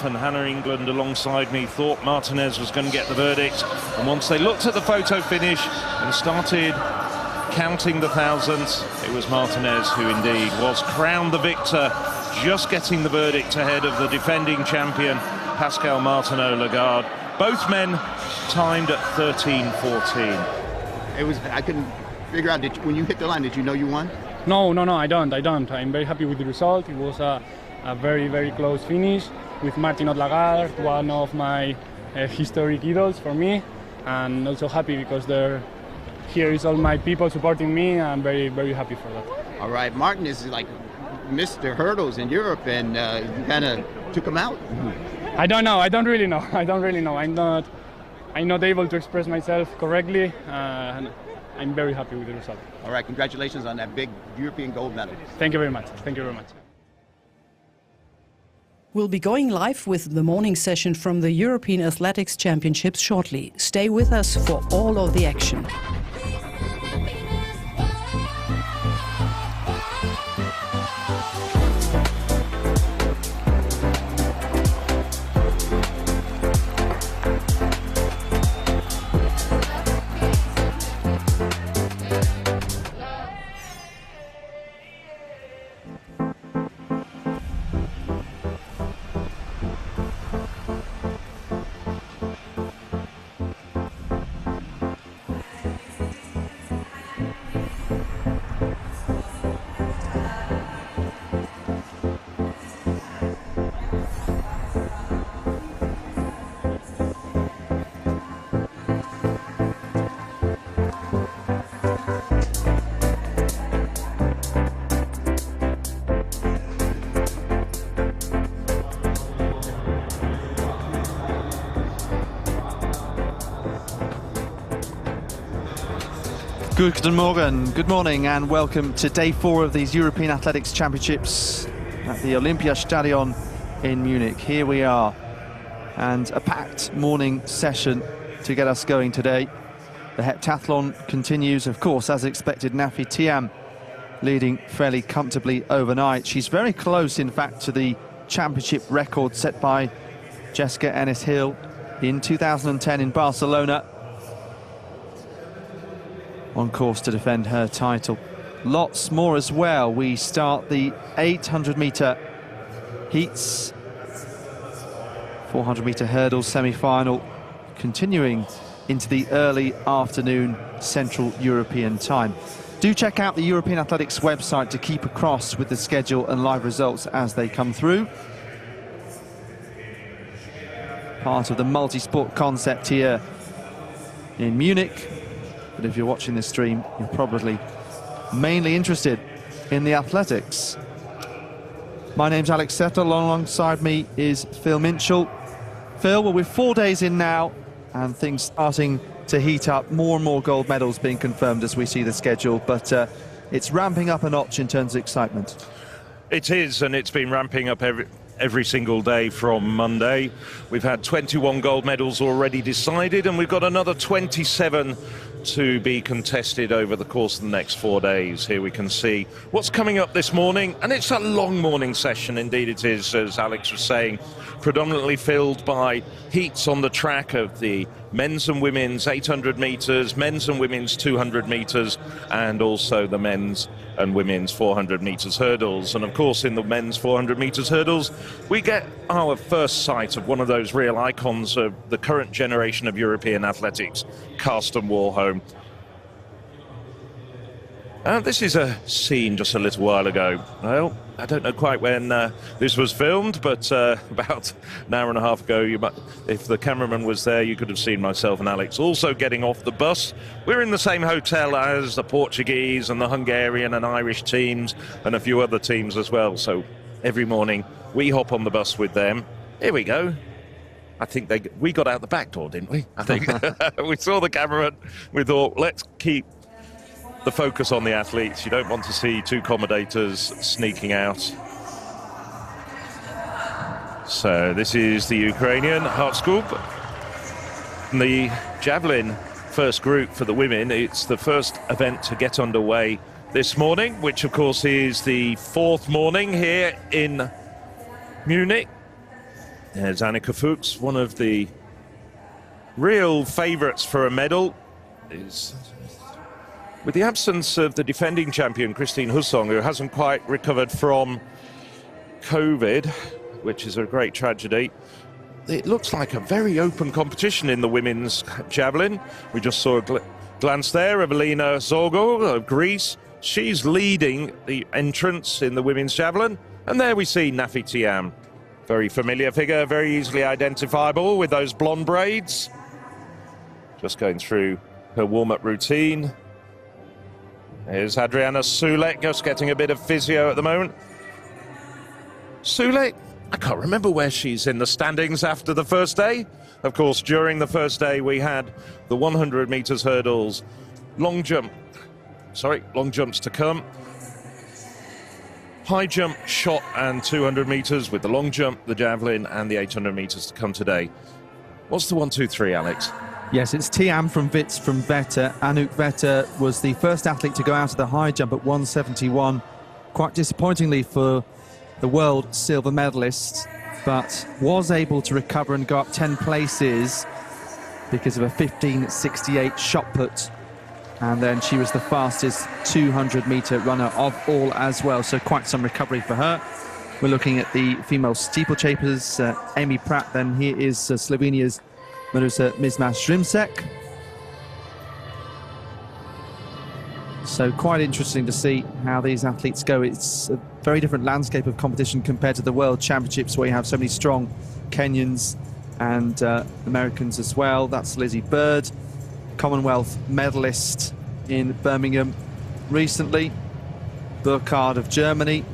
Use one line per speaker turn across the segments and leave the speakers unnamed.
and Hannah England alongside me thought Martinez was going to get the verdict, and once they looked at the photo finish and started counting the thousands, it was Martinez who indeed was crowned the victor, just getting the verdict ahead of the defending champion Pascal Martineau-Lagarde. Both men timed at 13:14.
It was, I couldn't figure out, when you hit the line, did you know you won?
No, I don't. I'm very happy with the result. It was a very, very close finish with Martineau-Lagarde, one of my historic idols for me, and also happy because here is all my people supporting me. I'm very, very happy for that.
All right, Martin is like Mr. Hurdles in Europe, and you kind of took him out.
I don't know. I don't really know. I'm not able to express myself correctly, and I'm very happy with the result.
All right, congratulations on that big European gold medal.
Thank you very much. Thank you very much.
We'll be going live with the morning session from the European Athletics Championships shortly. Stay with us for all of the action.
Good morning and welcome to day 4 of these European Athletics Championships at the Olympiastadion in Munich. Here we are, and a packed morning session to get us going today. The heptathlon continues, of course, as expected. Nafi Thiam leading fairly comfortably overnight. She's very close, in fact, to the championship record set by Jessica Ennis-Hill in 2010 in Barcelona. On course to defend her title. Lots more as well. We start the 800-meter heats, 400-meter hurdles semi-final, continuing into the early afternoon Central European time. Do check out the European Athletics website to keep across with the schedule and live results as they come through. Part of the multi-sport concept here in Munich. But if you're watching this stream, you're probably mainly interested in the athletics. My name's Alex Setter. Alongside me is Phil Minchell. Phil, well, we're 4 days in now, and things starting to heat up. More and more gold medals being confirmed as we see the schedule, but it's ramping up a notch in terms of excitement.
It is, and it's been ramping up every single day from Monday. We've had 21 gold medals already decided, and we've got another 27 to be contested over the course of the next 4 days. Here we can see what's coming up this morning, and it's a long morning session indeed. It is, as Alex was saying, predominantly filled by heats on the track of the men's and women's 800 metres, men's and women's 200 metres, and also the men's and women's 400 metres hurdles. And of course, in the men's 400 metres hurdles, we get our first sight of one of those real icons of the current generation of European athletics, Karsten Warholm. This is a scene just a little while ago. Well, I don't know quite when this was filmed, but about an hour and a half ago, if the cameraman was there, you could have seen myself and Alex also getting off the bus. We're in the same hotel as the Portuguese and the Hungarian and Irish teams and a few other teams as well. So every morning we hop on the bus with them. Here we go. I think we got out the back door, didn't we? I think we saw the cameraman. We thought, let's keep the focus on the athletes. You don't want to see two commentators sneaking out. So this is the Ukrainian Hartskub. And the Javelin first group for the women. It's the first event to get underway this morning, which of course is the 4th morning here in Munich. There's Annika Fuchs, one of the real favourites for a medal. Is with the absence of the defending champion, Christine Hussong, who hasn't quite recovered from COVID, which is a great tragedy. It looks like a very open competition in the women's javelin. We just saw a glance there of Elena Zenko of Greece. She's leading the entrance in the women's javelin. And there we see Nafi Thiam. Very familiar figure, very easily identifiable with those blonde braids. Just going through her warm-up routine. Here's Adriana Sulek, just getting a bit of physio at the moment. Sulek, I can't remember where she's in the standings after the first day. Of course, during the first day, we had the 100 meters hurdles, long jumps to come. High jump, shot, and 200 meters with the long jump, the javelin, and the 800 meters to come today. What's the 1, 2, 3, Alex?
Yes, it's Thiam from Wits from Vetter. Anouk Vetter was the first athlete to go out of the high jump at 171. Quite disappointingly for the world silver medalist, but was able to recover and go up 10 places because of a 15.68 shot put. And then she was the fastest 200-meter runner of all as well, so quite some recovery for her. We're looking at the female steeplechasers, Amy Pratt, then here is Slovenia's Marusa Mizmas-Rimsek. So quite interesting to see how these athletes go. It's a very different landscape of competition compared to the World Championships, where you have so many strong Kenyans and Americans as well. That's Lizzie Bird, Commonwealth medalist in Birmingham recently, Burkhard of Germany.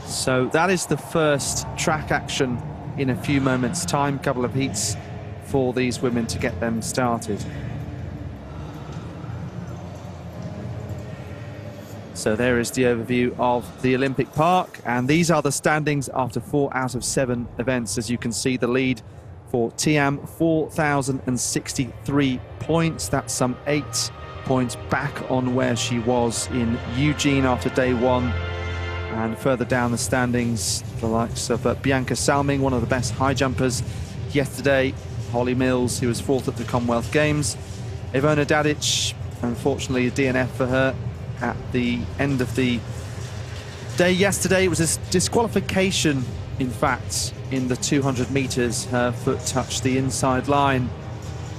So that is the first track action in a few moments' time. Couple of heats for these women to get them started. So there is the overview of the Olympic Park, and these are the standings after 4 out of 7 events. As you can see, the lead for Thiam, 4,063 points. That's some 8 points back on where she was in Eugene after day 1. And further down the standings, the likes of Bianca Salming, one of the best high jumpers yesterday. Holly Mills, who was 4th at the Commonwealth Games. Ivona Dadic, unfortunately a DNF for her at the end of the day yesterday. It was a disqualification, in fact, in the 200 meters. Her foot touched the inside line.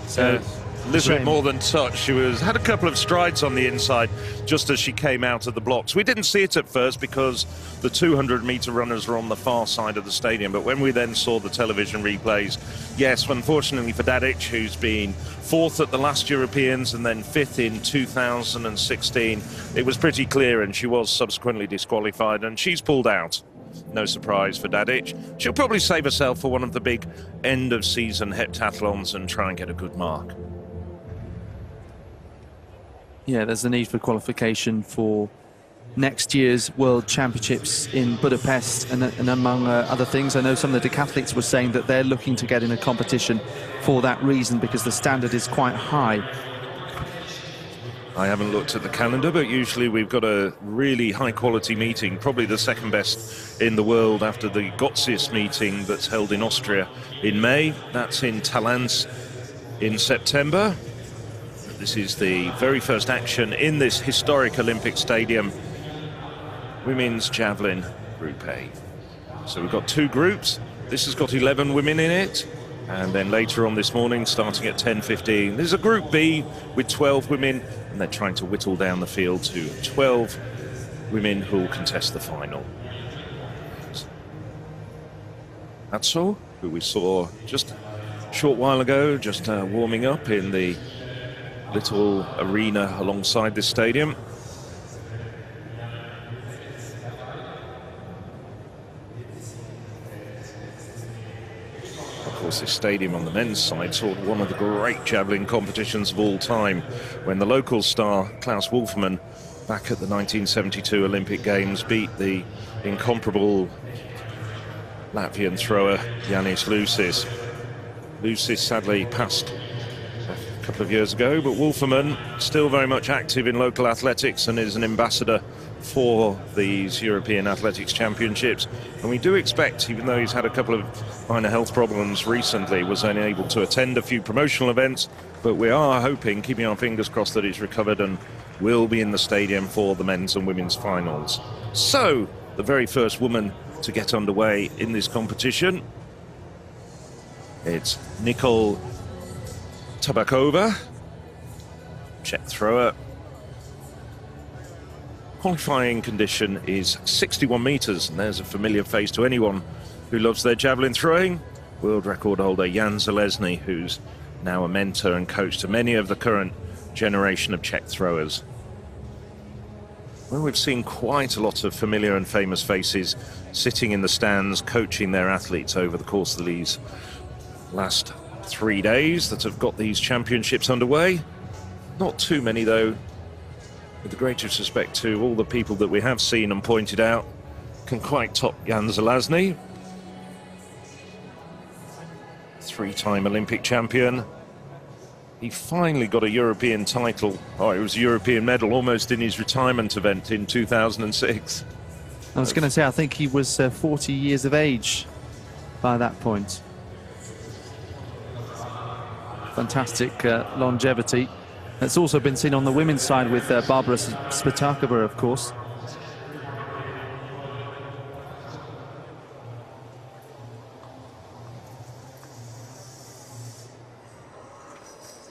So
a little bit more than touch. She had a couple of strides on the inside just as she came out of the blocks. We didn't see it at first because the 200-meter runners were on the far side of the stadium. But when we then saw the television replays, yes, unfortunately for Dadic, who's been 4th at the last Europeans and then 5th in 2016, it was pretty clear, and she was subsequently disqualified, and she's pulled out. No surprise for Dadic. She'll probably save herself for one of the big end-of-season heptathlons and try and get a good mark.
Yeah, there's the need for qualification for next year's World Championships in Budapest, and among other things, I know some of the decathletes were saying that they're looking to get in a competition for that reason, because the standard is quite high.
I haven't looked at the calendar, but usually we've got a really high-quality meeting, probably the second best in the world after the Gotzius meeting that's held in Austria in May. That's in Talence in September. This is the very first action in this historic Olympic stadium. Women's Javelin Group A. So we've got 2 groups. This has got 11 women in it. And then later on this morning, starting at 10:15, there's a Group B with 12 women, and they're trying to whittle down the field to 12 women who will contest the final. Hatzo, who we saw just a short while ago, just warming up in the little arena alongside this stadium. Of course, this stadium on the men's side saw one of the great javelin competitions of all time when the local star Klaus Wolfermann, back at the 1972 Olympic Games, beat the incomparable Latvian thrower Jānis Lūsis. Lūsis sadly passed a couple of years ago, but Wolfermann still very much active in local athletics and is an ambassador for these European Athletics Championships, and we do expect, even though he's had a couple of minor health problems recently, was only able to attend a few promotional events, but we are hoping, keeping our fingers crossed, that he's recovered and will be in the stadium for the men's and women's finals. So, the very first woman to get underway in this competition, it's Nicole Tabakova, Czech thrower. Qualifying condition is 61 metres, and there's a familiar face to anyone who loves their javelin throwing. World record holder Jan Zalesny, who's now a mentor and coach to many of the current generation of Czech throwers. Well, we've seen quite a lot of familiar and famous faces sitting in the stands, coaching their athletes over the course of these last 3 days that have got these championships underway. Not too many, though, with the greatest respect to all the people that we have seen and pointed out, can quite top Jan Zalesny. Three-time Olympic champion. He finally got a European title, it was a European medal almost in his retirement event in 2006.
I was going to say, I think he was 40 years of age by that point. Fantastic longevity. That's also been seen on the women's side with Barbara Spatakova, of course.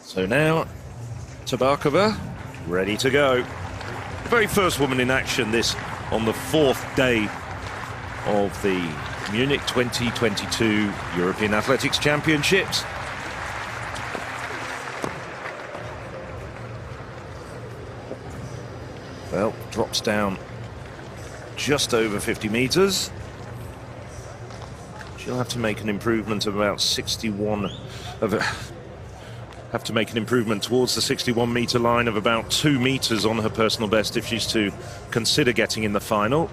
So now, Tabakova, ready to go. The very first woman in action this on the 4th day of the Munich 2022 European Athletics Championships. Well, drops down just over 50 metres. She'll have to make an improvement of about 61 have to make an improvement towards the 61 metre line of about 2 metres on her personal best if she's to consider getting in the final.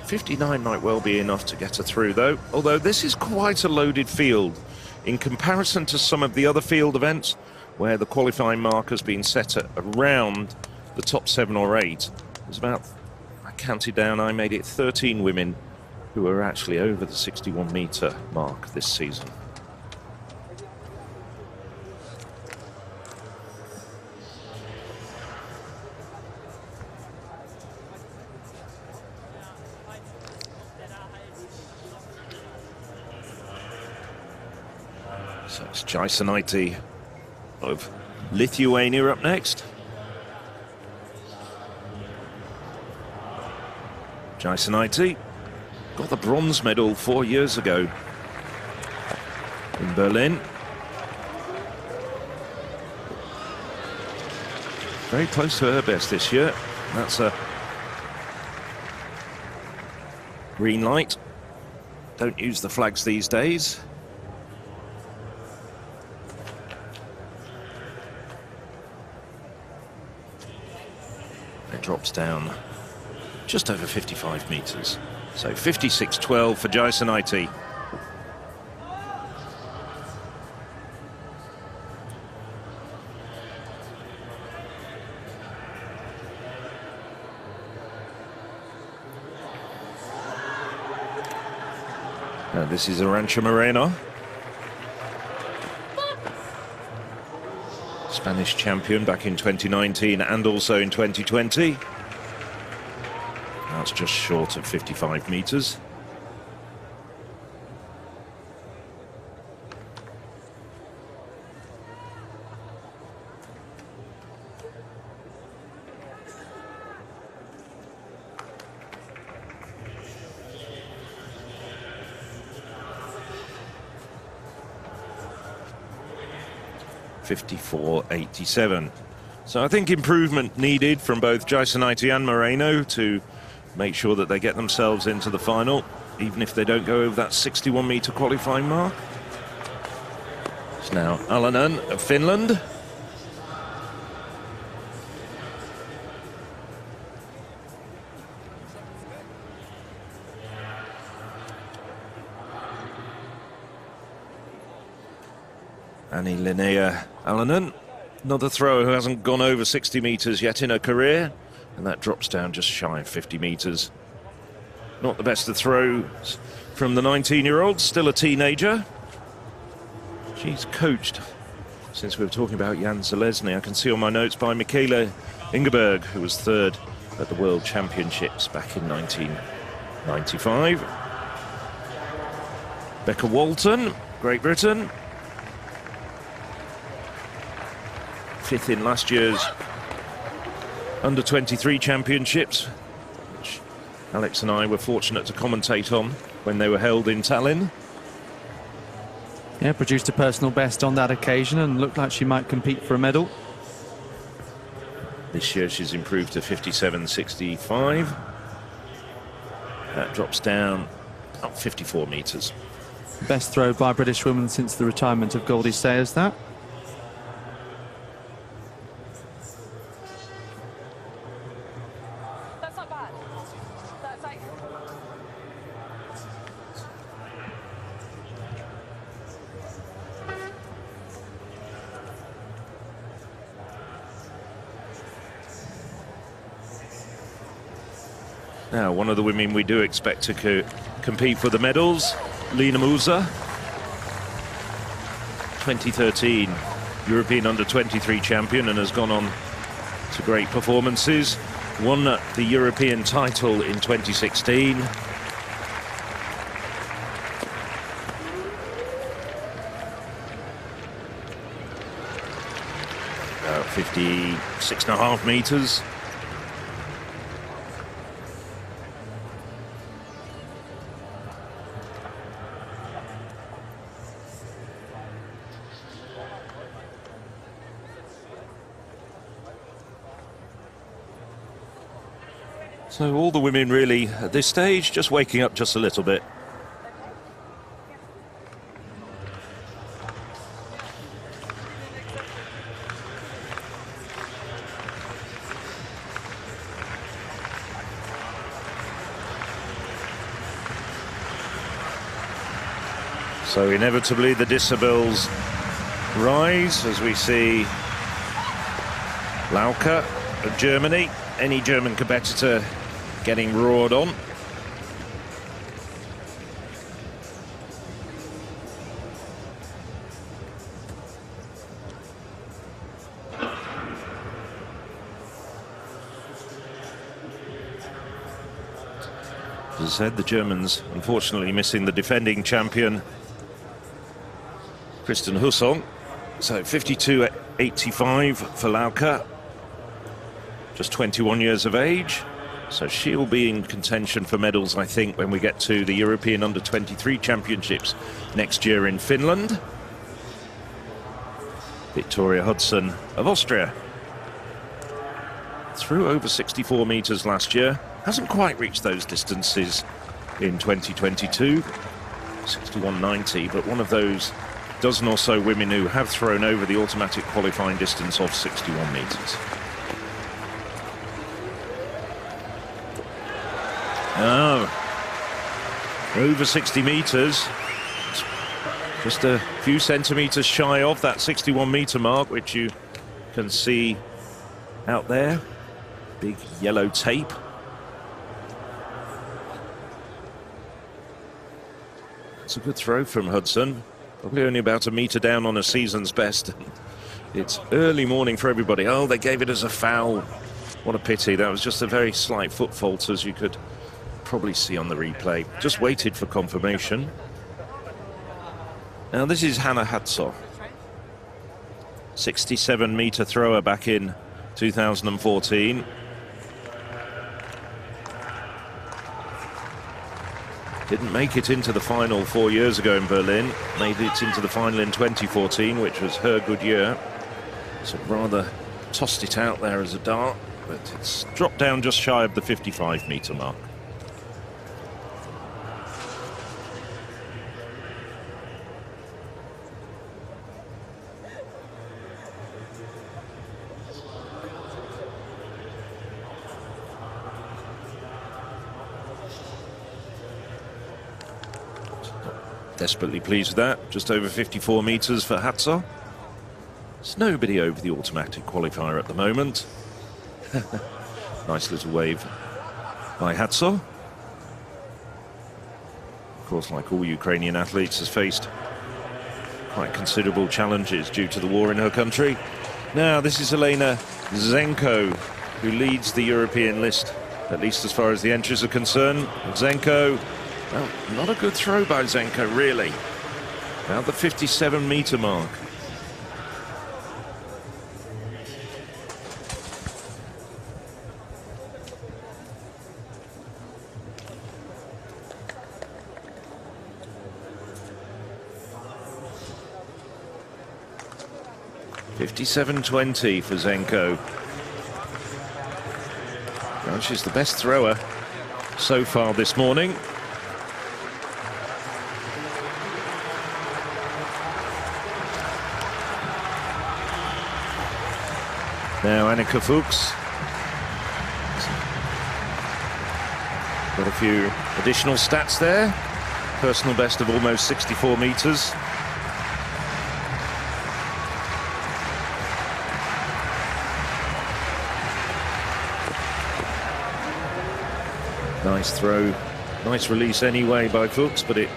59 might well be enough to get her through, though, although this is quite a loaded field in comparison to some of the other field events where the qualifying mark has been set at around the top 7 or 8. There's about, I counted down, I made it 13 women who are actually over the 61 metre mark this season. So it's Javelin of Lithuania up next. Javelin got the bronze medal 4 years ago in Berlin. Very close to her best this year. That's a green light. Don't use the flags these days. It drops down just over 55 metres. So 56.12 for Javelin. This is Arantxa Moreno, Spanish champion back in 2019 and also in 2020. That's just short of 55 metres. .54.87. So I think improvement needed from both Javelin and Moreno to make sure that they get themselves into the final, even if they don't go over that 61 metre qualifying mark. It's now Alanen of Finland. Annie Linnea Alanen, another thrower who hasn't gone over 60 metres yet in her career, And that drops down just shy of 50 metres. Not the best of throws from the 19-year-old, still a teenager. She's coached, since we were talking about Jan Zalesny, I can see on my notes, by Michaela Ingeberg, who was third at the World Championships back in 1995. Becca Walton, Great Britain. Fifth in last year's Under-23 Championships, which Alex and I were fortunate to commentate on when they were held in Tallinn.
Yeah, produced a personal best on that occasion and looked like she might compete for a medal.
This year she's improved to 57.65. That drops down up 54 metres.
Best throw by a British woman since the retirement of Goldie Sayers, that.
That's not bad. That's like...
Now, one of the women we do expect to compete for the medals, Lena Moussa, 2013 European Under-23 champion, and has gone on to great performances. Won the European title in 2016. About 56.5 metres. So all the women really at this stage just waking up just a little bit. So inevitably the decibels rise as we see Lauka of Germany, any German competitor getting roared on. As I said, the Germans unfortunately missing the defending champion Kristen Husson. So 52.85 for Lauka, just 21 years of age. So she'll be in contention for medals, I think, when we get to the European Under-23 Championships next year in Finland. Victoria Hudson of Austria threw over 64 metres last year. Hasn't quite reached those distances in 2022, 61.90, but one of those dozen or so women who have thrown over the automatic qualifying distance of 61 metres. Oh, over 60 metres, just a few centimetres shy of that 61-metre mark, which you can see out there, big yellow tape. It's a good throw from Hudson, probably only about a metre down on a season's best. It's early morning for everybody. Oh, they gave it as a foul. What a pity. That was just a very slight foot fault, as you could probably see on the replay. Just waited for confirmation. Now this is Hannah Hatzo, 67-metre thrower back in 2014. Didn't make it into the final 4 years ago in Berlin. Made it into the final in 2014, which was her good year. So rather tossed it out there as a dart, but it's dropped down just shy of the 55-metre mark. Desperately pleased with that. Just over 54 metres for Hatzo. There's nobody over the automatic qualifier at the moment. Nice little wave by Hatzo. Of course, like all Ukrainian athletes, has faced quite considerable challenges due to the war in her country. Now, this is Elena Zenko, who leads the European list, at least as far as the entries are concerned. Zenko, well, not a good throw by Zenko, really. About the 57-meter mark. $57.20 for Zenko. Well, she's the best thrower so far this morning. Now Annika Fuchs. Got a few additional stats there. Personal best of almost 64 meters. Nice throw, nice release anyway by Fuchs, but it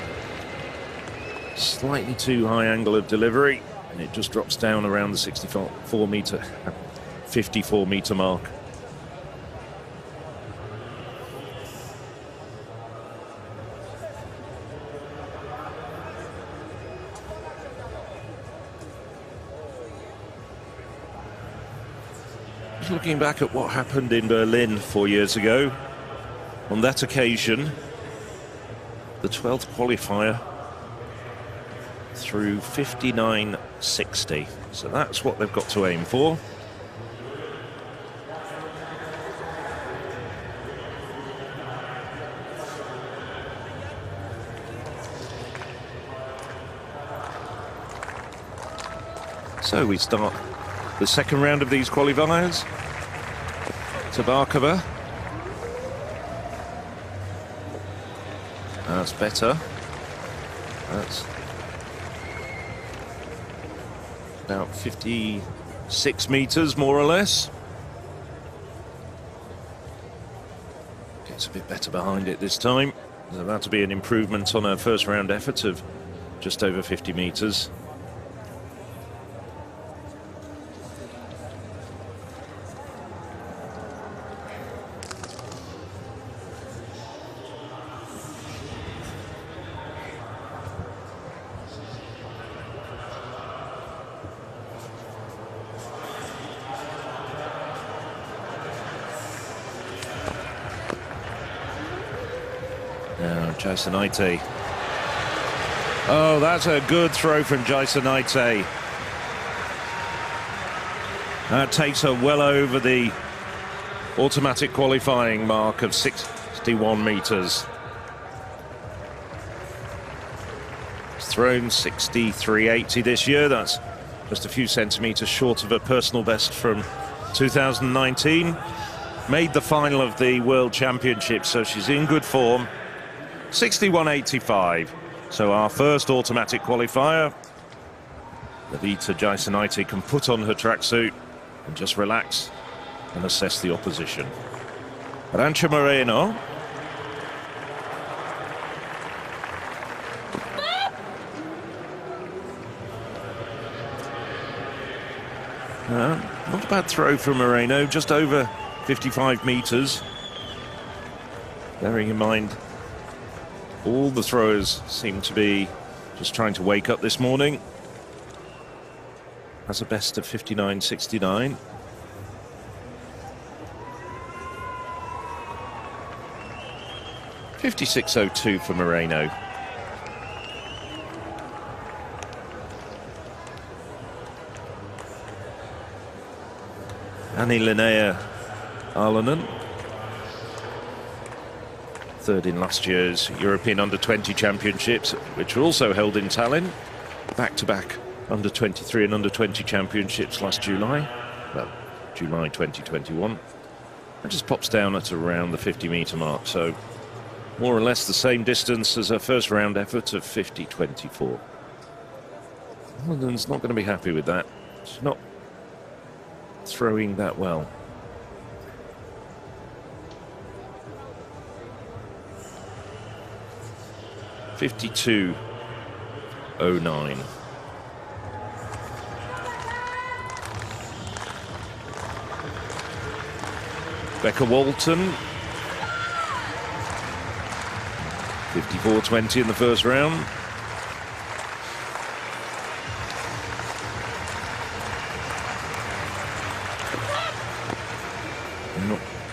slightly too high angle of delivery, and it just drops down around the 54 meter mark. Looking back at what happened in Berlin 4 years ago, on that occasion, the 12th qualifier through 59.60. So that's what they've got to aim for. So we start the second round of these qualifiers. Tabakova. That's better. That's about 56 meters, more or less. Gets a bit better behind it this time. There's about to be an improvement on her first round effort of just over 50 meters. Jaisanaite. Oh, that's a good throw from Jaisanaite. That takes her well over the automatic qualifying mark of 61 meters. It's thrown 63.80 this year. That's just a few centimeters short of her personal best from 2019. Made the final of the World Championship, so she's in good form. 61.85. So our first automatic qualifier. Levita Jaisanaite can put on her tracksuit and just relax and assess the opposition. Arancha Moreno. Not a bad throw from Moreno, just over 55 meters. Bearing in mind, all the throwers seem to be just trying to wake up this morning. Has a best of 59.69. $56.02 for Moreno. Anni Linnea Arlonen, third in last year's European Under-20 Championships, which were also held in Tallinn. Back-to-back Under-23 and Under-20 Championships last July. Well, July 2021. It just pops down at around the 50-meter mark, so more or less the same distance as her first round effort of 50.24. London's not going to be happy with that. She's not throwing that well. 52.09. Becca Walton, 54.20 in the first round.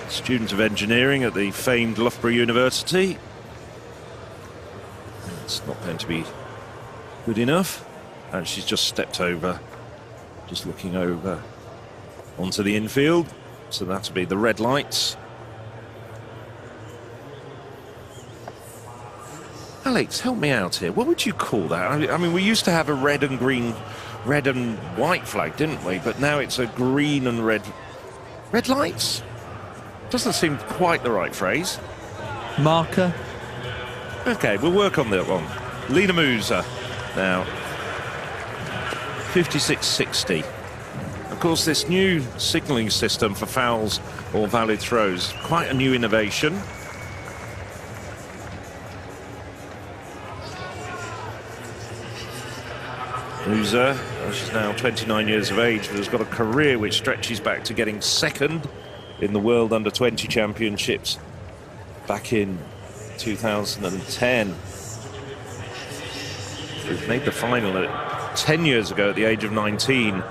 Student of engineering at the famed Loughborough University. It's not going to be good enough. And she's just stepped over, just looking over onto the infield. So that'll be the red lights. Alex, help me out here. What would you call that? I mean, we used to have a red and white flag, didn't we? But now it's a green and red. Red lights? Doesn't seem quite the right phrase.
Marker.
Okay, we'll work on that one. Lena Moussa now. 56.60. Of course, this new signalling system for fouls or valid throws, quite a new innovation. Moussa, she's now 29 years of age, but has got a career which stretches back to getting second in the World Under-20 Championships back in 2010. We've made the final 10 years ago at the age of 19,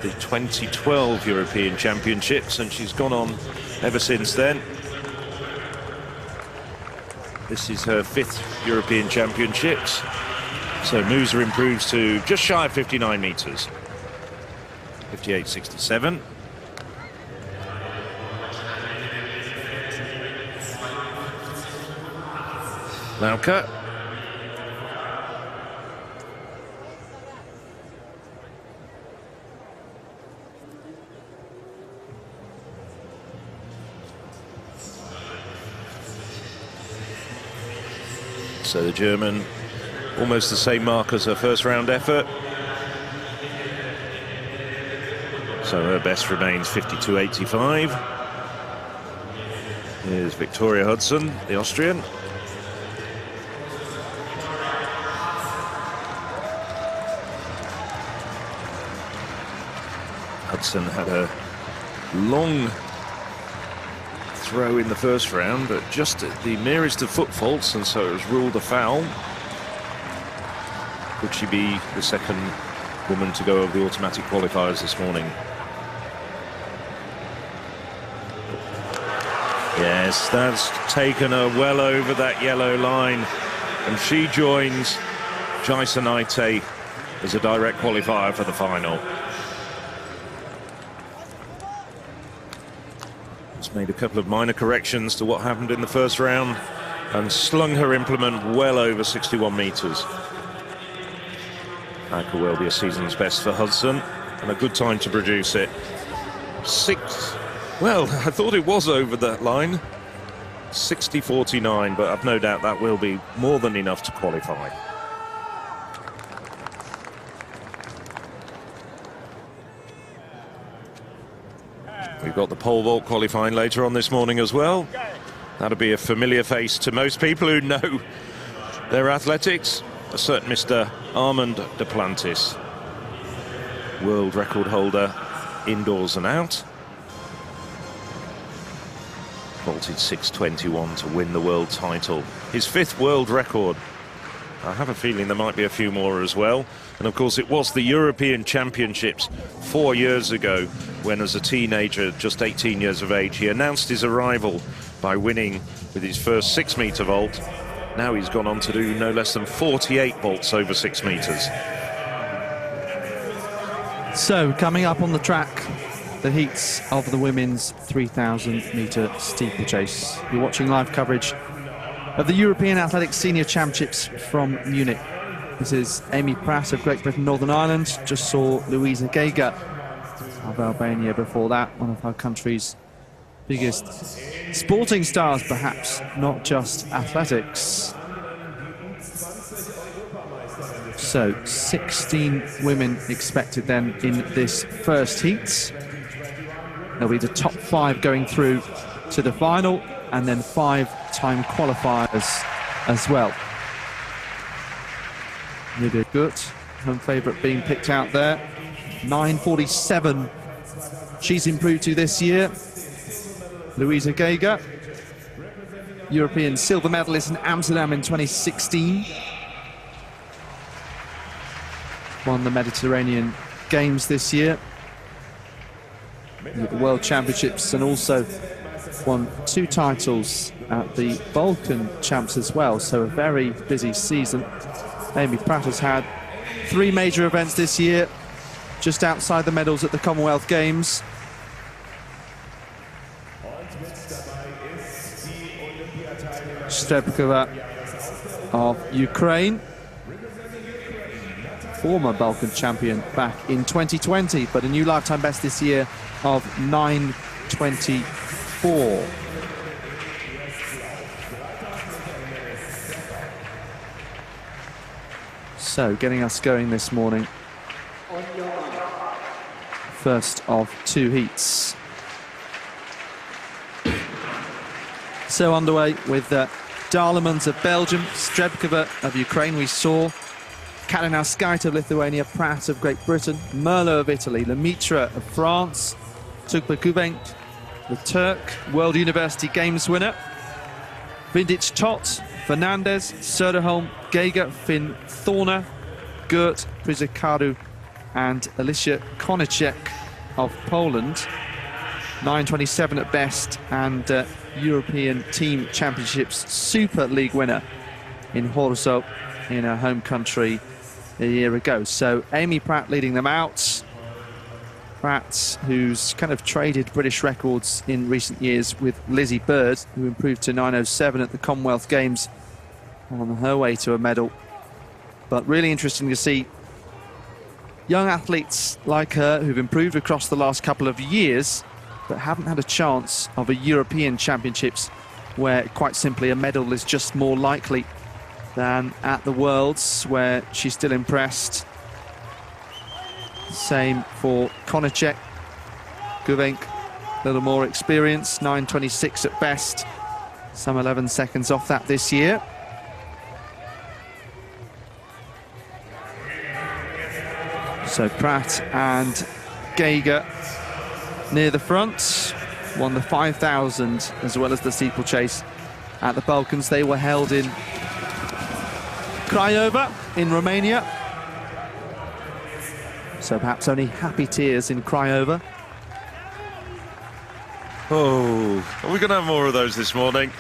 the 2012 European Championships, and she's gone on ever since then. This is her 5th European Championships. So Moussa improves to just shy of 59 metres. 58.67. Lauka. So the German, almost the same mark as her first round effort. So her best remains 52.85. Here's Victoria Hudson, the Austrian. Hudson had a long throw in the first round, but just at the nearest of foot faults, and so it was ruled a foul. Could she be the second woman to go over the automatic qualifiers this morning? Yes, that's taken her well over that yellow line, and she joins Jaisa Naite as a direct qualifier for the final. Made a couple of minor corrections to what happened in the first round and slung her implement well over 61 metres. That could well be a season's best for Hudson, and a good time to produce it. Well, I thought it was over that line. 60.49, but I've no doubt that will be more than enough to qualify. We've got the pole vault qualifying later on this morning as well. That'll be a familiar face to most people who know their athletics. A certain Mr. Armand Duplantis, world record holder indoors and out. Vaulted 6.21 to win the world title. His 5th world record. I have a feeling there might be a few more as well. And of course it was the European Championships 4 years ago when, as a teenager, just 18 years of age, he announced his arrival by winning with his first 6-metre vault. Now he's gone on to do no less than 48 vaults over 6 metres.
So coming up on the track, the heats of the women's 3,000-metre steeplechase. You're watching live coverage of the European Athletics Senior Championships from Munich. This is Amy Pratt of Great Britain, Northern Ireland. Just saw Louisa Geiger of Albania before that, one of our country's biggest sporting stars, perhaps, not just athletics. So 16 women expected then in this first heat. There'll be the top 5 going through to the final, and then 5-time qualifiers as well. Lydia Gut, home favourite, being picked out there. 9:47 she's improved to this year. Louisa Geiger, European silver medalist in Amsterdam in 2016. Won the Mediterranean Games this year, at the World Championships, and also won 2 titles at the Balkan Champs as well, so a very busy season. Amy Pratt has had 3 major events this year, just outside the medals at the Commonwealth Games. Strebkova of Ukraine, former Balkan champion back in 2020, but a new lifetime best this year of 9:24. So getting us going this morning. First of 2 heats. So underway with Dalemans of Belgium, Strebkova of Ukraine, we saw Kalinauskaite of Lithuania, Pratt of Great Britain, Merlo of Italy, Lemaitre of France, Tugba the Turk, World University Games winner, Vindic Tot, Fernandez, Söderholm, Geiger, Finn Thorner, Gert, Przykaru and Alicia Konicek of Poland. 9:27 at best, and European Team Championships Super League winner in Horzo in her home country a year ago. So Amy Pratt leading them out. Pratt, who's kind of traded British records in recent years with Lizzie Bird, who improved to 9:07 at the Commonwealth Games on her way to a medal. But really interesting to see young athletes like her who've improved across the last couple of years but haven't had a chance of a European Championships, where quite simply a medal is just more likely than at the Worlds, where she's still impressed. Same for Konicek. Guvenk, a little more experience, 9:26 at best, some 11 seconds off that this year. So Pratt and Geiger near the front, won the 5,000 as well as the steeplechase at the Balkans. They were held in Craiova in Romania, so perhaps only happy tears in Craiova.
Oh, are we going to have more of those this morning?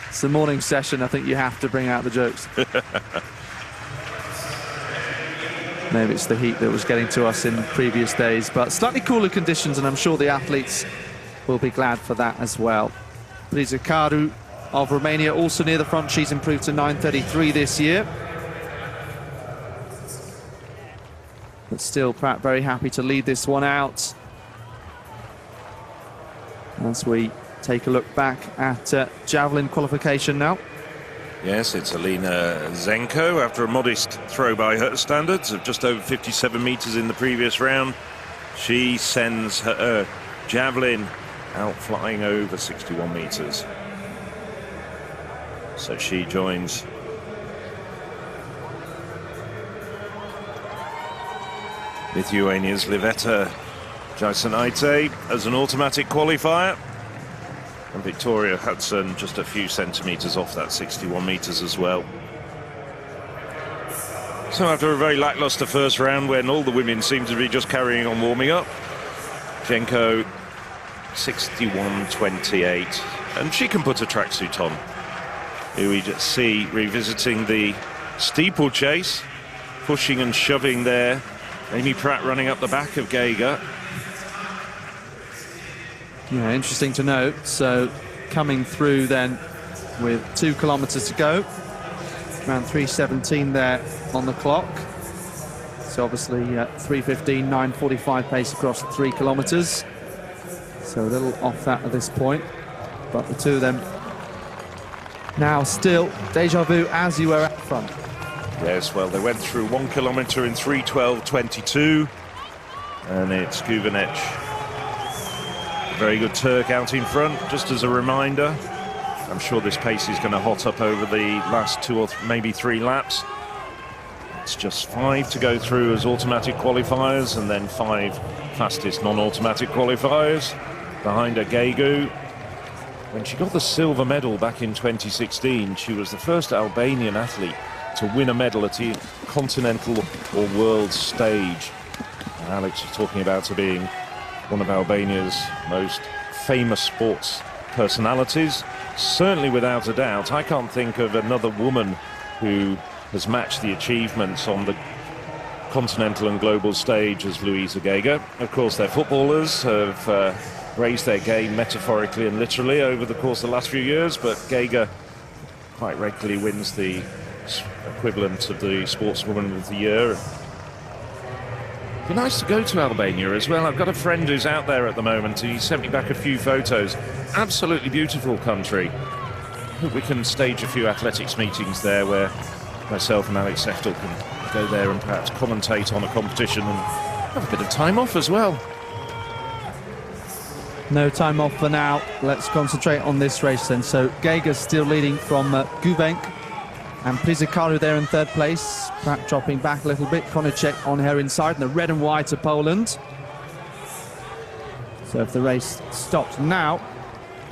It's the morning session, I think you have to bring out the jokes. Maybe it's the heat that was getting to us in previous days, but slightly cooler conditions, and I'm sure the athletes will be glad for that as well. Przykaru of Romania also near the front. She's improved to 9:33 this year. But still, Pratt very happy to lead this one out. As we take a look back at Javelin qualification now.
Yes, it's Elena Zenko after a modest throw by her standards of just over 57 metres in the previous round. She sends her Javelin out flying over 61 metres. So she joins Lithuania's Liveta Jaisanaite as an automatic qualifier. And Victoria Hudson just a few centimetres off that 61 metres as well. So after a very lacklustre first round when all the women seem to be just carrying on warming up, Zenko 61.28, and she can put a tracksuit on. Here we just see revisiting the steeplechase, pushing and shoving there. Amy Pratt running up the back of Geiger.
Yeah, interesting to note. So coming through then with 2 kilometres to go, around 3:17 there on the clock. So obviously 3:15, 9:45 pace across 3 kilometres. So a little off that at this point, but the two of them now still deja vu as you were up front.
Yes, well, they went through 1 kilometre in 3:12.22, and it's Guvenec, very good Turk, out in front, just as a reminder. I'm sure this pace is going to hot up over the last 2 or maybe 3 laps. It's just 5 to go through as automatic qualifiers, and then 5 fastest non-automatic qualifiers. Behind her, Gegu. When she got the silver medal back in 2016, she was the first Albanian athlete to win a medal at the continental or world stage. And Alex was talking about her being one of Albania's most famous sports personalities. Certainly, without a doubt, I can't think of another woman who has matched the achievements on the continental and global stage as Luisa Gega. Of course, their footballers have raised their game metaphorically and literally over the course of the last few years, but Gega quite regularly wins the equivalent of the Sportswoman of the Year. It'd be nice to go to Albania as well. I've got a friend who's out there at the moment. He sent me back a few photos. Absolutely beautiful country. I hope we can stage a few athletics meetings there where myself and Alex Seftel can go there and perhaps commentate on a competition and have a bit of time off as well.
No time off for now. Let's concentrate on this race then. So Gega's still leading from Guvenk, and Pizzicaru there in 3rd place. Pratt dropping back a little bit. Konicek on her inside, and the red and white of Poland. So if the race stopped now,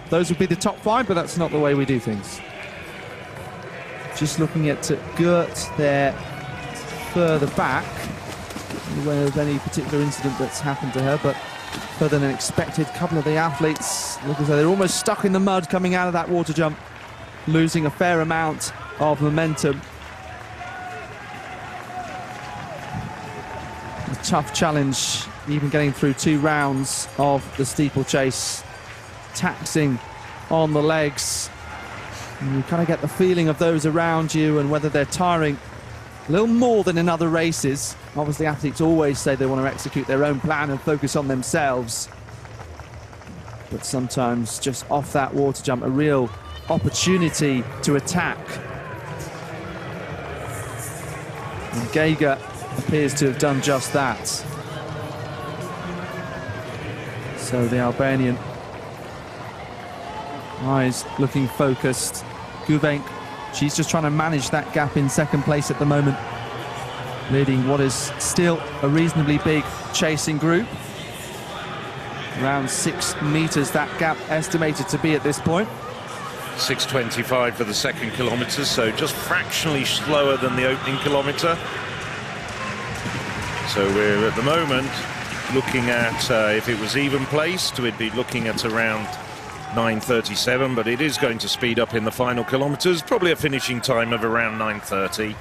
those would be the top 5, but that's not the way we do things. Just looking at Gert there further back, aware of any particular incident that's happened to her, but further than expected. A couple of the athletes look as though they're almost stuck in the mud coming out of that water jump, losing a fair amount of momentum. A tough challenge, even getting through 2 rounds of the steeplechase, taxing on the legs. And you kind of get the feeling of those around you and whether they're tiring a little more than in other races. Obviously, athletes always say they want to execute their own plan and focus on themselves. But sometimes just off that water jump, a real opportunity to attack. And Gega appears to have done just that. So the Albanian, eyes looking focused. Guvenk, she's just trying to manage that gap in 2nd place at the moment, leading what is still a reasonably big chasing group. Around 6 meters, that gap estimated to be at this point.
6:25 for the 2nd kilometre, so just fractionally slower than the opening kilometre. So we're at the moment looking at, if it was even placed, we'd be looking at around 9:37, but it is going to speed up in the final kilometres, probably a finishing time of around 9:30.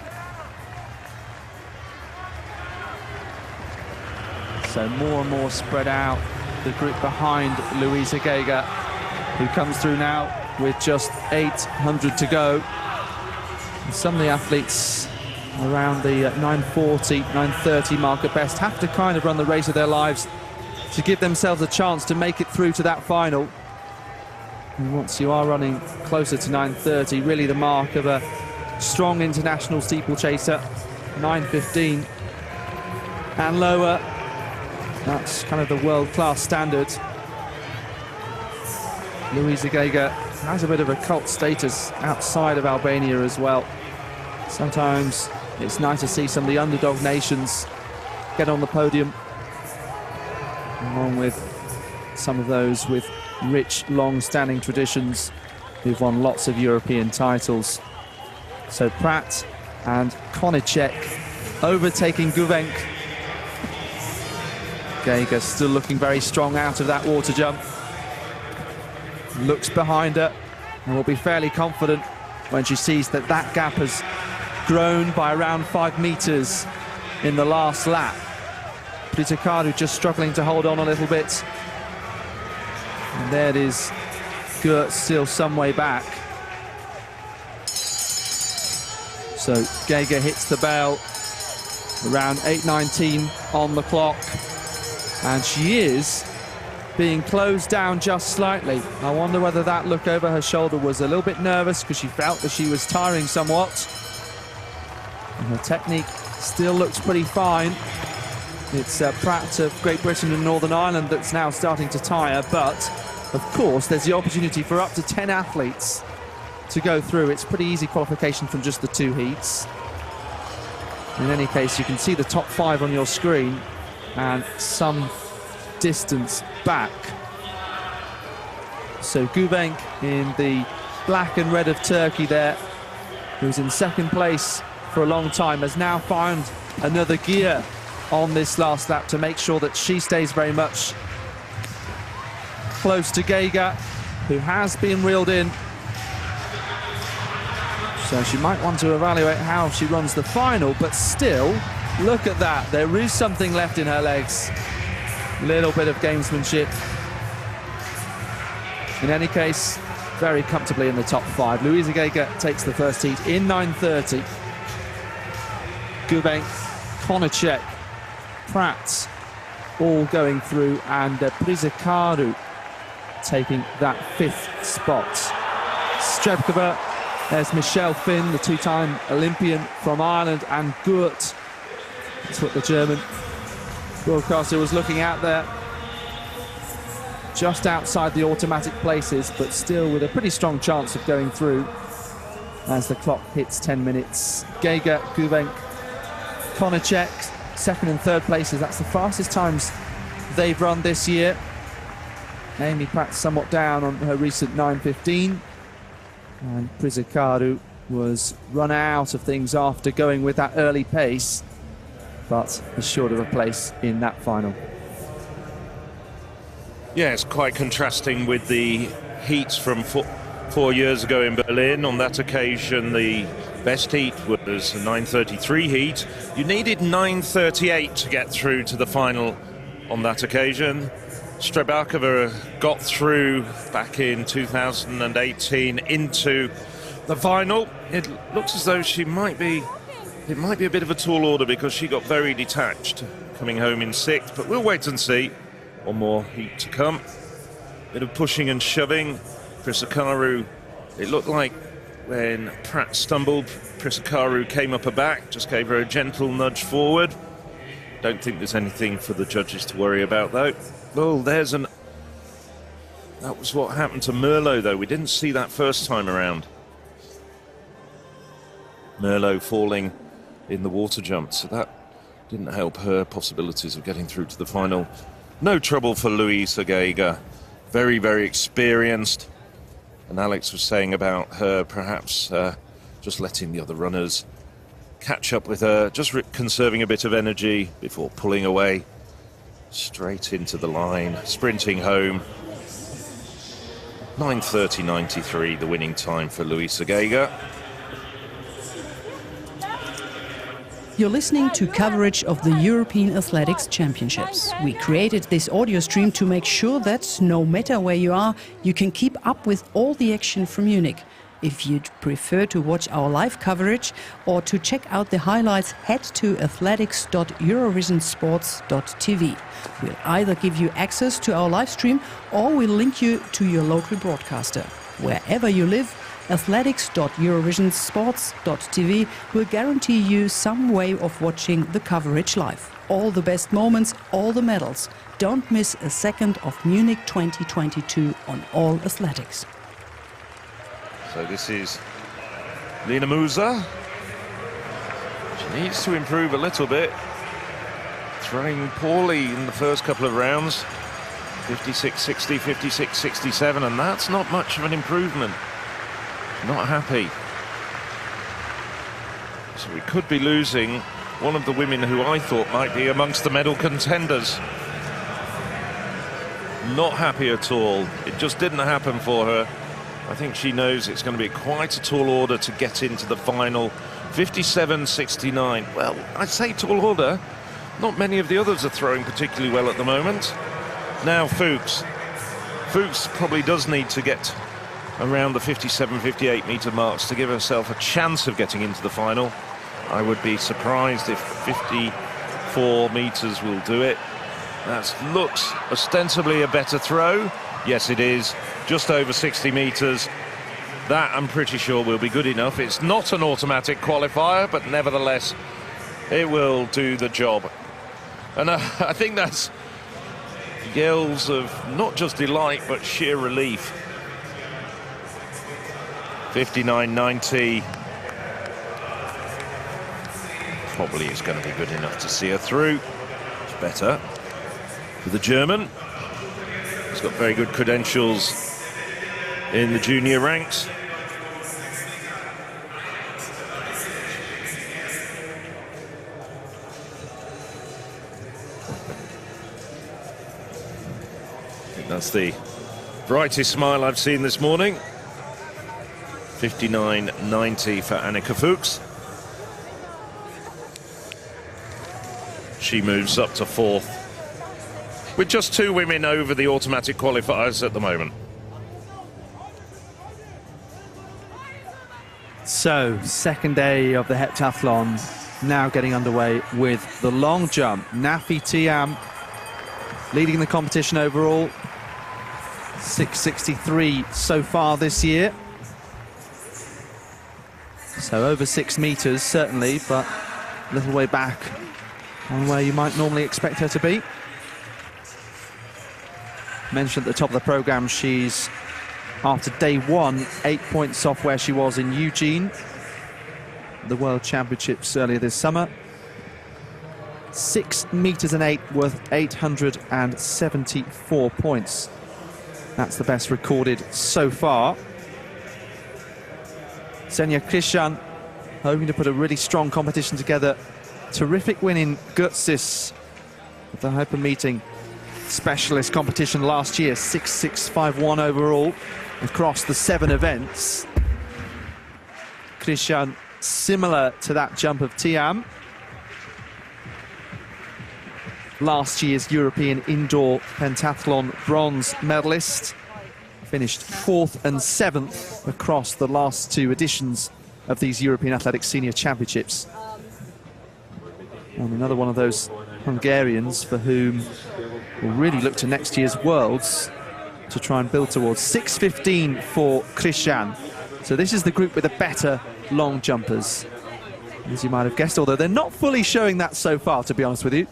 So more and more spread out, the group behind Luisa Gega, who comes through now with just 800 to go. And some of the athletes around the 9:40, 9:30 mark at best have to kind of run the race of their lives to give themselves a chance to make it through to that final. And once you are running closer to 9:30, really the mark of a strong international steeplechaser, 9:15 and lower, that's kind of the world-class standard. Luisa Gega has a bit of a cult status outside of Albania as well. Sometimes it's nice to see some of the underdog nations get on the podium, along with some of those with rich, long-standing traditions who've won lots of European titles. So Pratt and Konicek overtaking Guvenk. Gega still looking very strong out of that water jump. Looks behind her and will be fairly confident when she sees that that gap has grown by around 5 meters in the last lap. Pizzicaru just struggling to hold on a little bit. And there it is, Gert still some way back. So Gega hits the bell around 8:19 on the clock, and she is being closed down just slightly. I wonder whether that look over her shoulder was a little bit nervous because she felt that she was tiring somewhat. And her technique still looks pretty fine. It's Pratt of Great Britain and Northern Ireland that's now starting to tire, but of course there's the opportunity for up to 10 athletes to go through. It's pretty easy qualification from just the 2 heats. In any case, you can see the top 5 on your screen and some distance back. So Gubenk in the black and red of Turkey there, who's in second place for a long time, has now found another gear on this last lap to make sure that she stays very much close to Geiger, who has been reeled in. So she might want to evaluate how she runs the final, but still, look at that. There is something left in her legs. Little bit of gamesmanship. In any case, very comfortably in the top 5. Luisa Geiger takes the first heat in 9:30. Gubenk, Konachek, Pratt all going through, and Prizekaru taking that 5th spot. Strebkova, there's Michelle Finn, the 2-time Olympian from Ireland, and Gurt. That's what the German broadcaster was looking at there. Just outside the automatic places, but still with a pretty strong chance of going through as the clock hits 10 minutes. Geiger, Gubenk, Konachek, 2nd and 3rd places. That's the fastest times they've run this year. Amy Pratt somewhat down on her recent 9:15. And Prizekaru was run out of things after going with that early pace, but is short of a place in that final.
Yeah, it's quite contrasting with the heats from 4 years ago in Berlin. On that occasion, the best heat was a 9:33 heat. You needed 9:38 to get through to the final on that occasion. Strebkova got through back in 2018 into the final. It looks as though it might be a bit of a tall order because she got very detached coming home in 6th, but we'll wait and see. One more heat to come. Bit of pushing and shoving. Prizekaru, it looked like when Pratt stumbled, Prizekaru came up her back, just gave her a gentle nudge forward. Don't think there's anything for the judges to worry about though. Oh, that was what happened to Merlot though. We didn't see that first time around. Merlot falling in the water jump, so that didn't help her possibilities of getting through to the final. No trouble for Luisa Geiger. Very, very experienced. And Alex was saying about her perhaps just letting the other runners catch up with her, just conserving a bit of energy before pulling away straight into the line, sprinting home. 9:30.93, the winning time for Luisa Geiger.
You're listening to coverage of the European Athletics Championships. We created this audio stream to make sure that no matter where you are, you can keep up with all the action from Munich. If you'd prefer to watch our live coverage or to check out the highlights, head to athletics.eurovisionsports.tv. We'll either give you access to our live stream or we'll link you to your local broadcaster. Wherever you live, athletics.eurovisionsports.tv will guarantee you some way of watching the coverage live. All the best moments, all the medals. Don't miss a second of Munich 2022 on All Athletics.
So this is Lena Moussa. She needs to improve a little bit. Throwing poorly in the first couple of rounds. 56.60, 56.67, and that's not much of an improvement. Not happy. So we could be losing one of the women who I thought might be amongst the medal contenders. Not happy at all. It just didn't happen for her. I think she knows it's going to be quite a tall order to get into the final. 57.69. Well, I'd say tall order. Not many of the others are throwing particularly well at the moment. Now Fuchs. Fuchs probably does need to get around the 57, 58 metre marks to give herself a chance of getting into the final. I would be surprised if 54 metres will do it. That looks ostensibly a better throw. Yes, it is. Just over 60 metres. That, I'm pretty sure, will be good enough. It's not an automatic qualifier, but nevertheless, it will do the job. And I think that's yells of not just delight, but sheer relief. 59.90. Probably is going to be good enough to see her through. It's better for the German. He's got very good credentials in the junior ranks. I think that's the brightest smile I've seen this morning. 59.90 for Annika Fuchs. She moves up to 4th, with just 2 women over the automatic qualifiers at the moment.
So, second day of the heptathlon now getting underway with the long jump. Nafi Tiam leading the competition overall. 6.63 so far this year. So over 6 meters, certainly, but a little way back on where you might normally expect her to be. Mentioned at the top of the program, she's, after day 1, 8 points off where she was in Eugene, the World Championships earlier this summer. 6 meters and 8 worth 874 points. That's the best recorded so far. Xenia Christian hoping to put a really strong competition together. Terrific win in Götzis at the Hyper Meeting specialist competition last year. 6.651 overall across the 7 events. Christian, similar to that jump of Tiam, last year's European indoor pentathlon bronze medalist, finished 4th and 7th across the last 2 editions of these European Athletics Senior Championships. And another one of those Hungarians for whom will really look to next year's Worlds to try and build towards. 6.15 for Christian. So this is the group with the better long jumpers, as you might have guessed, although they're not fully showing that so far, to be honest with you.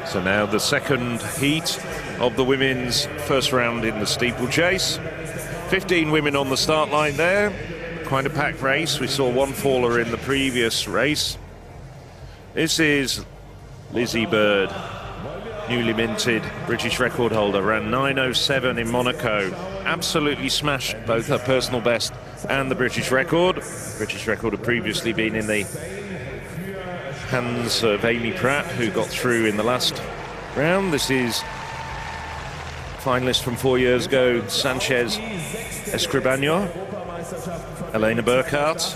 So now the second heat of the women's first round in the steeplechase. 15 women on the start line there. Quite a packed race. We saw one faller in the previous race. This is Lizzie Bird, newly minted British record holder, ran 9:07 in Monaco. Absolutely smashed both her personal best and the British record. British record had previously been in the hands of Amy Pratt, who got through in the last round. This is finalist from 4 years ago, Sanchez Escribano, Elena Burkhardt,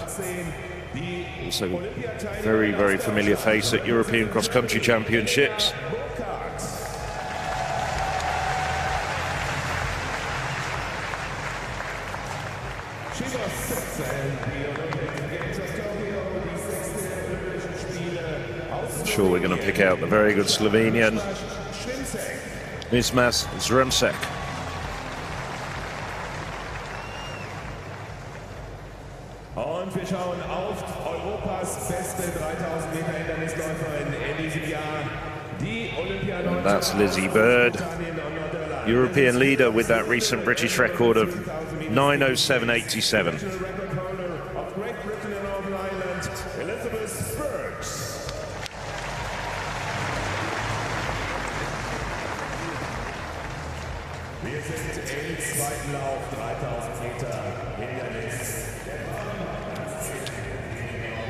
also very, very familiar face at European cross-country championships. Sure, we're going to pick out the very good Slovenian Mismas Zremsek.
Und wir schauen auf Europas beste 3000 Meter Hindernisläuferin in diesem Jahr, die Olympianerin.
That's Lizzie Bird, European leader with that recent British record of 9:07.87.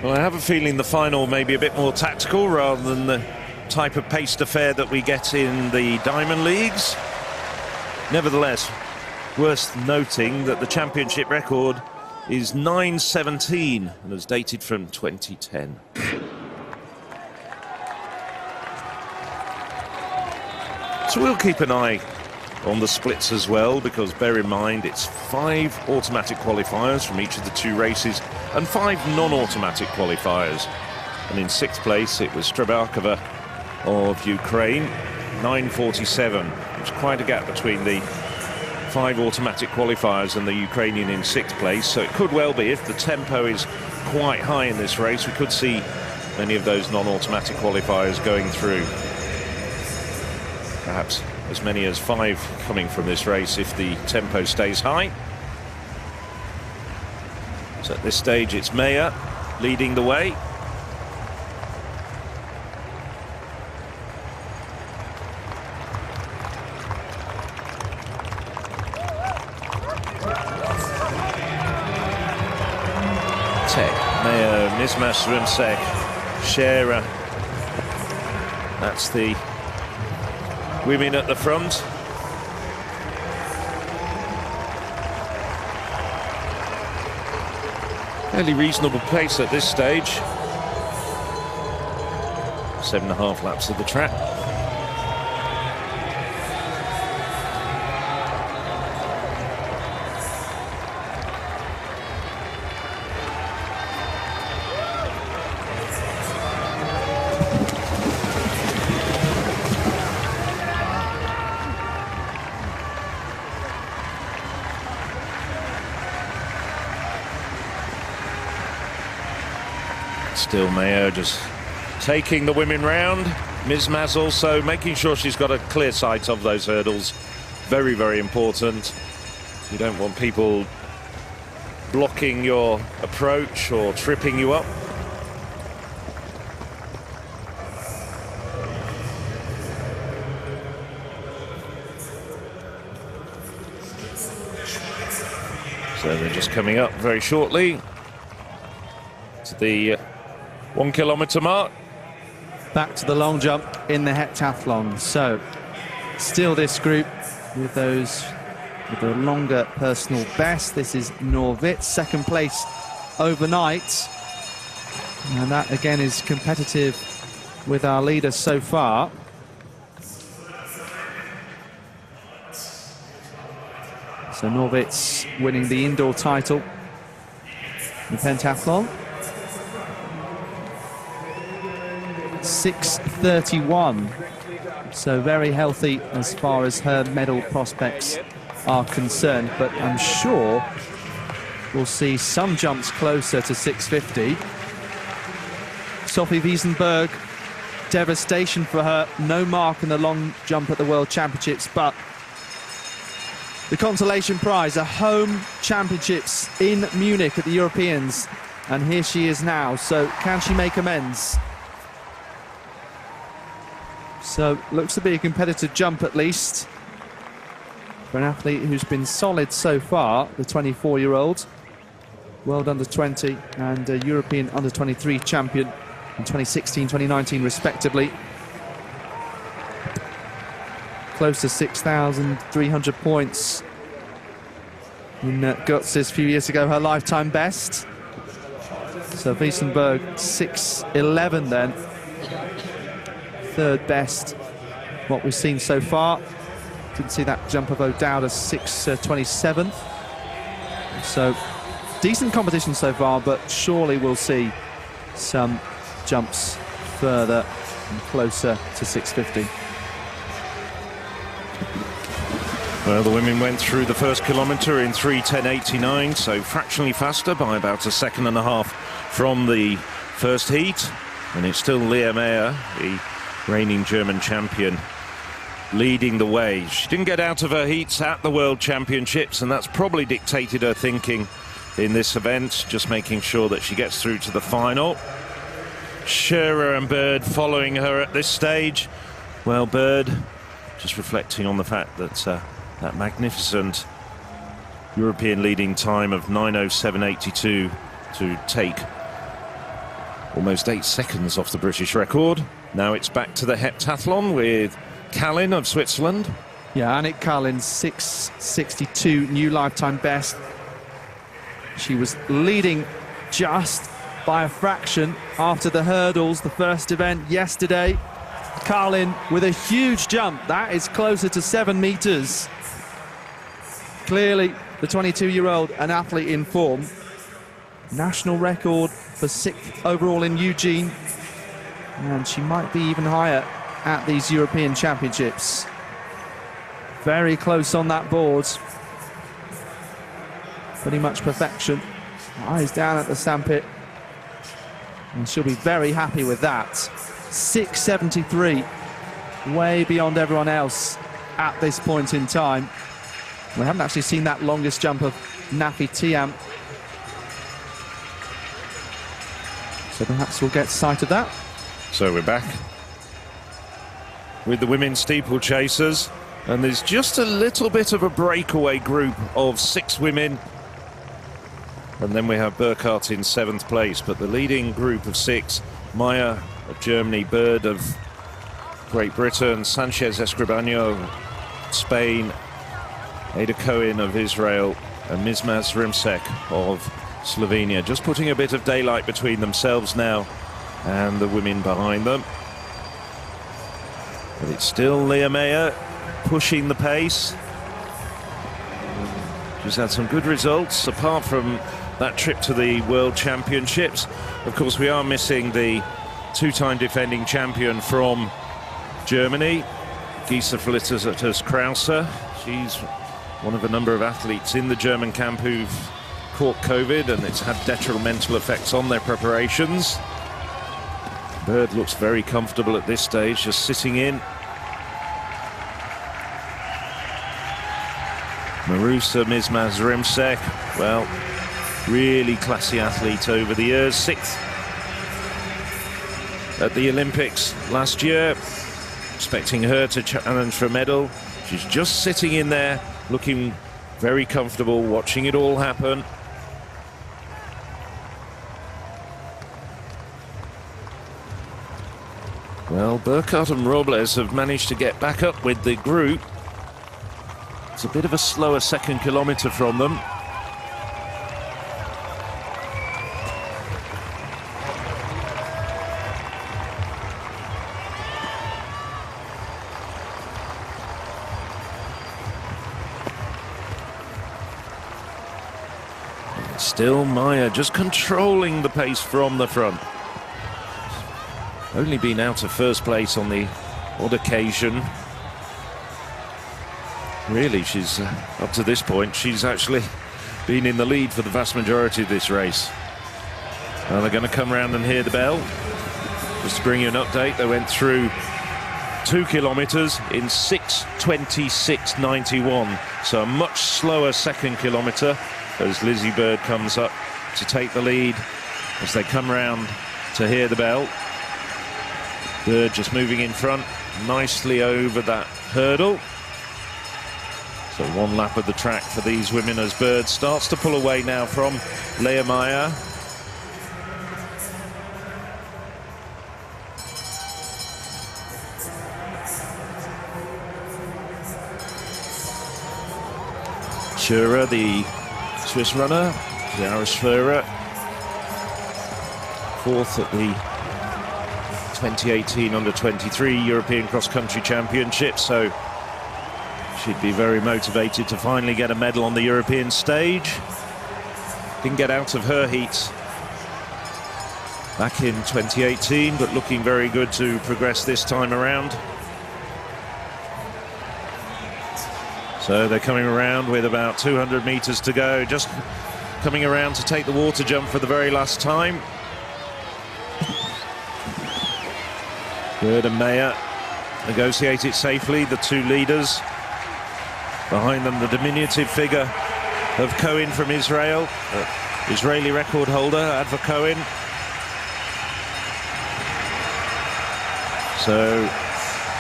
Well, I have a feeling the final may be a bit more tactical rather than the type of paced affair that we get in the Diamond Leagues. Nevertheless, worth noting that the championship record is 9:17 and is dated from 2010. So we'll keep an eye on the splits as well, because bear in mind it's 5 automatic qualifiers from each of the 2 races and 5 non-automatic qualifiers. And in 6th place it was Strabakova of Ukraine, 9:47. There's quite a gap between the 5 automatic qualifiers and the Ukrainian in 6th place, so it could well be, if the tempo is quite high in this race, we could see many of those non-automatic qualifiers going through. Perhaps as many as 5 coming from this race if the tempo stays high. So at this stage it's Meyer leading the way. Meyer, Mismas, Rumsek, Scherer. That's the women at the front. Fairly reasonable pace at this stage. 7.5 laps of the track. Still Mayo just taking the women round. Mismas also making sure she's got a clear sight of those hurdles. Very, very important. You don't want people blocking your approach or tripping you up. So they're just coming up very shortly to the 1 kilometre mark.
Back to the long jump in the heptathlon. So still this group with those with a longer personal best. This is Norwitz, second place overnight, and that again is competitive with our leader so far. So Norwitz winning the indoor title in the pentathlon. 6:31, so very healthy as far as her medal prospects are concerned, but I'm sure we'll see some jumps closer to 6:50. Sophie Wiesenberg, devastation for her, no mark in the long jump at the World Championships, but the consolation prize, a home championships in Munich at the Europeans, and here she is now. So can she make amends? So looks to be a competitive jump at least for an athlete who's been solid so far, the 24-year-old, World Under-20 and European Under-23 champion in 2016, 2019 respectively. Close to 6,300 points in Götzis a few years ago, her lifetime best. So Wiesenberg 6:11 then. Third best what we've seen so far. Didn't see that jump of O'Dowd 6:27. So decent competition so far, but surely we'll see some jumps further and closer to 6:50.
Well, the women went through the first kilometre in 3:10.89, so fractionally faster by about a second and a half from the first heat. And it's still Lea Meyer, the reigning German champion, leading the way. She didn't get out of her heats at the World Championships, and that's probably dictated her thinking in this event, just making sure that she gets through to the final. Scherer and Bird following her at this stage. Well, Bird just reflecting on the fact that that magnificent European leading time of 9:07.82 to take almost 8 seconds off the British record. Now it's back to the heptathlon with Kallin of Switzerland.
Yeah, Annick Kallin, 6:62, new lifetime best. She was leading just by a fraction after the hurdles, the first event yesterday. Kallin with a huge jump, that is closer to 7 meters. Clearly, the 22-year-old, an athlete in form. National record for 6th overall in Eugene, and she might be even higher at these European Championships. Very close on that board. Pretty much perfection. Eyes down at the sandpit, and she'll be very happy with that. 6:73, way beyond everyone else at this point in time. We haven't actually seen that longest jump of Nafi Tiam, so perhaps we'll get sight of that.
So we're back with the women's steeplechasers, and there's just a little bit of a breakaway group of 6 women, and then we have Burkhardt in 7th place, but the leading group of 6, Maya of Germany, Bird of Great Britain, Sanchez Escribano, Spain, Ada Cohen of Israel, and Mizmaz Rimsek of Slovenia, just putting a bit of daylight between themselves now and the women behind them. But it's still Leah Meyer pushing the pace. She's had some good results apart from that trip to the World Championships. Of course, we are missing the 2-time defending champion from Germany, Gisa Felicitas Krause. She's one of a number of athletes in the German camp who've caught COVID, and it's had detrimental effects on their preparations. Bird looks very comfortable at this stage, just sitting in. Marusa Mizmaz Rimsek, well, really classy athlete over the years. 6th at the Olympics last year. Expecting her to challenge for a medal. She's just sitting in there, looking very comfortable, watching it all happen. Well, Burkhardt and Robles have managed to get back up with the group. It's a bit of a slower 2nd kilometre from them. Still Maya just controlling the pace from the front. Only been out of 1st place on the odd occasion. Really, she's up to this point, she's actually been in the lead for the vast majority of this race. Now they're going to come around and hear the bell. Just to bring you an update, they went through 2 kilometres in 6:26.91, so a much slower 2nd kilometre as Lizzie Bird comes up to take the lead as they come round to hear the bell. Bird just moving in front, nicely over that hurdle. So 1 lap of the track for these women as Bird starts to pull away now from Leah Meyer. Schura, the Swiss runner, Yara Schura, 4th at the 2018 Under-23 European Cross-Country Championship, so she'd be very motivated to finally get a medal on the European stage. Didn't get out of her heat back in 2018, but looking very good to progress this time around. So they're coming around with about 200 meters to go, just coming around to take the water jump for the very last time. Bird and Meyer negotiate it safely, the 2 leaders. Behind them, the diminutive figure of Cohen from Israel, Israeli record holder, Adva Cohen. So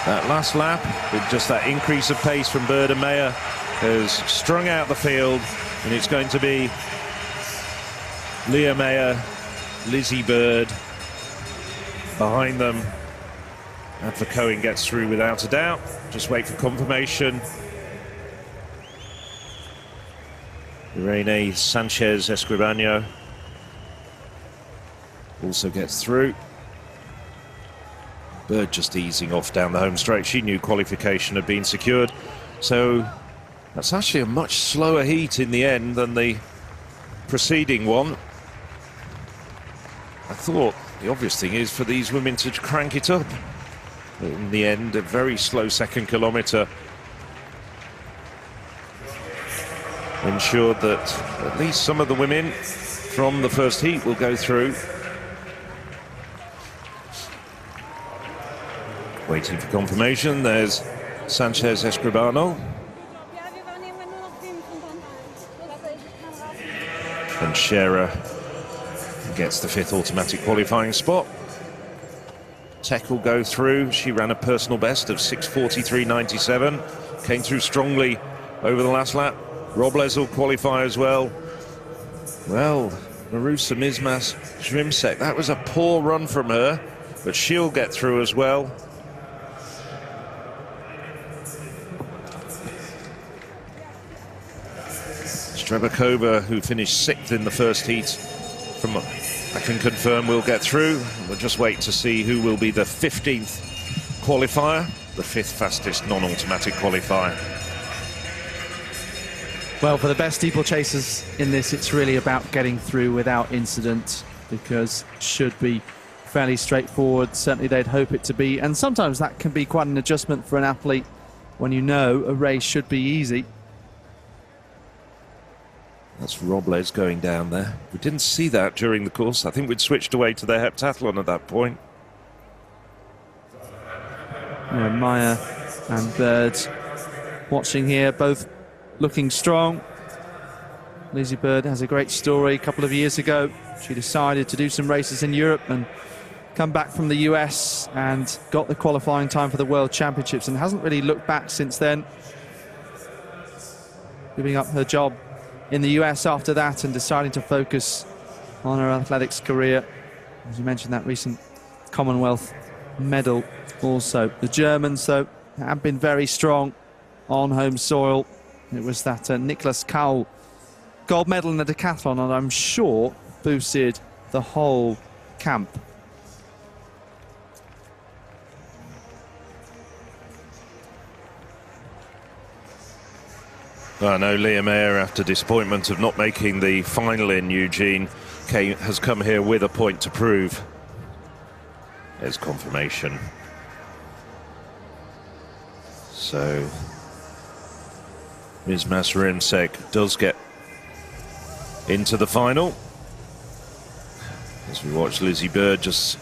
that last lap, with just that increase of pace from Bird and Meyer, has strung out the field, and it's going to be Leah Meyer, Lizzie Bird behind them. Adva Cohen gets through without a doubt. Just wait for confirmation. Irene Sanchez Escribano also gets through. Bird just easing off down the home straight. She knew qualification had been secured. So that's actually a much slower heat in the end than the preceding one. I thought the obvious thing is for these women to crank it up. In the end, a very slow 2nd kilometre ensured that at least some of the women from the first heat will go through. Waiting for confirmation. There's Sanchez Escribano. And Scherer gets the 5th automatic qualifying spot. Tech will go through. She ran a personal best of 6:43.97. Came through strongly over the last lap. Robles will qualify as well. Well, Marusa Mismas Shrimsek, that was a poor run from her, but she'll get through as well. Strebakova, who finished 6th in the first heat, from I can confirm will get through. We'll just wait to see who will be the 15th qualifier, the 5th fastest non-automatic qualifier.
Well, for the best steeplechasers in this, it's really about getting through without incident, because it should be fairly straightforward. Certainly they'd hope it to be, and sometimes that can be quite an adjustment for an athlete when you know a race should be easy.
That's Robles going down there. We didn't see that during the course. I think we'd switched away to the heptathlon at that point.
Yeah, Meyer and Bird watching here, both looking strong. Lizzie Bird has a great story. A couple of years ago, she decided to do some races in Europe and come back from the US and got the qualifying time for the World Championships and hasn't really looked back since then. Giving up her job in the US after that and deciding to focus on her athletics career. As you mentioned, that recent Commonwealth medal also. The Germans, though, have been very strong on home soil. It was that Niklas Kaul gold medal in the decathlon, and I'm sure boosted the whole camp.
I know Leah Mayer, after disappointment of not making the final in Eugene, has come here with a point to prove. There's confirmation. So Ms. Masrimsek does get into the final. As we watch Lizzie Bird just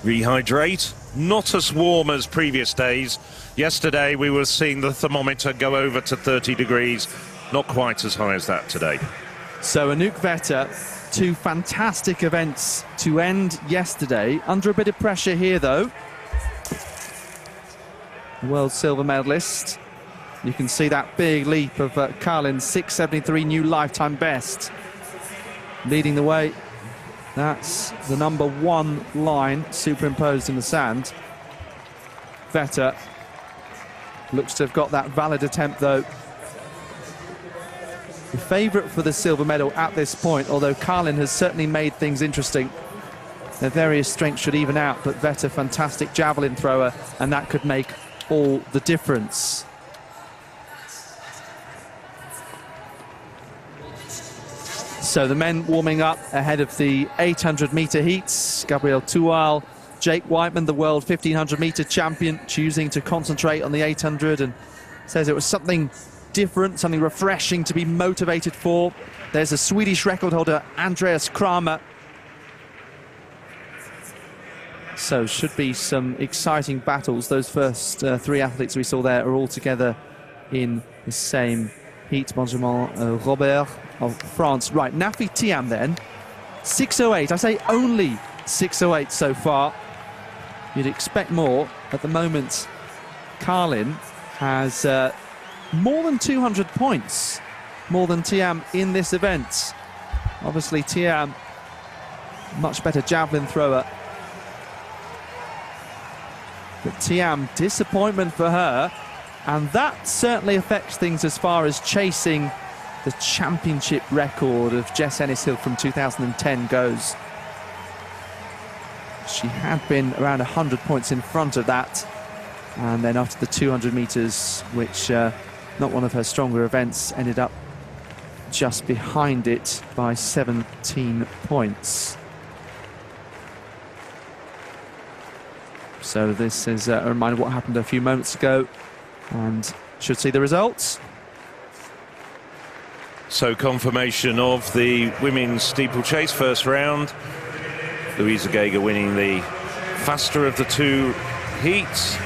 rehydrate. Not as warm as previous days. Yesterday we were seeing the thermometer go over to 30 degrees. Not quite as high as that today.
So Anouk Vetter, 2 fantastic events to end yesterday. Under a bit of pressure here, though. World silver medalist. You can see that big leap of Carlin's 6:73 new lifetime best. Leading the way. That's the number 1 line superimposed in the sand. Vetter looks to have got that valid attempt, though. The favourite for the silver medal at this point, although Carlin has certainly made things interesting. Their various strengths should even out, but Vetter, fantastic javelin thrower, and that could make all the difference. So the men warming up ahead of the 800-metre heats. Gabriel Tual, Jake Whiteman, the world 1500-metre champion, choosing to concentrate on the 800 and says it was something different, something refreshing to be motivated for. There's a Swedish record holder, Andreas Kramer. So should be some exciting battles. Those first 3 athletes we saw there are all together in the same heat. Benjamin Robert of France. Right, Nafi Thiam then, 6:08. I say only 6:08 so far. You'd expect more. At the moment, Carlin has more than 200 points, more than Thiam in this event. Obviously, Thiam, much better javelin thrower. But Thiam, disappointment for her. And that certainly affects things as far as chasing the championship record of Jess Ennis-Hill from 2010 goes. She had been around 100 points in front of that. And then after the 200 metres, which not one of her stronger events, ended up just behind it by 17 points. So this is a reminder of what happened a few moments ago, and should see the results.
So confirmation of the women's steeplechase first round. Louisa Geiger winning the faster of the 2 heats.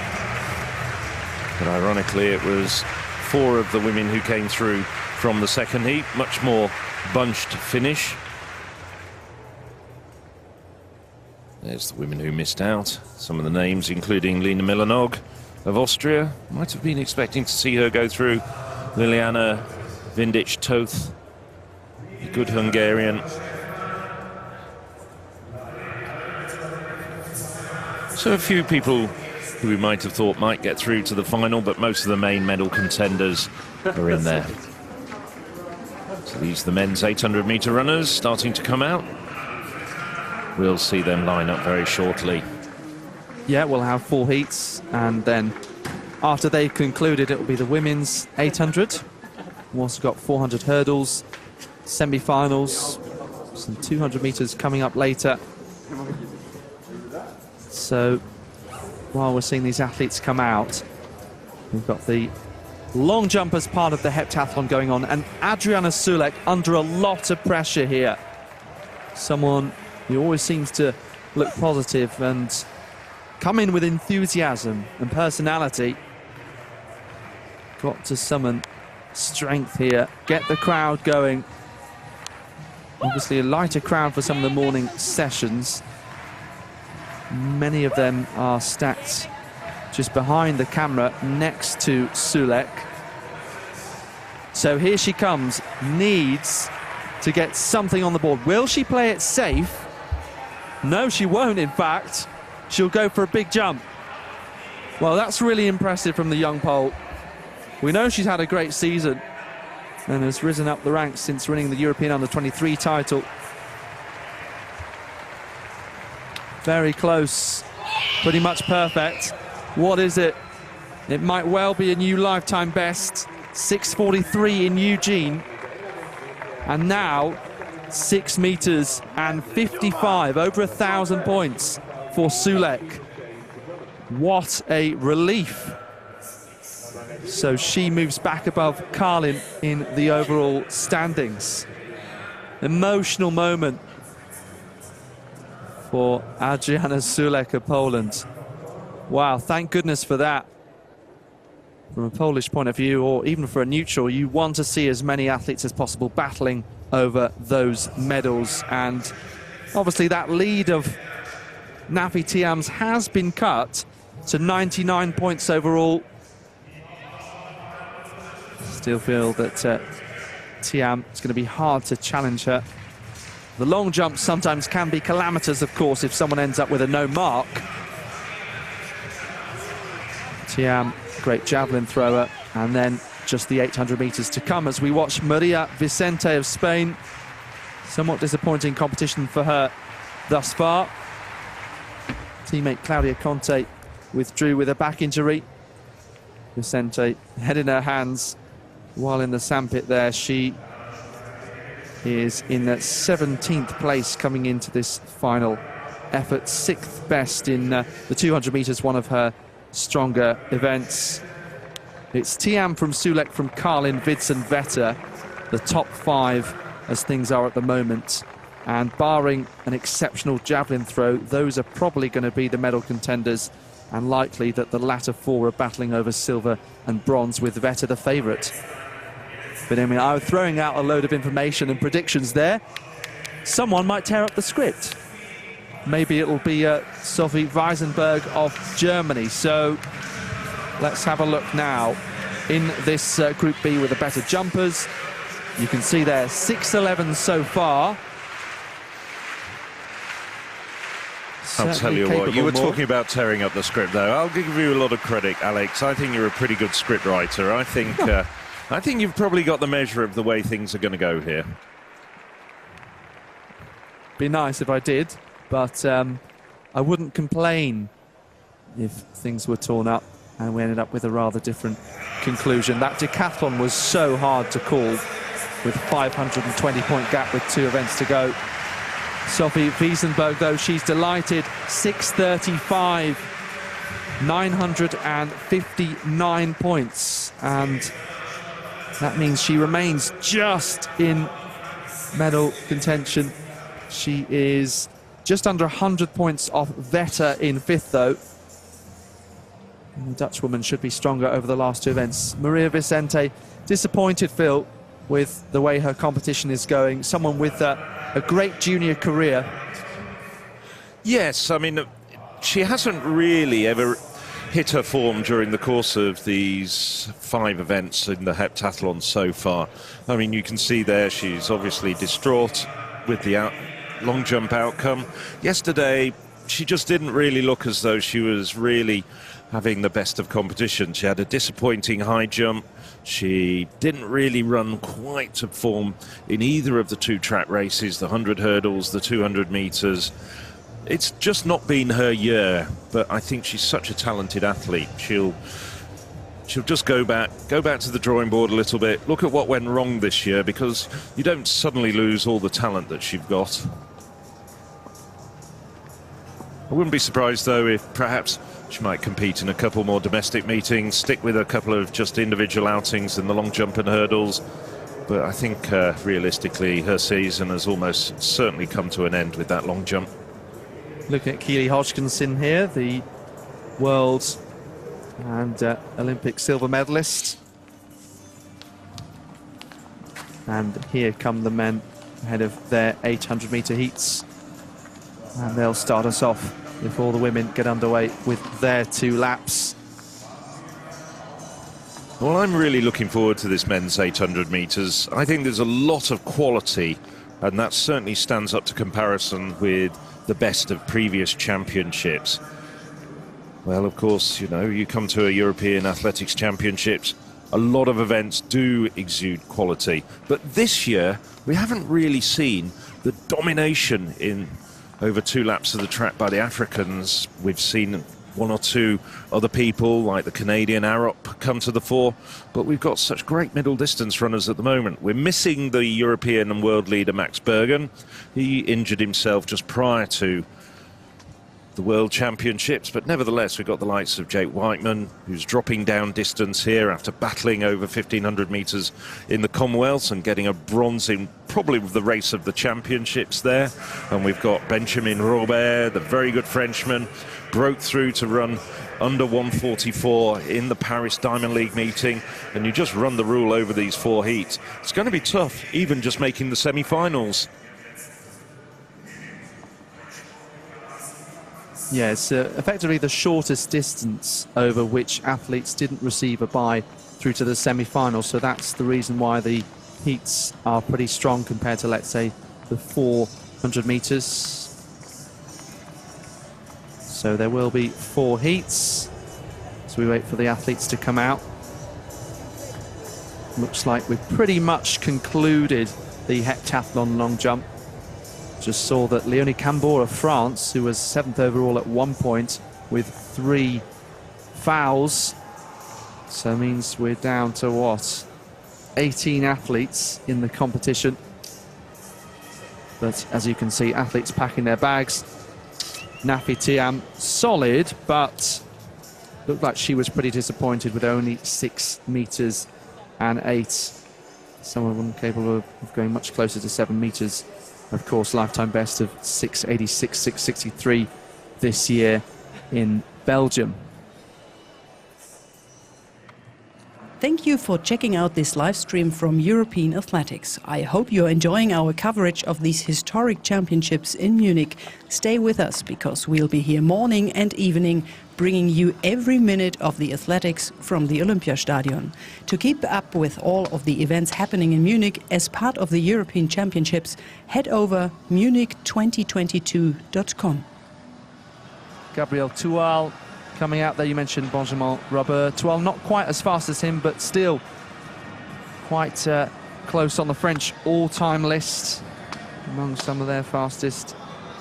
But ironically, it was 4 of the women who came through from the second heat, much more bunched finish. There's the women who missed out. Some of the names, including Lena Milanog of Austria. Might have been expecting to see her go through. Liliana Vindic-Toth, a good Hungarian. So a few people who we might have thought might get through to the final, but most of the main medal contenders are in there. So these are the men's 800-metre runners starting to come out. We'll see them line up very shortly.
Yeah, we'll have 4 heats, and then after they've concluded, it will be the women's 800. We've also got 400 hurdles, semi-finals, some 200 metres coming up later. So while we're seeing these athletes come out, we've got the long jump as part of the heptathlon going on, and Adriana Sulek under a lot of pressure here. Someone who always seems to look positive and come in with enthusiasm and personality. Got to summon strength here, get the crowd going. Obviously a lighter crowd for some of the morning sessions. Many of them are stacked just behind the camera next to Sulek. So here she comes, needs to get something on the board. Will she play it safe? No, she won't, in fact. She'll go for a big jump. Well, that's really impressive from the young Pole. We know she's had a great season and has risen up the ranks since winning the European Under-23 title. Very close, pretty much perfect. What is it? It might well be a new lifetime best. 6:43 in Eugene. And now 6 meters and 55, over 1,000 points for Sulek. What a relief. So she moves back above Karlin in the overall standings. Emotional moment for Adriana Sulek of Poland. Wow, thank goodness for that. From a Polish point of view, or even for a neutral, you want to see as many athletes as possible battling over those medals. And obviously that lead of Nafi Thiam's has been cut to 99 points overall. Still feel that Thiam is going to be hard to challenge her. The long jumps sometimes can be calamitous, of course, if someone ends up with a no mark. Thiam, great javelin thrower, and then just the 800 meters to come as we watch Maria Vicente of Spain. Somewhat disappointing competition for her thus far. Teammate Claudia Conte withdrew with a back injury. Vicente, head in her hands, while in the sandpit there. She is in 17th place coming into this final effort, 6th best in the 200 meters, one of her stronger events. It's Thiam from Sulek, from Karlin, Vids and Vetter, the top 5 as things are at the moment. And barring an exceptional javelin throw, those are probably going to be the medal contenders, and likely that the latter 4 are battling over silver and bronze, with Vetter the favourite. But I mean, I was throwing out a load of information and predictions there. Someone might tear up the script. Maybe it'll be Sophie Wiesenberg of Germany. So let's have a look now in this Group B with the better jumpers. You can see there 6:11 so far.
I'll tell you what, you were talking about tearing up the script, though. I'll give you a lot of credit, Alex. I think you're a pretty good script writer. I think you've probably got the measure of the way things are going to go here.
Be nice if I did, but I wouldn't complain if things were torn up and we ended up with a rather different conclusion. That decathlon was so hard to call, with 520-point gap with 2 events to go. Sophie Wiesenberg, though, she's delighted. 6:35, 959 points, and that means she remains just in medal contention. She is just under 100 points off Vetter in 5th, though. And the Dutch woman should be stronger over the last two events. Maria Vicente, disappointed, Phil, with the way her competition is going. Someone with a great junior career.
Yes, I mean, she hasn't really ever hit her form during the course of these 5 events in the heptathlon so far. I mean, you can see there she's obviously distraught with the long jump outcome. Yesterday, she just didn't really look as though she was really having the best of competition. She had a disappointing high jump. She didn't really run quite to form in either of the 2 track races, the 100 hurdles, the 200 meters. It's just not been her year, but I think she's such a talented athlete. She'll just go back to the drawing board a little bit, look at what went wrong this year, because you don't suddenly lose all the talent that she's got. I wouldn't be surprised, though, if perhaps she might compete in a couple more domestic meetings, stick with a couple of just individual outings in the long jump and hurdles. But I think realistically her season has almost certainly come to an end with that long jump.
Looking at Keeley Hodgkinson here, the world and Olympic silver medalist. And here come the men ahead of their 800-metre heats. And they'll start us off before the women get underway with their 2 laps.
Well, I'm really looking forward to this men's 800 metres. I think there's a lot of quality, and that certainly stands up to comparison with the best of previous championships. Well, of course, you know, you come to a European Athletics Championships, a lot of events do exude quality. But this year, we haven't really seen the domination in over 2 laps of the track by the Africans. We've seen 1 or 2 other people, like the Canadian Arop, come to the fore. But we've got such great middle distance runners at the moment. We're missing the European and world leader Max Bergen. He injured himself just prior to the World Championships, but nevertheless we've got the likes of Jake Whiteman, who's dropping down distance here after battling over 1,500 metres in the Commonwealths and getting a bronze in probably the race of the championships there. And we've got Benjamin Robert, the very good Frenchman, broke through to run under 1:44 in the Paris Diamond League meeting. And you just run the rule over these 4 heats. It's going to be tough, even just making the semi-finals.
Yeah, it's effectively the shortest distance over which athletes didn't receive a bye through to the semi-finals. So that's the reason why the heats are pretty strong compared to, let's say, the 400 metres. So there will be 4 heats. So we wait for the athletes to come out. Looks like we've pretty much concluded the heptathlon long jump. Just saw that Leonie Cambour of France, who was 7th overall at one point with 3 fouls. So it means we're down to, what, 18 athletes in the competition. But as you can see, athletes packing their bags. Nafi Tiam, solid, but looked like she was pretty disappointed with only 6 metres and 8. Some of them capable of going much closer to 7 metres. Of course, lifetime best of 6:86, 6:63 this year in Belgium.
Thank you for checking out this live stream from European Athletics. I hope you're enjoying our coverage of these historic championships in Munich. Stay with us, because we'll be here morning and evening, bringing you every minute of the athletics from the Olympiastadion. To keep up with all of the events happening in Munich as part of the European Championships, head over munich2022.com.
Gabriel Toual coming out there. You mentioned Benjamin Robert. Toual not quite as fast as him, but still quite close on the French all-time list among some of their fastest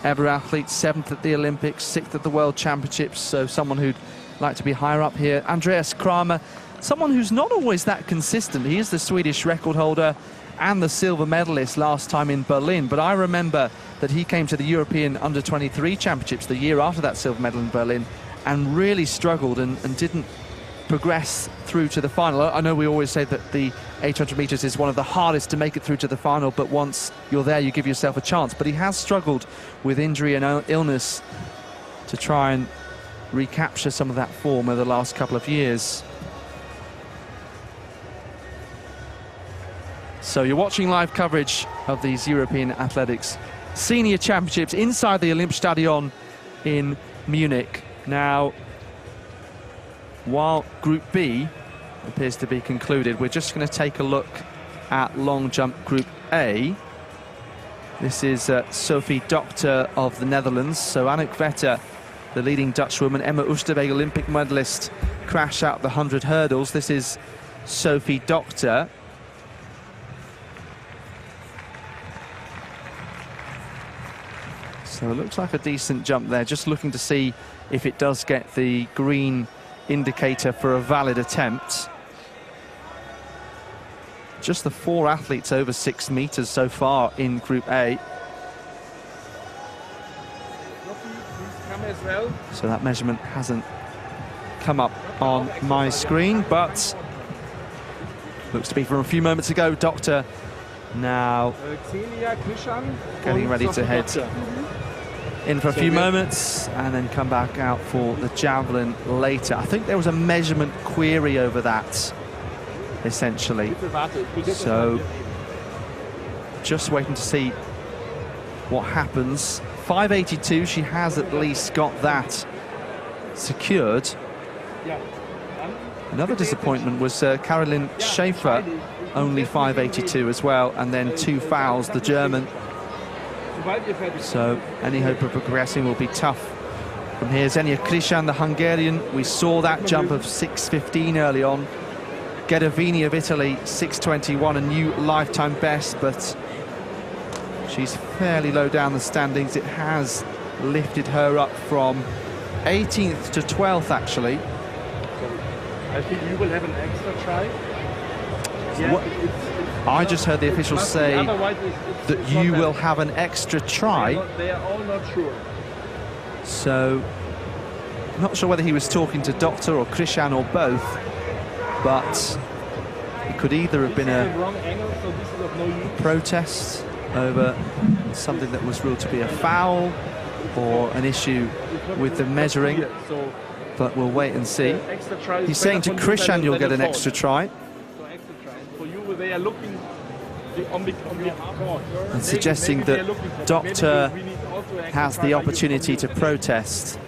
ever athletes. 7th at the Olympics, 6th at the World Championships, so someone who'd like to be higher up here. Andreas Kramer, someone who's not always that consistent. He is the Swedish record holder and the silver medalist last time in Berlin, but I remember that he came to the European Under-23 Championships the year after that silver medal in Berlin and really struggled and didn't progress through to the final. I know we always say that the 800 metres is one of the hardest to make it through to the final, but once you're there, you give yourself a chance. But he has struggled with injury and illness to try and recapture some of that form over the last couple of years. So you're watching live coverage of these European Athletics Senior Championships inside the Olympiastadion in Munich. Now, while Group B appears to be concluded, we're just going to take a look at long jump Group A. This is Sophie Doctor of the Netherlands. So Anouk Vetter, the leading Dutch woman, Emma Oosterweg, Olympic medalist, crashed out the 100 hurdles. This is Sophie Doctor. So it looks like a decent jump there, just looking to see if it does get the green indicator for a valid attempt. Just the 4 athletes over 6 meters so far in Group A. So that measurement hasn't come up on my screen, but looks to be from a few moments ago. Doctor now getting ready to head in for a few moments and then come back out for the javelin later. I think there was a measurement query over that, essentially. So just waiting to see what happens. 582, she has at least got that secured. Another disappointment was Caroline Schaefer, only 582 as well, and then 2 fouls, the German. So any hope of progressing will be tough from here. Xenia Krishan, the Hungarian, we saw that jump of 6:15 early on. Ghedovini of Italy, 6:21, a new lifetime best, but she's fairly low down the standings. It has lifted her up from 18th to 12th, actually.
I think you will have an extra try.
I just heard the officials say that you will have an extra try.
They are all not sure.
So, not sure whether he was talking to Doctor or Krishan or both, but it could either have been a protest over something that was ruled to be a foul or an issue with the measuring, but we'll wait and see. He's saying to Krishan you'll get an extra try.
They are looking on the
and suggesting that Doctor has the opportunity to protest.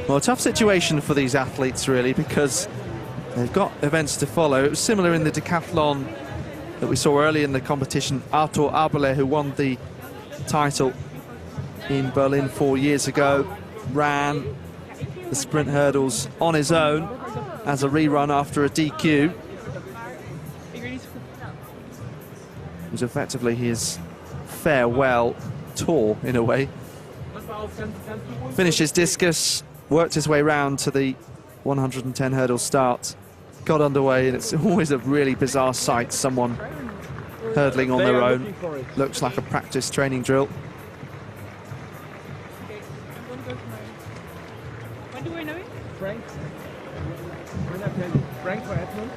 Well, a tough situation for these athletes, really, because they've got events to follow. It was similar in the decathlon that we saw early in the competition. Arthur Abele, who won the title in Berlin 4 years ago, ran the sprint hurdles on his own as a rerun after a DQ. It was effectively his farewell tour, in a way. Finished his discus, worked his way round to the 110 hurdle start, got underway, and it's always a really bizarre sight, someone hurdling on their own. Looks like a practice training drill.
When do I know it?
Frank. Frank for Edmund.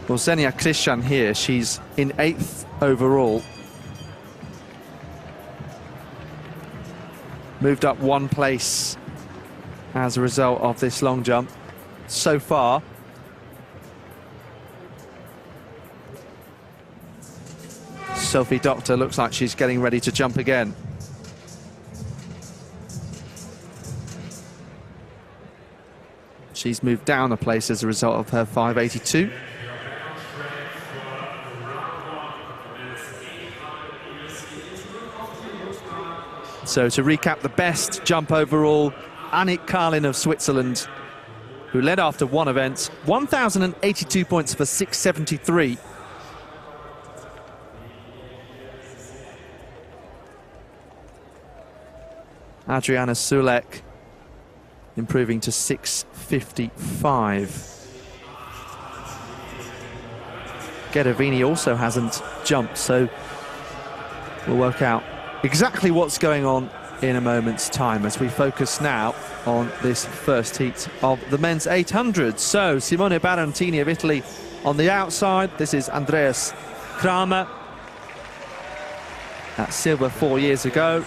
Well, Xenia Krishan here, she's in 8th overall. Moved up 1 place as a result of this long jump so far. Sophie Doctor looks like she's getting ready to jump again. She's moved down a place as a result of her 582. So to recap the best jump overall, Annick Carlin of Switzerland, who led after 1 event, 1,082 points for 673. Adriana Sulek improving to 655. Ghedovini also hasn't jumped, so we'll work out exactly what's going on in a moment's time as we focus now on this first heat of the men's 800. So Simone Barantini of Italy On the outside, this is Andreas Kramer. That silver 4 years ago.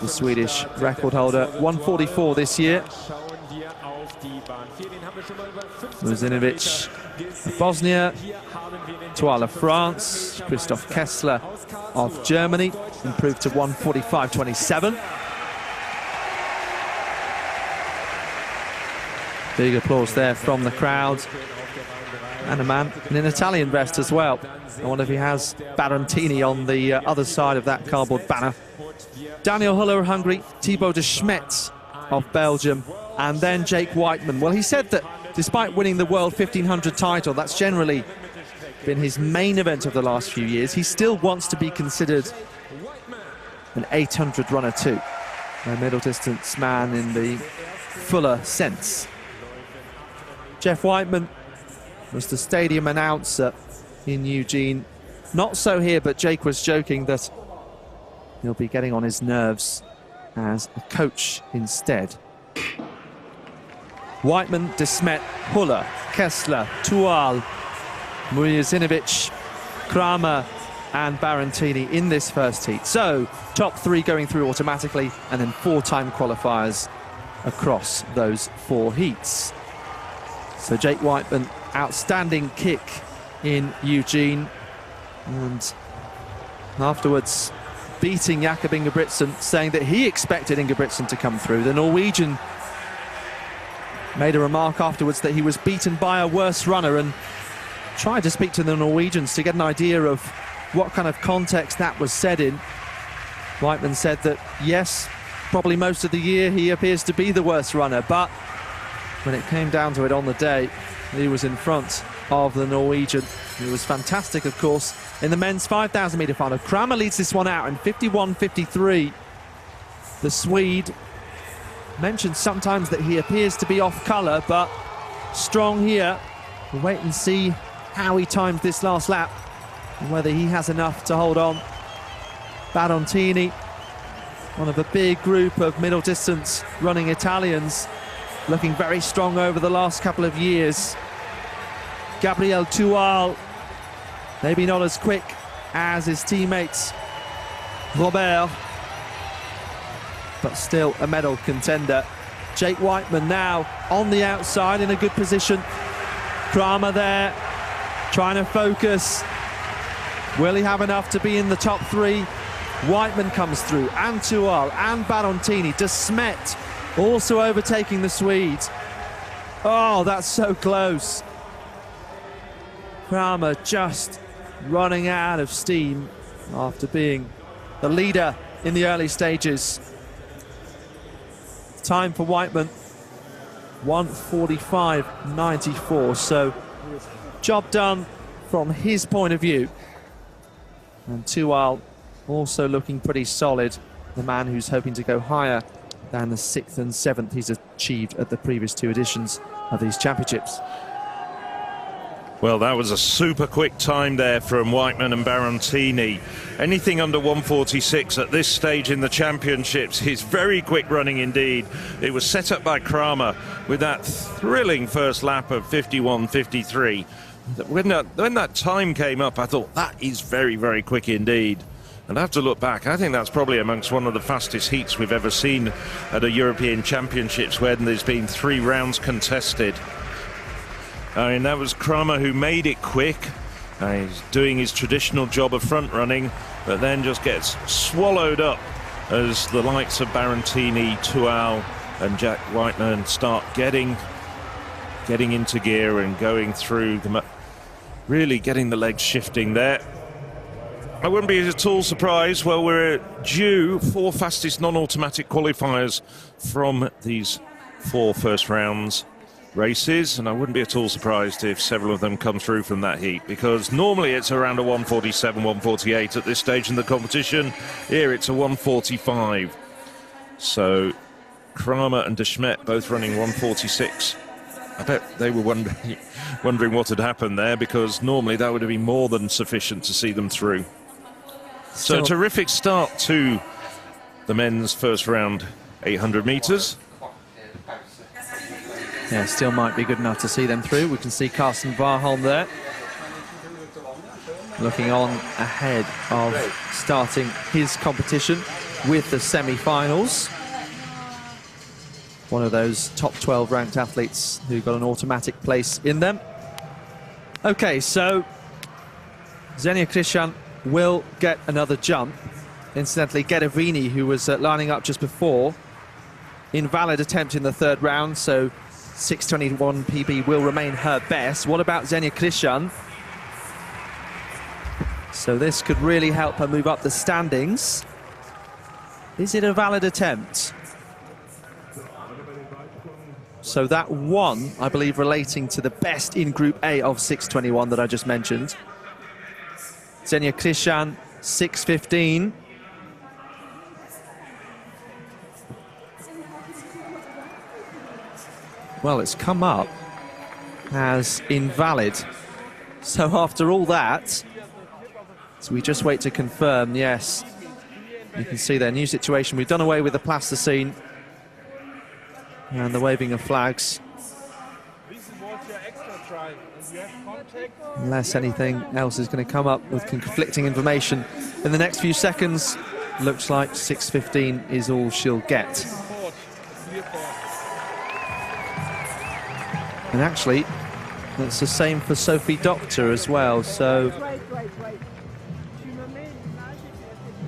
The Swedish record holder, 144 this year. Muzinovic of Bosnia, Toile of France, Christoph Kessler of Germany, improved to 145.27. Big applause there from the crowd. And a man in an Italian vest as well. I wonder if he has Barantini on the other side of that cardboard banner. Daniel Huller of Hungary, Thibaut de Smet of Belgium, and then Jake Whiteman. Well, he said that despite winning the World 1500 title, that's generally been his main event of the last few years, he still wants to be considered an 800 runner too. A middle distance man in the fuller sense. Jeff Whiteman was the stadium announcer in Eugene. Not so here, but Jake was joking that he'll be getting on his nerves as a coach instead. Whiteman, De Smet, Huller, Kessler, Tual, Mujezinovic, Kramer and Barantini in this first heat. So, top three going through automatically, and then four-time qualifiers across those four heats. So Jake Whiteman, outstanding kick in Eugene, and afterwards beating Jakob Ingebrigtsen, saying that he expected Ingebrigtsen to come through. The Norwegian made a remark afterwards that he was beaten by a worse runner, and tried to speak to the Norwegians to get an idea of what kind of context that was said in. Whiteman said that yes, probably most of the year he appears to be the worst runner, but when it came down to it on the day, he was in front of the Norwegian. He was fantastic, of course, in the men's 5,000 metre final. Kramer leads this one out in 51.53. The Swede mentioned sometimes that he appears to be off colour, but strong here. We'll wait and see how he times this last lap and whether he has enough to hold on. Barantini, one of a big group of middle distance running Italians, looking very strong over the last couple of years. Gabriel Tual, maybe not as quick as his teammates Robert, but still a medal contender. Jake Whiteman now on the outside in a good position. Kramer there, trying to focus. Will he have enough to be in the top three? Whiteman comes through, and Tual, and Barantini. De Smet also overtaking the Swedes. Oh, that's so close. Kramer just running out of steam after being the leader in the early stages. Time for Whiteman, 1:45.94, so job done from his point of view. And Tual also looking pretty solid, the man who's hoping to go higher than the 6th and 7th he's achieved at the previous two editions of these championships.
Well, that was a super quick time there from Whiteman and Barantini. Anything under 1:46 at this stage in the championships is very quick running indeed. It was set up by Kramer with that thrilling first lap of 51.53. When that time came up, I thought that is very, very quick indeed. And I have to look back, I think that's probably amongst one of the fastest heats we've ever seen at a European Championships, when there's been 3 rounds contested. I mean, that was Kramer who made it quick. He's doing his traditional job of front running, but then just gets swallowed up as the likes of Barantini, Tual and Jack Whiteman start getting into gear and going through, really getting the legs shifting there. I wouldn't be at all surprised. Well, we're due 4 fastest non-automatic qualifiers from these 4 first rounds races, and I wouldn't be at all surprised if several of them come through from that heat, because normally it's around a 1:47, 1:48 at this stage in the competition. Here it's a 1:45. So Kramer and De Smet both running 1:46. I bet they were wondering what had happened there, because normally that would have been more than sufficient to see them through. So terrific start to the men's first round 800 metres.
Yeah, still might be good enough to see them through. We can see Carsten Warholm there, looking on ahead of starting his competition with the semi-finals. One of those top 12 ranked athletes who got an automatic place in them. Okay, so Xenia Kristian will get another jump. Incidentally, Gedavini, who was lining up just before, invalid attempt in the third round, so 6:21 PB will remain her best. What about Xenia Kristian? So this could really help her move up the standings. Is it a valid attempt? So that one, I believe, relating to the best in Group A of 6:21 that I just mentioned. Xenia Kristian, 6:15. Well, it's come up as invalid. So after all that, so we just wait to confirm, yes. You can see their new situation. We've done away with the plasticine and the waving of flags. Unless anything else is going to come up with conflicting information in the next few seconds. Looks like 6:15 is all she'll get. And actually, that's the same for Sophie Doctor as well, so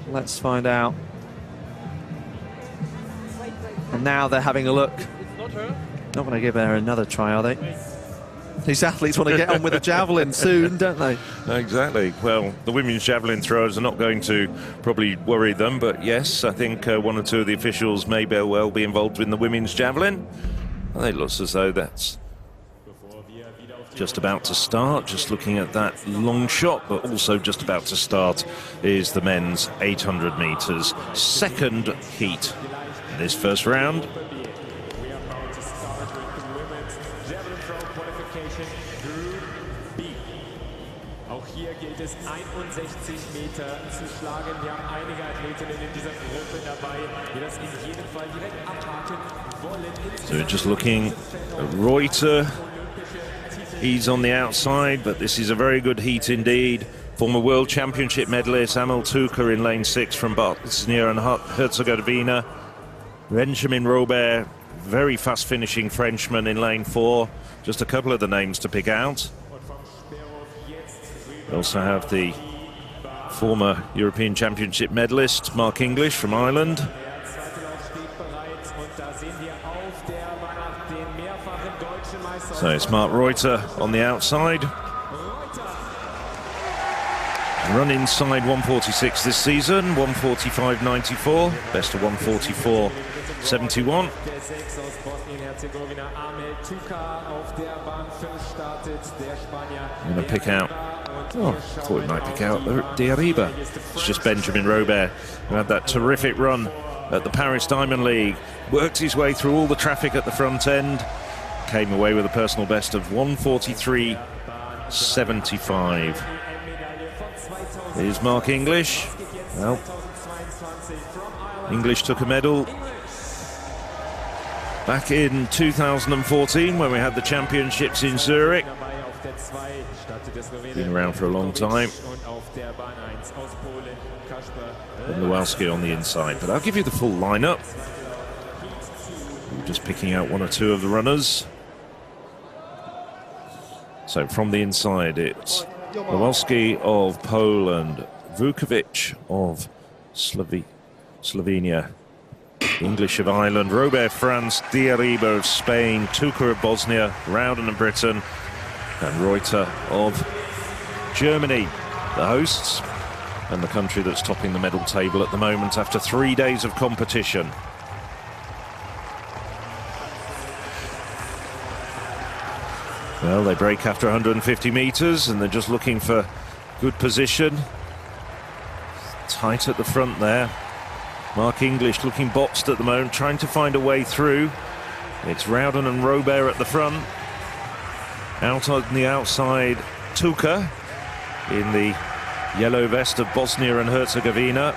let's find out. And now they're having a look. Not going to give her another try, are they? These athletes want to get on with the javelin soon, don't they?
Exactly. Well, the women's javelin throwers are not going to probably worry them, but yes, I think one or two of the officials may well be involved in the women's javelin. And it looks as though that's just about to start. Just looking at that long shot, but also just about to start is the men's 800 meters second heat in this first round.
Auch hier gilt es 61 Meter zu schlagen. Wir haben einige Athletinnen in dieser Gruppe dabei, die das in jedem Fall direkt abhaken wollen.
So just looking at Reuter. He's on the outside, but this is a very good heat indeed. Former World Championship medalist Amel Tuka in lane 6 from Bosnia and Herzegovina. Benjamin Robert, very fast finishing Frenchman in lane 4. Just a couple of the names to pick out. We also have the former European Championship medalist Mark English from Ireland. So it's Mark Reuter on the outside. Run inside 146 this season, 145.94, best of 144.71. I'm going to pick out, I thought we might pick out De Arriba. It's just Benjamin Robert, who had that terrific run at the Paris Diamond League, worked his way through all the traffic at the front end, came away with a personal best of 143.75. Here's Mark English. Well, English took a medal back in 2014 when we had the championships in Zurich. Been around for a long time. And Lewalski on the inside, but I'll give you the full lineup. I'm just picking out one or two of the runners. So from the inside, it's Lewalski of Poland, Vukovic of Slovenia, English of Ireland, Robert France, De Arriba of Spain, Tuka of Bosnia, Rowden of Britain, and Reuter of Germany, the hosts, and the country that's topping the medal table at the moment after 3 days of competition. Well, they break after 150 metres and they're just looking for good position. Tight at the front there. Mark English looking boxed at the moment, trying to find a way through. It's Rowden and Robert at the front. Out on the outside, Tuka in the yellow vest of Bosnia and Herzegovina.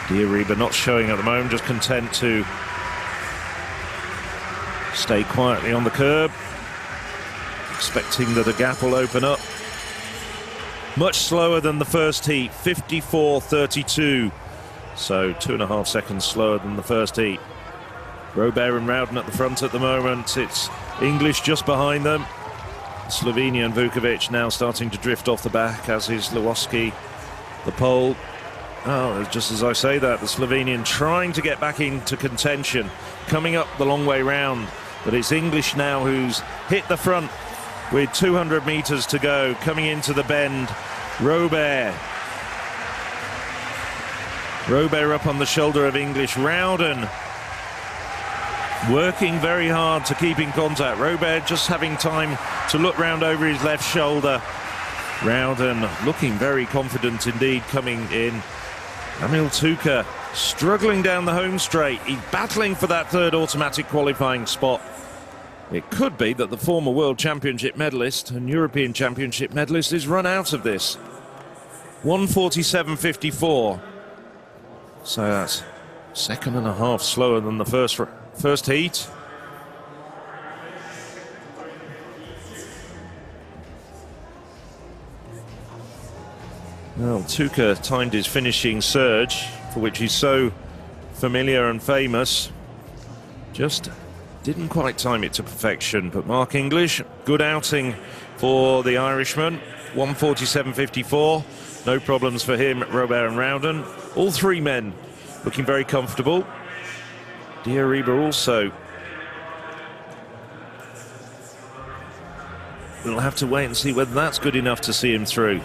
De Arriba not showing at the moment, just content to Stay quietly on the curb, expecting that a gap will open up. Much slower than the first heat, 54.32. So 2.5 seconds slower than the first heat. Robert and Rowden at the front at the moment. It's English just behind them. Slovenia and Vukovic now starting to drift off the back, as is Lewoski, the Pole. Oh, just as I say that, the Slovenian trying to get back into contention, coming up the long way round. But it's English now who's hit the front with 200 metres to go, coming into the bend. Robert up on the shoulder of English. Rowden working very hard to keep in contact. Robert just having time to look round over his left shoulder. Rowden looking very confident indeed coming in. Emil Tuka struggling down the home straight. He's battling for that third automatic qualifying spot. It could be that the former World Championship medalist and European Championship medalist is run out of this. 1:47.54. So that's 1.5 seconds slower than the first heat. Well, Tuka timed his finishing surge, for which he's so familiar and famous. Just didn't quite time it to perfection. But Mark English, good outing for the Irishman. 1:47.54. No problems for him, Robert and Rowden. All three men looking very comfortable. Diariba also. We'll have to wait and see whether that's good enough to see him through.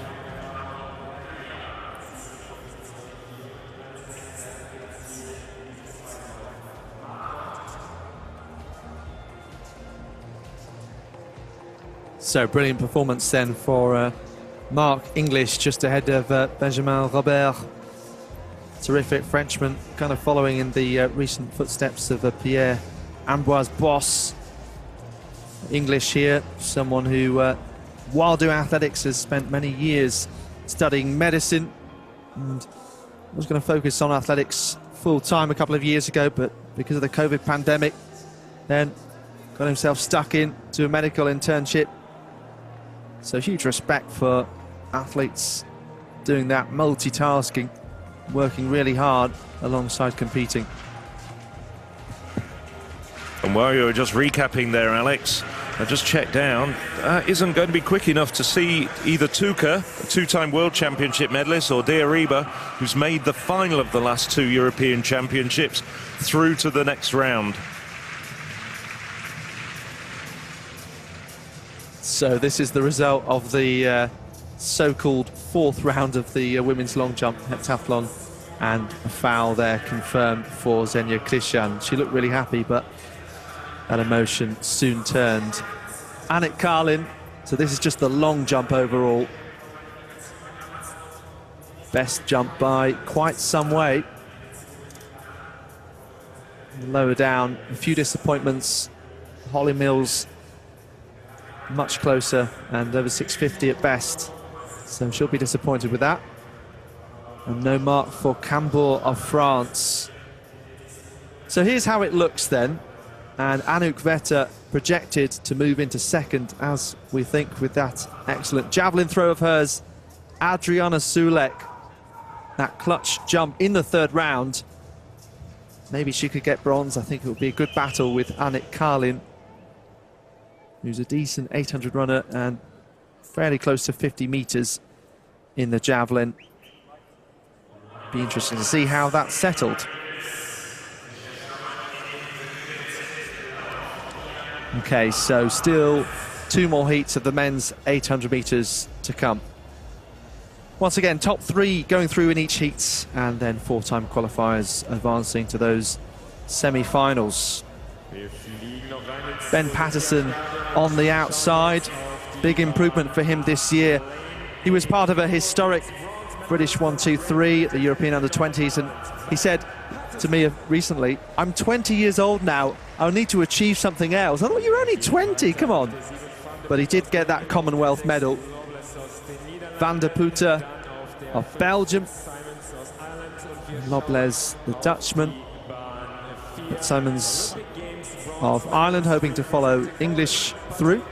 So brilliant performance then for Mark English, just ahead of Benjamin Robert. Terrific Frenchman, kind of following in the recent footsteps of Pierre Ambroise Boss. English here, someone who, while doing athletics, has spent many years studying medicine and was going to focus on athletics full-time a couple of years ago, but because of the COVID pandemic, then got himself stuck into a medical internship. So huge respect for athletes doing that, multitasking, working really hard alongside competing.
And while you were just recapping there, Alex, I just checked down, isn't going to be quick enough to see either Tuka, a two-time World Championship medalist, or Diariba, who's made the final of the last two European Championships, through to the next round.
So this is the result of the so-called fourth round of the women's long jump heptathlon, and a foul there confirmed for Xenia Klishan. She looked really happy, but that emotion soon turned. Annick Carlin, so this is just the long jump overall. Best jump by quite some way. Lower down, a few disappointments. Holly Mills much closer and over 650 at best, so she'll be disappointed with that. And no mark for Cambourg of France. So here's how it looks then, and Anouk Vetter projected to move into second, as we think, with that excellent javelin throw of hers. Adriana Sulek, that clutch jump in the third round. Maybe she could get bronze. I think it would be a good battle with Annick Carlin, who's a decent 800 runner and fairly close to 50 meters in the javelin. Be interesting to see how that settled. Okay, so still two more heats of the men's 800 meters to come. Once again, top three going through in each heat, and then four-time qualifiers advancing to those semi-finals. Ben Patterson on the outside. Big improvement for him this year. He was part of a historic British 1-2-3 at the European Under-20s, and he said to me recently, I'm 20 years old now, I'll need to achieve something else. I thought, you're only 20, come on. But he did get that Commonwealth medal. Van der Putte of Belgium. Lobles, the Dutchman. But Simons of Ireland, hoping to follow English through.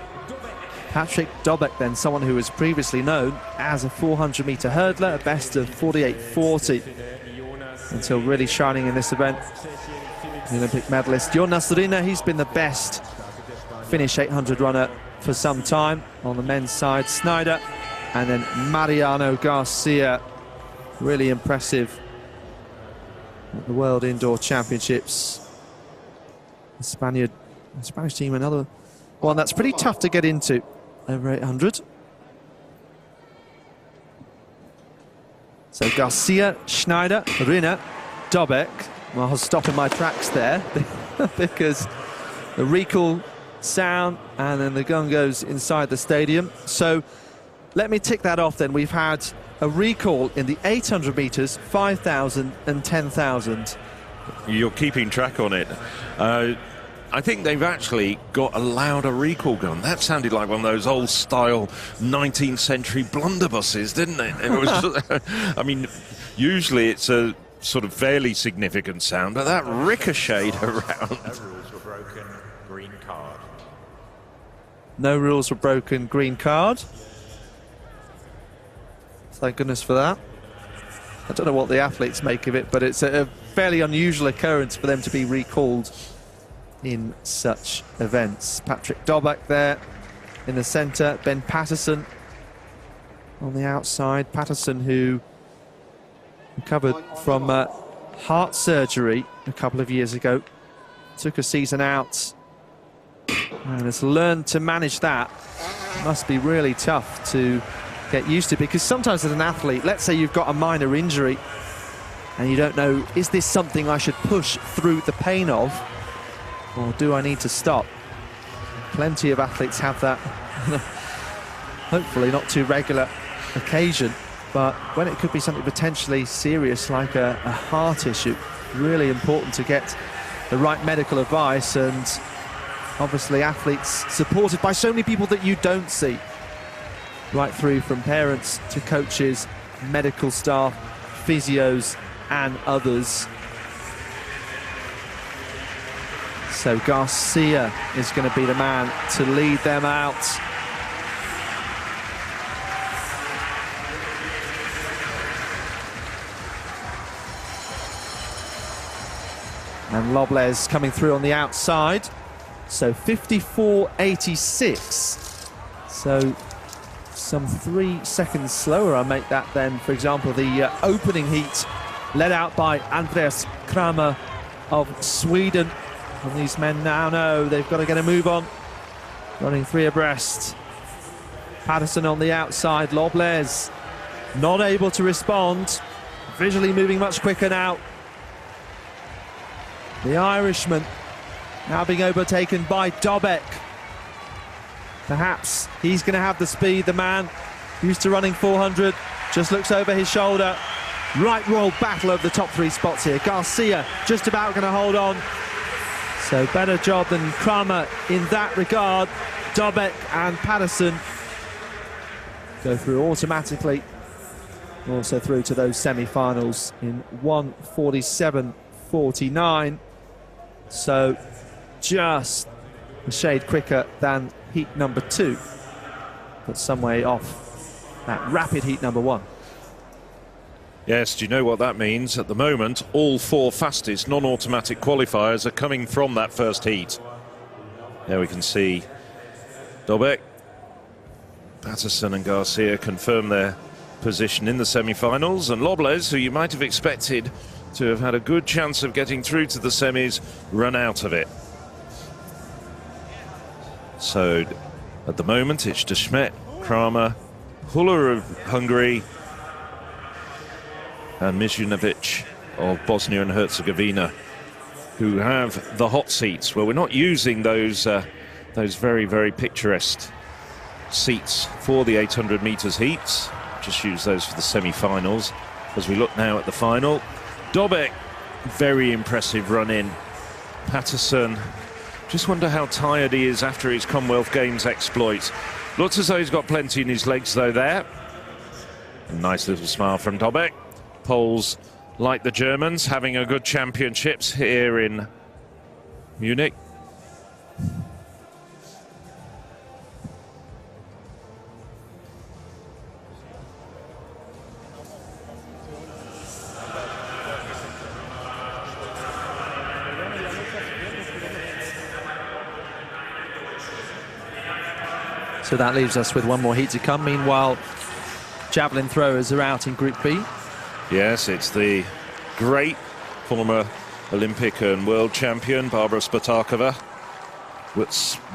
Patrick Dobek, then, someone who was previously known as a 400-metre hurdler, a best of 48.40, until really shining in this event. The Olympic medalist Jonas Renner, he's been the best Finnish 800 runner for some time. On the men's side, Snyder, and then Mariano Garcia, really impressive at the World Indoor Championships. The Spanish team, another one that's pretty tough to get into over 800. So Garcia, Schneider, Renner, Dobek. Well, I'll stop in my tracks there because the recall sound and then the gun goes inside the stadium. So let me tick that off then. We've had a recall in the 800 metres, 5,000 and 10,000.
You're keeping track on it. I think they've actually got a louder recall gun. That sounded like one of those old-style 19th century blunderbusses, didn't it? It was, I mean, usually it's a sort of fairly significant sound, but that ricocheted around.
No rules were broken. Green card.
No rules were broken. Green card. Thank goodness for that. I don't know what the athletes make of it, but it's a fairly unusual occurrence for them to be recalled in such events. Patrick Dobek there in the centre, Ben Patterson on the outside. Patterson, who recovered from heart surgery a couple of years ago, took a season out and has learned to manage that. Must be really tough to get used to, because sometimes as an athlete, let's say you've got a minor injury and you don't know, is this something I should push through the pain of, or do I need to stop? Plenty of athletes have that. Hopefully not too regular occasion, but when it could be something potentially serious like a heart issue, really important to get the right medical advice, and obviously athletes supported by so many people that you don't see, right through from parents to coaches, medical staff, physios and others. So Garcia is going to be the man to lead them out. And Lobles coming through on the outside. So 54.86. So some 3 seconds slower, I make that then. For example, the opening heat led out by Andreas Kramer of Sweden. And these men now know they've got to get a move on. Running 3 abreast. Patterson on the outside. Lobles not able to respond. Visually moving much quicker now. The Irishman now being overtaken by Dobek. Perhaps he's going to have the speed. The man used to running 400 just looks over his shoulder. Right royal battle over the top 3 spots here. Garcia just about going to hold on. So better job than Kramer in that regard. Dobek and Patterson go through automatically. Also through to those semi-finals in 1:47.49. So just a shade quicker than heat number 2, but some way off that rapid heat number 1.
Yes, do you know what that means? At the moment, all 4 fastest non-automatic qualifiers are coming from that first heat. There we can see Dobek, Patterson and Garcia confirm their position in the semi-finals, and Lobles, who you might have expected to have had a good chance of getting through to the semis, run out of it. So at the moment it's De Smet, Kramer, Huller of Hungary and Mizjunovic of Bosnia and Herzegovina who have the hot seats. Well, we're not using those very, very picturesque seats for the 800 metres heats. Just use those for the semi-finals. As we look now at the final, Dobek, very impressive run in. Patterson, just wonder how tired he is after his Commonwealth Games exploits. Looks as though he's got plenty in his legs though there. A nice little smile from Dobek. Poles, like the Germans, having a good championships here in Munich.
So that leaves us with one more heat to come. Meanwhile, javelin throwers are out in Group B.
Yes, it's the great former Olympic and world champion Barbara Spatakova,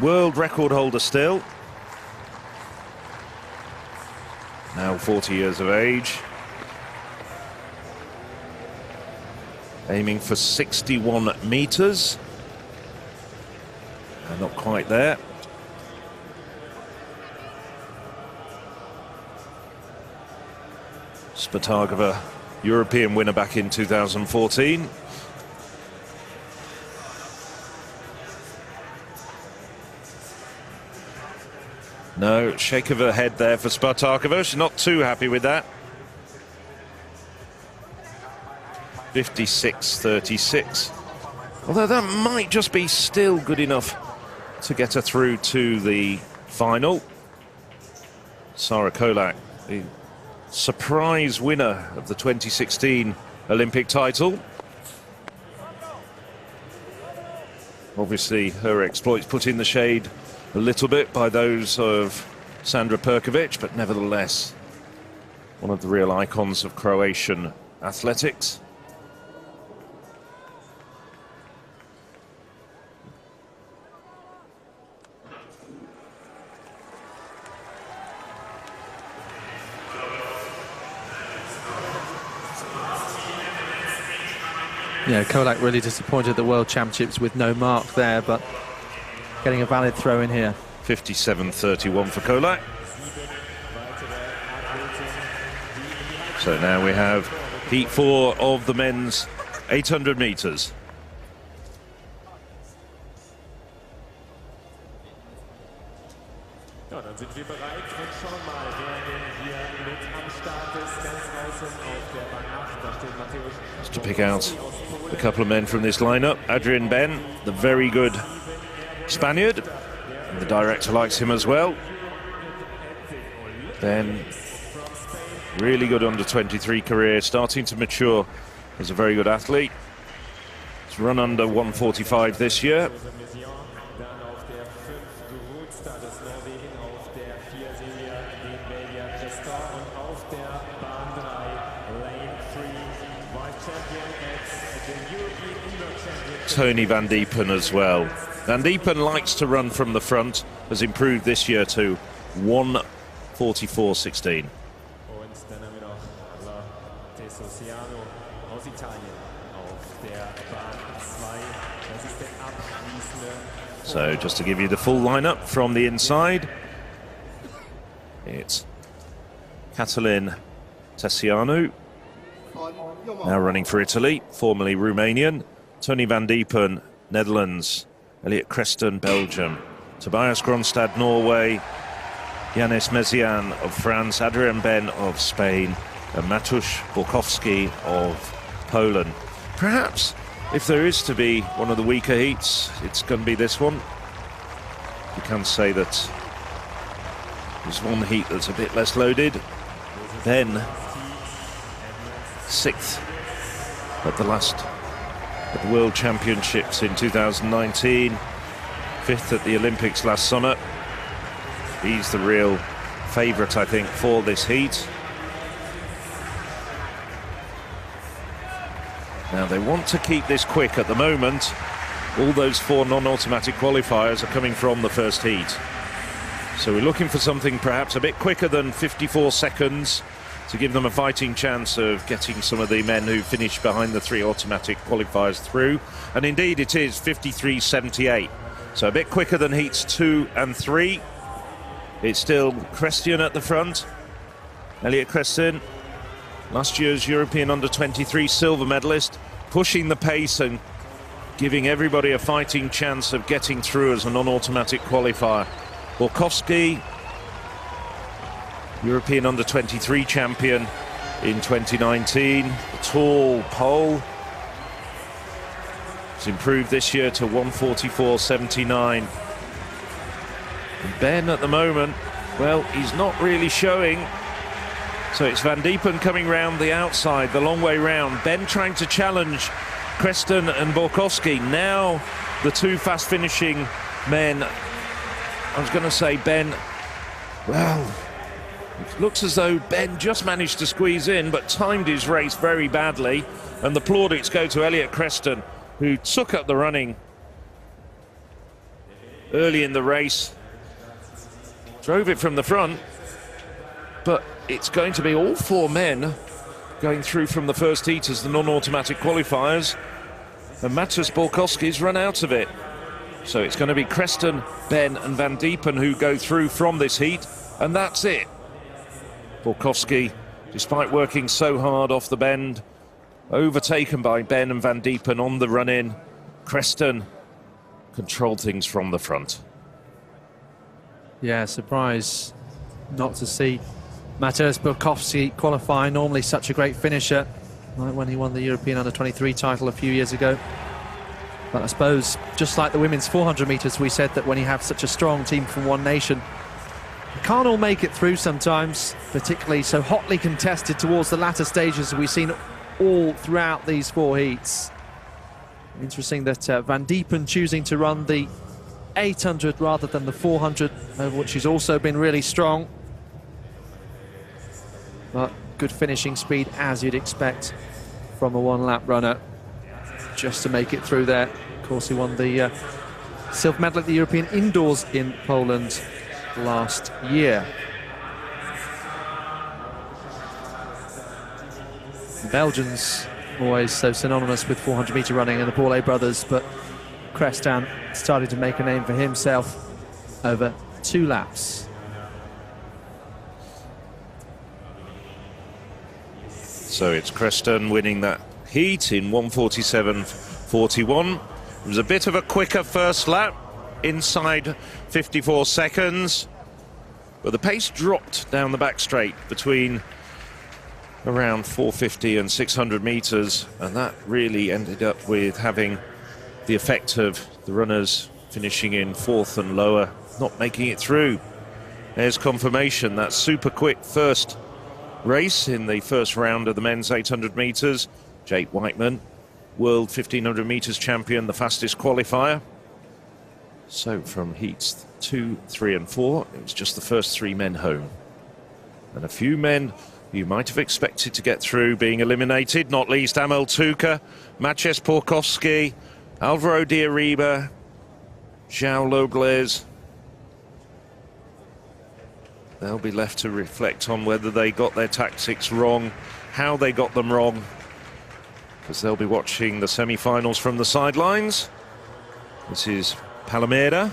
world record holder still, now 40 years of age, aiming for 61 meters, and not quite there. Spatakova, European winner back in 2014. No, shake of her head there for Spatakova. She's not too happy with that. 56.36. Although that might just be still good enough to get her through to the final. Sarah Kolak, the surprise winner of the 2016 Olympic title. Obviously, her exploits put in the shade a little bit by those of Sandra Perkovic, but nevertheless, one of the real icons of Croatian athletics.
Yeah, Kolak really disappointed at the World Championships with no mark there, but getting a valid throw in here.
57.31 for Kolak. So now we have heat 4 of the men's 800 meters.
Ja, dann sind wir bereit und schauen mal, wer denn hier mit am Start ist. Ganz draußen auf der Bahn 8, da steht Matthäus.
Just to pick out a couple of men from this lineup. Adrian Ben, the very good Spaniard. And the director likes him as well. Ben, really good under-23 career, starting to mature as a very good athlete. He's run under 145 this year. Tony Van Diepen as well. Van Diepen likes to run from the front, has improved this year to 1:44.16. So just to give you the full lineup from the inside, it's Catalin Tessianu, now running for Italy, formerly Romanian. Tony Van Diepen, Netherlands. Elliot Creston, Belgium. Tobias Gronstad, Norway. Yanis Mezian of France. Adrian Ben of Spain. And Matusz Borkowski of Poland. Perhaps, if there is to be one of the weaker heats, it's going to be this one. You can say that there's one heat that's a bit less loaded. Ben, 6th at the last at the World Championships in 2019, 5th at the Olympics last summer. He's the real favourite, I think, for this heat. Now they want to keep this quick at the moment. All those 4 non-automatic qualifiers are coming from the first heat. So we're looking for something perhaps a bit quicker than 54 seconds to give them a fighting chance of getting some of the men who finished behind the 3 automatic qualifiers through. And indeed it is 53.78. So a bit quicker than heats 2 and 3. It's still Creston at the front. Elliot Creston, last year's European under-23 silver medalist, pushing the pace and giving everybody a fighting chance of getting through as a non-automatic qualifier. Borkowski, European under-23 champion in 2019, a tall Pole. He's improved this year to 1:44.79. And Ben at the moment, well, he's not really showing. So it's Van Diepen coming round the outside, the long way round. Ben trying to challenge Creston and Borkowski. Now the 2 fast finishing men. I was going to say Ben Well, it looks as though Ben just managed to squeeze in, but timed his race very badly. And the plaudits go to Elliot Creston, who took up the running early in the race, drove it from the front. But it's going to be all four men going through from the first heat as the non-automatic qualifiers. And Matas Borkowski's run out of it. So it's going to be Creston, Ben and Van Diepen who go through from this heat. And that's it. Borkowski, despite working so hard off the bend, overtaken by Ben and Van Diepen on the run-in. Creston controlled things from the front.
Yeah, surprise not to see Mateusz Borkowski qualify. Normally such a great finisher, like when he won the European Under-23 title a few years ago. But I suppose, just like the women's 400 metres, we said that when you have such a strong team from one nation, you can't all make it through sometimes, particularly so hotly contested towards the latter stages we've seen all throughout these four heats. Interesting that Van Diepen choosing to run the 800 rather than the 400, over which he's also been really strong. But good finishing speed, as you'd expect from a one-lap runner, just to make it through there. Of course, he won the silver medal at the European Indoors in Poland last year. The Belgians, always so synonymous with 400-metre running, and the Paulet brothers, but Creston started to make a name for himself over 2 laps.
So it's Creston winning that heat in 1:47.41. It was a bit of a quicker first lap, inside 54 seconds, but the pace dropped down the back straight between around 450 and 600 metres, and that really ended up with having the effect of the runners finishing in 4th and lower, not making it through. There's confirmation that super quick first race in the first round of the men's 800 metres. Jake Whiteman, world 1500 metres champion, the fastest qualifier. So from heats 2, 3 and 4, it was just the first 3 men home. And a few men you might have expected to get through being eliminated, not least Amel Tuka, Maciej Borkowski, Alvaro Diariba, João Lobles. They'll be left to reflect on whether they got their tactics wrong, how they got them wrong, because they'll be watching the semi-finals from the sidelines. This is Palomera,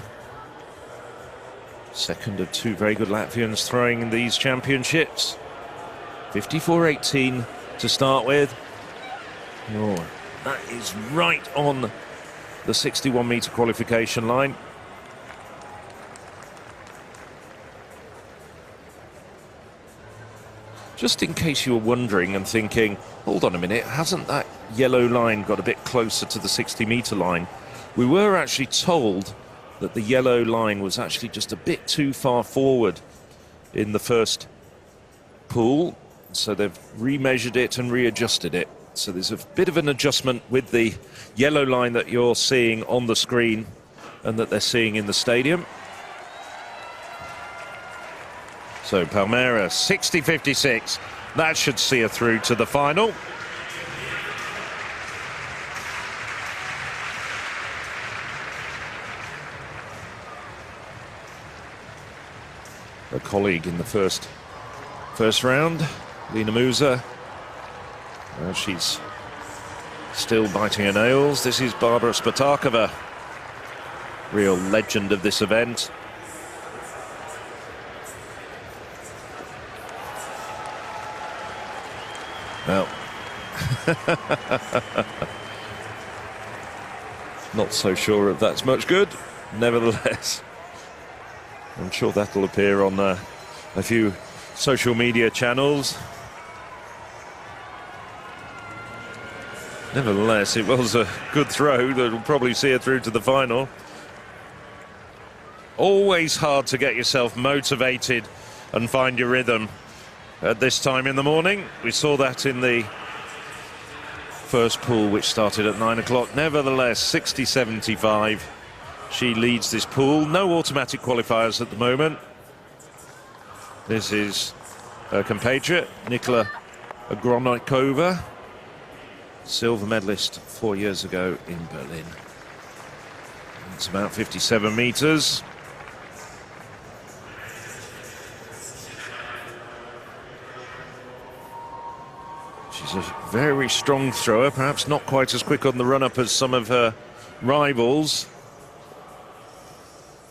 second of 2 very good Latvians throwing in these championships. 54.18 to start with. Oh, that is right on the 61-metre qualification line. Just in case you were wondering and thinking, hold on a minute, hasn't that yellow line got a bit closer to the 60-metre line? We were actually told that the yellow line was actually just a bit too far forward in the first pool, so they've remeasured it and readjusted it. So there's a bit of an adjustment with the yellow line that you're seeing on the screen and that they're seeing in the stadium. So Palmera, 60.56. That should see her through to the final. A colleague in the first round, Lena Moussa. She's still biting her nails. This is Barbara Spatakova, real legend of this event. Well, not so sure if that's much good. Nevertheless, I'm sure that'll appear on a few social media channels. Nevertheless, it was a good throw that will probably see her through to the final. Always hard to get yourself motivated and find your rhythm at this time in the morning. We saw that in the first pool, which started at 9 o'clock. Nevertheless, 60.75. She leads this pool. No automatic qualifiers at the moment. This is her compatriot, Nikola Agronikova, silver medalist 4 years ago in Berlin. It's about 57 meters. She's a very strong thrower, perhaps not quite as quick on the run-up as some of her rivals.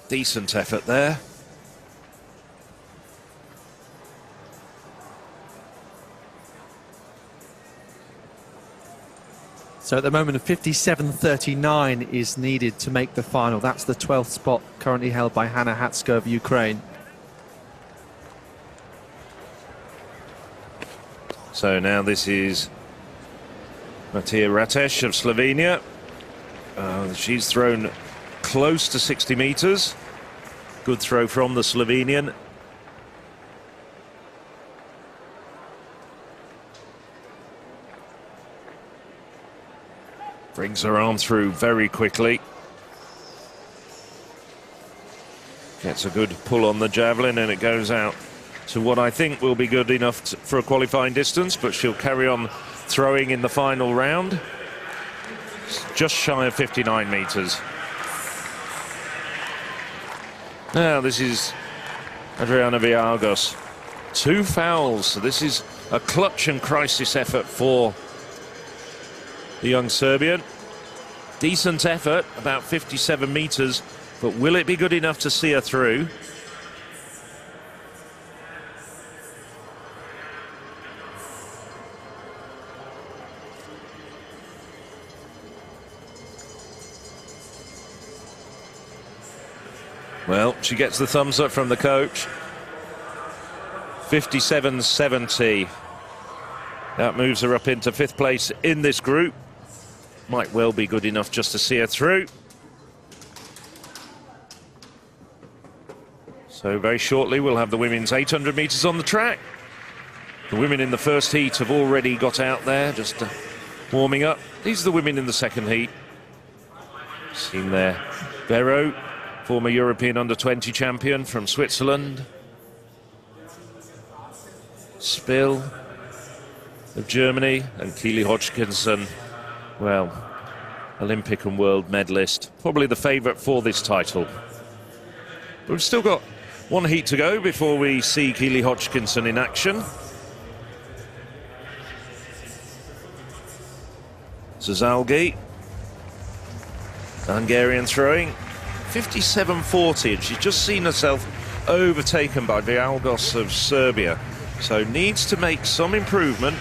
Decent effort there.
So at the moment, a 57.39 is needed to make the final. That's the 12th spot currently held by Hanna Hatzo of Ukraine.
So now this is Matija Ratesh of Slovenia. She's thrown close to 60 meters. Good throw from the Slovenian. Brings her arm through very quickly. Gets a good pull on the javelin and it goes out to what I think will be good enough for a qualifying distance, but she'll carry on throwing in the final round. It's just shy of 59 meters. Now this is Adriana Vialgos. 2 fouls, so this is a clutch and crisis effort for the young Serbian. Decent effort, about 57 meters, but will it be good enough to see her through? Well, she gets the thumbs up from the coach. 57.70. That moves her up into 5th place in this group. Might well be good enough just to see her through. So very shortly we'll have the women's 800 meters on the track. The women in the first heat have already got out there, just warming up. These are the women in the second heat. Seen there, Vero, former European under-20 champion from Switzerland. Spill of Germany, and Keeley Hodgkinson, well, Olympic and world medalist, probably the favourite for this title. But we've still got 1 heat to go before we see Keeley Hodgkinson in action. Zazalgi, the Hungarian throwing, 57.40, and she's just seen herself overtaken by Vialgos of Serbia, so needs to make some improvement.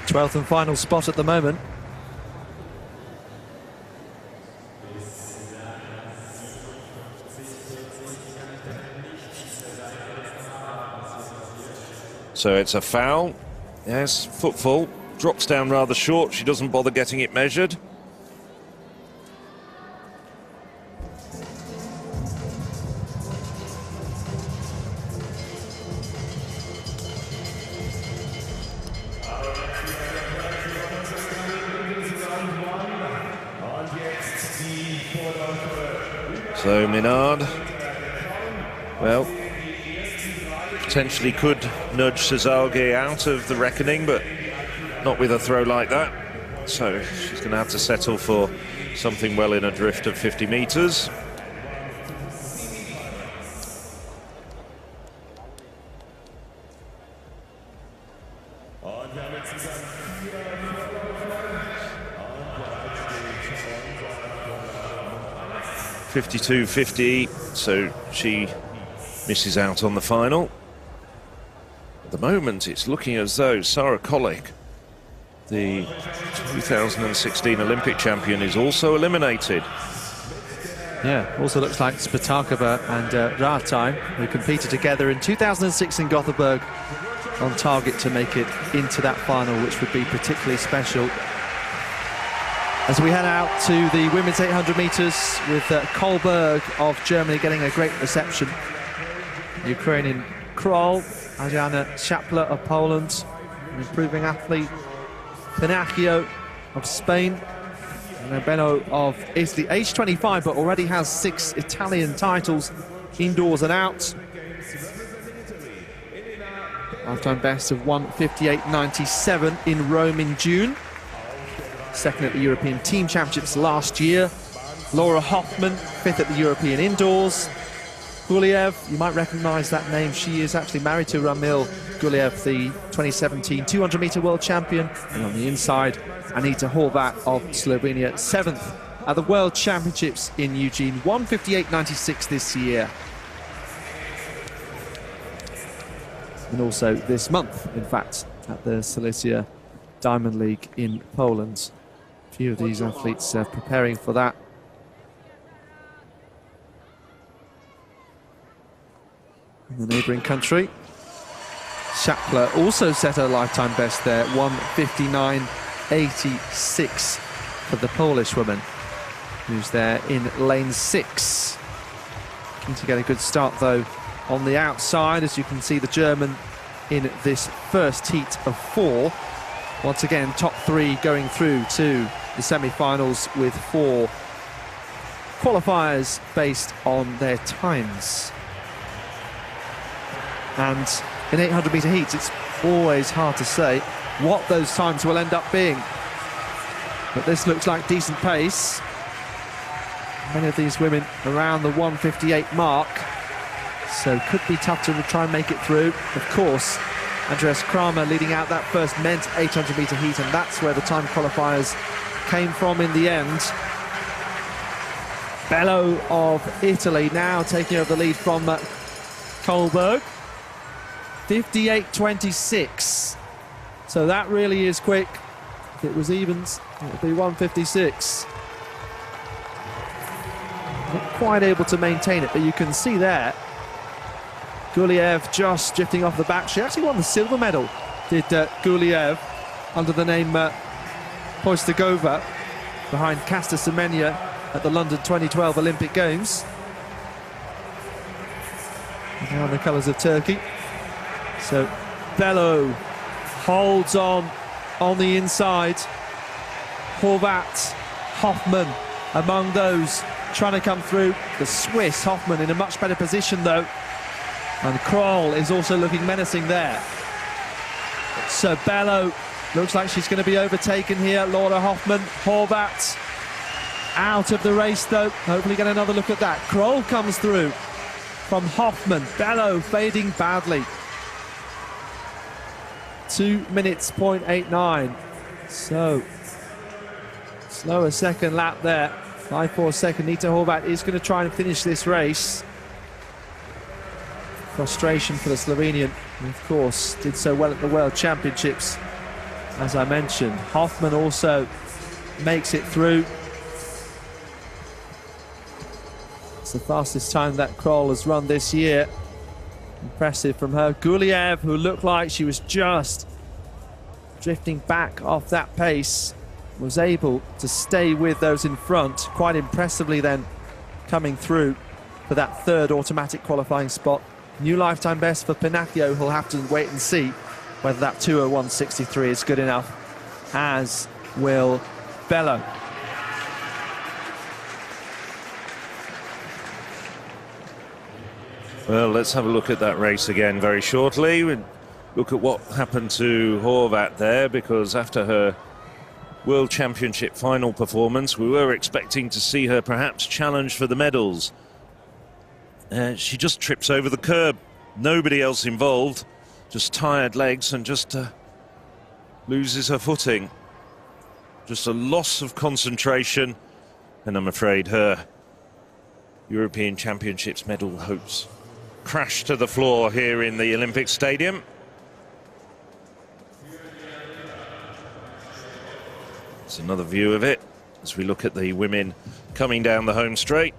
Twelfth and final spot at the moment.
So it's a foul. Yes, footfall. Drops down rather short. She doesn't bother getting it measured. So Minard, well, potentially could nudge Zazalgi out of the reckoning, but not with a throw like that. So she's going to have to settle for something well in a drift of 50 meters. .52.50, so she misses out on the final. At the moment, it's looking as though Sarah Kolak, the 2016 Olympic champion, is also eliminated.
Yeah, also looks like Spatakova and Rataj, who competed together in 2006 in Gothenburg, on target to make it into that final, which would be particularly special. As we head out to the women's 800 metres with Kolberg of Germany getting a great reception. Ukrainian Kroll, Adriana Szapler of Poland, an improving athlete. Pinacchio of Spain, And then Bello of Italy, age 25, but already has 6 Italian titles, indoors and out. Lifetime best of 1:58.97 in Rome in June. Second at the European Team Championships last year. Laura Hoffman, 5th at the European Indoors. Guliev, you might recognise that name. She is actually married to Ramil Guliev, the 2017 200-metre world champion. And on the inside, Anita Horvat of Slovenia, 7th at the World Championships in Eugene, 1:58.96 this year. And also this month, in fact, at the Silesia Diamond League in Poland. A few of these athletes preparing for that. In the neighbouring country, Schapler also set her lifetime best there, 1:59.86 for the Polish woman, who's there in lane 6. Keen to get a good start though on the outside, as you can see the German in this first heat of 4. Once again, top 3 going through to the semi-finals with 4 qualifiers based on their times. And in 800-metre heats, it's always hard to say what those times will end up being. But this looks like decent pace. Many of these women around the 1:58 mark, so could be tough to try and make it through. Of course, Andreas Kramer leading out that first men's 800-metre heat, and that's where the time qualifiers came from in the end. Bello of Italy now taking over the lead from Kohlberg. 58.26. So that really is quick. If it was evens, it would be 1:56. Not quite able to maintain it, but you can see there Guliev just drifting off the back. She actually won the silver medal, did Guliev, under the name Poistagova, behind Kasta Semenya at the London 2012 Olympic Games. And now in the colours of Turkey. So Bello holds on the inside. Horvat, Hoffman among those trying to come through. The Swiss Hoffman in a much better position though. And Kroll is also looking menacing there. So Bello looks like she's going to be overtaken here. Laura Hoffman, Horvat out of the race though. Hopefully get another look at that. Kroll comes through from Hoffman. Bello fading badly. 2:0.89. So slower second lap there. 5.4 second. Nita Horvat is going to try and finish this race. Frustration for the Slovenian, and of course did so well at the World Championships, as I mentioned. Hoffman also makes it through. It's the fastest time that Kroll has run this year. Impressive from her. Guliev, who looked like she was just drifting back off that pace, was able to stay with those in front quite impressively, then coming through for that third automatic qualifying spot. New lifetime best for Pinacchio. He'll have to wait and see whether that 2:01.63 is good enough, as will Bello.
Well, let's have a look at that race again very shortly. We look at what happened to Horvat there, because after her World Championship final performance, we were expecting to see her perhaps challenge for the medals. She just trips over the curb. Nobody else involved, just tired legs, and just loses her footing. Just a loss of concentration, and I'm afraid her European Championships medal hopes crash to the floor here in the Olympic Stadium. It's another view of it as we look at the women coming down the home straight.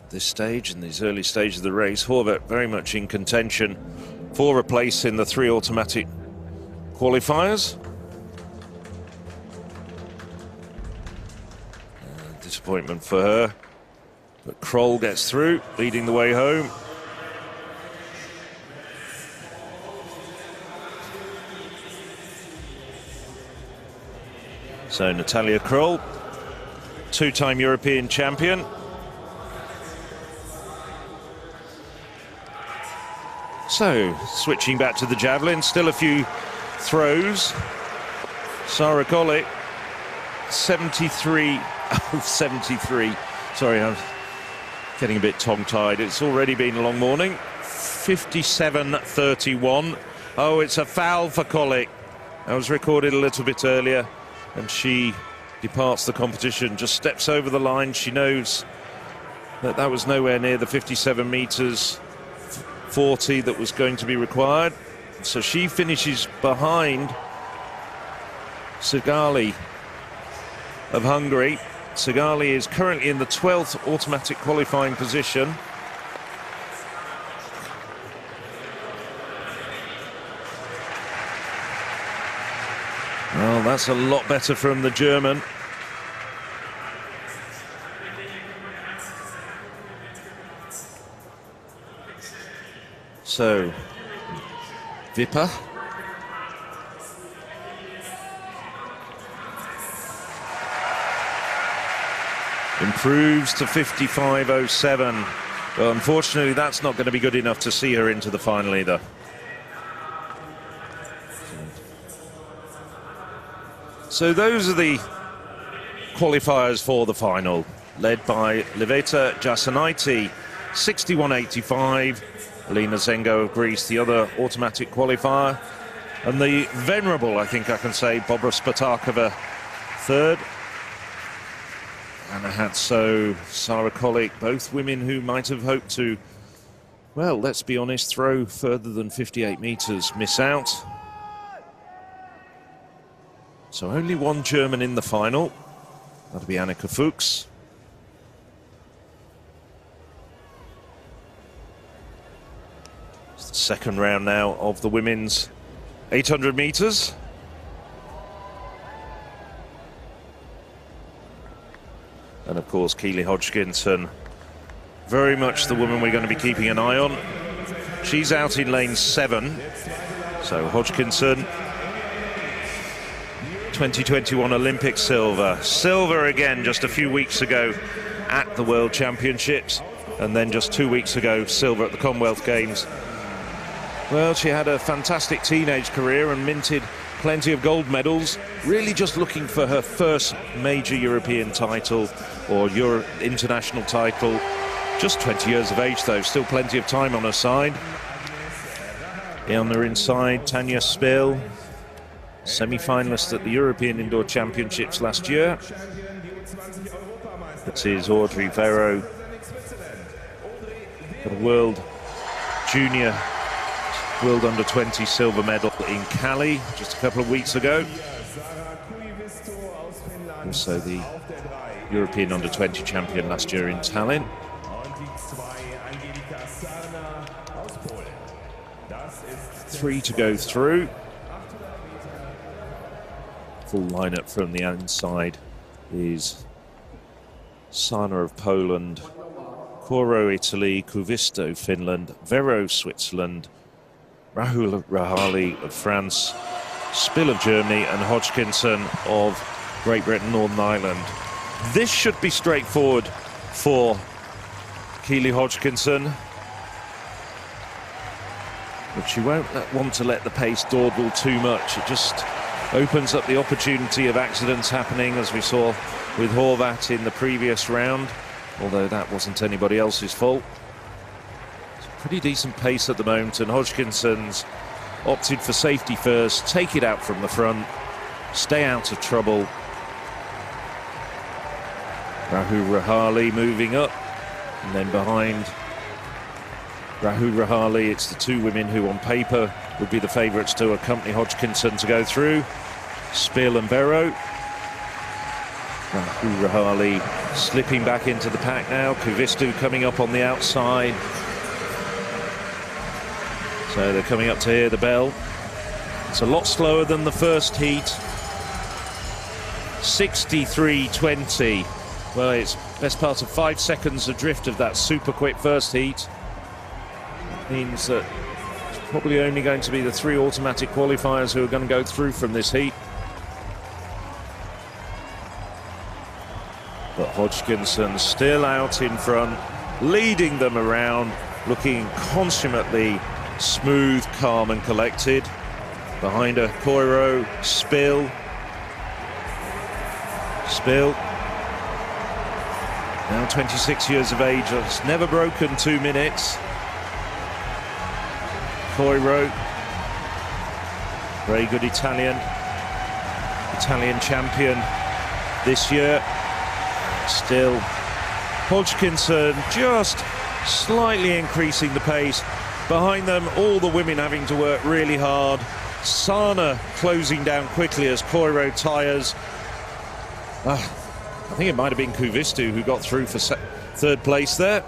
This stage, in these early stages of the race, Horvat very much in contention for a place in the 3 automatic qualifiers. Disappointment for her, but Kroll gets through, leading the way home. So Natalya Kroll, two-time European champion. So, switching back to the javelin, still a few throws. Sarah Kolak, 73. Sorry, I'm getting a bit tongue-tied. It's already been a long morning. 57.31. Oh, it's a foul for Kolak. That was recorded a little bit earlier, and she departs the competition, just steps over the line. She knows that that was nowhere near the 57 meters 40 that was going to be required. So she finishes behind Sigali of Hungary. Sigali is currently in the 12th automatic qualifying position. Well, that's a lot better from the German. So, Vipper. Improves to 55.07. Well, unfortunately, that's not going to be good enough to see her into the final either. So those are the qualifiers for the final, led by Liveta Jasanaiti, 61.85. Elena Zenko of Greece, the other automatic qualifier. And the venerable, I think I can say, Bobra Spatakova, third. Anna Hatzo, Sarah Kolak, both women who might have hoped to, well, let's be honest, throw further than 58 meters, miss out. So only one German in the final. That'll be Annika Fuchs. It's the second round now of the women's 800 meters. And of course, Keeley Hodgkinson, very much the woman we're going to be keeping an eye on. She's out in lane 7. So Hodgkinson, 2021 Olympic silver. Silver again just a few weeks ago at the World Championships. And then just 2 weeks ago, silver at the Commonwealth Games. Well, she had a fantastic teenage career and minted plenty of gold medals, really just looking for her first major European title or international title. Just 20 years of age though, still plenty of time on her side. On her inside, Tanja Spill, semi-finalist at the European Indoor Championships last year. It is Audrey Vero, got a World Junior World Under-20 silver medal in Cali just a couple of weeks ago. Also the European Under-20 champion last year in Tallinn. 3 to go through. Full lineup from the inside is Sana of Poland, Koro Italy, Kuvisto Finland, Vero Switzerland, Rahul Rahali of France, Spill of Germany, and Hodgkinson of Great Britain, Northern Ireland. This should be straightforward for Keeley Hodgkinson, but she won't want to let the pace dawdle too much. It just opens up the opportunity of accidents happening, as we saw with Horvat in the previous round, although that wasn't anybody else's fault. Pretty decent pace at the moment, and Hodgkinson's opted for safety first, take it out from the front, stay out of trouble. Rahul Rahali moving up, and then behind Rahul Rahali, it's the two women who on paper would be the favourites to accompany Hodgkinson to go through, Spill and Vero. Rahul Rahali slipping back into the pack now, Kuvisto coming up on the outside. So they're coming up to hear the bell. It's a lot slower than the first heat. 63.20. Well, it's best part of 5 seconds adrift of that super quick first heat. That means that it's probably only going to be the 3 automatic qualifiers who are going to go through from this heat. But Hodgkinson still out in front, leading them around, looking consummately smooth, calm and collected. Behind her, Koiro, Spill, now 26 years of age, has never broken 2 minutes. Koiro, very good Italian champion this year. Still, Hodgkinson just slightly increasing the pace. Behind them, all the women having to work really hard. Sana closing down quickly as Koiro tires. I think it might have been Kuvistu who got through for third place there.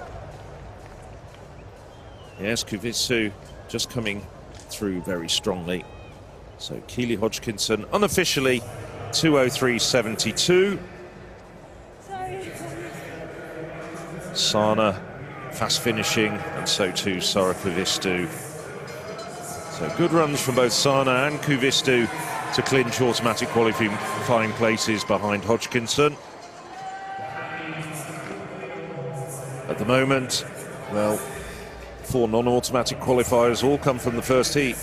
Yes, Kuvistu just coming through very strongly. So Keeley Hodgkinson unofficially 2:03.72. Sana fast finishing, and so too Sara Kuvistu. So good runs from both Sana and Kuvistu to clinch automatic qualifying places behind Hodgkinson. At the moment, well, 4 non-automatic qualifiers all come from the first heat.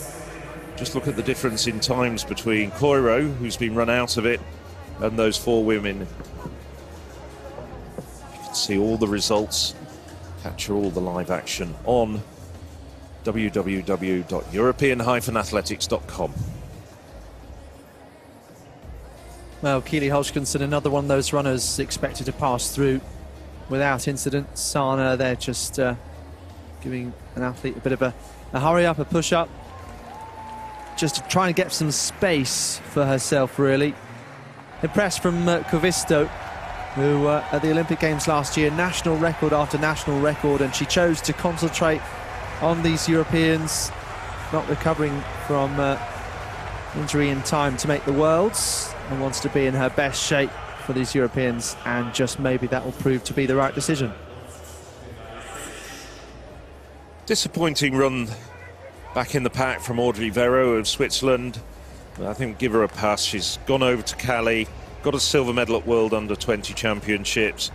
Just look at the difference in times between Koiro, who's been run out of it, and those 4 women. You can see all the results, capture all the live action on www.european-athletics.com.
Well, Keeley Hodgkinson, another one of those runners expected to pass through without incident. Sana, they're just giving an athlete a bit of a hurry up, a push up, just to try and get some space for herself, really. Impressed from Kuvisto, who at the Olympic Games last year, national record after national record, and she chose to concentrate on these Europeans, not recovering from injury in time to make the Worlds, and wants to be in her best shape for these Europeans, and just maybe that will prove to be the right decision.
Disappointing run back in the pack from Audrey Vero of Switzerland. I think give her a pass. She's gone over to Cali, got a silver medal at World Under-20 Championships.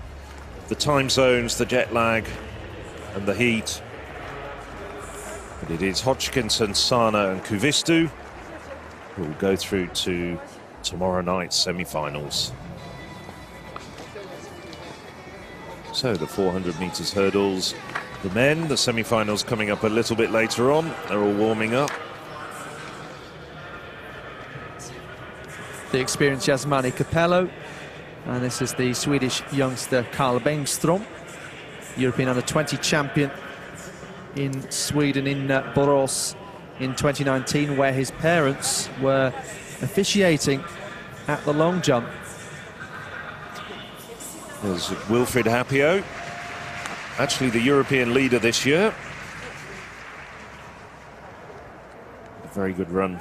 The time zones, the jet lag and the heat. But it is Hodgkinson, Sana and Kuvistu who will go through to tomorrow night's semi-finals. So the 400 metres hurdles, the men, the semi-finals coming up a little bit later on. They're all warming up.
The experienced Jasmine Capello, and this is the Swedish youngster Karl Bengstrom, European Under-20 champion in Sweden, in Borås in 2019, where his parents were officiating at the long jump.
There's Wilfried Hapio, actually the European leader this year. A very good run,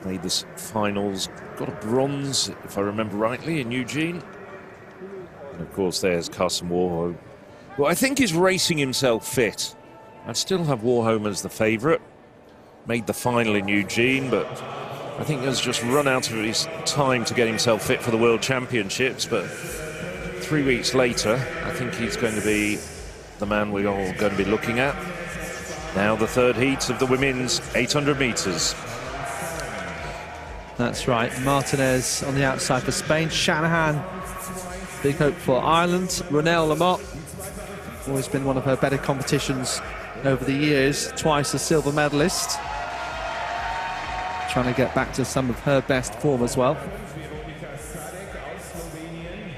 made this finals, got a bronze, if I remember rightly, in Eugene. And of course there's Carson Warholm, who I think is racing himself fit. I'd still have Warholm as the favourite. Made the final in Eugene, but I think has just run out of his time to get himself fit for the World Championships. But 3 weeks later, I think he's going to be the man we're all going to be looking at. Now the third heat of the women's 800 metres.
That's right, Martinez on the outside for Spain. Shanahan, big hope for Ireland. Renault Lavin, always been one of her better competitions over the years, twice a silver medalist. Trying to get back to some of her best form as well.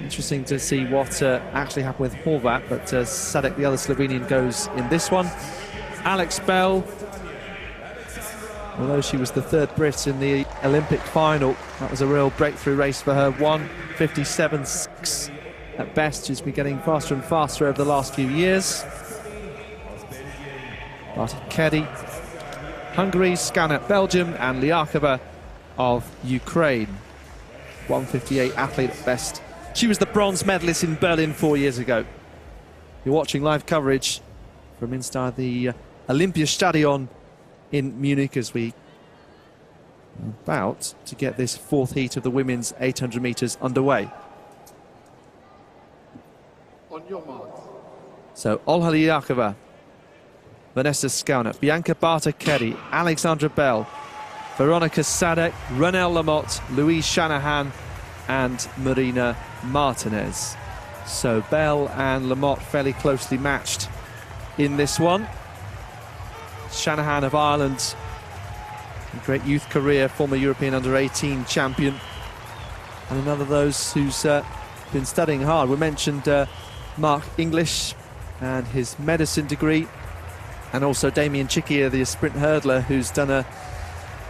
Interesting to see what actually happened with Horvat, but Sadek, the other Slovenian, goes in this one. Alex Bell, although she was the third Brit in the Olympic final, that was a real breakthrough race for her. 1:57.6 at best. She's been getting faster and faster over the last few years. Barty Keddy, Hungary, Skanat, Belgium, and Liakova of Ukraine. 1:58 athlete at best. She was the bronze medalist in Berlin 4 years ago. You're watching live coverage from inside the Olympiastadion in Munich as we are about to get this fourth heat of the women's 800 metres underway. So Olha Liakova, Vanessa Skauner, Bianca Barter-Keddy, Alexandra Bell, Veronica Sadek, Renelle Lamotte, Louise Shanahan and Marina Martinez. So Bell and Lamotte fairly closely matched in this one. Shanahan of Ireland, a great youth career, former European under-18 champion, and another of those who's been studying hard. We mentioned Mark English and his medicine degree, and also Damien Chikia, the sprint hurdler, who's done a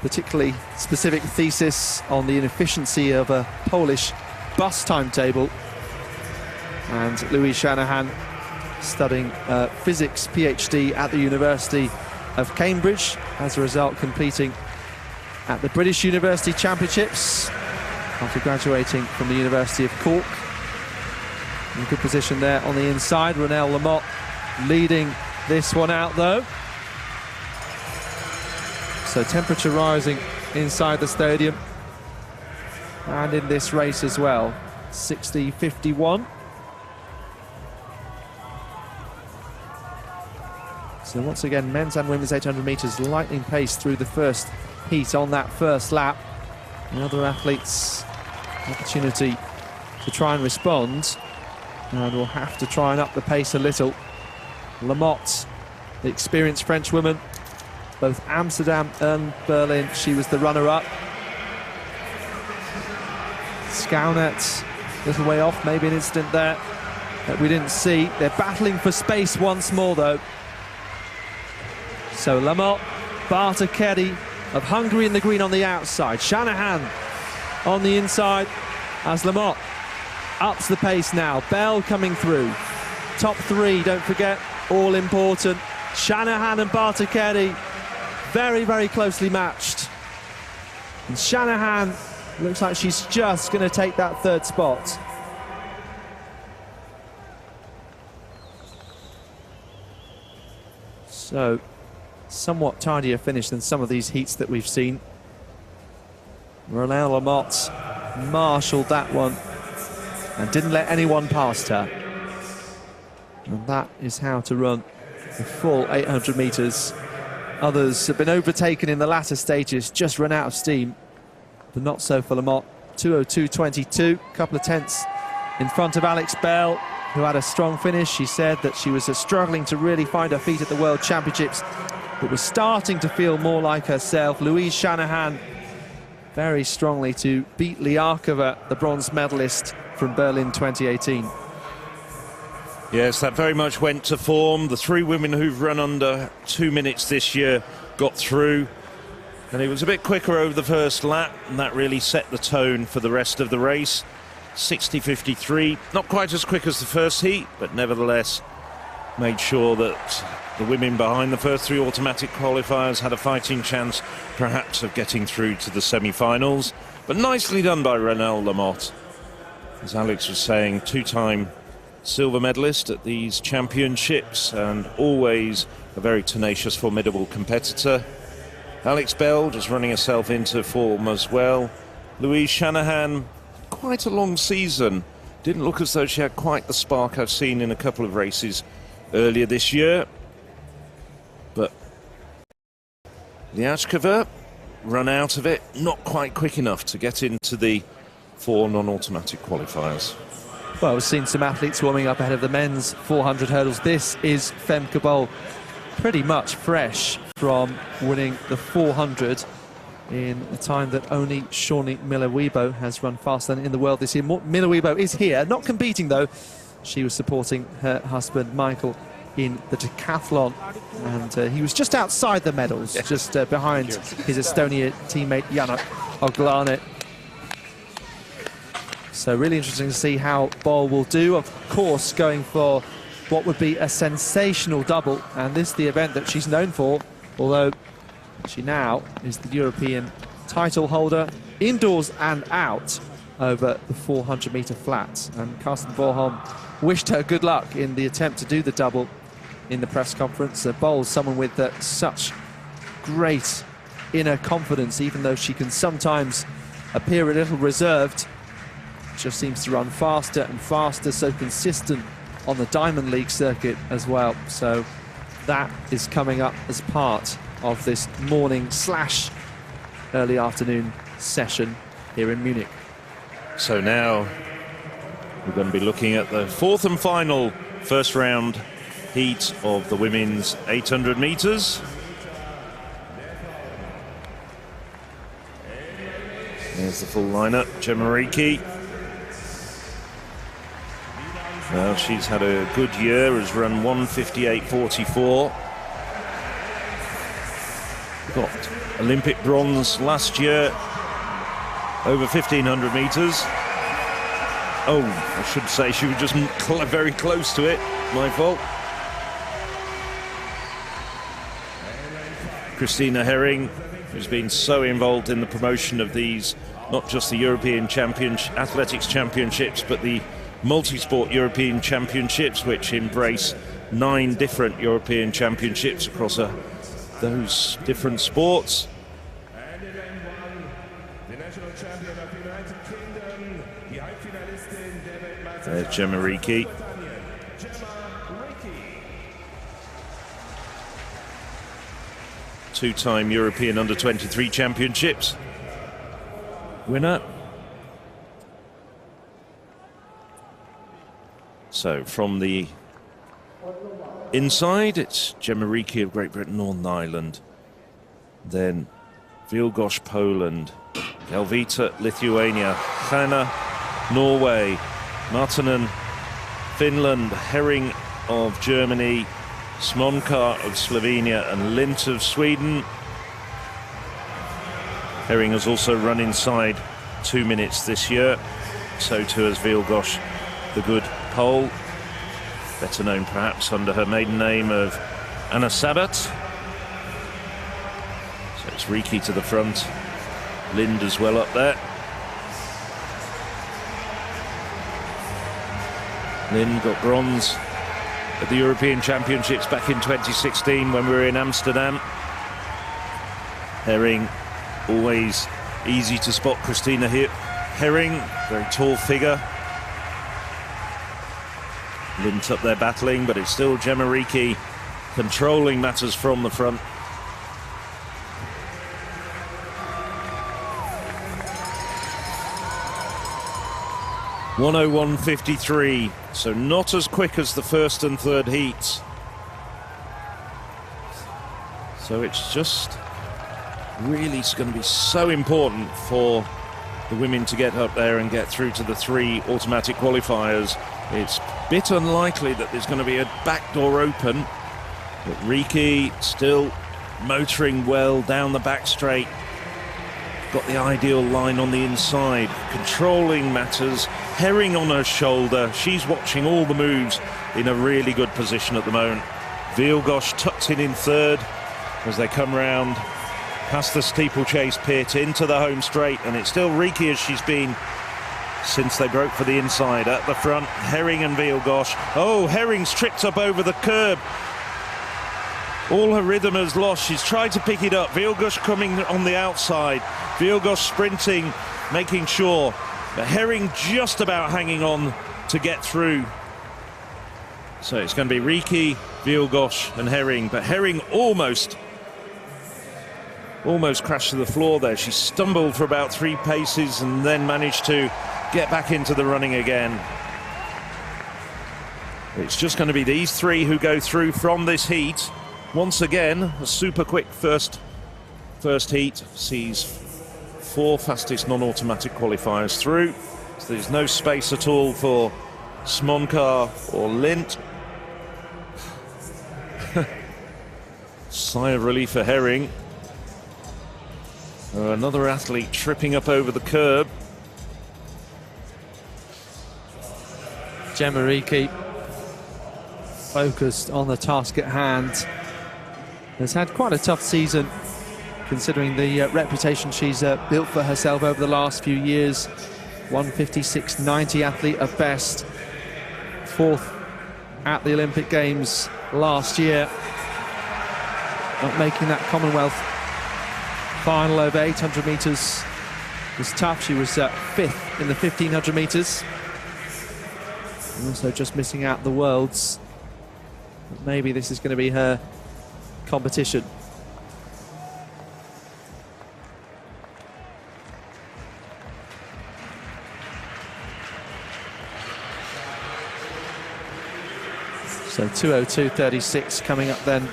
particularly specific thesis on the inefficiency of a Polish bus timetable. And Louise Shanahan studying physics PhD at the University of Cambridge, as a result completing at the British University Championships after graduating from the University of Cork. In good position there on the inside. Renelle Lamotte leading this one out though. So temperature rising inside the stadium and in this race as well. 60.51. So once again, men's and women's 800 metres lightning pace through the first heat on that first lap. And other athletes opportunity to try and respond, and will have to try and up the pace a little. Lamotte, the experienced French woman, both Amsterdam and Berlin, she was the runner-up. Skaunet, a little way off, maybe an incident there that we didn't see. They're battling for space once more though. So Lamotte, Barter-Keddy of Hungary in the green on the outside. Shanahan on the inside as Lamotte ups the pace now. Bell coming through. Top three, don't forget, all important. Shanahan and Barter-Keddy very, very closely matched. And Shanahan looks like she's just going to take that third spot. So, somewhat tidier finish than some of these heats that we've seen. Renelle Lamotte marshalled that one and didn't let anyone past her. And that is how to run the full 800 metres. Others have been overtaken in the latter stages, just run out of steam, but not so for Lamotte. 2:02.22, a couple of tenths in front of Alex Bell, who had a strong finish. She said that she was struggling to really find her feet at the World Championships, but was starting to feel more like herself. Louise Shanahan very strongly to beat Liakova, the bronze medalist from Berlin 2018.
Yes, that very much went to form. The three women who've run under 2 minutes this year got through, and it was a bit quicker over the first lap, and that really set the tone for the rest of the race. 60.53, not quite as quick as the first heat, but nevertheless made sure that the women behind the first three automatic qualifiers had a fighting chance perhaps of getting through to the semi-finals. But nicely done by Renelle Lamotte. As Alex was saying, two-time silver medalist at these championships and always a very tenacious, formidable competitor. Alex Bell just running herself into form as well. Louise Shanahan, quite a long season. Didn't look as though she had quite the spark I've seen in a couple of races earlier this year. But Liakova run out of it, not quite quick enough to get into the four non-automatic qualifiers.
Well, we've seen some athletes warming up ahead of the men's 400 hurdles. This is Femke Bol, pretty much fresh from winning the 400 in a time that only Shawnee Miller-Weibo has run faster than in the world this year. Miller-Weibo is here, not competing though. She was supporting her husband Michael in the decathlon, and he was just outside the medals, just behind his Estonia teammate Janak Oglanet. So really interesting to see how Bol will do. Of course, going for what would be a sensational double, and this is the event that she's known for, although she now is the European title holder, indoors and out, over the 400-metre flats. And Carsten Borholm wished her good luck in the attempt to do the double in the press conference. Bol's someone with such great inner confidence, even though she can sometimes appear a little reserved. Just seems to run faster and faster, so consistent on the Diamond League circuit as well. So that is coming up as part of this morning / early afternoon session here in Munich.
So now we're going to be looking at the fourth and final first round heat of the women's 800 meters. There's the full lineup. Gemma Ricci. Well, she's had a good year, has run 1:58.44. Got Olympic bronze last year, over 1,500 meters. Oh, I should say she was just very close to it. My fault. Christina Herring, who's been so involved in the promotion of these, not just the European Athletics Championships, but the multi-sport European Championships, which embrace 9 different European Championships across those different sports. There's Gemma Ricci. Two-time European Under-23 Championships winner. So from the inside, it's Gemma Ricci of Great Britain, Northern Ireland. Then Vilgoš, Poland. Galvita, Lithuania. Hanna, Norway. Martinen, Finland. Herring of Germany. Smonka of Slovenia and Lint of Sweden. Herring has also run inside 2 minutes this year. So too has Vilgoš, the good Pole, better known perhaps under her maiden name of Anna Sabat. So it's Ricci to the front, Lind as well up there. Lind got bronze at the European Championships back in 2016 when we were in Amsterdam. Herring, always easy to spot. Christina Herring, very tall figure. Lind up there battling, but it's still Gemma Ricci controlling matters from the front. (1:01.53), so not as quick as the first and third heats. So it's just really going to be so important for the women to get up there and get through to the 3 automatic qualifiers. It's a bit unlikely that there's going to be a back door open, but Ricci still motoring well down the back straight. Got the ideal line on the inside, controlling matters. Herring on her shoulder. She's watching all the moves in a really good position at the moment. Vilgoš tucked in third as they come round past the steeplechase pit into the home straight, and it's still Ricci as she's been since they broke for the inside. At the front, Herring and Vilgoš. Oh, Herring's tripped up over the curb. All her rhythm has lost. She's tried to pick it up. Vilgoš coming on the outside. Vilgoš sprinting, making sure. But Herring just about hanging on to get through. So it's going to be Ricci, Vilgoš and Herring. But Herring almost crashed to the floor there. She stumbled for about 3 paces and then managed to get back into the running again. It's just going to be these 3 who go through from this heat. Once again, a super quick first heat sees 4 fastest non-automatic qualifiers through. So there's no space at all for Smonka or Lint. Sigh of relief for Herring. Another athlete tripping up over the curb.
Gemma Ricci, focused on the task at hand, has had quite a tough season considering the reputation she's built for herself over the last few years. 1:56.90 athlete at best, 4th at the Olympic Games last year, not making that Commonwealth final over 800 metres was tough. She was 5th in the 1,500 metres. And also just missing out the Worlds. But maybe this is going to be her competition. So 2:02.36 coming up then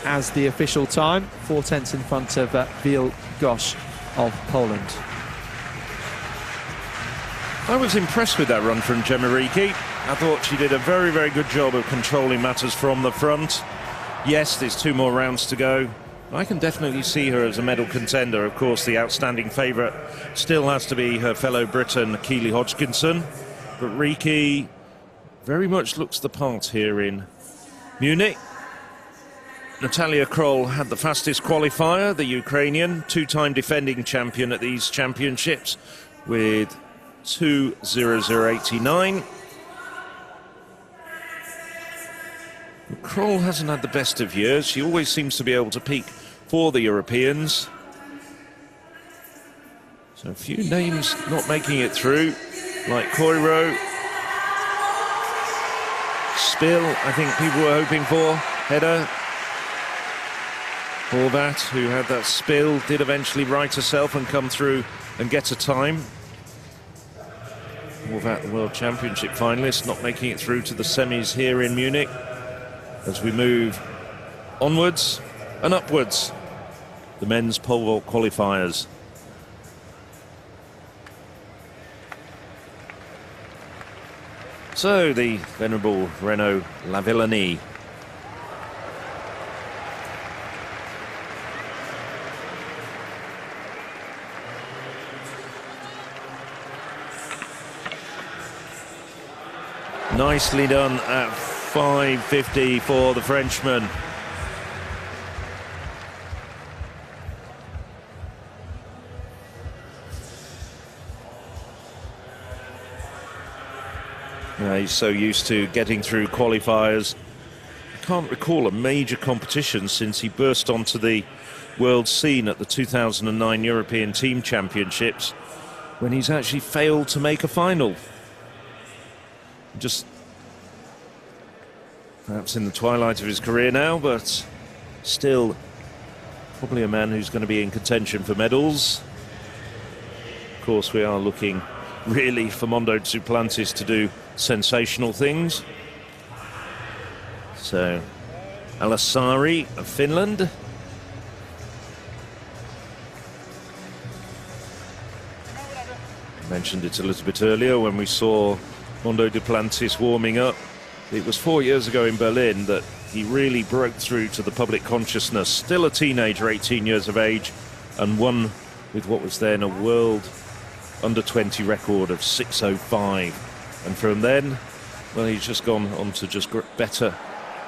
as the official time. 4/10 in front of Wielgosz of Poland.
I was impressed with that run from Gemma Riki. I thought she did a very, very good job of controlling matters from the front. Yes, there's 2 more rounds to go. I can definitely see her as a medal contender. Of course, the outstanding favourite still has to be her fellow Briton, Keeley Hodgkinson. But Riki very much looks the part here in Munich. Natalya Kroll had the fastest qualifier, the Ukrainian, 2-time defending champion at these championships, with 2:00.89. Kroll hasn't had the best of years. She always seems to be able to peak for the Europeans. So a few names not making it through, like Koiro. Spill, I think people were hoping for. Header. Horvat, who had that spill, did eventually right herself and come through and get a time. Horvat, the World Championship finalist, not making it through to the semis here in Munich. As we move onwards and upwards, the men's pole vault qualifiers. So the venerable Renault Lavin. Nicely done at 5:50 for the Frenchman. Yeah, he's so used to getting through qualifiers. I can't recall a major competition since he burst onto the world scene at the 2009 European Team Championships when he's actually failed to make a final. Just perhaps in the twilight of his career now, but still probably a man who's going to be in contention for medals. Of course, we are looking really for Mondo Duplantis to do sensational things. So, Alasari of Finland. I mentioned it a little bit earlier when we saw Mondo Duplantis warming up. It was 4 years ago in Berlin that he really broke through to the public consciousness. Still a teenager, 18 years of age, and won with what was then a world under-20 record of 6:05. And from then, well, he's just gone on to just better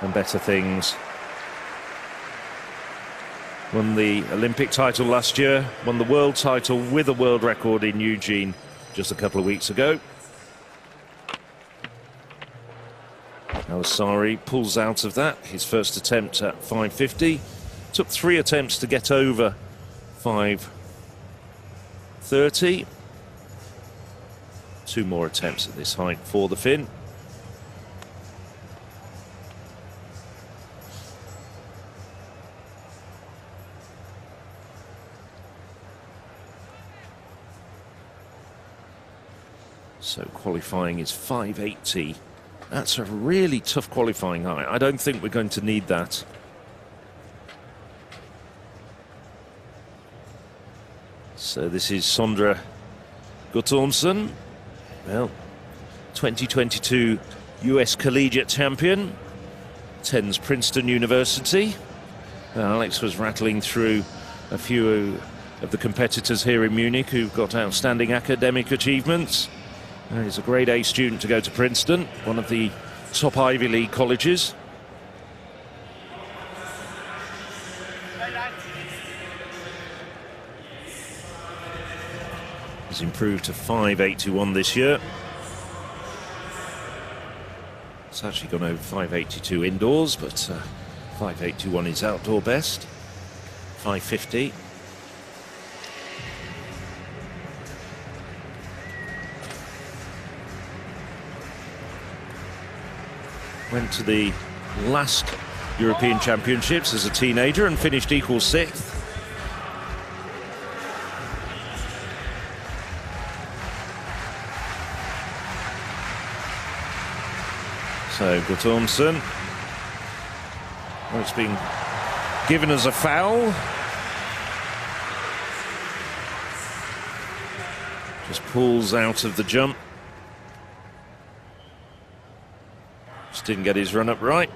and better things. Won the Olympic title last year, won the world title with a world record in Eugene just a couple of weeks ago. Alasari pulls out of that, his first attempt at 5:50. Took 3 attempts to get over 5:30. 2 more attempts at this height for the Finn. So qualifying is 5:80. That's a really tough qualifying height. I don't think we're going to need that. So this is Sondre Guttormsen. Well, 2022 US Collegiate Champion, attends Princeton University. Alex was rattling through a few of the competitors here in Munich who've got outstanding academic achievements. He's a grade A student to go to Princeton, one of the top Ivy League colleges. He's improved to 5:81 this year. It's actually gone over 5:82 indoors, but 5:81 is outdoor best. 5:50. went to the last European Championships as a teenager and finished equal 6th. So Guttormsen, well, it's been given as a foul. Just pulls out of the jump. Just didn't get his run up right.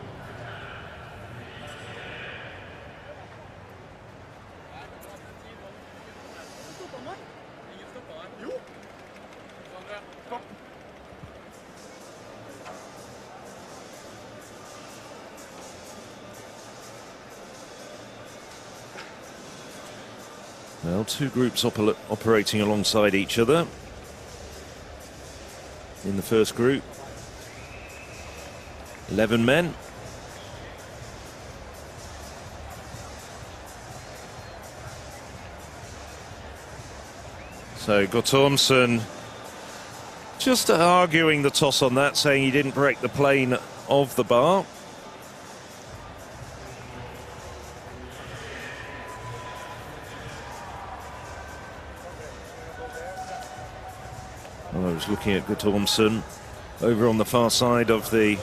Well, two groups operating alongside each other. In the first group, 11 men. So Guttormsen just arguing the toss on that, saying he didn't break the plane of the bar. Well, I was looking at Guttormsen over on the far side of the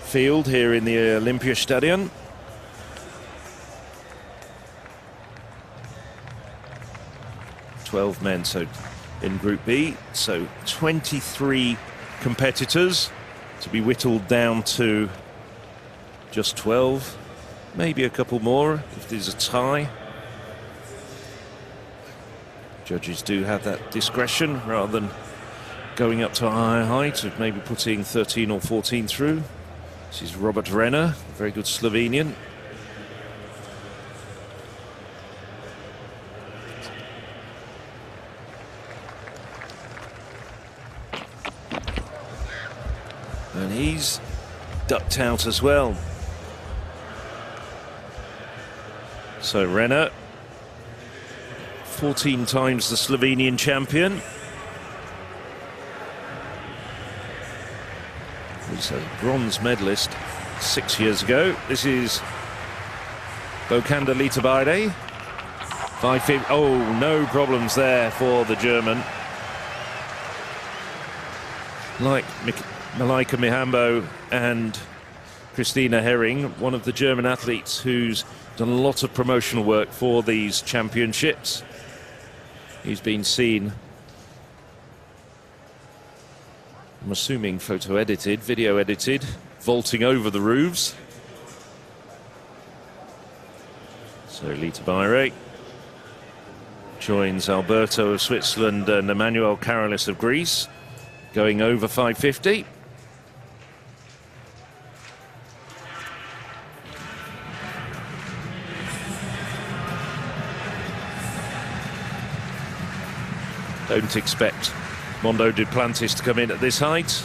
field here in the Olympiastadion. "12 men, so in Group B, so 23 competitors to be whittled down to just 12, maybe a couple more if there's a tie. Judges do have that discretion rather than going up to a higher height of maybe putting 13 or 14 through. This is Robert Renner, a very good Slovenian. And he's ducked out as well. So Renner, 14 times the Slovenian champion. He's a bronze medalist 6 years ago. This is Bokanda Litabaide. 550. Oh, no problems there for the German. Like Malaika Mihambo and Christina Herring, one of the German athletes who's done a lot of promotional work for these championships. He's been seen, I'm assuming photo edited, video edited, vaulting over the roofs. So Litabaide joins Alberto of Switzerland and Emmanuel Karalis of Greece, going over 550. Don't expect Mondo Duplantis to come in at this height.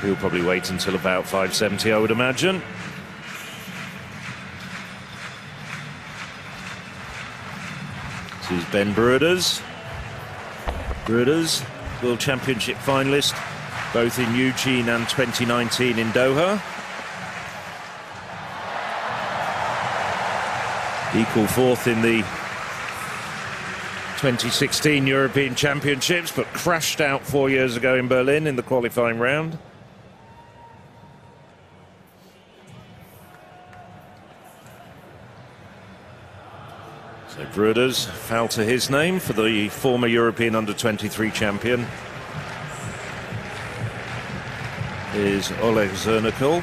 He'll probably wait until about 570, I would imagine. This is Ben Bruders. Bruders, World Championship finalist, both in Eugene and 2019 in Doha. Equal 4th in the 2016 European Championships, but crashed out 4 years ago in Berlin in the qualifying round. So Bruders, foul to his name for the former European under-23 champion is Oleg Zernikol.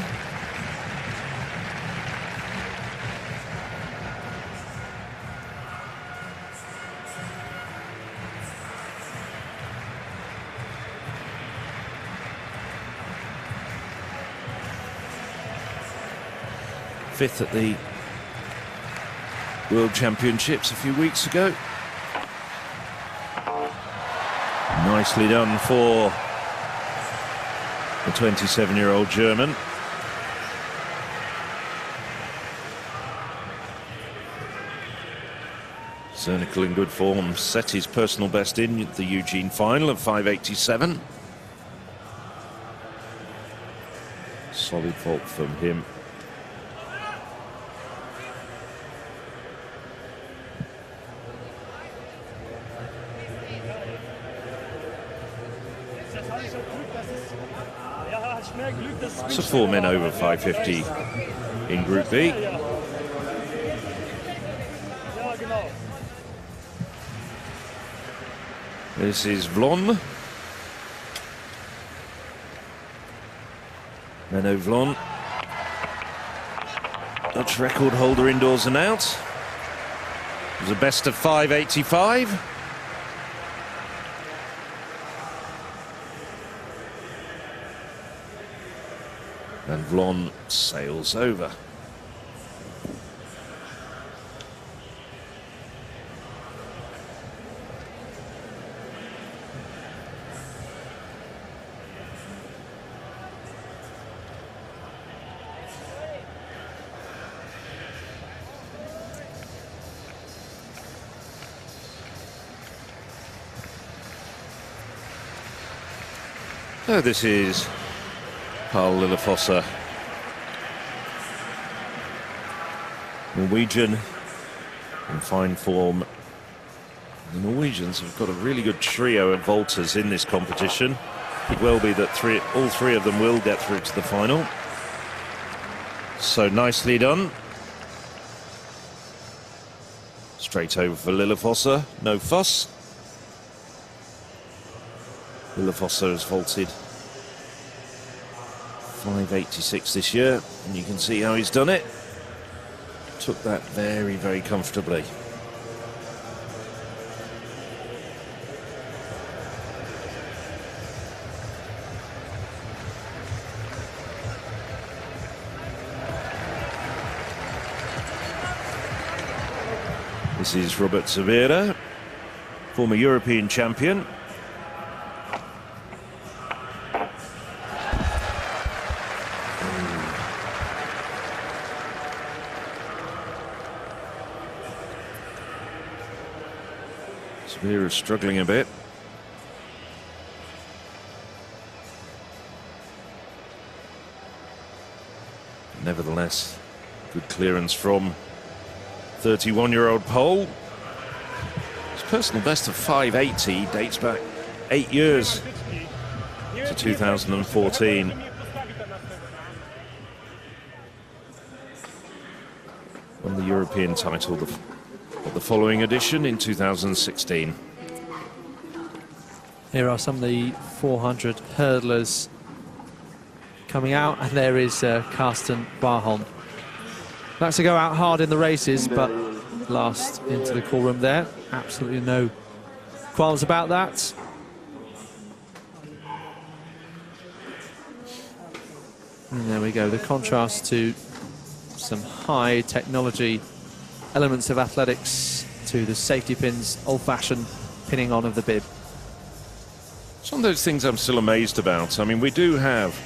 Fifth at the World Championships a few weeks ago. Nicely done for the 27-year-old German. Zernikol in good form, set his personal best in the Eugene final of 587. solid vault from him. So 4 men over 550 in Group B. This is Vlon. Renault Vlon. Dutch record holder indoors and out. It was a best of 585. And Vlon sails over. So this is Karl Lillefosse, Norwegian, in fine form. The Norwegians have got a really good trio of vaulters in this competition. Could well be that all three of them will get through to the final. So nicely done. Straight over for Lillefosse, no fuss. Lillefosse has vaulted 586 this year, and you can see how he's done it. Took that very, very comfortably. This is Robert Sivira, former European champion. Sivira's struggling a bit. Nevertheless, good clearance from 31-year-old Pole. His personal best of 580 dates back 8 years to 2014. Won the European title of the following edition in 2016.
Here are some of the 400 hurdlers coming out, and there is Karsten Warholm. Likes to go out hard in the races, but last into the call room there. Absolutely no qualms about that. And there we go, the contrast to some high technology elements of athletics to the safety pins, old-fashioned pinning on of the bib.
Some of those things I'm still amazed about. I mean, we do have,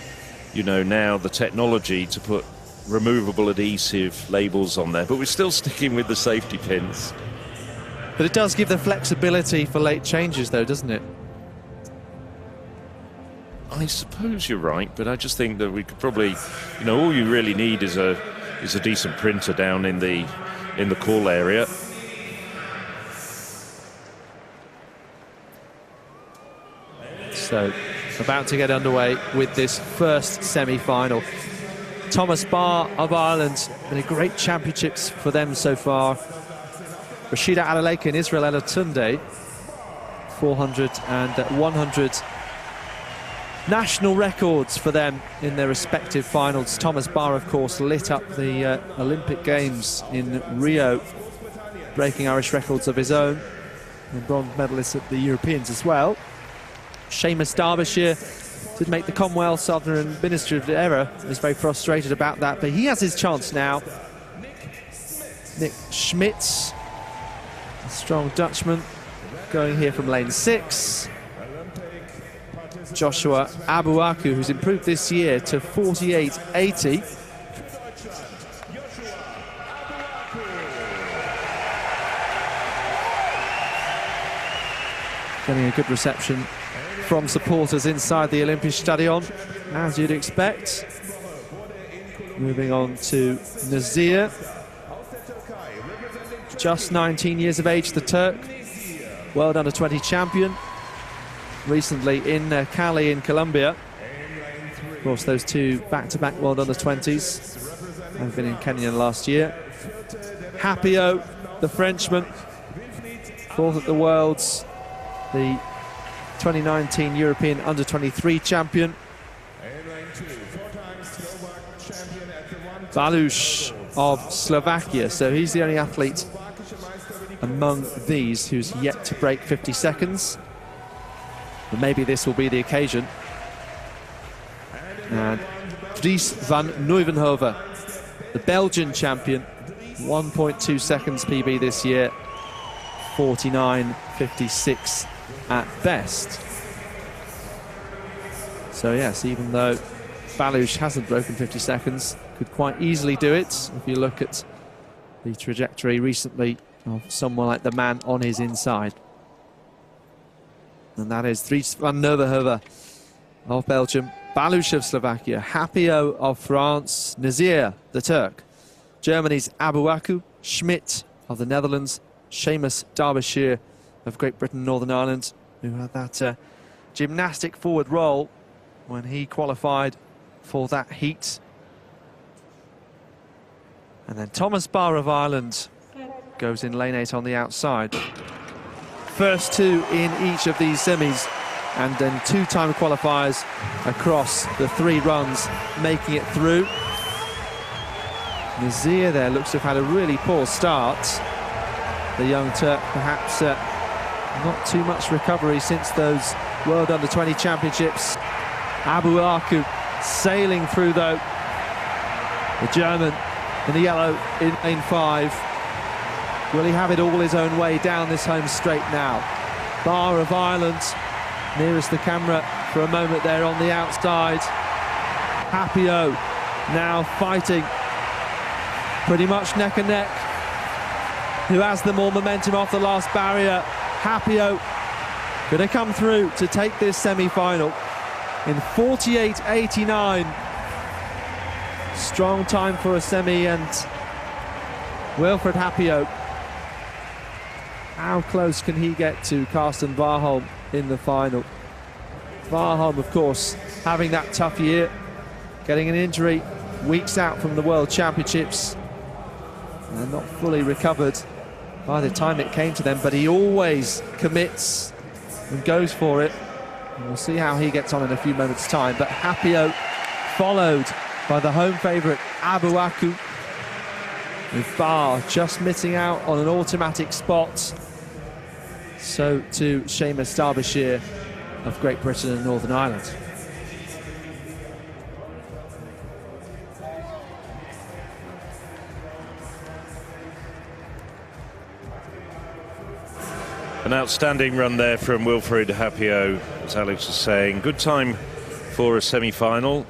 you know, now the technology to put removable adhesive labels on there, but we're still sticking with the safety pins.
But it does give the flexibility for late changes, though, doesn't it?
I suppose you're right, but I just think that we could probably, you know, all you really need is a decent printer down in the call area.
So, about to get underway with this first semi-final. Thomas Barr of Ireland, been a great championships for them so far. Rashida Alaleke and Israel Elatunde, 400 and 100 national records for them in their respective finals. Thomas Barr, of course, lit up the Olympic Games in Rio, breaking Irish records of his own, and bronze medalist at the Europeans as well. Seamus Derbyshire did make the Commonwealth Southern Minister of the Era, is very frustrated about that, but he has his chance now. Nick Schmitz, a strong Dutchman, going here from lane 6. Joshua Abuaku, who's improved this year to 48.80. Getting a good reception from supporters inside the Olympiastadion, as you'd expect. Moving on to Nazir, just 19 years of age, the Turk, World Under-20 champion, recently in Cali in Colombia. Of course, those two back-to-back World Under-20s have been in Kenya last year. Hapio, the Frenchman, fourth at the Worlds, the 2019 European Under-23 champion. Balush of Slovakia, so he's the only athlete among these who's yet to break 50 seconds. But maybe this will be the occasion. And Dries van Nieuwenhove, the Belgian champion, 1.2 seconds PB this year, 49.56 at best. So yes, even though Balush hasn't broken 50 seconds, could quite easily do it if you look at the trajectory recently of someone like the man on his inside. And that is Dries van Nieuwenhove of Belgium, Balush of Slovakia, Hapio of France, Nazir, the Turk, Germany's Abuaku, Schmidt of the Netherlands, Seamus Derbyshire of Great Britain, Northern Ireland, who had that gymnastic forward roll when he qualified for that heat. And then Thomas Barr of Ireland goes in lane 8 on the outside. First two in each of these semis, and then two-time qualifiers across the 3 runs, making it through. Nazir there looks to have had a really poor start. The young Turk, perhaps not too much recovery since those World Under-20 Championships. Abuaku sailing through, though. The German in the yellow in lane 5. Will he have it all his own way down this home straight now? Barr of Ireland nearest the camera for a moment there on the outside. Hapio now fighting pretty much neck and neck. Who has the more momentum off the last barrier? Hapio going to come through to take this semi-final in 48.89. Strong time for a semi, and Wilfred Hapio, how close can he get to Karsten Warholm in the final? Warholm, of course, having that tough year, getting an injury, weeks out from the World Championships, and not fully recovered by the time it came to them, but he always commits and goes for it. And we'll see how he gets on in a few moments' time. But Hapio followed by the home favourite Abuaku, with Barr just missing out on an automatic spot. So to Seamus Derbyshire of Great Britain and Northern Ireland.
An outstanding run there from Wilfred Hapio, as Alex was saying. Good time for a semi-final,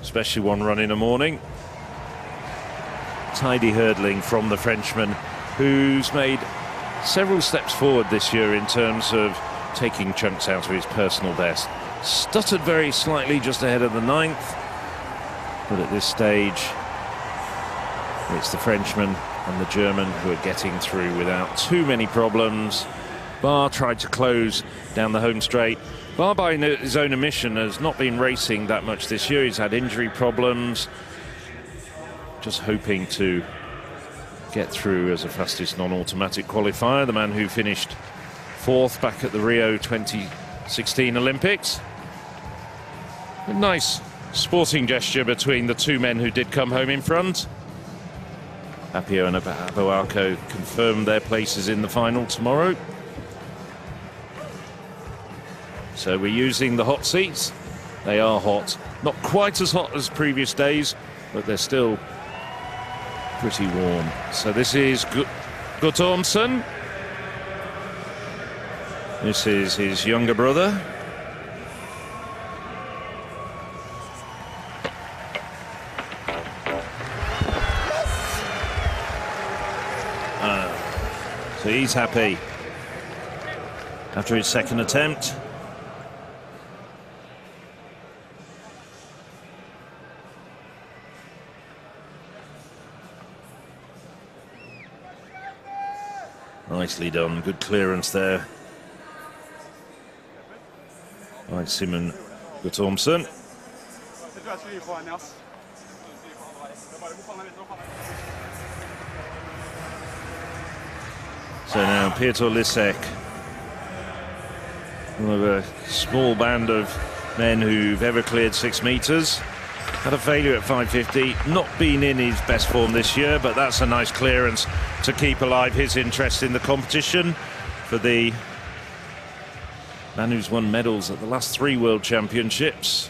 especially one run in the morning. Tidy hurdling from the Frenchman, who's made several steps forward this year in terms of taking chunks out of his personal best. Stuttered very slightly just ahead of the 9th, but at this stage it's the Frenchman and the German who are getting through without too many problems. Barr tried to close down the home straight. Barr, by his own admission, has not been racing that much this year. He's had injury problems. Just hoping to get through as a fastest non-automatic qualifier. The man who finished 4th back at the Rio 2016 Olympics. A nice sporting gesture between the two men who did come home in front. Hapio and Abuaku confirmed their places in the final tomorrow. So we're using the hot seats. They are hot. Not quite as hot as previous days, but they're still pretty warm. So this is Guttormsen. This is his younger brother. So he's happy after his second attempt. Nicely done, good clearance there by Simon Guttormsen. So now Piotr Lisek, one of a small band of men who've ever cleared 6 meters. Had a failure at 5:50, not been in his best form this year, but that's a nice clearance to keep alive his interest in the competition for the man who's won medals at the last 3 World Championships.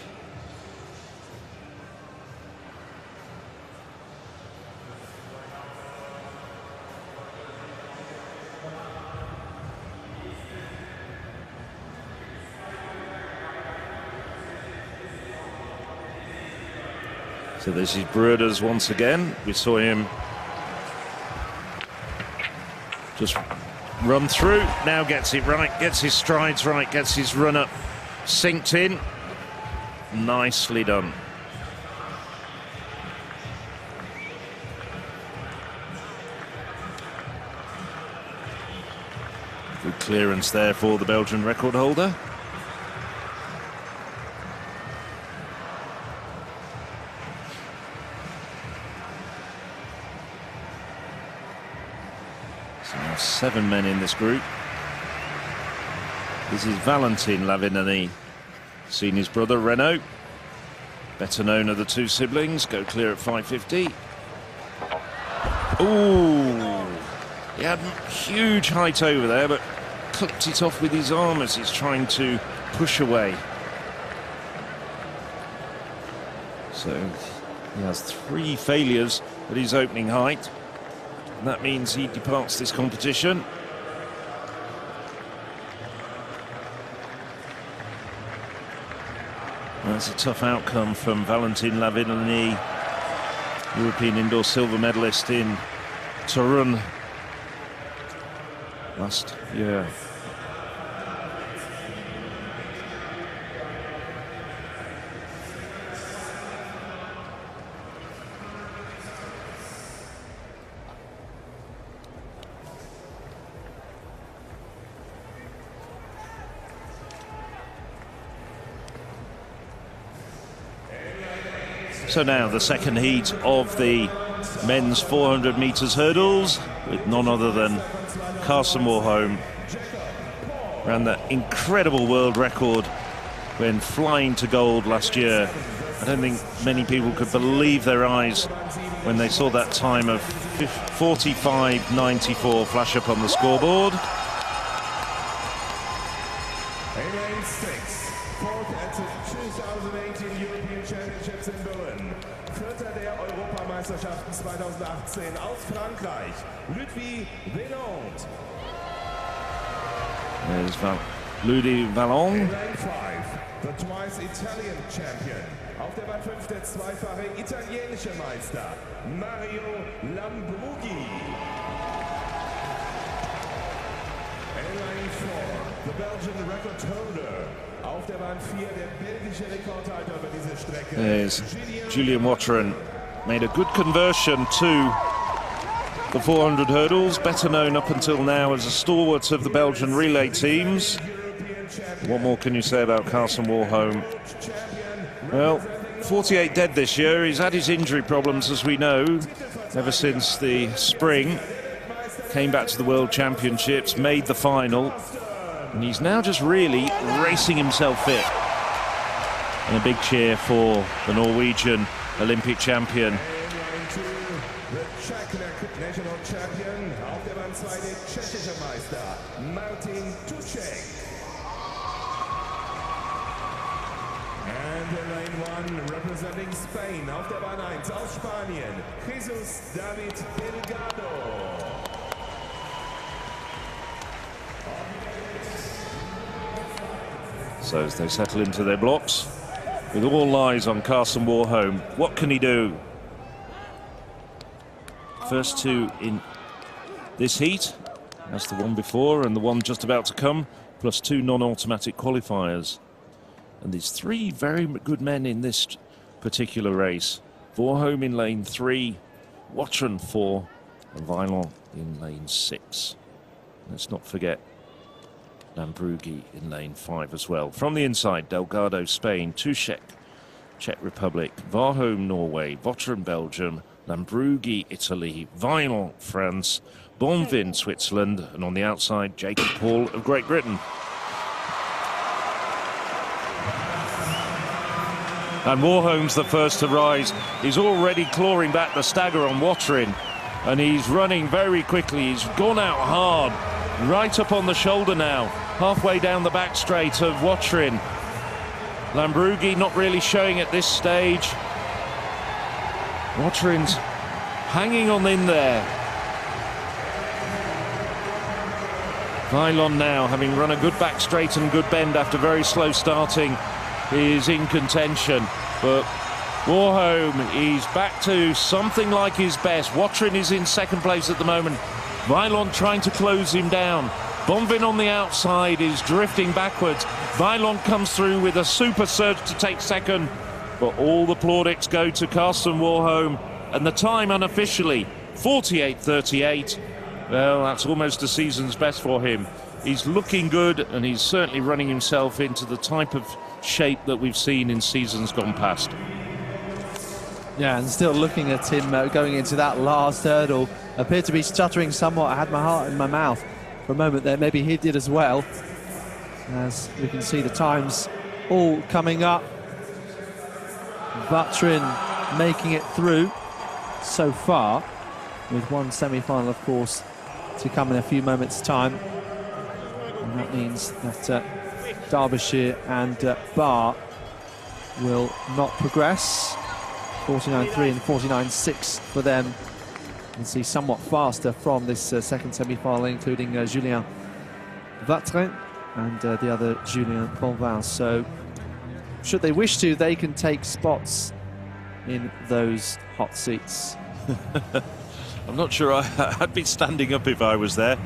So this is Broders once again. We saw him just run through, now gets it right, gets his strides right, gets his run up synced in. Nicely done. Good clearance there for the Belgian record holder. So now 7 men in this group. This is Valentin Lavin, and he's seen his brother Renault, better known of the 2 siblings, go clear at 5:50. Ooh, he had huge height over there, but clipped it off with his arm as he's trying to push away. So he has 3 failures at his opening height, and that means he departs this competition. That's a tough outcome from Valentin Lavin, the European indoor silver medalist in Torun last year. So now the second heat of the men's 400 meters hurdles, with none other than Carson Warholm. Ran that incredible world record when flying to gold last year. I don't think many people could believe their eyes when they saw that time of 45.94 flash up on the scoreboard.
Fourth at the 2018 European Championships in Berlin. Vierter der Europameisterschaften 2018 aus Frankreich, Ludwig Vélante.
There's Ludwig Vallon.
Lane 5, the twice Italian champion. Auf der Bahn 5 der zweifache italienische Meister, Mario Lambrughi. Lane 4, the Belgian record holder. Auf der Bahn 4 der belgische Rekordhalter über diese Strecke.
There's Julian Wateren. Made a good conversion to the 400 hurdles, better known up until now as a stalwart of the Belgian relay teams. What more can you say about Carson Warholm? Well, 48 dead this year. He's had his injury problems, as we know, ever since the spring. Came back to the World Championships, made the final, and he's now just really racing himself fit. And a big cheer for the Norwegian Olympic champion.
National champion, auf der Bahn 2 der tschechische Meister, Martin Tuček. And in lane 1, representing Spain, auf der Bahn 1 aus Spanien, Jesus David Delgado.
So as they settle into their blocks, with all eyes on Carson Warholm, what can he do? First 2 in this heat, that's the one before and the one just about to come, plus 2 non-automatic qualifiers. And there's 3 very good men in this particular race. Warholm in lane 3, Wateren 4, and Vaillant in lane 6. Let's not forget Lambrugi in lane 5 as well. From the inside, Delgado, Spain, Tušek, Czech Republic, Varholm, Norway, Votren, Belgium, Lambrugi, Italy, Vaillant, France, Bonvin, Switzerland, and on the outside, Jacob Paul of Great Britain. And Warholm's the first to rise. He's already clawing back the stagger on Watrin, and he's running very quickly. He's gone out hard, right up on the shoulder now, halfway down the back straight of Watrin. Lambrugi not really showing at this stage. Watrin's hanging on in there. Vaillant now, having run a good back straight and good bend after very slow starting, is in contention. But Warholm, he's back to something like his best. Watrin is in second place at the moment. Vaillant trying to close him down. Bonvin on the outside is drifting backwards. Vaillant comes through with a super surge to take second. But all the plaudits go to Carsten Warholm. And the time unofficially, 48.38. Well, that's almost a season's best for him. He's looking good, and he's certainly running himself into the type of shape that we've seen in seasons gone past.
Yeah, and still looking at him going into that last hurdle, appeared to be stuttering somewhat. I had my heart in my mouth for a moment there. Maybe he did as well. As we can see the times all coming up. Vatrin making it through so far, with one semi-final, of course, to come in a few moments' time. And that means that Derbyshire and Barr will not progress. 49.3 and 49.6 for them. We'll see somewhat faster from this second semi-final, including Julien Vatrin and the other Julien Bonvin. So, should they wish to, they can take spots in those hot seats.
I'm not sure I'd be standing up if I was there.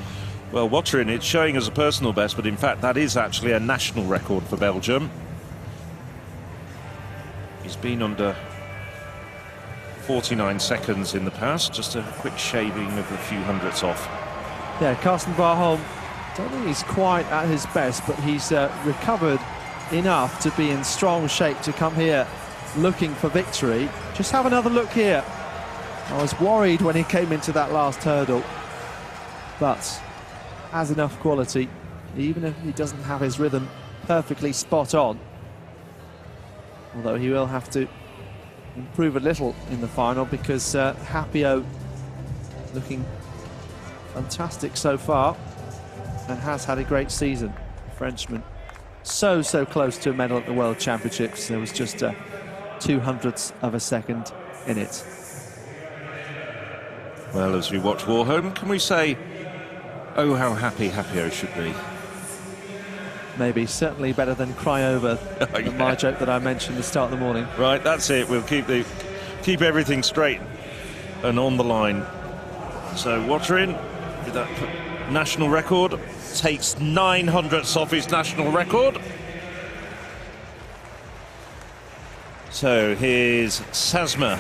Well, Watrin, it's showing as a personal best, but in fact that is actually a national record for Belgium. He's been under 49 seconds in the past, just a quick shaving of a few hundredths off.
Yeah, Carsten Warholm, don't think he's quite at his best, but he's recovered enough to be in strong shape to come here looking for victory. Just have another look here. I was worried when he came into that last hurdle, but has enough quality, even if he doesn't have his rhythm perfectly spot on. Although he will have to improve a little in the final, because Hapio looking fantastic so far and has had a great season. Frenchman so close to a medal at the World Championships. There was just 0.02 of a second in it.
Well, as we watch Warholm, can we say, oh, how happy Hapio should be?
Maybe, certainly better than cry over my joke that I mentioned at the start of the morning.
Right, that's it. We'll keep everything straight and on the line. So Watrin, with that national record, takes 900ths off his national record. So here's Sazma,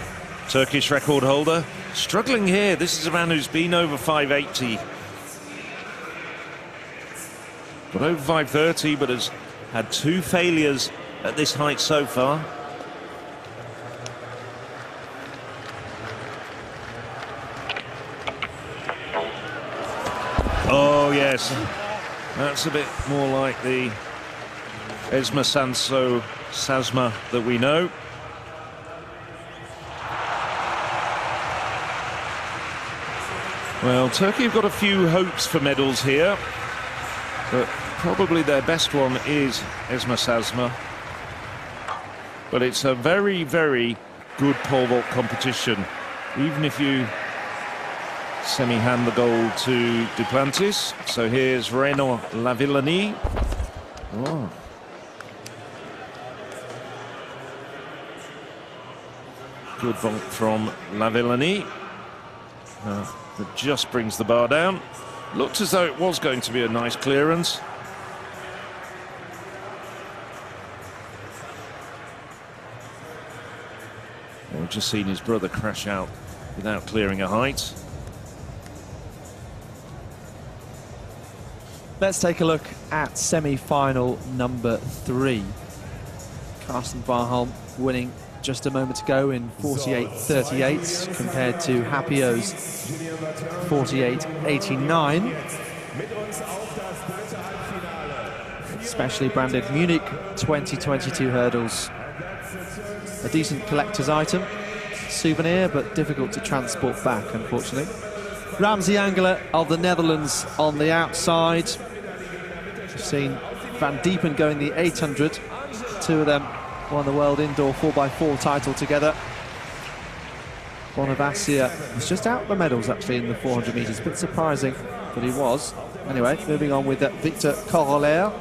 Turkish record holder, struggling here. This is a man who's been over 580. Got over 530, but has had 2 failures at this height so far. Oh, yes. That's a bit more like the Esma Sanso Sazma that we know. Well, Turkey have got a few hopes for medals here, but probably their best one is Esma Sazma. But it's a very, very good pole vault competition. Even if you semi-hand the gold to Duplantis. So here's Renault Lavin. Oh. Good vault from Lavin. That just brings the bar down. Looked as though it was going to be a nice clearance. We've just seen his brother crash out without clearing a height.
Let's take a look at semi-final number 3. Karsten Warholm winning just a moment ago in 48.38 compared to Hapio's 48.89. Specially branded Munich 2022 hurdles. A decent collector's item, souvenir, but difficult to transport back, unfortunately. Ramsey Angela of the Netherlands on the outside. We've seen Van Diepen going the 800. Two of them won the World Indoor 4x4 title together. Bonavacia was just out the medals actually in the 400 metres. A bit surprising, but he was. Anyway, moving on with Victor Kolak.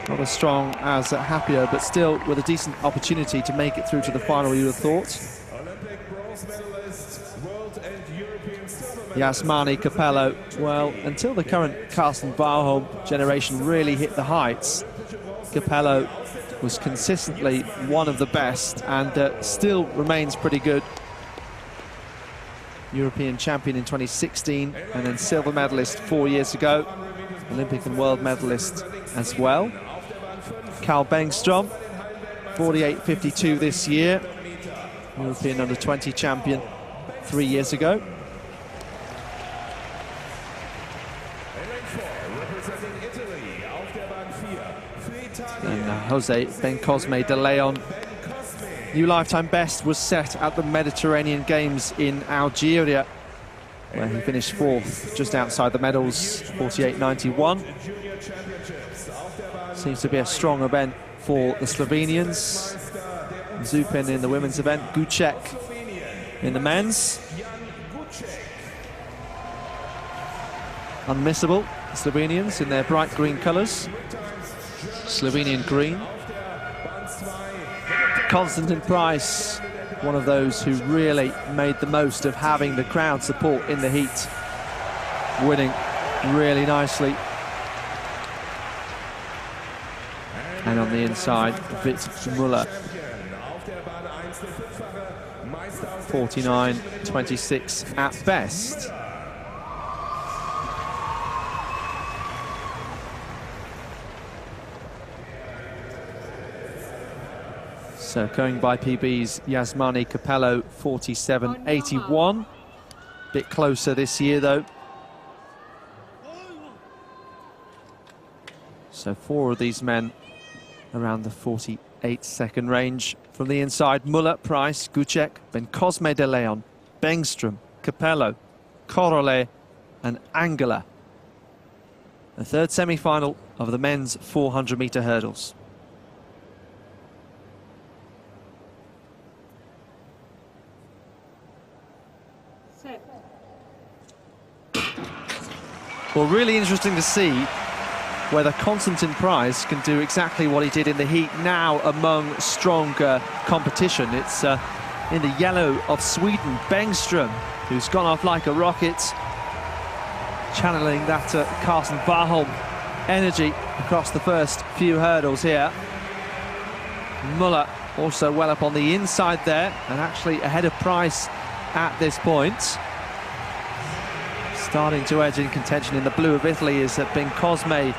Not as strong as Hapio, but still with a decent opportunity to make it through to the final, you would have thought. Yasmani Capello, well, until the current Karsten Warholm generation really hit the heights, Capello was consistently one of the best and still remains pretty good. European champion in 2016 and then silver medalist 4 years ago. Olympic and world medalist as well. Karl Bengstrom, 48.52 this year. European under-20 champion 3 years ago. And Jose Bencosme de Leon. New lifetime best was set at the Mediterranean Games in Algeria, where he finished 4th, just outside the medals, 48.91. Seems to be a strong event for the Slovenians. Zupin in the women's event, Gucek in the men's. Unmissable, Slovenians in their bright green colours. Slovenian green. Konstantin Price, one of those who really made the most of having the crowd support in the heat, winning really nicely. And on the inside, Vitz Müller, 49.26 at best. So going by PBs, Yasmani Capello, 47.81. Bit closer this year, though. So 4 of these men around the 48-second range. From the inside, Müller, Price, Gucek, Bencosme de Leon, Bengstrom, Capello, Korole and Angela. The third semi-final of the men's 400-metre hurdles. Well, really interesting to see whether Konstantin Price can do exactly what he did in the heat now among stronger competition. It's in the yellow of Sweden, Bengstrom, who's gone off like a rocket, channeling that Karsten Warholm energy across the first few hurdles here. Müller also well up on the inside there and actually ahead of Price at this point. Starting to edge in contention in the blue of Italy is Bencosme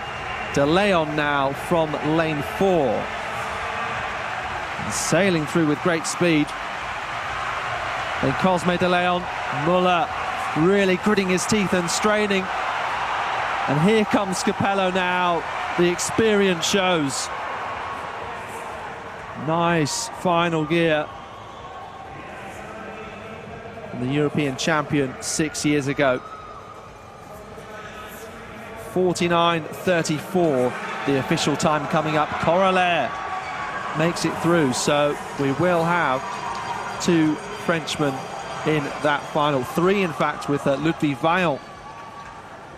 de Leon now from lane 4. And sailing through with great speed. Bencosme de Leon, Müller really gritting his teeth and straining. And here comes Capello now. The experience shows. Nice final gear. And the European champion 6 years ago. 49.34, the official time coming up. Korole makes it through, so we will have 2 Frenchmen in that final. 3, in fact, with Ludwig Vaillant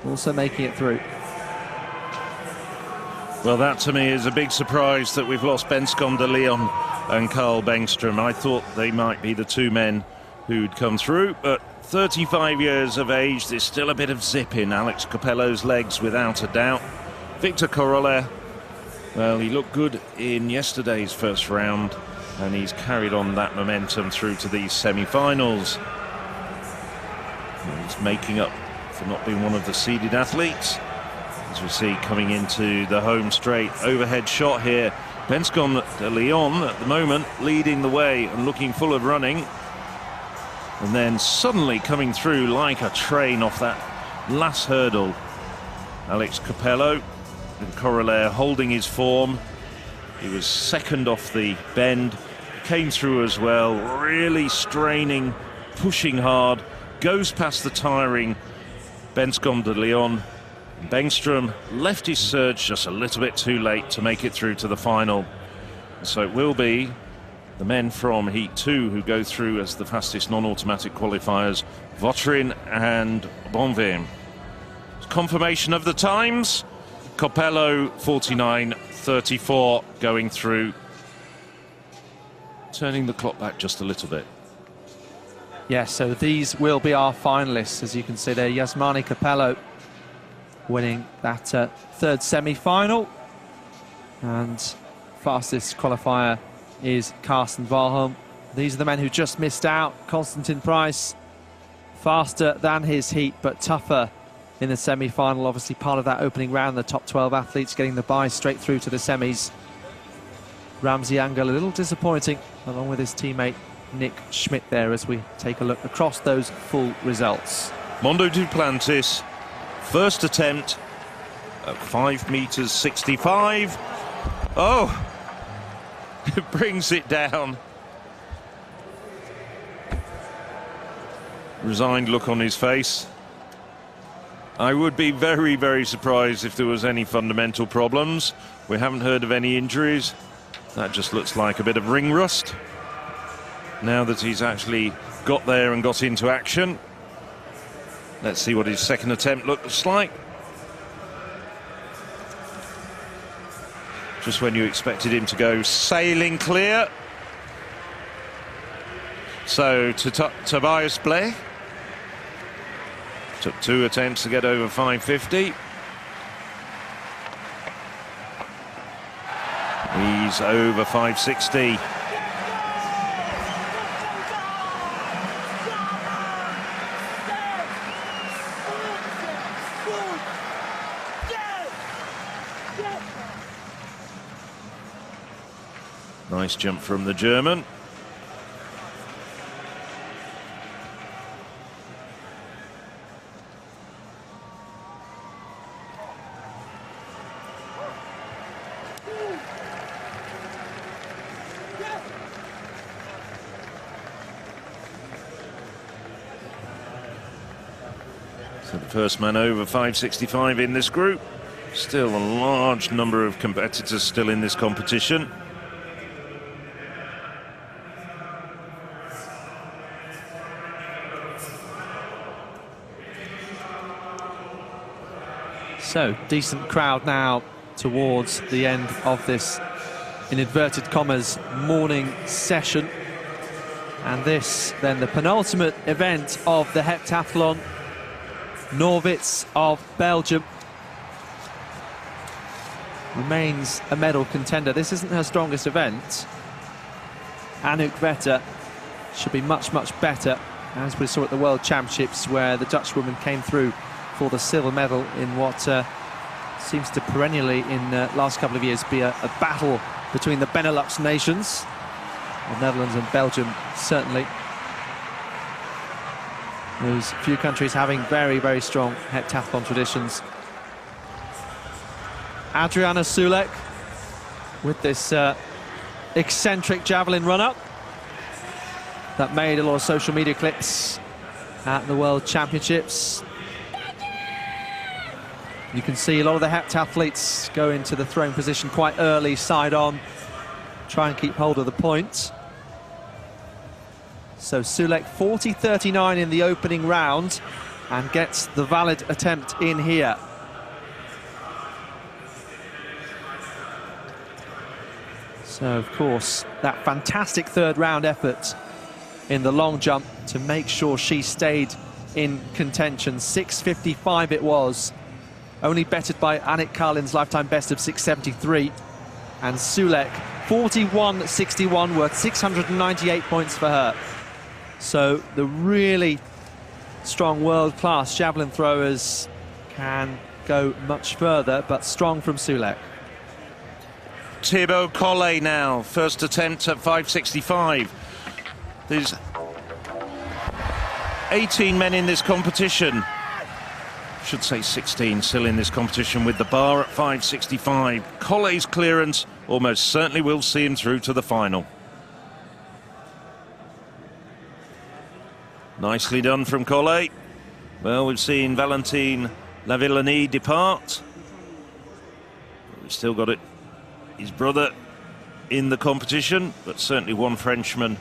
also making it through.
Well, that to me is a big surprise that we've lost Bencosme de Leon and Karl Bengstrom. I thought they might be the 2 men who'd come through, but 35 years of age, there's still a bit of zip in Alex Capello's legs, without a doubt. Victor Korole, well, he looked good in yesterday's first round, and he's carried on that momentum through to these semi-finals. He's making up for not being one of the seeded athletes. As we see coming into the home straight, overhead shot here. Bengstrom de Leon at the moment leading the way and looking full of running. And then suddenly coming through like a train off that last hurdle. Alex Capello and Carlier holding his form. He was second off the bend, came through as well, really straining, pushing hard, goes past the tiring Bengstrom de Leon. Bengstrom left his surge just a little bit too late to make it through to the final. So it will be the men from Heat 2 who go through as the fastest non-automatic qualifiers, Votrin and Bonvin. Confirmation of the times. Capello 49.34 going through. Turning the clock back just a little bit.
Yes, so these will be our finalists. As you can see there, Yasmani Capello winning that third semi-final. And fastest qualifier is Carsten Wahlholm. These are the men who just missed out. Konstantin Price, faster than his heat, but tougher in the semi-final. Obviously part of that opening round, the top 12 athletes getting the bye straight through to the semis. Ramsey Angel a little disappointing, along with his teammate Nick Schmidt there, as we take a look across those full results.
Mondo Duplantis, first attempt at 5 meters 65. Oh, it brings it down. Resigned look on his face. I would be very, very surprised if there was any fundamental problems. We haven't heard of any injuries. That just looks like a bit of ring rust. Now that he's actually got there and got into action. Let's see what his second attempt looks like. Just when you expected him to go sailing clear. So to Tobias Blech. Took 2 attempts to get over 550. He's over 560. Nice jump from the German. So the first man over 565 in this group. Still a large number of competitors still in this competition.
So, decent crowd now towards the end of this, in inverted commas, morning session. And this, then, the penultimate event of the heptathlon. Norwitz of Belgium remains a medal contender. This isn't her strongest event. Anouk Vetter should be much, much better, as we saw at the World Championships, where the Dutch woman came through for the silver medal in what seems to perennially, in the last couple of years, be a battle between the Benelux nations, the Netherlands and Belgium, certainly. Those few countries having very, very strong heptathlon traditions. Adriana Sulek with this eccentric javelin run-up that made a lot of social media clips at the World Championships. You can see a lot of the heptathletes go into the throwing position quite early, side on, try and keep hold of the point. So Sulek 40.39 in the opening round and gets the valid attempt in here. So, of course, that fantastic third round effort in the long jump to make sure she stayed in contention. 6.55 it was, only bettered by Annick Carlin's lifetime best of 6.73. And Sulek 41.61, worth 698 points for her. So the really strong world-class javelin throwers can go much further, but strong from Sulek.
Thibaut Collet now, first attempt at 5.65. There's 18 men in this competition. Should say 16 still in this competition with the bar at 5.65. Collet's clearance almost certainly will see him through to the final. Nicely done from Collet. Well, we've seen Valentin Lavin depart. We've still got it, his brother in the competition, but certainly one Frenchman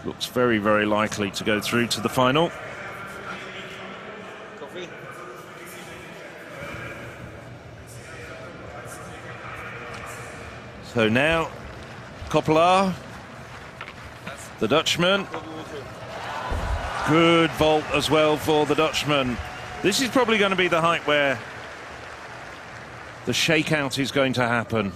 looks very, very likely to go through to the final. So now, Kolak, the Dutchman. Good vault as well for the Dutchman. This is probably going to be the height where the shakeout is going to happen.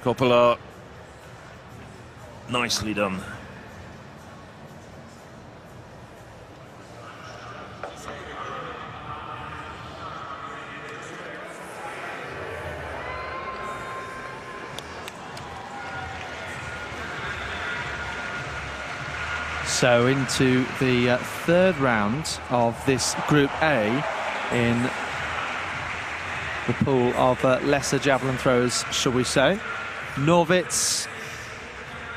Kolak, nicely done.
So into the third round of this Group A in the pool of lesser javelin throwers, shall we say. Norwitz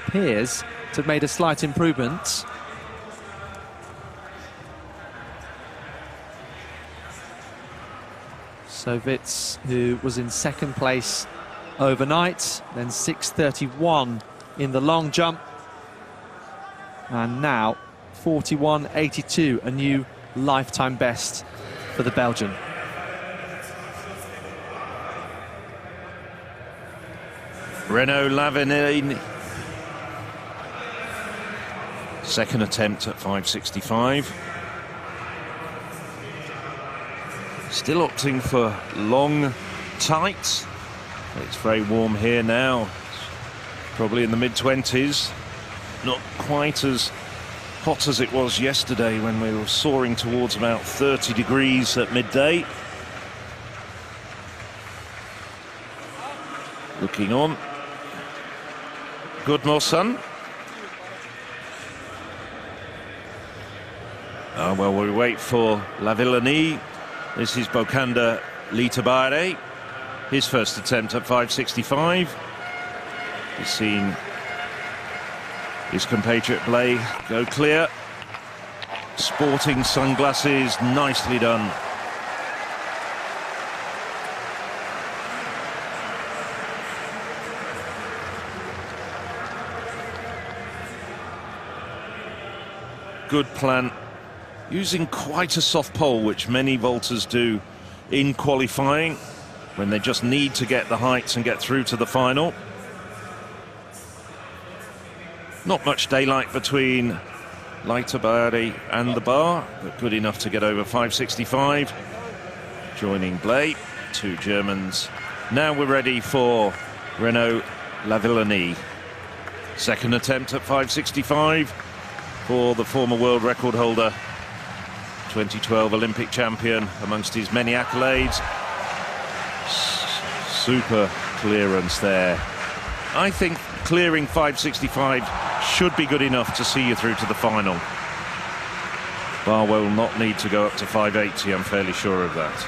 appears to have made a slight improvement. So Witz, who was in second place overnight, then 6.31 in the long jump. And now 41.82, a new lifetime best for the Belgian.
Renault Lavin, second attempt at 5.65. Still opting for long tights. It's very warm here now, probably in the mid-20s. Not quite as hot as it was yesterday when we were soaring towards about 30 degrees at midday. Looking on. Gudmundsson. Well, we wait for Lavin. This is Bokanda Litabare. His first attempt at 5.65. He's seen his compatriot Blay go clear. Sporting sunglasses, nicely done. Good plan, using quite a soft pole, which many vaulters do in qualifying when they just need to get the heights and get through to the final. Not much daylight between Litabari and the bar, but good enough to get over 5.65. Joining Blay, two Germans. Now we're ready for Renault Lavin. Second attempt at 5.65 for the former world record holder, 2012 Olympic champion amongst his many accolades. Super clearance there. I think clearing 5.65 should be good enough to see you through to the final. Barr will not need to go up to 5.80, I'm fairly sure of that.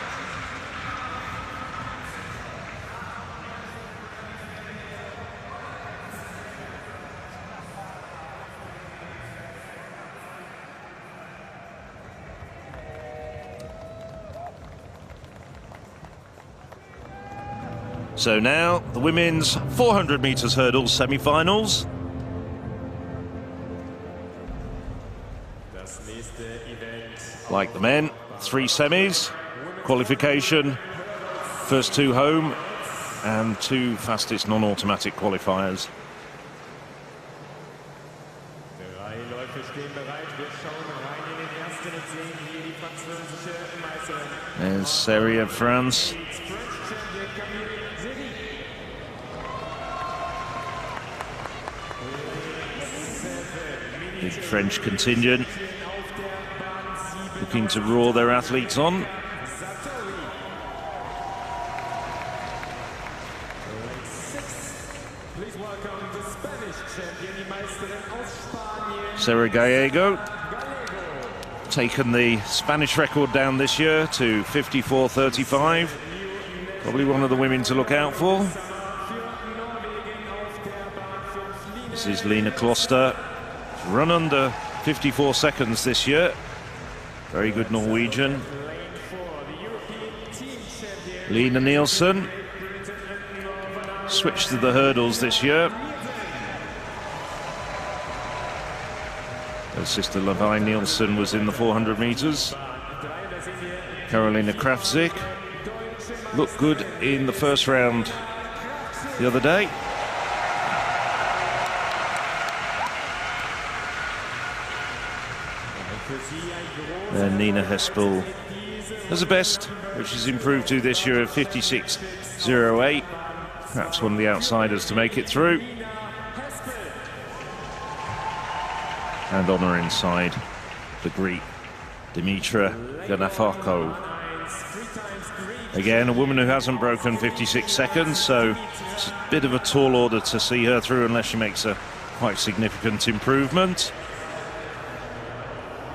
So now the women's 400 meters hurdle semi-finals. Like the men, 3 semis, qualification, first 2 home, and 2 fastest non-automatic qualifiers. There's Serie of France. Big French contingent looking to roar their athletes on. Sarah Gallego taken the Spanish record down this year to 54.35. Probably one of the women to look out for. This is Lena Kloster. Run under 54 seconds this year. Very good Norwegian. Lena Nielsen switched to the hurdles this year. Her sister Lavin Nielsen was in the 400 meters. Karolina Krafzik looked good in the first round the other day. And Nina Hespel has a best, which has improved to this year of 56.08. Perhaps one of the outsiders to make it through. And on her inside, the Greek, Dimitra Ganafako. Again, a woman who hasn't broken 56 seconds, so it's a bit of a tall order to see her through unless she makes a quite significant improvement.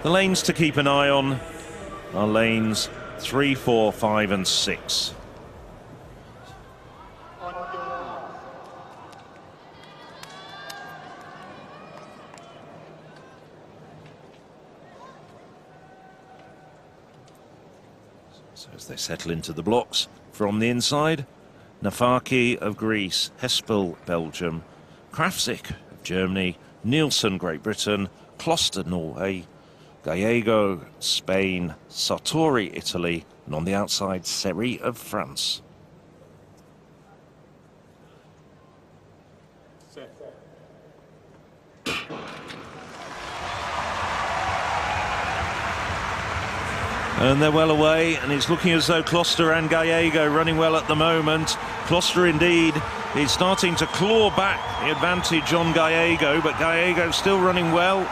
The lanes to keep an eye on are lanes 3, 4, 5 and 6. So as they settle into the blocks from the inside, Nafaki of Greece, Hespel, Belgium, Krafzik of Germany, Nielsen, Great Britain, Kloster, Norway, Gallego, Spain, Sartori, Italy, and on the outside, Seri of France. And they're well away, and it's looking as though Kloster and Gallego running well at the moment. Kloster indeed is starting to claw back the advantage on Gallego, but Gallego still running well.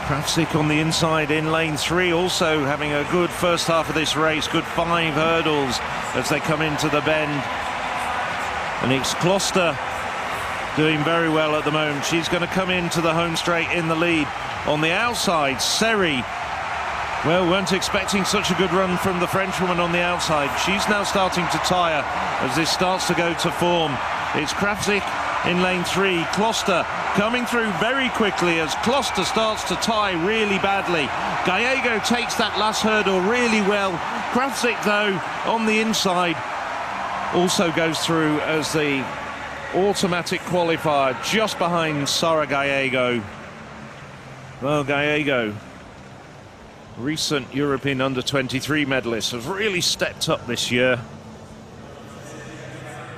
Krafzik on the inside in lane 3, also having a good first half of this race, good 5 hurdles as they come into the bend. And it's Kloster doing very well at the moment. She's going to come into the home straight in the lead. On the outside, Seri, well, weren't expecting such a good run from the Frenchwoman on the outside. She's now starting to tire as this starts to go to form. It's Krafzik in lane 3, Kloster coming through very quickly as Kloster starts to tie really badly. Gallego takes that last hurdle really well. Krafzik, though, on the inside, also goes through as the automatic qualifier just behind Sarah Gallego. Well, Gallego, recent European under-23 medalist, has really stepped up this year.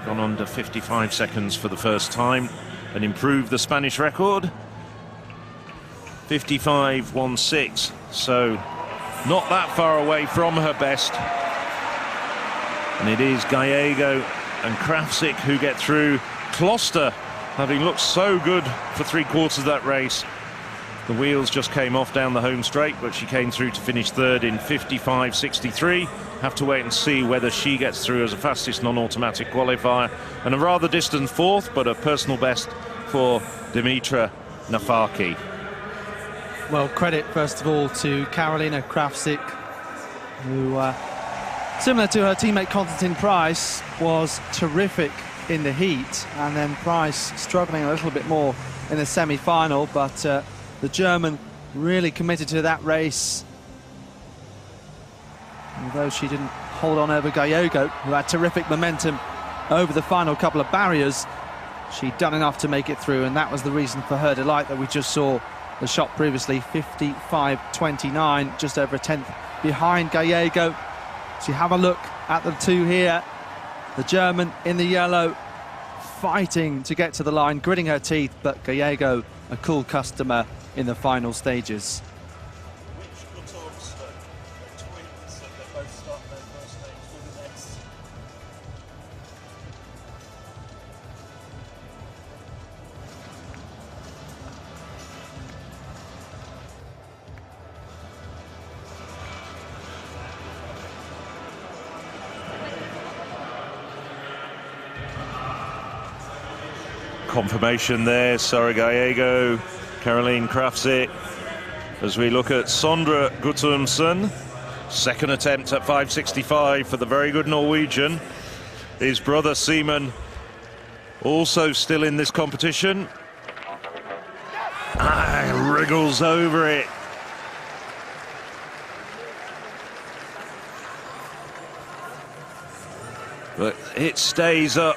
Gone under 55 seconds for the first time and improved the Spanish record. 55.16, so not that far away from her best. And it is Gallego and Krafzik who get through. Kloster, having looked so good for 3/4 of that race, the wheels just came off down the home straight, but she came through to finish 3rd in 55.63. Have to wait and see whether she gets through as a fastest non-automatic qualifier. And a rather distant 4th, but a personal best for Dimitra Nafaki.
Well, credit first of all to Karolina Krafzik, who, similar to her teammate Konstantin Price, was terrific in the heat, and then Price struggling a little bit more in the semi-final, but the German really committed to that race. Although she didn't hold on over Gallego, who had terrific momentum over the final couple of barriers, she'd done enough to make it through, and that was the reason for her delight that we just saw the shot previously. 55.29, just over a 10th behind Gallego. So you have a look at the two here. The German in the yellow, fighting to get to the line, gritting her teeth, but Gallego, a cool customer in the final stages.
confirmation there. Sara Gallego, Caroline Krafzik. As we look at Sondre Guttormsen, second attempt at 5.65 for the very good Norwegian. His brother Simon also still in this competition. Wriggles over it. But it stays up,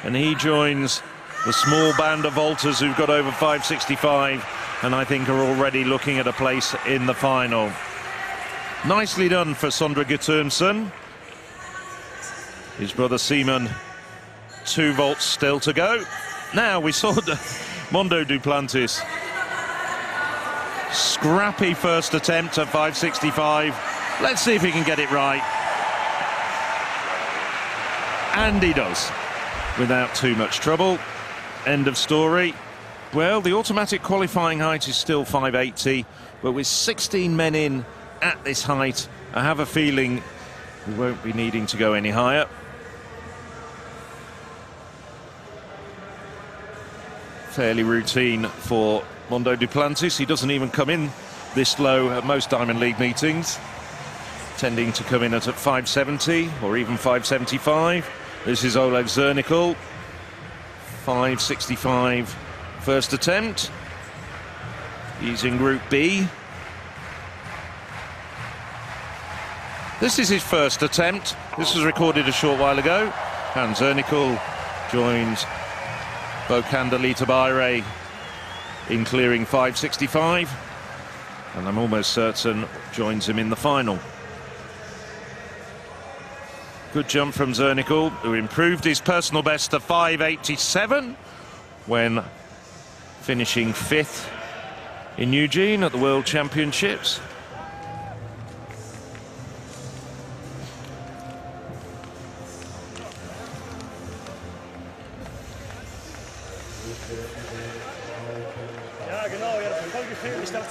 and he joins the small band of vaulters who've got over 5.65, and I think are already looking at a place in the final. Nicely done for Sondre Guttormsen. His brother Simon, 2 vaults still to go. Now we saw Mondo Duplantis. Scrappy first attempt at 5.65. Let's see if he can get it right. And he does, without too much trouble. End of story. Well, the automatic qualifying height is still 5.80, but with 16 men in at this height, I have a feeling we won't be needing to go any higher. Fairly routine for Mondo Duplantis. He doesn't even come in this low at most Diamond League meetings, tending to come in at 5.70 or even 5.75. This is Oleg Zernickel, 5.65 first attempt. He's in Group B. This is his first attempt. This was recorded a short while ago. And Zernickel joins Bokanda Litabayre in clearing 5.65. And I'm almost certain joins him in the final. Good jump from Zernickel, who improved his personal best to 5.87 when finishing 5th in Eugene at the World Championships.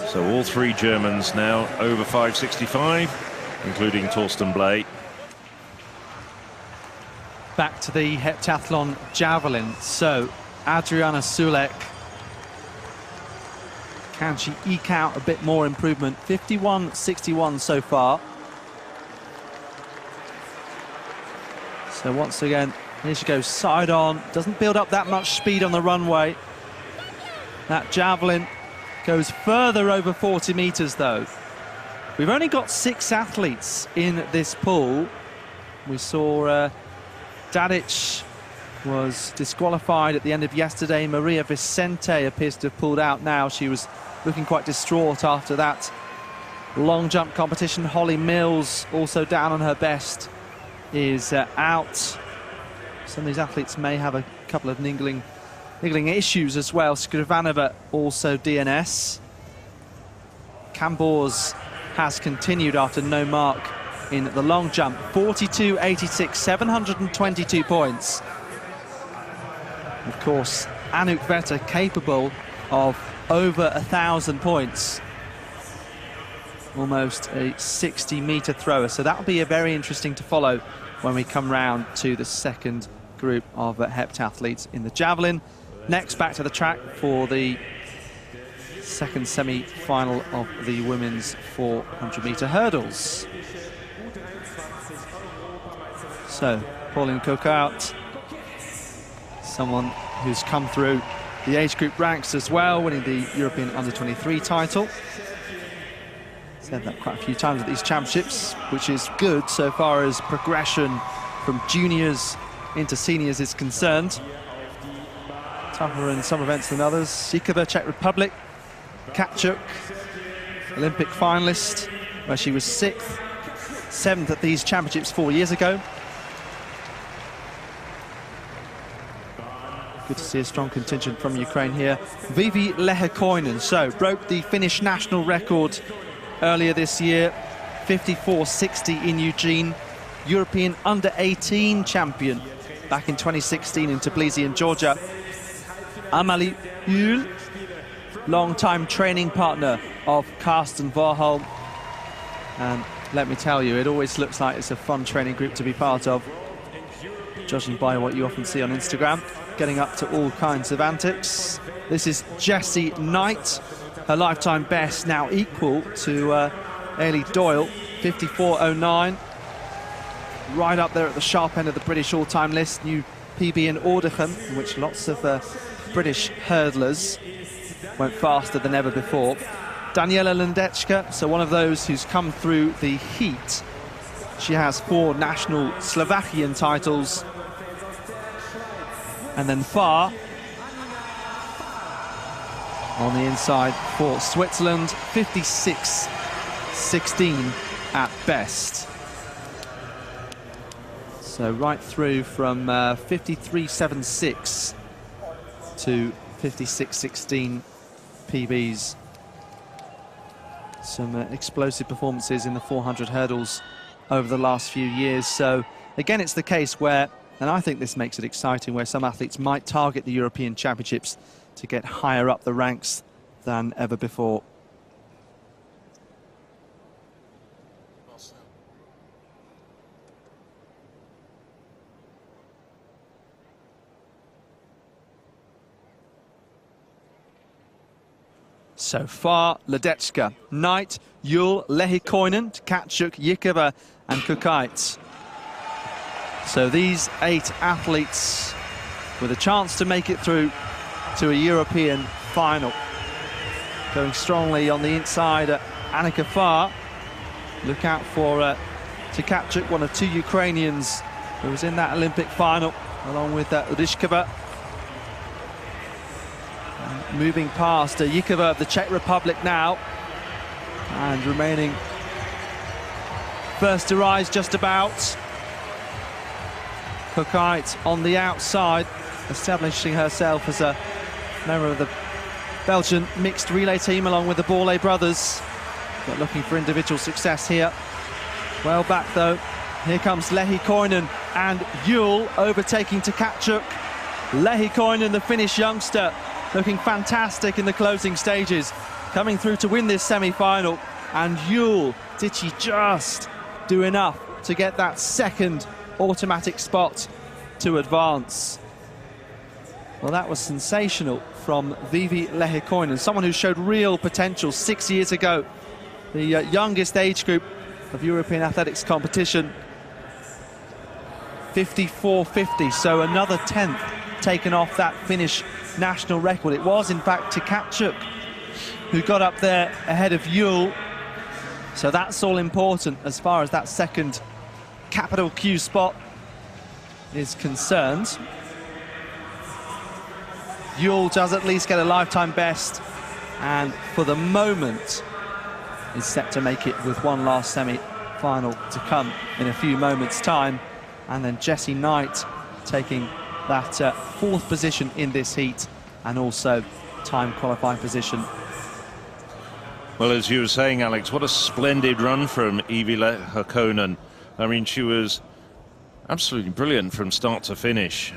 So all 3 Germans now over 5.65, including Torsten Blay.
Back to the heptathlon javelin. So Adriana Sulek, can she eke out a bit more improvement? 51.61 so far. So once again, here she goes side on, doesn't build up that much speed on the runway. That javelin goes further over 40 meters though. We've only got 6 athletes in this pool. We saw Dadic was disqualified at the end of yesterday. Maria Vicente appears to have pulled out now. She was looking quite distraught after that long jump competition. Holly Mills, also down on her best, is out. Some of these athletes may have a couple of niggling issues as well. Skrivanova also DNS. Kambors has continued after no mark in the long jump. 42.86, 722 points. Of course, Anouk Vetter capable of over 1,000 points. Almost a 60-meter thrower. So that'll be a very interesting to follow when we come round to the second group of heptathletes in the javelin. Next, back to the track for the second semi-final of the women's 400-meter hurdles. So, Pauline Coquart, someone who's come through the age group ranks as well, winning the European Under-23 title. Said that quite a few times at these championships, which is good so far as progression from juniors into seniors is concerned. Tougher in some events than others. Sikova, Czech Republic. Katchuk, Olympic finalist, where she was 6th, 7th at these championships 4 years ago. Good to see a strong contingent from Ukraine here. Vivi Lehekoinen, so broke the Finnish national record earlier this year, 54.60 in Eugene. European under-18 champion back in 2016 in Tbilisi in Georgia. Amalie Uhl, long-time training partner of Karsten Warholm. And let me tell you, it always looks like it's a fun training group to be part of. judging by what you often see on Instagram, getting up to all kinds of antics. This is Jessie Knight, her lifetime best now equal to Ailey Doyle, 54.09. Right up there at the sharp end of the British all-time list. New PB in Ordichem, in which lots of British hurdlers went faster than ever before. Daniela Lendečka, so one of those who's come through the heat. She has 4 national Slovakian titles. And then Farr on the inside for Switzerland, 56.16 at best. So right through from 53.76 to 56.16 PBs. Some explosive performances in the 400 hurdles over the last few years. So again, it's the case where, and I think this makes it exciting, where some athletes might target the European Championships to get higher up the ranks than ever before. So far, Ledecka, Knight, Yule, Lehikoinen, Tkachuk, Yikova and Kukait. So these 8 athletes with a chance to make it through to a European final. Going strongly on the inside, Annika Farr. Look out for Tkachuk, one of 2 Ukrainians who was in that Olympic final, along with Ryzhkova. Moving past Yikova of the Czech Republic now, and remaining first to rise just about. Kukait on the outside, establishing herself as a member of the Belgian mixed relay team along with the Borlée brothers, but looking for individual success here. Well back though, here comes Lehikoinen and Yule overtaking Tkachuk. Lehikoinen, the Finnish youngster, looking fantastic in the closing stages, coming through to win this semi-final. And Yule, did she just do enough to get that second automatic spot to advance? Well, that was sensational from Vivi Lehikoinen, someone who showed real potential 6 years ago, the youngest age group of European athletics competition, 54.50, so another 10th taken off that Finnish national record. It was in fact Tkachuk who got up there ahead of Yule, so that's all important as far as that second capital Q spot is concerned. Yule does at least get a lifetime best, and for the moment is set to make it with one last semi-final to come in a few moments' time. And then Jessie Knight taking that 4th position in this heat, and also time qualifying position.
Well, as you were saying, Alex, what a splendid run from Evie Lehikoinen. I mean, she was absolutely brilliant from start to finish.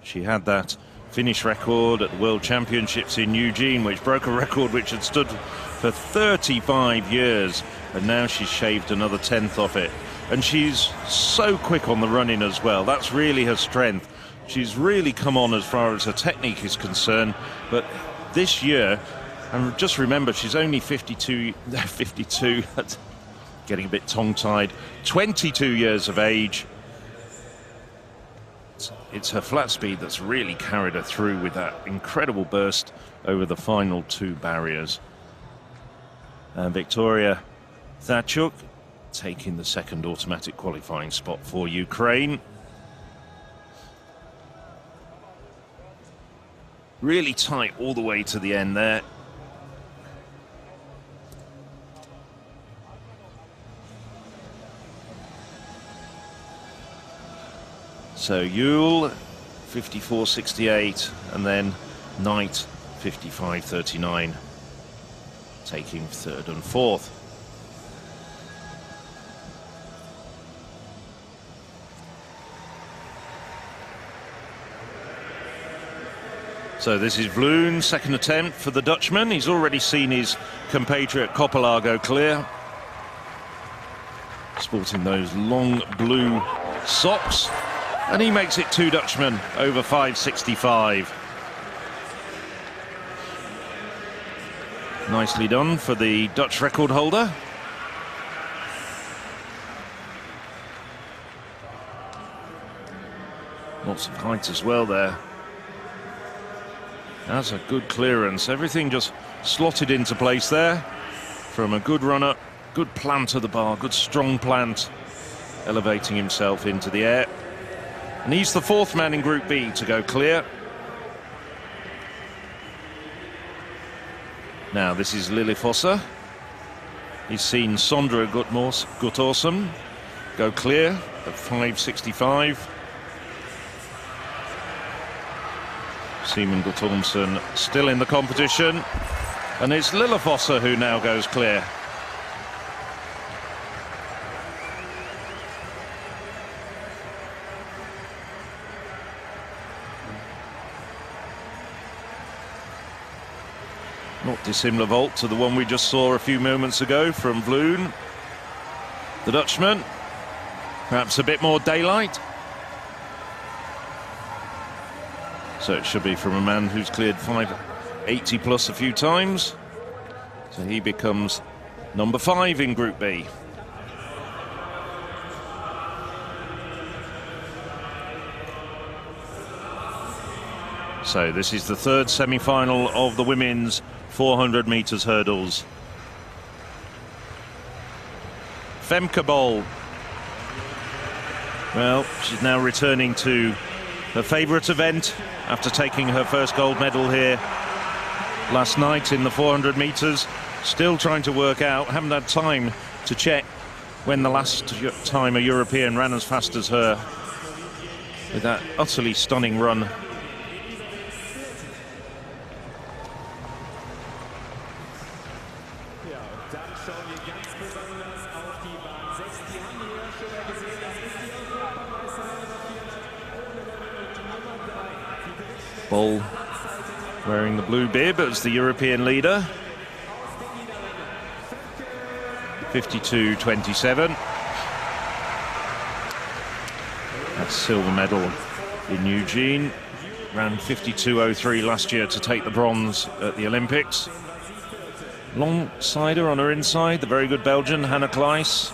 She had that Finnish record at the World Championships in Eugene, which broke a record which had stood for 35 years, and now she's shaved another 10th off it. And she's so quick on the running as well. That's really her strength. She's really come on as far as her technique is concerned, but this year, and just remember, she's only 52, getting a bit tongue-tied, 22 years of age. It's her flat speed that's really carried her through with that incredible burst over the final 2 barriers. And Victoria Tkachuk taking the second automatic qualifying spot for Ukraine. Really tight all the way to the end there. So Yule, 54.68, and then Knight, 55.39, taking 3rd and 4th. So this is Vloon, second attempt for the Dutchman. He's already seen his compatriot Coppolago clear. Sporting those long blue socks. And he makes it 2 Dutchmen over 5:65. Nicely done for the Dutch record holder. Lots of height as well there. That's a good clearance. Everything just slotted into place there from a good runner, good plant of the bar, good strong plant, elevating himself into the air. And he's the 4th man in Group B to go clear. Now this is Lillefosse. He's seen Sondre Guttorsen go clear at 5:65. Simon Guttormsen still in the competition, and it's Lillefosse who now goes clear. Not dissimilar vault to the one we just saw a few moments ago from Vloon. The Dutchman, perhaps a bit more daylight. So it should be from a man who's cleared 580 plus a few times. So he becomes number 5 in Group B. So this is the 3rd semi-final of the women's 400 meters hurdles. Femke Bol. Well, she's now returning to her favourite event after taking her first gold medal here last night in the 400 meters. Still trying to work out, haven't had time to check when the last time a European ran as fast as her with that utterly stunning run. Bol wearing the blue bib as the European leader. 52.27. That's silver medal in Eugene. Ran 52.03 last year to take the bronze at the Olympics. Alongside her on her inside, the very good Belgian Hannah Kleiss.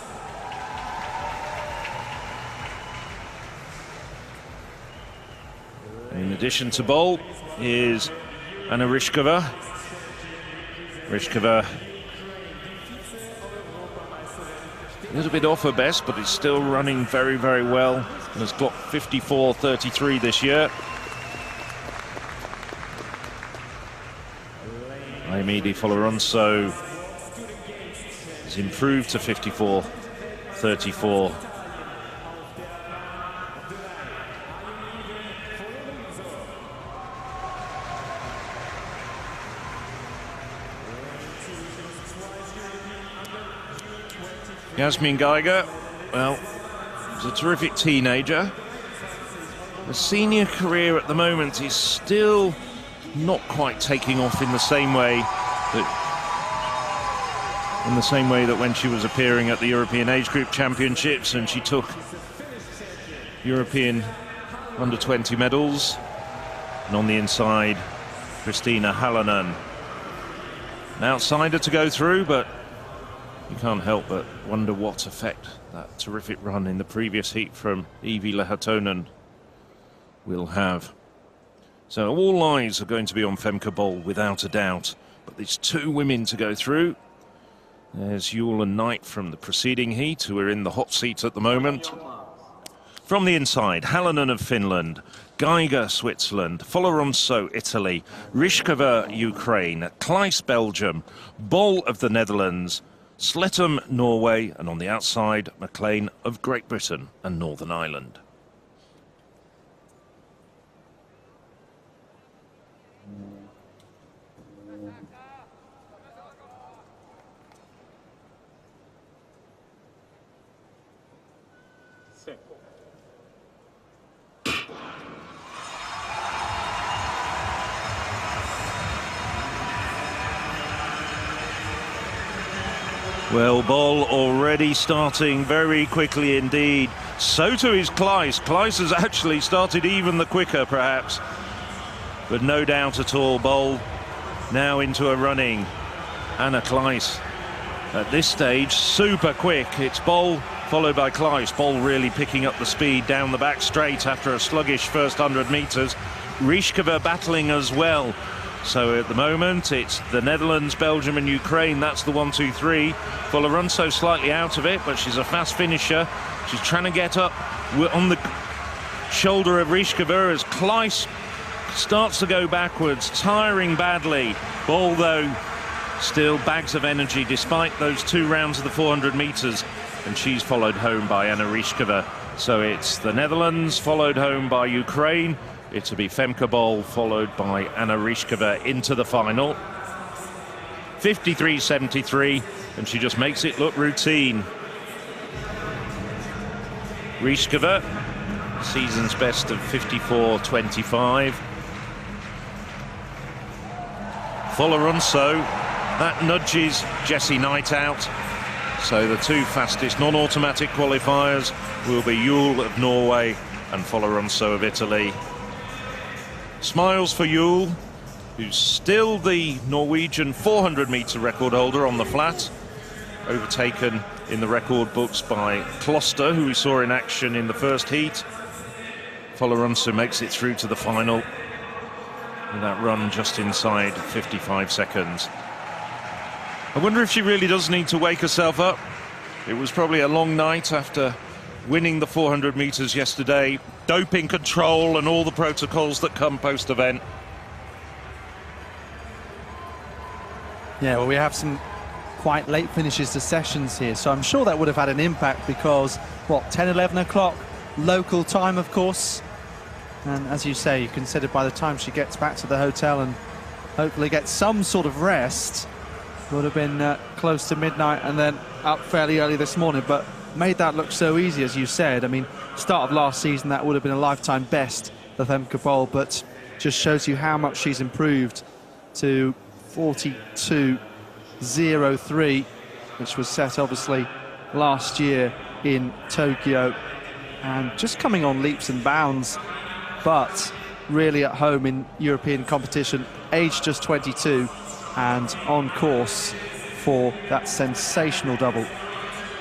In addition to Bol is Anna Ryšková. Ryšková a little bit off her best, but is still running very, very well and has clocked 54.33 this year. Aimee de Foloronso has improved to 54.34. Yasmin Geiger, well, she's a terrific teenager. The senior career at the moment is still not quite taking off in the same way that when she was appearing at the European Age Group Championships and she took European under-20 medals. And on the inside, Christina Halonen. An outsider to go through, but you can't help but wonder what effect that terrific run in the previous heat from Evie Lehatonen will have. So all eyes are going to be on Femke Bol without a doubt. But there's 2 women to go through. There's Yule and Knight from the preceding heat, who are in the hot seat at the moment. From the inside, Halonen of Finland, Geiger, Switzerland, Foloronso, Italy, Ryšková, Ukraine, Kleiss, Belgium, Bol of the Netherlands, Slettum, Norway, and on the outside, McLean of Great Britain and Northern Ireland. Well, Bol already starting very quickly indeed. So too is Kleis. Kleis has actually started even the quicker, perhaps. But no doubt at all, Boll now into a running. Anna Kleis at this stage, super quick. It's Boll followed by Kleis. Boll really picking up the speed down the back straight after a sluggish first 100 metres. Ryškova battling as well. So at the moment, it's the Netherlands, Belgium and Ukraine. That's the 1, 2, 3. Folorunso slightly out of it, but she's a fast finisher. She's trying to get up on the shoulder of Ryškova as Kleis starts to go backwards, tiring badly. Boll, though, still bags of energy despite those 2 rounds of the 400 metres. And she's followed home by Anna Ryškova. So it's the Netherlands followed home by Ukraine. It'll be Femke Boll followed by Anna Ryškova into the final. 53.73, and she just makes it look routine. Ryškova, season's best of 54.25. Folorunso, that nudges Jessie Knight out. So the 2 fastest non-automatic qualifiers will be Juul of Norway and Folorunso of Italy. Smiles for Juul, who's still the Norwegian 400-metre record holder on the flat, overtaken in the record books by Kloster, who we saw in action in the first heat. Folorunso makes it through to the final with that run just inside 55 seconds. I wonder if she really does need to wake herself up. It was probably a long night after winning the 400 metres yesterday, doping control and all the protocols that come post-event.
Yeah, well, we have some quite late finishes to sessions here, so I'm sure that would have had an impact because, what, 10, 11 o'clock local time, of course. And as you say, you consider by the time she gets back to the hotel and hopefully gets some sort of rest, would have been close to midnight and then up fairly early this morning, but made that look so easy, as you said. I mean, start of last season, that would have been a lifetime best for Femke Boll, but just shows you how much she's improved to 42.03, which was set obviously last year in Tokyo, and just coming on leaps and bounds, but really at home in European competition, aged just 22 and on course for that sensational double.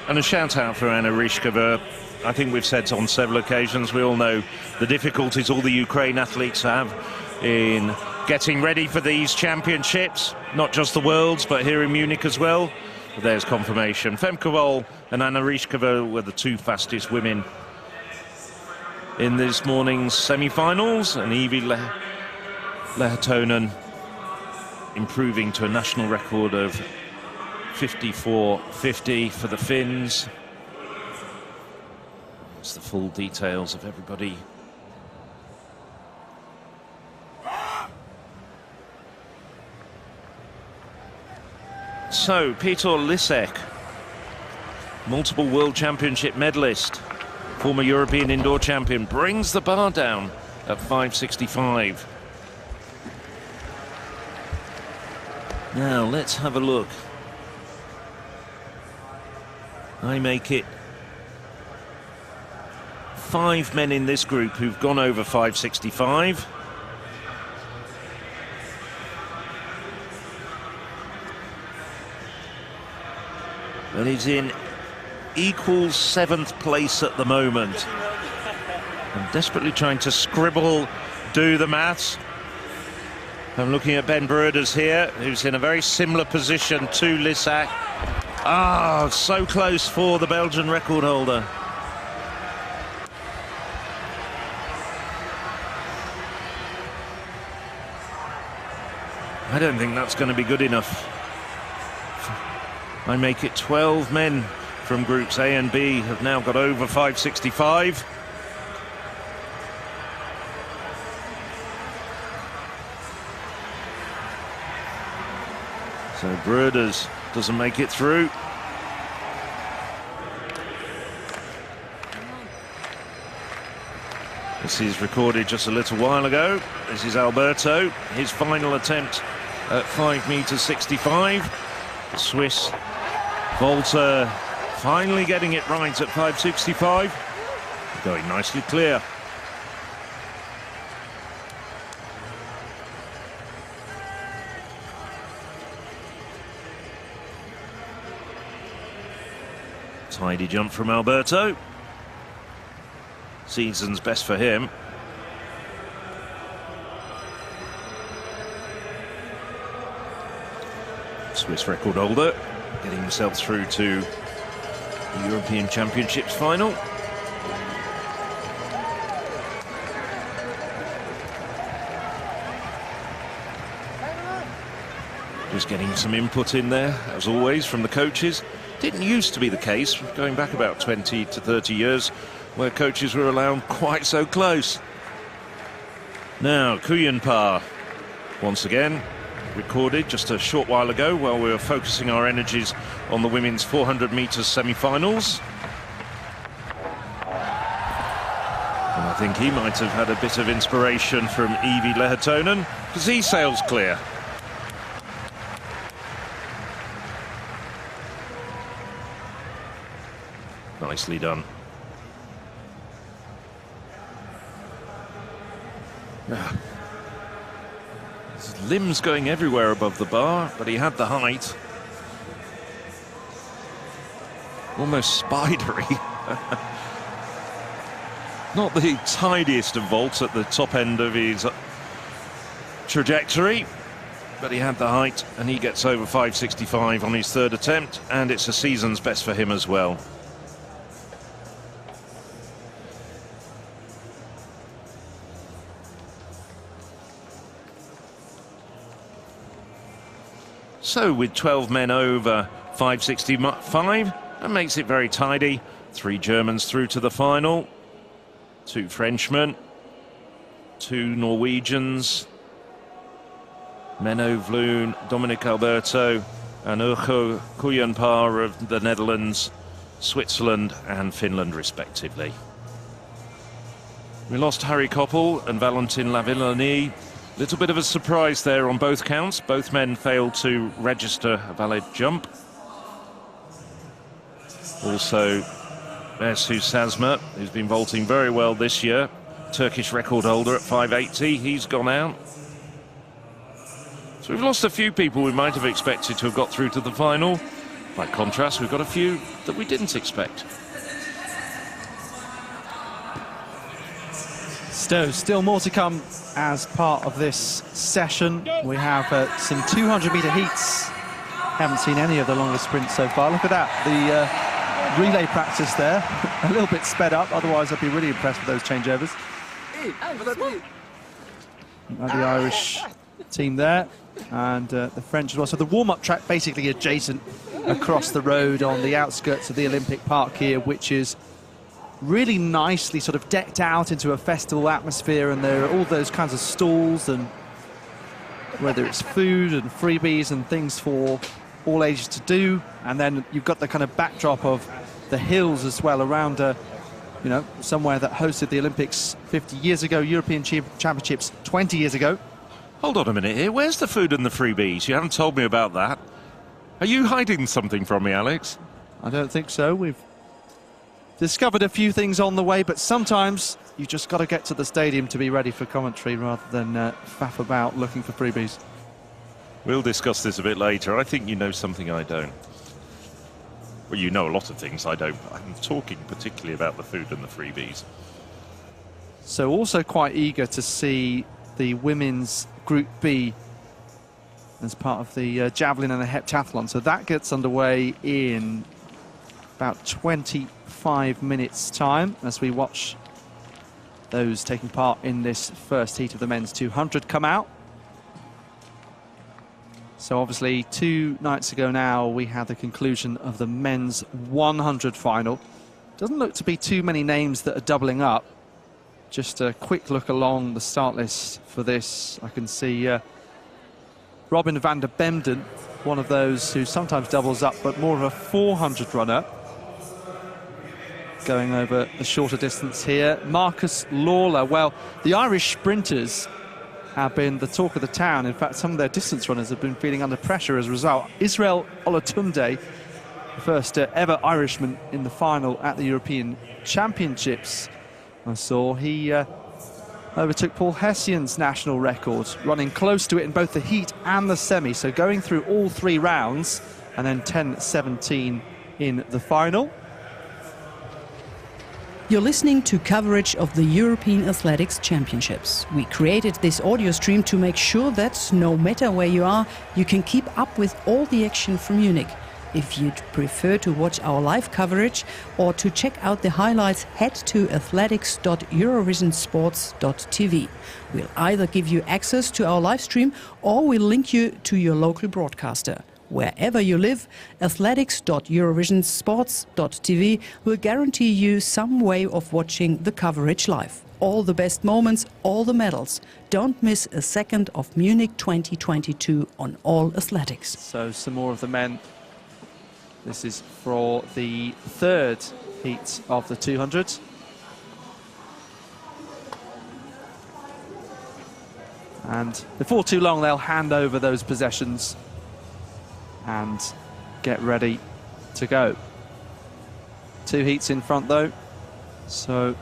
And a shout out for Anna Ryškova. I think we've said on several occasions, we all know the difficulties all the Ukraine athletes have in getting ready for these championships, not just the Worlds, but here in Munich as well. But there's confirmation. Femke Boll and Anna Ryškova were the 2 fastest women in this morning's semi-finals, and Evie Lehtonen improving to a national record of 54.50 for the Finns. It's the full details of everybody. So, Peter Lisek, multiple World Championship medalist, former European indoor champion, brings the bar down at 5.65. Now, let's have a look. I make it 5 men in this group who've gone over 5.65. And he's in equal 7th place at the moment. I'm desperately trying to scribble, do the maths. I'm looking at Ben Broders here, who's in a very similar position to Lissac. Ah, so close for the Belgian record holder. I don't think that's going to be good enough. I make it 12 men from groups A and B have now got over 5.65. So Broders doesn't make it through. This is recorded just a little while ago. This is Alberto, his final attempt at 5.65 meters. The Swiss Volta finally getting it right at 5.65. Going nicely clear. Tidy jump from Alberto. Season's best for him. Swiss record holder getting himself through to the European Championships final. Just getting some input in there, as always, from the coaches. Didn't used to be the case, going back about 20 to 30 years, where coaches were allowed quite so close. Now, Kuyenpaa, once again, recorded just a short while ago while we were focusing our energies on the women's 400 metres semi-finals. And I think he might have had a bit of inspiration from Evie Lehtonen, because he sails clear. Nicely done. His limbs going everywhere above the bar, but he had the height. Almost spidery. Not the tidiest of vaults at the top end of his trajectory, but he had the height, and he gets over 565 on his third attempt, and it's a season's best for him as well. So with 12 men over 565, that makes it very tidy. 3 Germans through to the final, 2 Frenchmen, 2 Norwegians, Menno Vloon, Dominic Alberto and Urho Kuyenpaa of the Netherlands, Switzerland and Finland respectively. We lost Harry Koppel and Valentin Lavin. Little bit of a surprise there on both counts. Both men failed to register a valid jump. Also, Ersu Sazma, who's been vaulting very well this year, Turkish record holder at 580, he's gone out. So we've lost a few people we might have expected to have got through to the final. By contrast, we've got a few that we didn't expect.
Still more to come as part of this session. We have some 200-metre heats. Haven't seen any of the longer sprints so far. Look at that, the relay practice there. A little bit sped up, otherwise I'd be really impressed with those changeovers. The Irish team there, and the French as well. So the warm-up track basically adjacent across the road on the outskirts of the Olympic Park here, which is really nicely sort of decked out into a festival atmosphere, and there are all those kinds of stalls, and whether it's food and freebies and things for all ages to do. And then you've got the kind of backdrop of the hills as well around you know, somewhere that hosted the Olympics 50 years ago, European Championships 20 years ago.
Hold on a minute here, where's the food and the freebies? You haven't told me about that. Are you hiding something from me, Alex?
I don't think so. We've discovered a few things on the way, but sometimes you just got to get to the stadium to be ready for commentary rather than faff about looking for freebies.
We'll discuss this a bit later. I think you know something I don't. Well, you know a lot of things I don't. I'm talking particularly about the food and the freebies.
So also quite eager to see the women's Group B as part of the Javelin and the Heptathlon. So that gets underway in about 25 minutes time as we watch those taking part in this first heat of the men's 200 come out. So obviously 2 nights ago now we had the conclusion of the men's 100 final. Doesn't look to be too many names that are doubling up. Just a quick look along the start list for this. I can see Robin van der Bemden, one of those who sometimes doubles up, but more of a 400 runner. Going over the shorter distance here. Marcus Lawler. Well, the Irish sprinters have been the talk of the town. In fact, some of their distance runners have been feeling under pressure as a result. Israel Olatunde, the first ever Irishman in the final at the European Championships. I saw. He overtook Paul Hessian's national record, running close to it in both the heat and the semi, so going through all 3 rounds, and then 10:17 in the final.
You're listening to coverage of the European Athletics Championships. We created this audio stream to make sure that no matter where you are, you can keep up with all the action from Munich. If you'd prefer to watch our live coverage or to check out the highlights, head to athletics.eurovisionsports.tv. We'll either give you access to our live stream or we'll link you to your local broadcaster. Wherever you live, athletics.eurovisionsports.tv will guarantee you some way of watching the coverage live. All the best moments, all the medals. Don't miss a second of Munich 2022 on All Athletics.
So some more of the men. This is for the 3rd heat of the 200. And before too long, they'll hand over those possessions and get ready to go. 2 heats in front though, so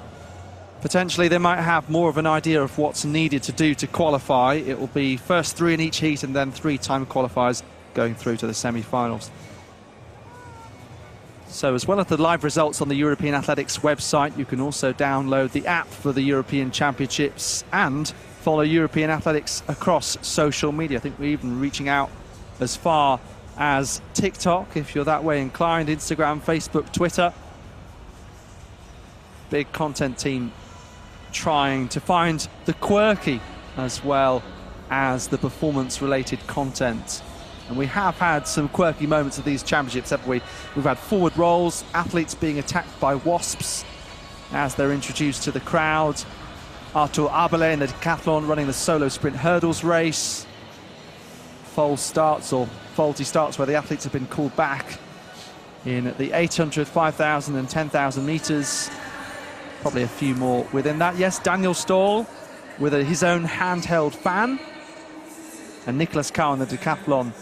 potentially they might have more of an idea of what's needed to do to qualify. It will be first 3 in each heat and then 3 time qualifiers going through to the semi-finals. So as well as the live results on the European Athletics website, you can also download the app for the European Championships and follow European Athletics across social media. I think we're even reaching out as far as TikTok, if you're that way inclined, Instagram, Facebook, Twitter. Big content team trying to find the quirky as well as the performance-related content. And we have had some quirky moments of these championships, haven't we? We've had forward rolls, athletes being attacked by wasps as they're introduced to the crowd. Artur Abele in the decathlon running the solo sprint hurdles race. False starts or faulty starts where the athletes have been called back in the 800, 5,000 and 10,000 metres. Probably a few more within that. Yes, Daniel Stahl with his own handheld fan. And Nicholas Carr in the decathlon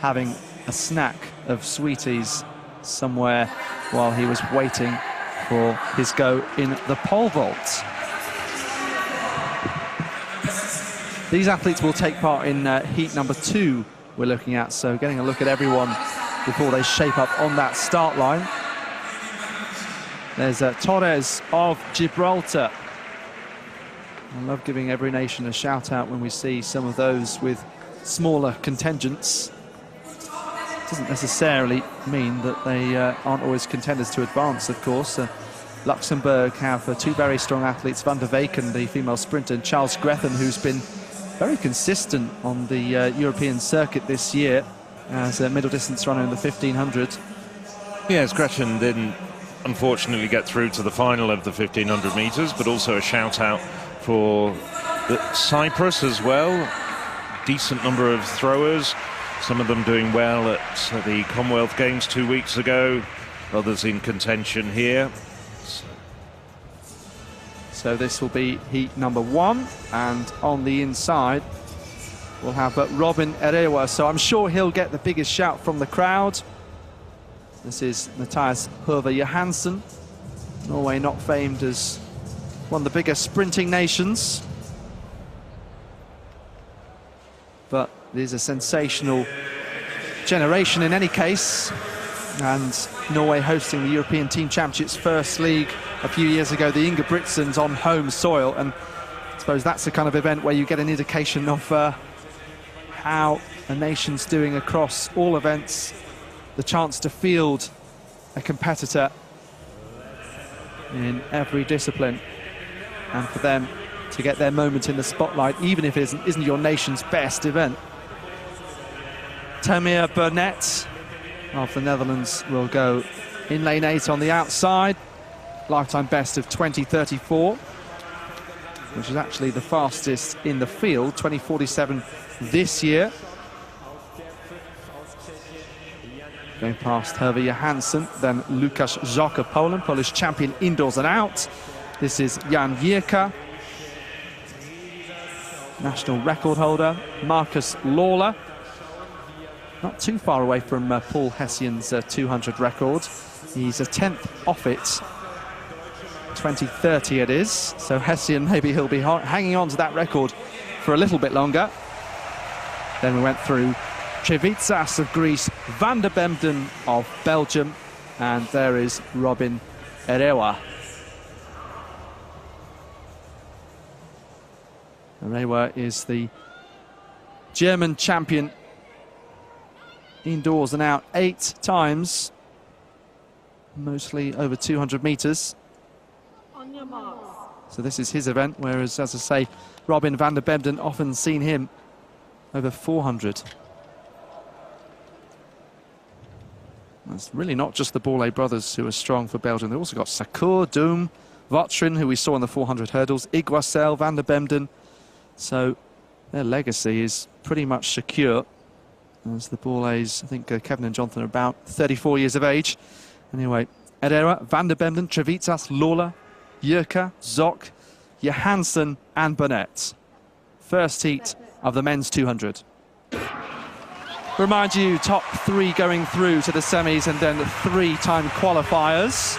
having a snack of sweeties somewhere while he was waiting for his go in the pole vault. These athletes will take part in heat number 2 we're looking at, so getting a look at everyone before they shape up on that start line. There's Torres of Gibraltar. I love giving every nation a shout out when we see some of those with smaller contingents. Doesn't necessarily mean that they aren't always contenders to advance, of course. Luxembourg have 2 very strong athletes, Van der Weyken, the female sprinter, and Charles Grethen, who's been very consistent on the European circuit this year as a middle distance runner in the 1500.
Yes, Gretchen didn't unfortunately get through to the final of the 1500 metres, but also a shout out for Cyprus as well. Decent number of throwers, some of them doing well at the Commonwealth Games 2 weeks ago, others in contention here.
So this will be heat number 1, and on the inside we'll have Robin Erewa, so I'm sure he'll get the biggest shout from the crowd. This is Mathias Herve Johansen, Norway not famed as one of the biggest sprinting nations, but it is a sensational generation in any case, and Norway hosting the European Team Championships First League a few years ago, the Ingebrigtsens on home soil, and I suppose that's the kind of event where you get an indication of how a nation's doing across all events, the chance to field a competitor in every discipline, and for them to get their moment in the spotlight, even if it isn't your nation's best event. Tamir Burnett of the Netherlands will go in lane 8 on the outside. Lifetime best of 20:34, which is actually the fastest in the field, 20:47 this year. Going past Herve Johansen, then Lukasz Żok of Poland, Polish champion indoors and out. This is Jan Jierka, national record holder. Marcus Lawler, not too far away from Paul Hessian's 200 record. He's a 10th off it, 2030 it is. So Hessian, maybe he'll be hanging on to that record for a little bit longer. Then we went through Trevitsas of Greece, Van der Bemden of Belgium, and there is Robin Erewa. Erewa is the German champion indoors and out 8 times, mostly over 200 metres. So this is his event, whereas, as I say, Robin van der Bemden, often seen him over 400. It's really not just the Borlée brothers who are strong for Belgium. They've also got Sakur, Doom, Votrin, who we saw in the 400 hurdles, Iguasel, van der Bemden. So their legacy is pretty much secure. As the Borlées, I think Kevin and Jonathan are about 34 years of age. Anyway, Herrera, van der Bemden, Trevitsas, Lawler, Jurka, Zock, Johansson and Burnett. First heat of the men's 200. Remind you, top 3 going through to the semis and then 3-time qualifiers.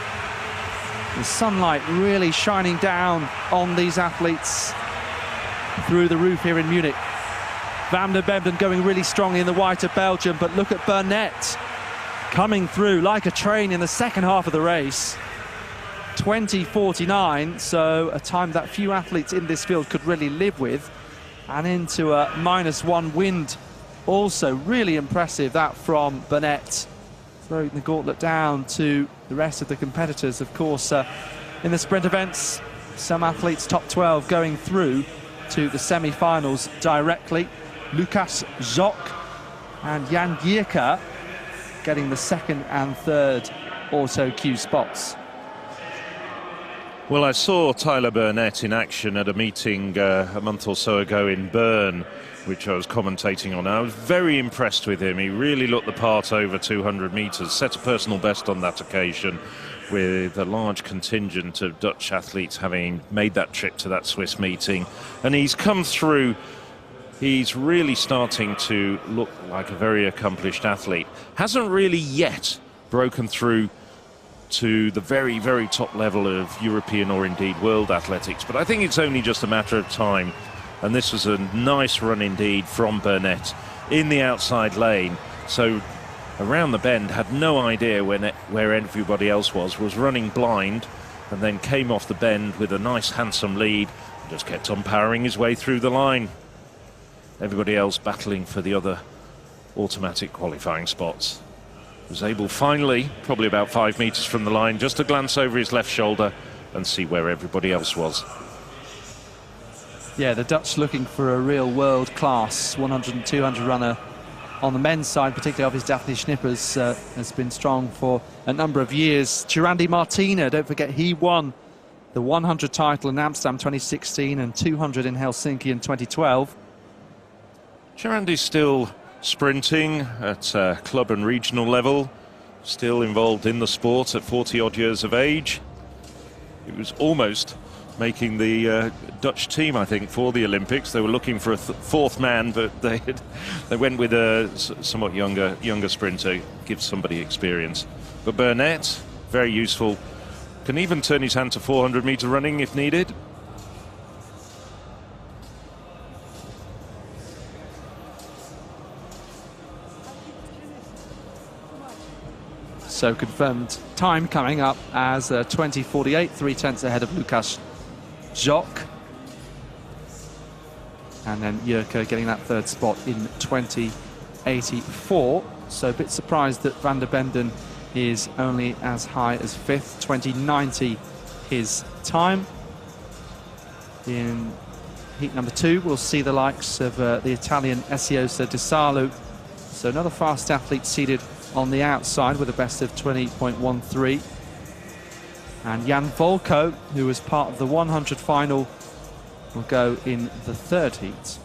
The sunlight really shining down on these athletes through the roof here in Munich. Van der Bemden going really strongly in the white of Belgium, but look at Burnett coming through like a train in the second half of the race. 20:49, so a time that few athletes in this field could really live with, and into a -1 wind. Also really impressive, that from Burnett, throwing the gauntlet down to the rest of the competitors. Of course, in the sprint events, some athletes top 12 going through to the semi-finals directly. Lukas Zock and Jan Gierka getting the 2nd and 3rd auto queue spots.
Well, I saw Tyler Burnett in action at a meeting a month or so ago in Bern, which I was commentating on. I was very impressed with him. He really looked the part over 200 metres, set a personal best on that occasion, with a large contingent of Dutch athletes having made that trip to that Swiss meeting. And he's come through. He's really starting to look like a very accomplished athlete. Hasn't really yet broken through to the very, very top level of European or indeed world athletics, but I think it's only just a matter of time. And this was a nice run indeed from Burnett in the outside lane. So around the bend, had no idea where everybody else was running blind, and then came off the bend with a nice handsome lead, and just kept on powering his way through the line. Everybody else battling for the other automatic qualifying spots. Was able finally, probably about 5 metres from the line, just to glance over his left shoulder and see where everybody else was.
Yeah, the Dutch looking for a real world-class 100 and 200 runner on the men's side, particularly of his Daphne Schnippers, has been strong for a number of years. Chirandi Martina, don't forget, he won the 100 title in Amsterdam 2016 and 200 in Helsinki in 2012.
Chirandi's still sprinting at club and regional level, still involved in the sport at 40-odd years of age. He was almost making the Dutch team, I think, for the Olympics. They were looking for a 4th man, but they went with a somewhat younger sprinter, give somebody experience. But Burnett, very useful, can even turn his hand to 400-metre running if needed.
So confirmed time coming up as 20:48, 3/10 ahead of Lukas Zock. And then Jurka getting that 3rd spot in 20:84. So a bit surprised that Van der Bemden is only as high as 5th, 20:90 his time. In heat number 2, we'll see the likes of the Italian Esiosa Di Salu. So another fast athlete seated on the outside with a best of 20.13. And Jan Volko, who was part of the 100 final, will go in the 3rd heat.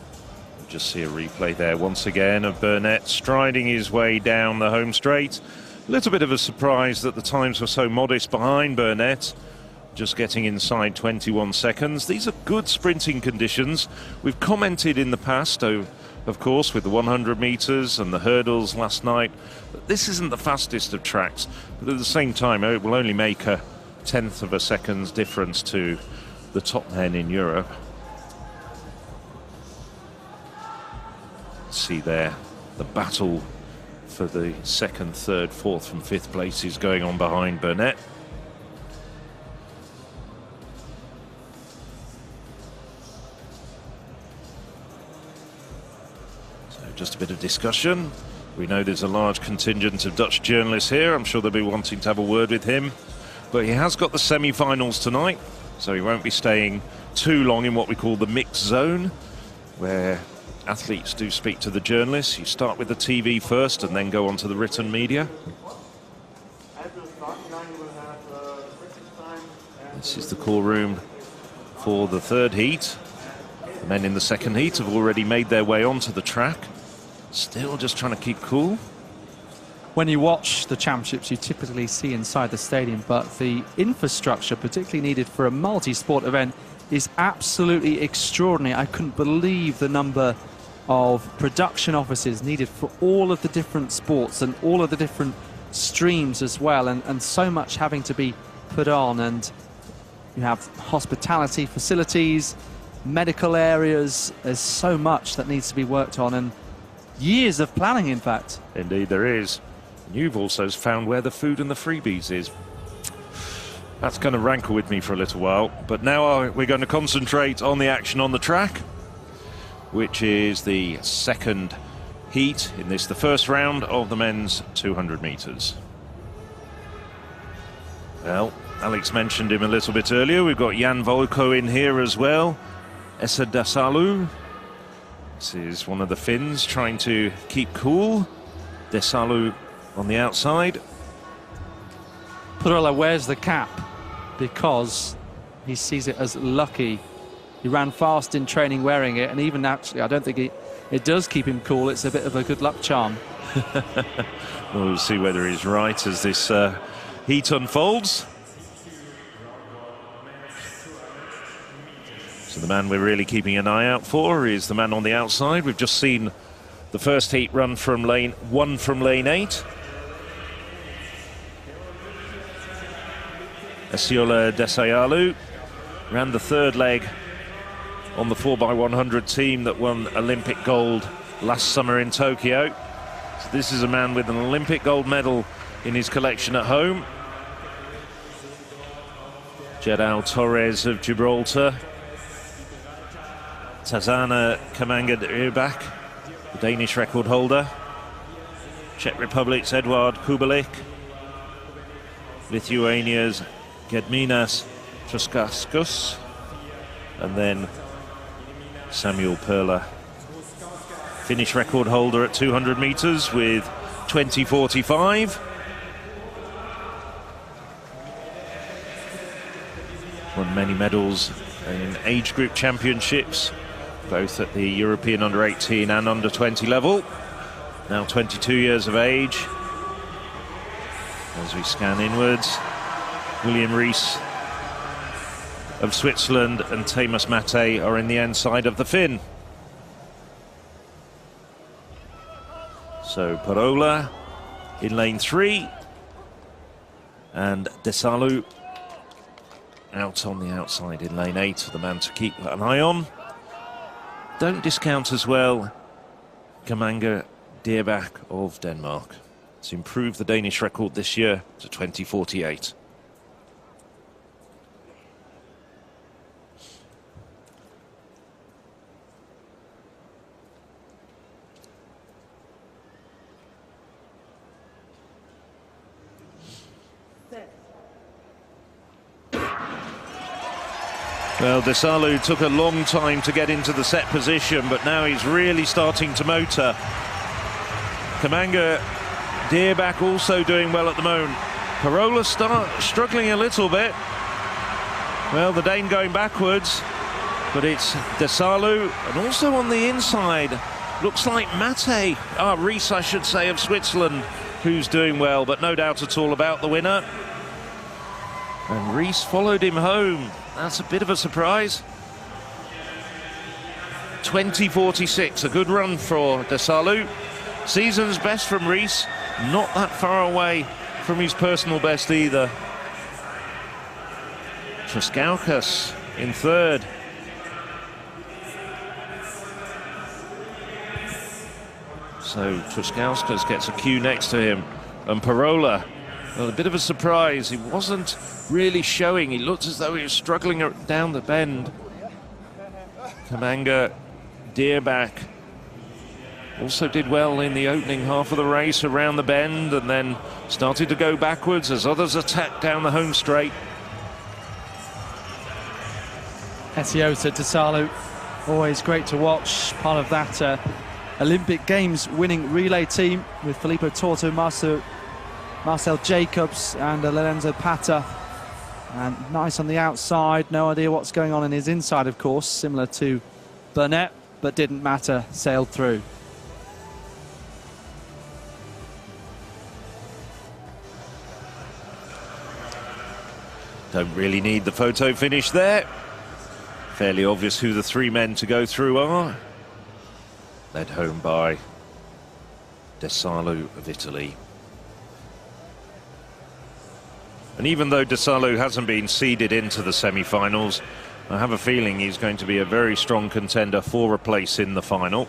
Just see a replay there once again of Burnett striding his way down the home straight. A little bit of a surprise that the times were so modest behind Burnett, just getting inside 21 seconds. These are good sprinting conditions. We've commented in the past, of course, with the 100 metres and the hurdles last night, this isn't the fastest of tracks, but at the same time, it will only make a tenth of a second's difference to the top men in Europe. See there, the battle for the second, third, fourth and fifth place is going on behind Burnett. So just a bit of discussion. We know there's a large contingent of Dutch journalists here. I'm sure they'll be wanting to have a word with him. But he has got the semi-finals tonight, so he won't be staying too long in what we call the mixed zone, where athletes do speak to the journalists. You start with the TV first and then go on to the written media. This is the call room for the third heat. The men in the second heat have already made their way onto the track. Still just trying to keep cool.
When you watch the championships, you typically see inside the stadium, but the infrastructure, particularly needed for a multi-sport event, is absolutely extraordinary. I couldn't believe the number of production offices needed for all of the different sports and all of the different streams as well, and so much having to be put on. And you have hospitality facilities, medical areas. There's so much that needs to be worked on, and years of planning, in fact.
Indeed there is. You've also found where the food and the freebies is. That's going to rankle with me for a little while, but now we're going to concentrate on the action on the track, which is the second heat in this, the first round of the men's 200 meters. Well, Alex mentioned him a little bit earlier. We've got Jan Volko in here as well. Esa Desalu. This is one of the Finns trying to keep cool. Desalu on the outside.
Parola wears the cap because he sees it as lucky. He ran fast in training wearing it, and even actually I don't think it does keep him cool. It's a bit of a good luck charm.
We'll see whether he's right as this heat unfolds. So the man we're really keeping an eye out for is the man on the outside. We've just seen the first heat run from lane 1 from lane 8. Esiola Desayalu ran the third leg on the 4x100 team that won Olympic gold last summer in Tokyo. So this is a man with an Olympic gold medal in his collection at home. Jedal Torres of Gibraltar. Tazana Kamanga-Irbak, the Danish record holder. Czech Republic's Eduard Kubelik. Lithuania's Gedminas Truskaskus. And then Samuel Perla, Finnish record holder at 200 meters with 20:45. Won many medals in age group championships, both at the European under-18 and under-20 level. Now 22 years of age. As we scan inwards, William Rees of Switzerland and Teemus Mate are in the end side of the Finn. So Parola in lane 3 and Desalu out on the outside in lane 8, the man to keep an eye on. Don't discount as well Kamanga Dierbach of Denmark. It's improved the Danish record this year to 20:48. Well, Desalu took a long time to get into the set position, but now he's really starting to motor. Kamanga Dierbach also doing well at the moment. Parola struggling a little bit. Well, the Dane going backwards, but it's Desalu, and also on the inside, looks like Mate, Rees I should say, of Switzerland, who's doing well, but no doubt at all about the winner. And Rees followed him home. That's a bit of a surprise. 20:46, a good run for Desalu. Season's best from Rees, not that far away from his personal best either. Truskauskas in third. So Truskauskas gets a cue next to him. And Parola, well, a bit of a surprise. He wasn't really showing. He looked as though he was struggling down the bend. Kamanga, Deerback also did well in the opening half of the race around the bend, and then started to go backwards as others attacked down the home straight.
Etiota Desalu, always great to watch. Part of that Olympic Games winning relay team with Filippo Torto, Marcel Jacobs and Lorenzo Pata. And nice on the outside, no idea what's going on in his inside, of course, similar to Burnett, but didn't matter, sailed through.
Don't really need the photo finish there. Fairly obvious who the three men to go through are. Led home by Desalu of Italy. And even though Desalu hasn't been seeded into the semi-finals, I have a feeling he's going to be a very strong contender for a place in the final.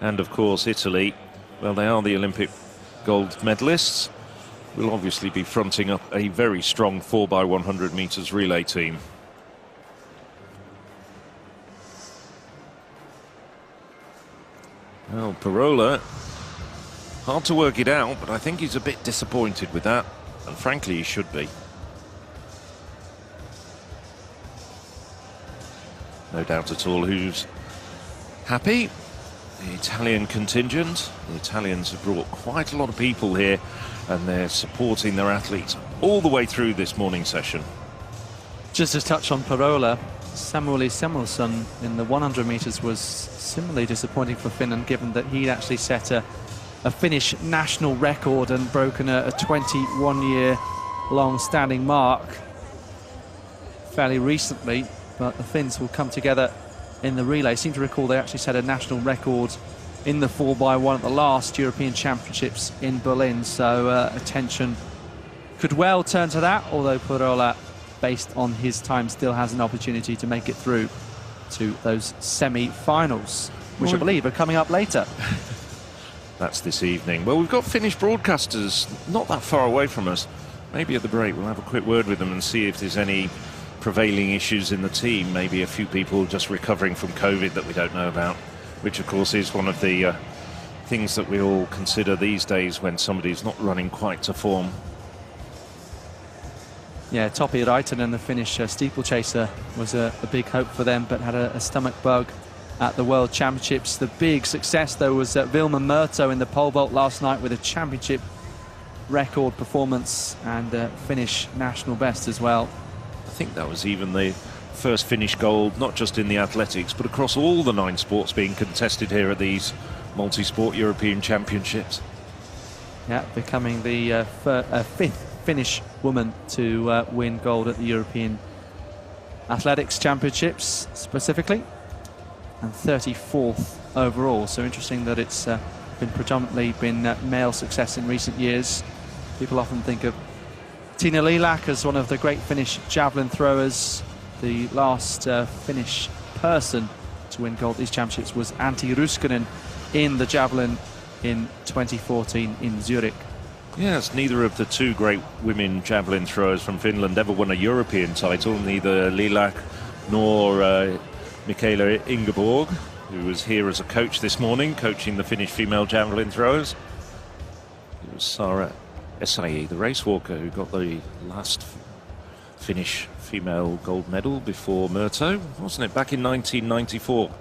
And of course Italy, well, they are the Olympic gold medalists, will obviously be fronting up a very strong 4x100 meters relay team. Well, Parola, hard to work it out, but I think he's a bit disappointed with that, and frankly he should be. No doubt at all who's happy. The Italian contingent. The Italians have brought quite a lot of people here, and they're supporting their athletes all the way through this morning session.
Just to touch on Parola, Samueli Samuelsson in the 100 meters was similarly disappointing for Finland, given that he'd actually set a Finnish national record and broken a 21-year long-standing mark fairly recently. But the Finns will come together in the relay. I seem to recall they actually set a national record in the 4x1 at the last European Championships in Berlin, so attention could well turn to that, although Parola, based on his time, still has an opportunity to make it through to those semi-finals, which I believe are coming up later.
That's this evening. Well, we've got Finnish broadcasters not that far away from us. Maybe at the break we'll have a quick word with them and see if there's any prevailing issues in the team. Maybe a few people just recovering from COVID that we don't know about, which of course is one of the things that we all consider these days when somebody's not running quite to form.
Yeah, Topi Raitanen, the Finnish steeplechaser, was a big hope for them, but had a stomach bug at the World Championships. The big success, though, was Vilma Murto in the pole vault last night with a championship record performance and Finnish national best as well.
I think that was even the first Finnish gold, not just in the athletics, but across all the 9 sports being contested here at these multi-sport European Championships.
Yeah, becoming the 5th Finnish woman to win gold at the European Athletics Championships specifically, and 34th overall. So interesting that it's been predominantly male success in recent years. People often think of Tiina Liilak as one of the great Finnish javelin throwers. The last Finnish person to win gold at these championships was Antti Ruskonen in the javelin in 2014 in Zurich.
Yes, neither of the two great women javelin throwers from Finland ever won a European title, neither Liilak nor Mikaela Ingeborg, who was here as a coach this morning, coaching the Finnish female javelin throwers. It was Sara Essay, the racewalker, who got the last Finnish female gold medal before Murto, wasn't it, back in 1994?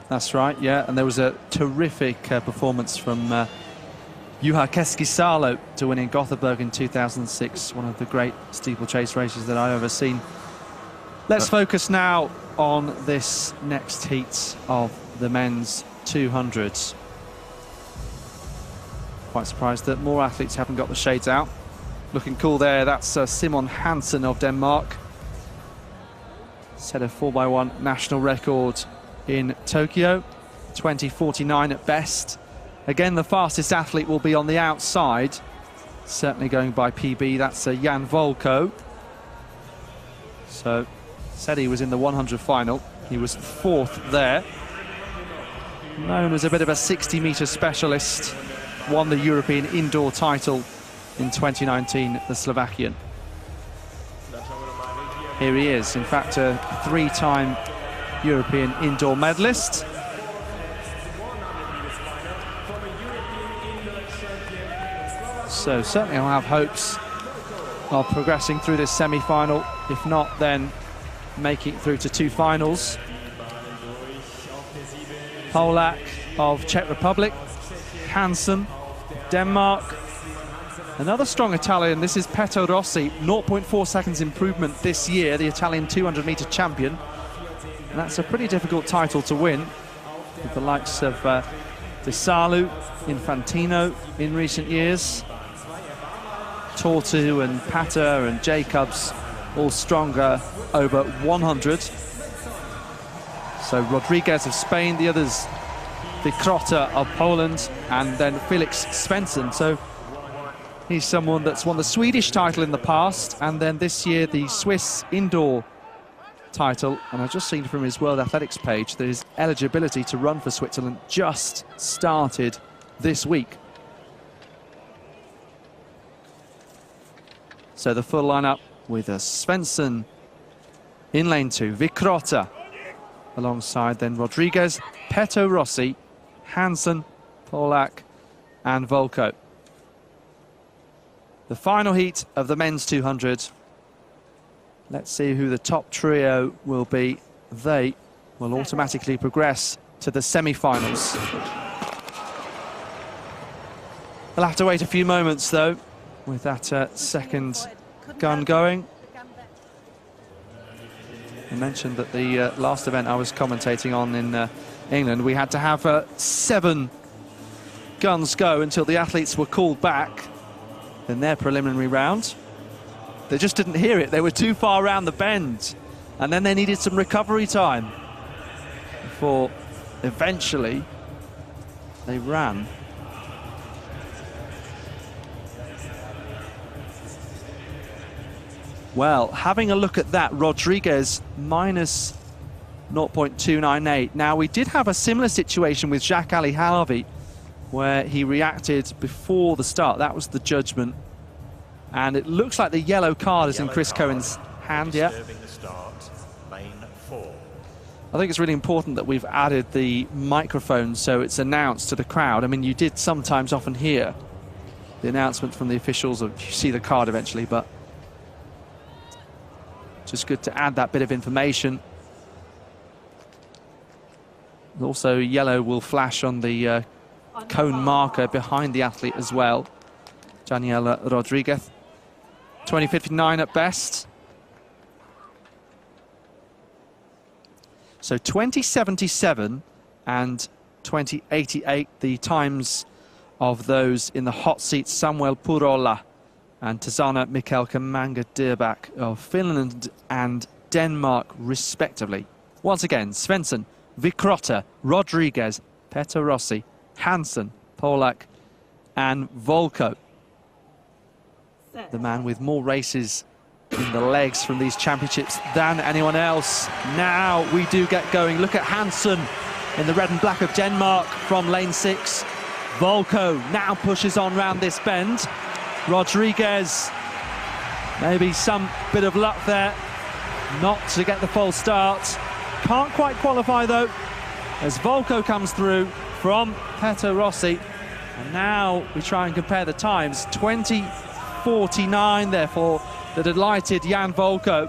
That's right, yeah, and there was a terrific performance from Juha Keskisalo to win in Gothenburg in 2006, one of the great steeplechase races that I've ever seen. Let's focus now on this next heat of the men's 200s. Quite surprised that more athletes haven't got the shades out. Looking cool there, that's Simon Hansen of Denmark. Set a 4x1 national record in Tokyo, 20:49 at best. Again, the fastest athlete will be on the outside, certainly going by PB. That's Jan Volko. So said he was in the 100 final. He was 4th there. Known as a bit of a 60-metre specialist. Won the European indoor title in 2019, the Slovakian. Here he is, in fact, a 3-time European indoor medalist. So certainly I'll have hopes of progressing through this semi-final. If not, then making it through to 2 finals. Kolak of Czech Republic, Hansen, Denmark. Another strong Italian, this is Petto Rossi, 0.4 seconds improvement this year, the Italian 200-metre champion. And that's a pretty difficult title to win, with the likes of De Salu, Infantino in recent years. Tortu and Pater and Jacobs all stronger over 100. So Rodriguez of Spain, the others Vicrota of Poland, and then Felix Svensson. So he's someone that's won the Swedish title in the past, and then this year the Swiss indoor title. And I've just seen from his World Athletics page that his eligibility to run for Switzerland just started this week. So the full lineup with Svensson in lane 2, Vicrota alongside then Rodriguez, Petto Rossi, Hansen, Kolak and Volko. The final heat of the men's 200. Let's see who the top trio will be. They will automatically progress to the semi-finals. We'll have to wait a few moments though, with that second gun going. I mentioned that the last event I was commentating on in England, we had to have 7 guns go until the athletes were called back in their preliminary round. They just didn't hear it. They were too far around the bend, and then they needed some recovery time before eventually they ran. Well, having a look at that, Rodriguez minus 0.298. Now, we did have a similar situation with Jacques-Ali Harvey, where he reacted before the start. That was the judgment. And it looks like the yellow card is in Chris Cohen's hand, yeah. I think it's really important that we've added the microphone so it's announced to the crowd. I mean, you did sometimes often hear the announcement from the officials, or you see the card eventually, but just good to add that bit of information. Also, yellow will flash on the cone marker behind the athlete as well. Daniela Rodriguez, 20:59 at best. So 20:77 and 20:88, the times of those in the hot seat, Samuel Purola and Tazana Mikkelka Manga-Dirbak of Finland and Denmark, respectively. Once again, Svensson, Vicrota, Rodriguez, Petto Rossi, Hansen, Kolak and Volko. The man with more races in the legs from these championships than anyone else. Now we do get going. Look at Hansen in the red and black of Denmark from lane 6. Volko now pushes on round this bend. Rodriguez, maybe some bit of luck there, not to get the full start. Can't quite qualify though, as Volko comes through from Petto Rossi. And now we try and compare the times. 20:49 therefore, the delighted Jan Volko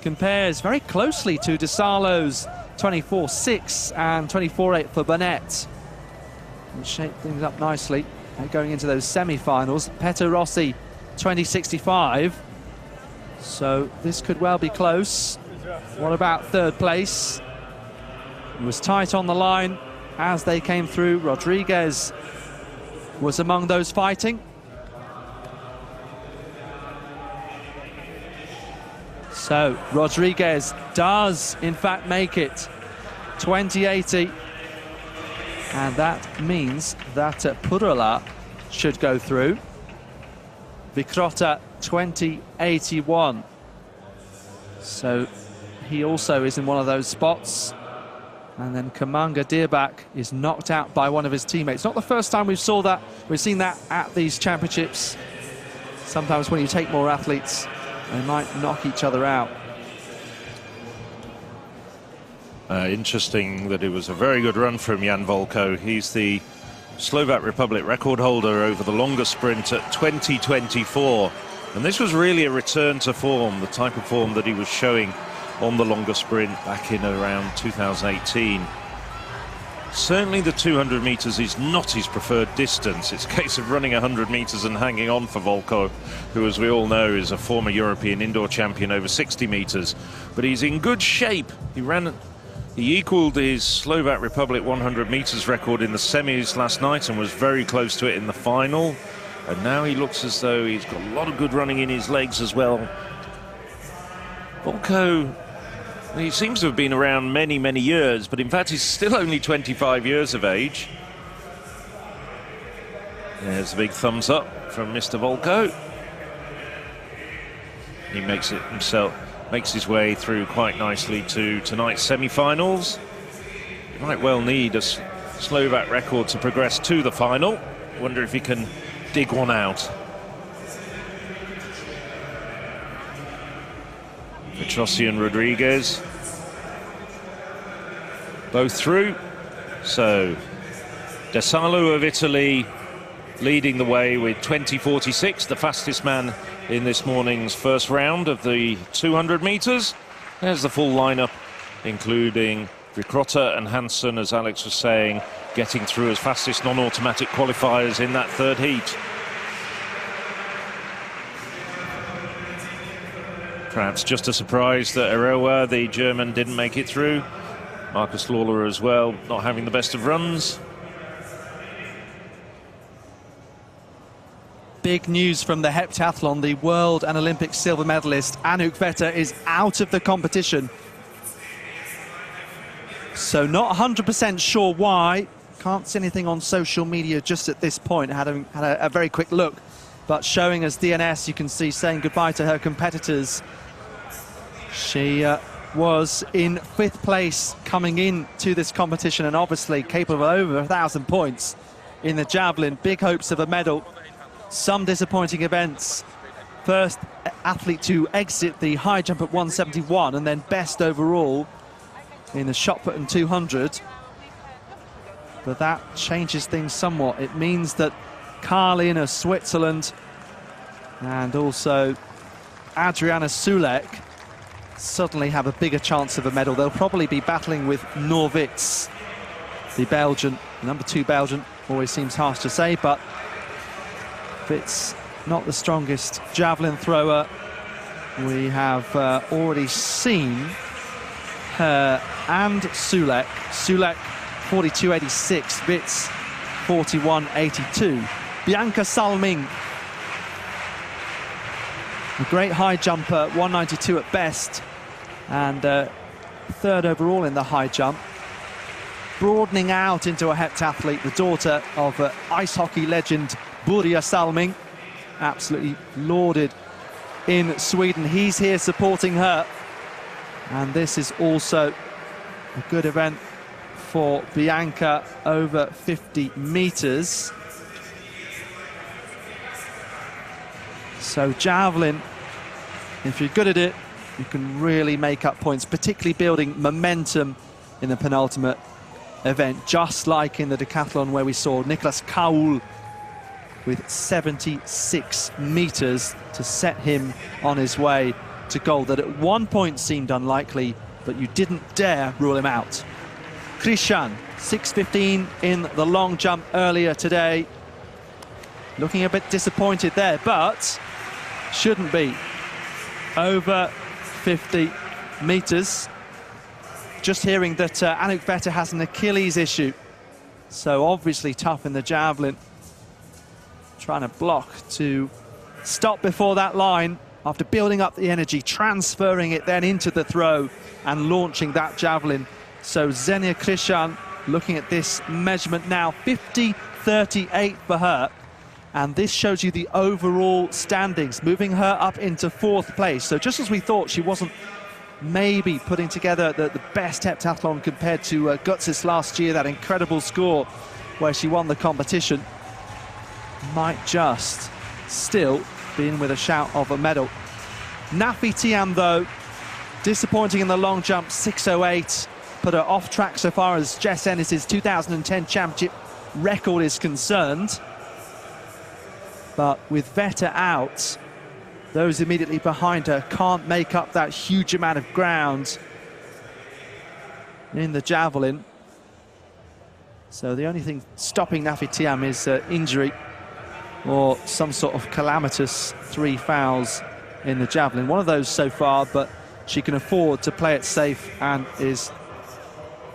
compares very closely to De Salo's 24:6 and 24:8 for Burnett. And shape things up nicely going into those semi-finals. Petto Rossi 20:65, so this could well be close. What about third place? It was tight on the line as they came through. Rodriguez was among those fighting. So Rodriguez does in fact make it 20:80, and that means that Purola should go through. Vicrota 20:81. So he also is in one of those spots. And then Kamanga Dierbach is knocked out by one of his teammates. Not the first time we've seen that at these championships. Sometimes when you take more athletes, they might knock each other out.
Interesting that it was a very good run from Jan Volko. He's the Slovak Republic record holder over the longest sprint at 20:24. And this was really a return to form, the type of form that he was showing on the longer sprint back in around 2018. Certainly the 200 metres is not his preferred distance. It's a case of running 100 metres and hanging on for Volko, who, as we all know, is a former European indoor champion over 60 metres. But he's in good shape. He equalled his Slovak Republic 100 metres record in the semis last night and was very close to it in the final. And now he looks as though he's got a lot of good running in his legs as well. Volko, he seems to have been around many, many years, but in fact he's still only 25 years of age. There's a big thumbs up from Mr. Volko. He makes his way through quite nicely to tonight's semi-finals. He might well need a Slovak record to progress to the final. Wonder if he can dig one out. Petrossi and Rodriguez both through. So Desalu of Italy leading the way with 20:46, the fastest man in this morning's first round of the 200 metres. There's the full lineup, including Ricotta and Hansen, as Alex was saying, getting through as fastest non-automatic qualifiers in that third heat. Perhaps just a surprise that Eroa, the German, didn't make it through. Marcus Lawler as well, not having the best of runs.
Big news from the heptathlon. The world and Olympic silver medalist Anouk Vetter is out of the competition. So not 100% sure why. Can't see anything on social media just at this point. Had a very quick look, but showing us DNS, you can see saying goodbye to her competitors. She was in 5th place coming in to this competition and obviously capable of over 1,000 points in the javelin. Big hopes of a medal. Some disappointing events. First athlete to exit the high jump at 171 and then best overall in the shot put and 200. But that changes things somewhat. It means that Carlier of Switzerland and also Adriana Sulek suddenly have a bigger chance of a medal. They'll probably be battling with Norwitz, the Belgian, number 2 Belgian. Always seems harsh to say, but it's not the strongest javelin thrower. We have already seen her and Sulek. Sulek 42.86, Witz 41.82. Bianca Salming, a great high jumper, 192 at best, and 3rd overall in the high jump. Broadening out into a heptathlete, the daughter of ice hockey legend Börje Salming, absolutely lauded in Sweden. He's here supporting her, and this is also a good event for Bianca over 50 metres. So javelin, if you're good at it, you can really make up points, particularly building momentum in the penultimate event, just like in the decathlon where we saw Niklas Kaul with 76 metres to set him on his way to gold. That at one point seemed unlikely, but you didn't dare rule him out. Christian, 6:15 in the long jump earlier today. Looking a bit disappointed there, but shouldn't be. Over 50 metres. Just hearing that Anouk Vetter has an Achilles issue, so obviously tough in the javelin. Trying to block to stop before that line after building up the energy, transferring it then into the throw and launching that javelin. So Xenia Christian looking at this measurement now, 50.38 for her. And this shows you the overall standings, moving her up into 4th place. So just as we thought she wasn't maybe putting together the best heptathlon compared to Gutzis last year, that incredible score where she won the competition, might just still be in with a shout of a medal. Nafi Tiam, though, disappointing in the long jump, 6:08, put her off track so far as Jess Ennis's 2010 championship record is concerned. But with Veta out, those immediately behind her can't make up that huge amount of ground in the javelin. So the only thing stopping Nafi Tiam is injury or some sort of calamitous 3 fouls in the javelin. One of those so far, but she can afford to play it safe and is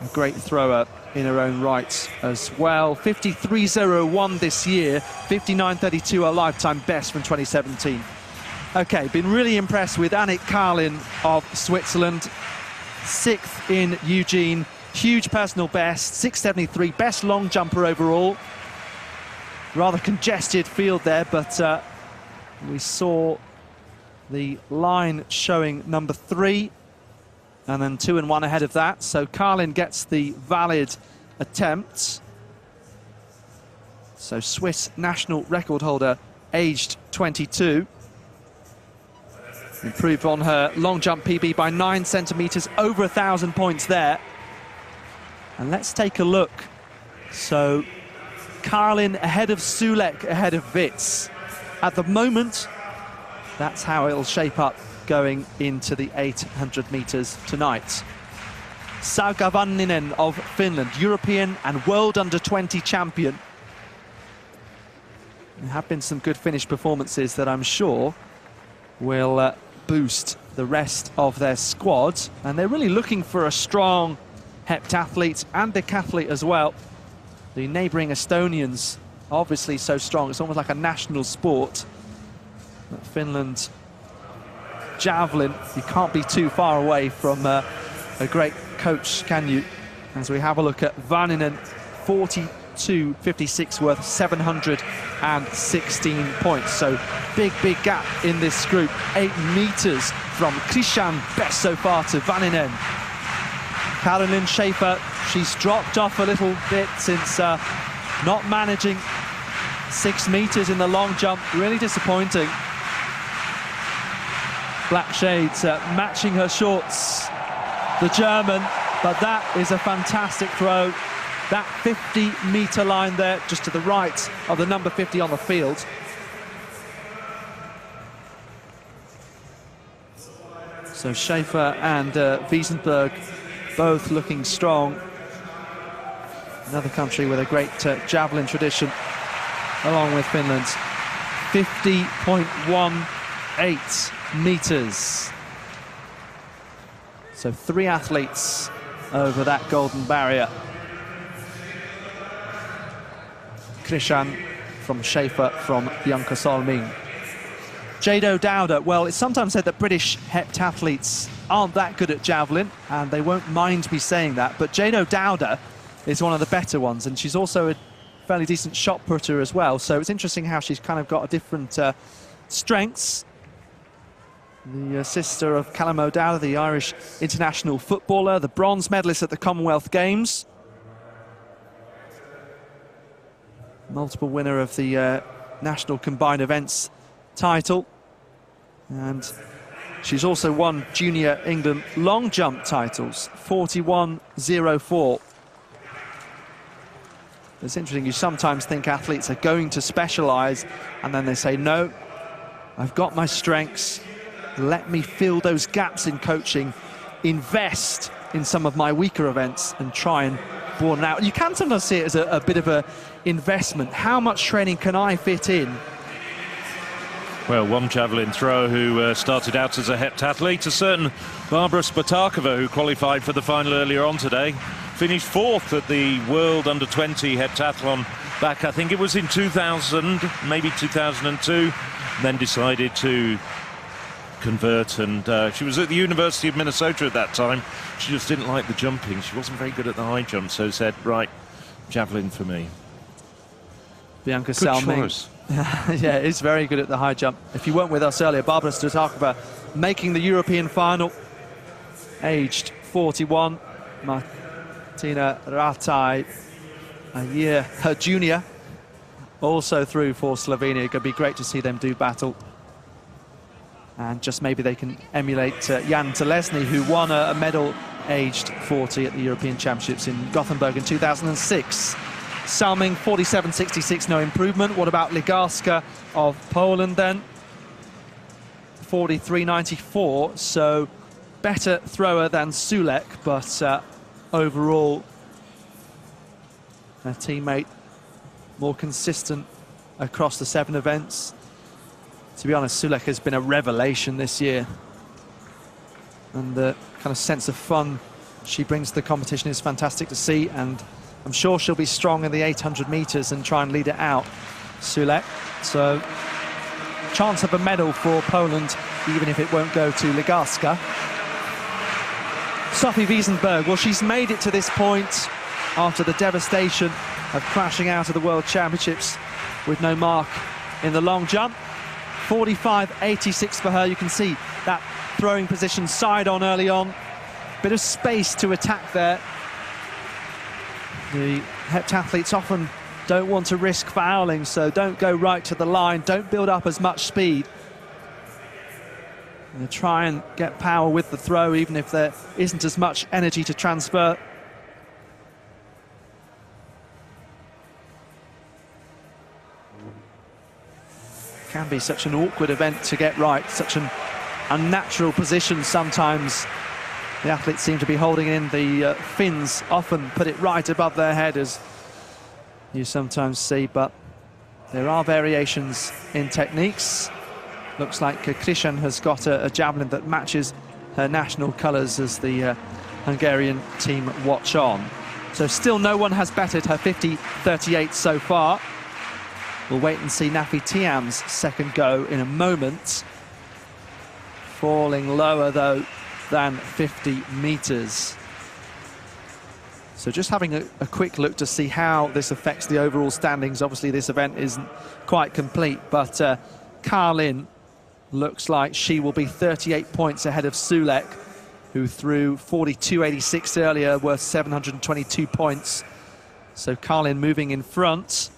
a great thrower in her own right as well. 53.01 this year, 59.32 a lifetime best from 2017. Okay, been really impressed with Annick Carlin of Switzerland. 6th in Eugene, huge personal best, 6.73, best long jumper overall. Rather congested field there, but we saw the line showing number 3 and then 2 and 1 ahead of that. So Carlin gets the valid attempt. So Swiss national record holder, aged 22. Improved on her long jump PB by 9 centimetres, over 1,000 points there. And let's take a look. So Carlin ahead of Sulek, ahead of Witz. At the moment, that's how it'll shape up going into the 800 metres tonight. Sauga Vanninen of Finland, European and World Under-20 champion. There have been some good Finnish performances that I'm sure will boost the rest of their squad. And they're really looking for a strong heptathlete and decathlete as well. The neighbouring Estonians, obviously so strong, it's almost like a national sport. But Finland javelin, you can't be too far away from a great coach, can you? As we have a look at Vanninen, 42.56 worth 716 points. So big gap in this group. 8 metres from Christian, best so far, to Vanninen. Caroline Schaefer, she's dropped off a little bit since not managing 6 metres in the long jump. Really disappointing. Black shades matching her shorts, the German, but that is a fantastic throw. That 50-metre line there, just to the right of the number 50 on the field. So Schaefer and Wiesenberg both looking strong. Another country with a great javelin tradition, along with Finland. 50.18 metres. So 3 athletes over that golden barrier. Christian from Schaefer from Bianca Solming. Jado Dowda, well, it's sometimes said that British heptathletes aren't that good at javelin, and they won't mind me saying that, but Jado Dowda is one of the better ones, and she's also a fairly decent shot putter as well, so it's interesting how she's kind of got a different strengths. The sister of Callum O'Dowda, the Irish international footballer, the bronze medalist at the Commonwealth Games. Multiple winner of the national combined events title. And she's also won Junior England long jump titles, 41.04. It's interesting, you sometimes think athletes are going to specialise, and then they say, no, I've got my strengths, let me fill those gaps in coaching, invest in some of my weaker events and try and broaden out. You can sometimes see it as a bit of an investment. How much training can I fit in?
Well, one javelin thrower who started out as a heptathlete, a certain Barbara Spatakova, who qualified for the final earlier on today, finished 4th at the World Under-20 heptathlon back, I think it was in 2000, maybe 2002, then decided to convert, and she was at the University of Minnesota at that time. She just didn't like the jumping. She wasn't very good at the high jump, so said, right, javelin for me.
Bianca
Good
Salming.
choice.
Yeah, is very good at the high jump. If you weren't with us earlier, Barbara Stratakova making the European final. aged 41. Martina Rataj, a year her junior, also through for Slovenia. It could be great to see them do battle. And just maybe they can emulate Jan Telesny, who won a medal aged 40 at the European Championships in Gothenburg in 2006. Salming, 47.66, no improvement. What about Ligarska of Poland then? 43.94, so better thrower than Sulek, but overall, her teammate more consistent across the 7 events. To be honest, Sulek has been a revelation this year. And the kind of sense of fun she brings to the competition is fantastic to see, and I'm sure she'll be strong in the 800 metres and try and lead it out, Sulek. So, chance of a medal for Poland, even if it won't go to Ligarska. Sophie Wiesenberg, well, she's made it to this point after the devastation of crashing out of the World Championships with no mark in the long jump. 45.86 for her. You can see that throwing position side on early on. Bit of space to attack there. The heptathletes often don't want to risk fouling, so don't go right to the line, don't build up as much speed. And try and get power with the throw, even if there isn't as much energy to transfer. Can be such an awkward event to get right, such an unnatural position sometimes. The athletes seem to be holding in. The fins often put it right above their head, as you sometimes see, but there are variations in techniques. Looks like Krishan has got a javelin that matches her national colours as the Hungarian team watch on. So still no one has bettered her 50.38 so far. We'll wait and see Nafi Tiam's second go in a moment. Falling lower, though, than 50 metres. So just having a quick look to see how this affects the overall standings. Obviously, this event isn't quite complete, but Carlier looks like she will be 38 points ahead of Sulek, who threw 42.86 earlier, worth 722 points. So Carlier moving in front.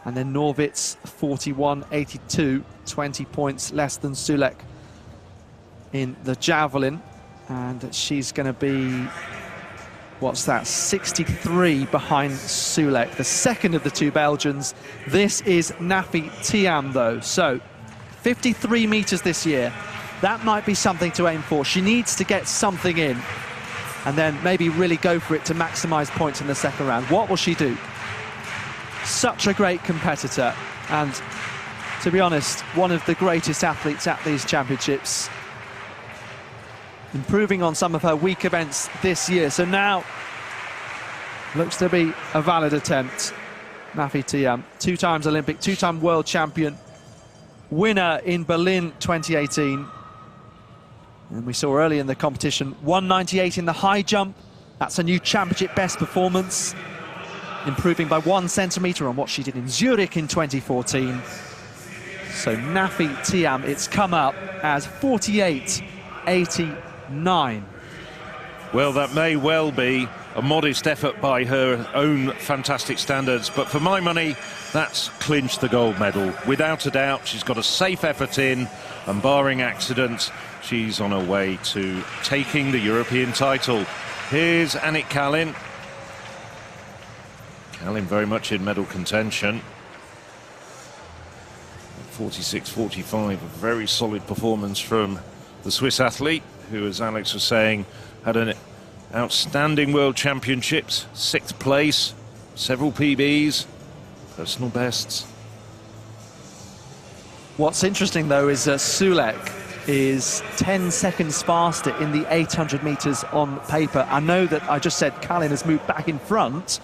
And then Norwitz, 41.82, 20 points less than Sulek in the javelin. And she's going to be, what's that, 63 behind Sulek, the second of the two Belgians. This is Nafi Tiam, though. So 53 metres this year. That might be something to aim for. She needs to get something in and then maybe really go for it to maximise points in the second round. What will she do? Such a great competitor, and to be honest, one of the greatest athletes at these championships. Improving on some of her weak events this year, so now looks to be a valid attempt. Nafi Tiam, 2 times Olympic, 2-time world champion, winner in Berlin 2018. And we saw early in the competition, 198 in the high jump. That's a new championship best performance, improving by 1 centimetre on what she did in Zurich in 2014. So Nafi Tiam, it's come up as 48.89.
Well, that may well be a modest effort by her own fantastic standards, but for my money, that's clinched the gold medal. Without a doubt, she's got a safe effort in, and barring accidents, she's on her way to taking the European title. Here's Annick Kalin. Kalin very much in medal contention. 46.45, a very solid performance from the Swiss athlete, who, as Alex was saying, had an outstanding World Championships, 6th place, several PBs, personal bests.
What's interesting, though, is Sulek is 10 seconds faster in the 800 metres on paper. I know that I just said Kalin has moved back in front,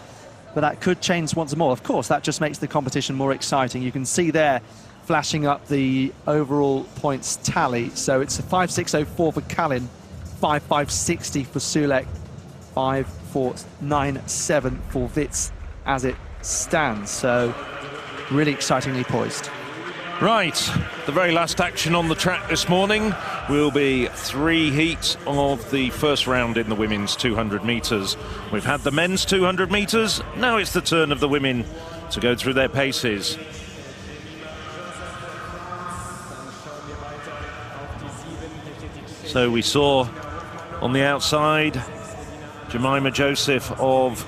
but that could change once more. Of course, that just makes the competition more exciting. You can see there flashing up the overall points tally. So it's a 5.604 for Kalin, 5.560 for Sulek, 5.497 for Witz as it stands. So really excitingly poised.
Right, the very last action on the track this morning will be 3 heats of the first round in the women's 200 metres. We've had the men's 200 metres, now it's the turn of the women to go through their paces. So we saw on the outside Jemima Joseph of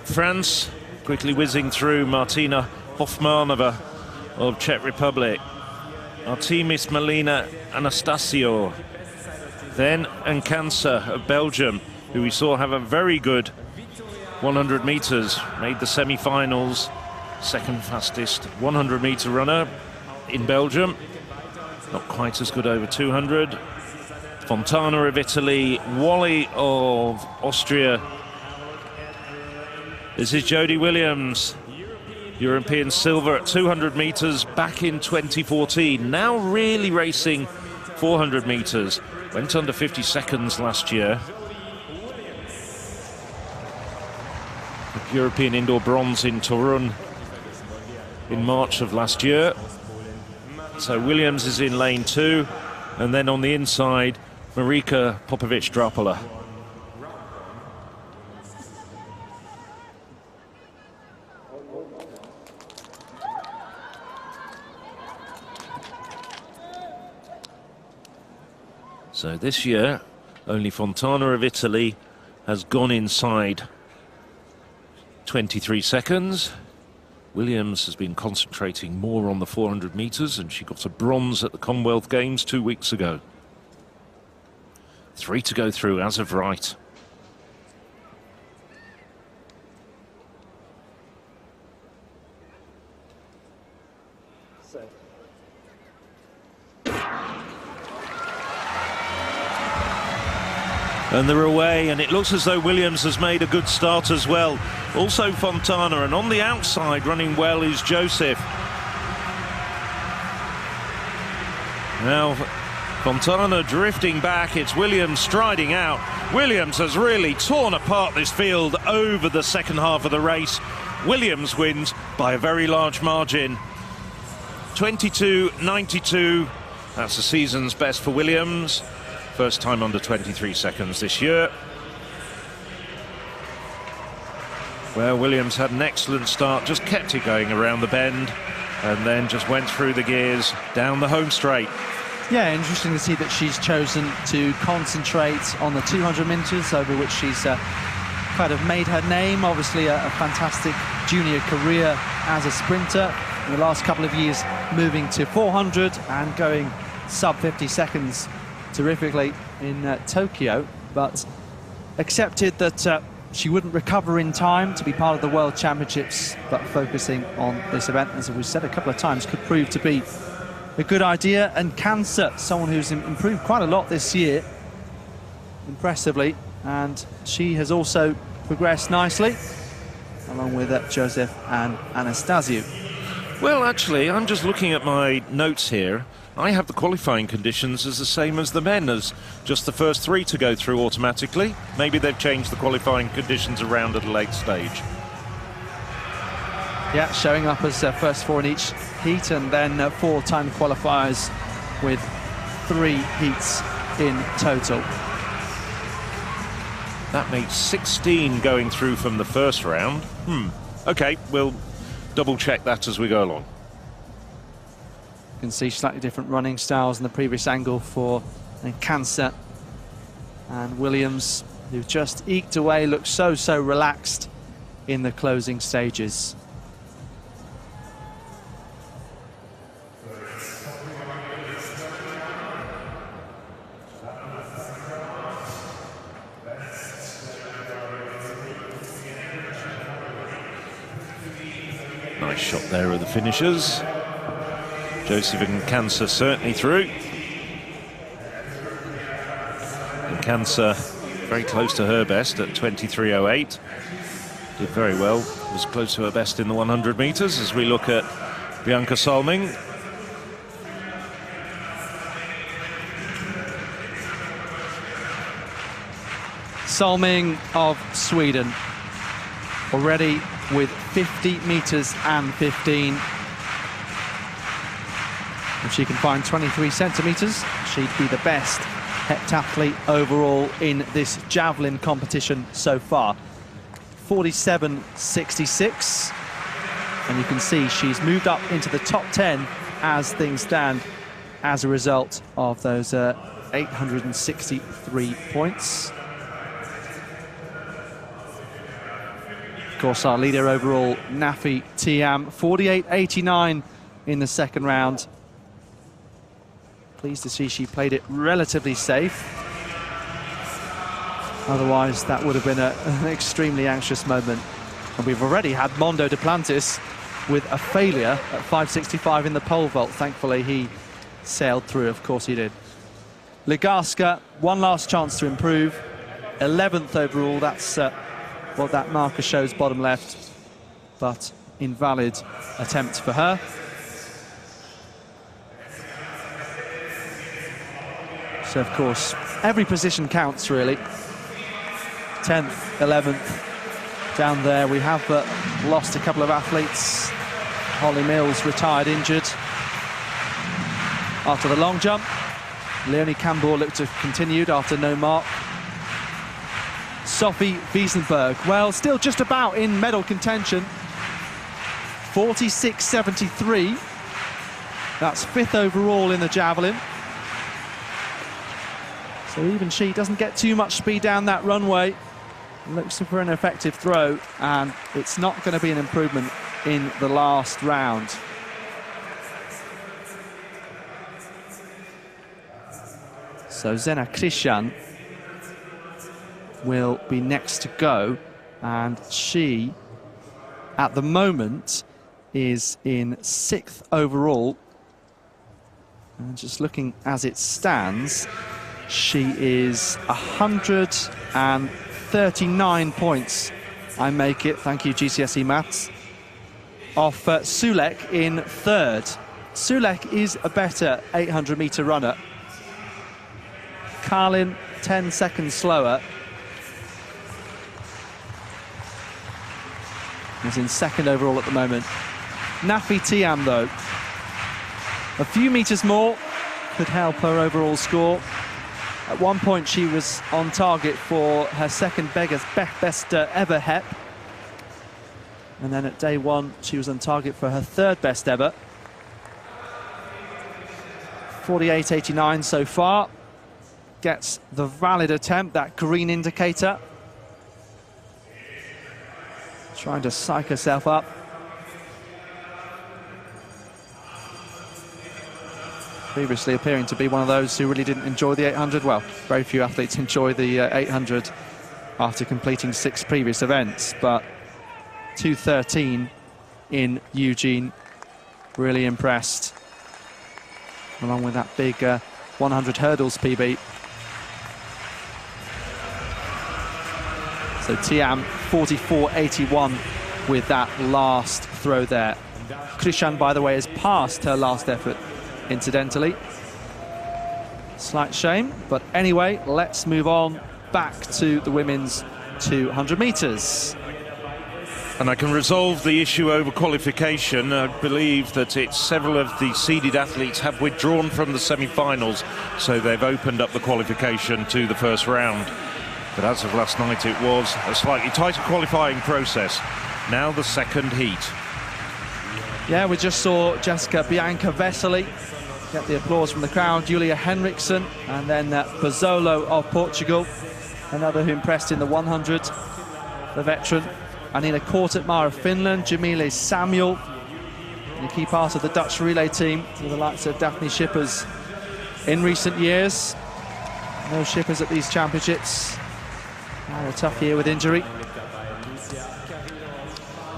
France quickly whizzing through Martina Hofmanova of Czech Republic, Artemis Melina Anastasio, then Nkansa of Belgium, who we saw have a very good 100 metres, made the semi-finals, second fastest 100 metre runner in Belgium, not quite as good over 200. Fontana of Italy, Wally of Austria. This is Jodie Williams, European silver at 200 metres back in 2014. Now really racing 400 metres. Went under 50 seconds last year. European indoor bronze in Torun in March of last year. So Williams is in lane 2, and then on the inside, Marika Popovic-Drapola. So this year, only Fontana of Italy has gone inside 23 seconds. Williams has been concentrating more on the 400 metres, and she got a bronze at the Commonwealth Games 2 weeks ago. 3 to go through as of right. And they're away, and it looks as though Williams has made a good start as well. Also Fontana, and on the outside running well is Joseph. Now Fontana drifting back, it's Williams striding out. Williams has really torn apart this field over the second half of the race. Williams wins by a very large margin. 22.92, that's the season's best for Williams. First time under 23 seconds this year. Well, Williams had an excellent start, just kept it going around the bend, and then just went through the gears down the home straight.
Yeah, interesting to see that she's chosen to concentrate on the 200 metres, over which she's kind of made her name. Obviously a fantastic junior career as a sprinter. In the last couple of years, moving to 400 and going sub 50 seconds terrifically in Tokyo, but accepted that she wouldn't recover in time to be part of the World Championships, but focusing on this event, as we've said a couple of times, could prove to be a good idea. And Cancer, someone who's improved quite a lot this year, impressively, and she has also progressed nicely, along with Joseph and Anastasio.
Well, actually, I'm just looking at my notes here. I have the qualifying conditions as the same as the men, as just the first 3 to go through automatically. Maybe they've changed the qualifying conditions around at a late stage.
Yeah, showing up as first 4 in each heat, and then 4 time qualifiers with 3 heats in total.
That makes 16 going through from the first round. Okay, we'll double check that as we go along.
You can see slightly different running styles in the previous angle for Cancer and Williams, who just eked away, looked so relaxed in the closing stages.
Nice shot there of the finishers. Joseph and Cancer certainly through. And Cancer very close to her best at 23.08. Did very well, was close to her best in the 100 metres as we look at Bianca Salming.
Salming of Sweden, already with 50 metres and 15. If she can find 23 centimetres, she'd be the best heptathlete overall in this javelin competition so far. 47.66, and you can see she's moved up into the top 10 as things stand as a result of those 863 points. Of course, our leader overall, Nafi Tiam, 48.89 in the second round. Pleased to see she played it relatively safe. Otherwise, that would have been an extremely anxious moment. And we've already had Mondo Duplantis with a failure at 5.65 in the pole vault. Thankfully, he sailed through. Of course he did. Ligarska, one last chance to improve. 11th overall. That's what that marker shows, bottom left. But invalid attempt for her. So, of course, every position counts, really. 10th, 11th, down there. We have lost a couple of athletes. Holly Mills retired injured after the long jump. Leonie Campbell looked to have continued after no mark. Sophie Wiesenberg, well, still just about in medal contention. 46.73. That's 5th overall in the javelin. So even she doesn't get too much speed down that runway. Looks for an effective throw, and it's not going to be an improvement in the last round. So Zena Christian will be next to go, and she, at the moment, is in 6th overall. And just looking as it stands, she is 139 points. I make it, thank you GCSE Maths, off Sulek in 3rd. Sulek is a better 800-metre runner. Carlin 10 seconds slower. He's in 2nd overall at the moment. Nafi Tiam, though, a few metres more could help her overall score. At one point, she was on target for her second best ever HEP. And then at day one, she was on target for her 3rd best ever. 48.89 so far. Gets the valid attempt, that green indicator. Trying to psych herself up. Previously appearing to be one of those who really didn't enjoy the 800. Well, very few athletes enjoy the 800 after completing 6 previous events, but 2:13 in Eugene, really impressed, along with that big 100 hurdles PB. So Tiam 44.81 with that last throw there. Christian, by the way, has passed her last effort, incidentally. Slight shame, but anyway, let's move on back to the women's 200 metres.
And I can resolve the issue over qualification. I believe that it's several of the seeded athletes have withdrawn from the semi-finals, so they've opened up the qualification to the first round. But as of last night, it was a slightly tighter qualifying process. Now the second heat.
Yeah, we just saw Jessica Bianca Vesely get the applause from the crowd. Julia Henriksson, and then Bozzolo of Portugal, another who impressed in the 100, the veteran. Anina Kortetmar of Finland, Jamile Samuel, a key part of the Dutch relay team, with the likes of Daphne Schippers in recent years. No Schippers at these championships. Had a tough year with injury.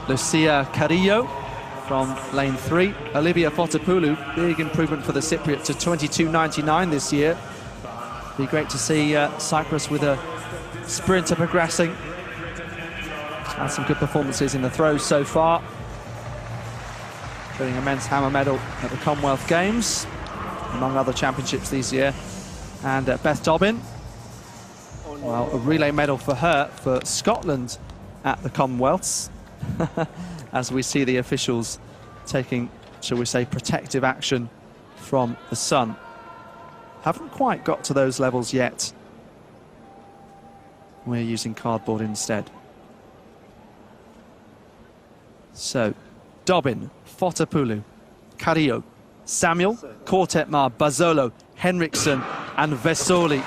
Lucia Carrillo from lane 3. Olivia Fotopoulou, big improvement for the Cypriot to 22.99 this year. Be great to see Cyprus with a sprinter progressing. Had some good performances in the throws so far, including a men's hammer medal at the Commonwealth Games, among other championships this year. And Beth Dobbin, well, a relay medal for her for Scotland at the Commonwealths. As we see the officials taking, shall we say, protective action from the sun. Haven't quite got to those levels yet. We're using cardboard instead. So, Dobbin, Fotopoulou, Carriot, Samuel, Kortetmar, Bazzolo, Henriksen and Vesoli.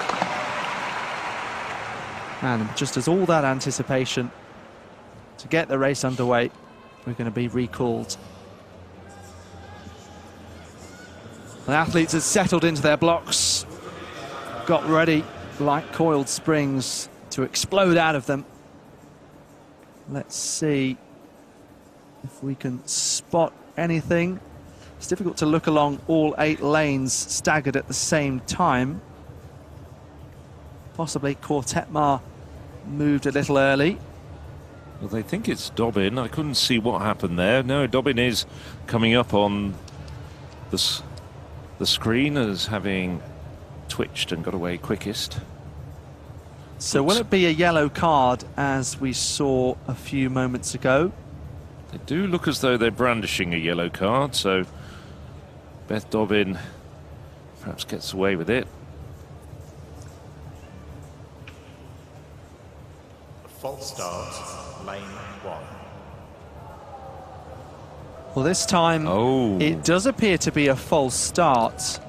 And just as all that anticipation to get the race underway, we're going to be recalled. The athletes have settled into their blocks, got ready like coiled springs to explode out of them. Let's see if we can spot anything. It's difficult to look along all 8 lanes staggered at the same time. Possibly Kortetmar moved a little early.
Well, they think it's Dobbin. I couldn't see what happened there. No, Dobbin is coming up on the screen as having twitched and got away quickest.
So will it be a yellow card as we saw a few moments ago?
They do look as though they're brandishing a yellow card, so Beth Dobbin perhaps gets away with it.
False start, lane 1.
Well, this time it does appear to be a false start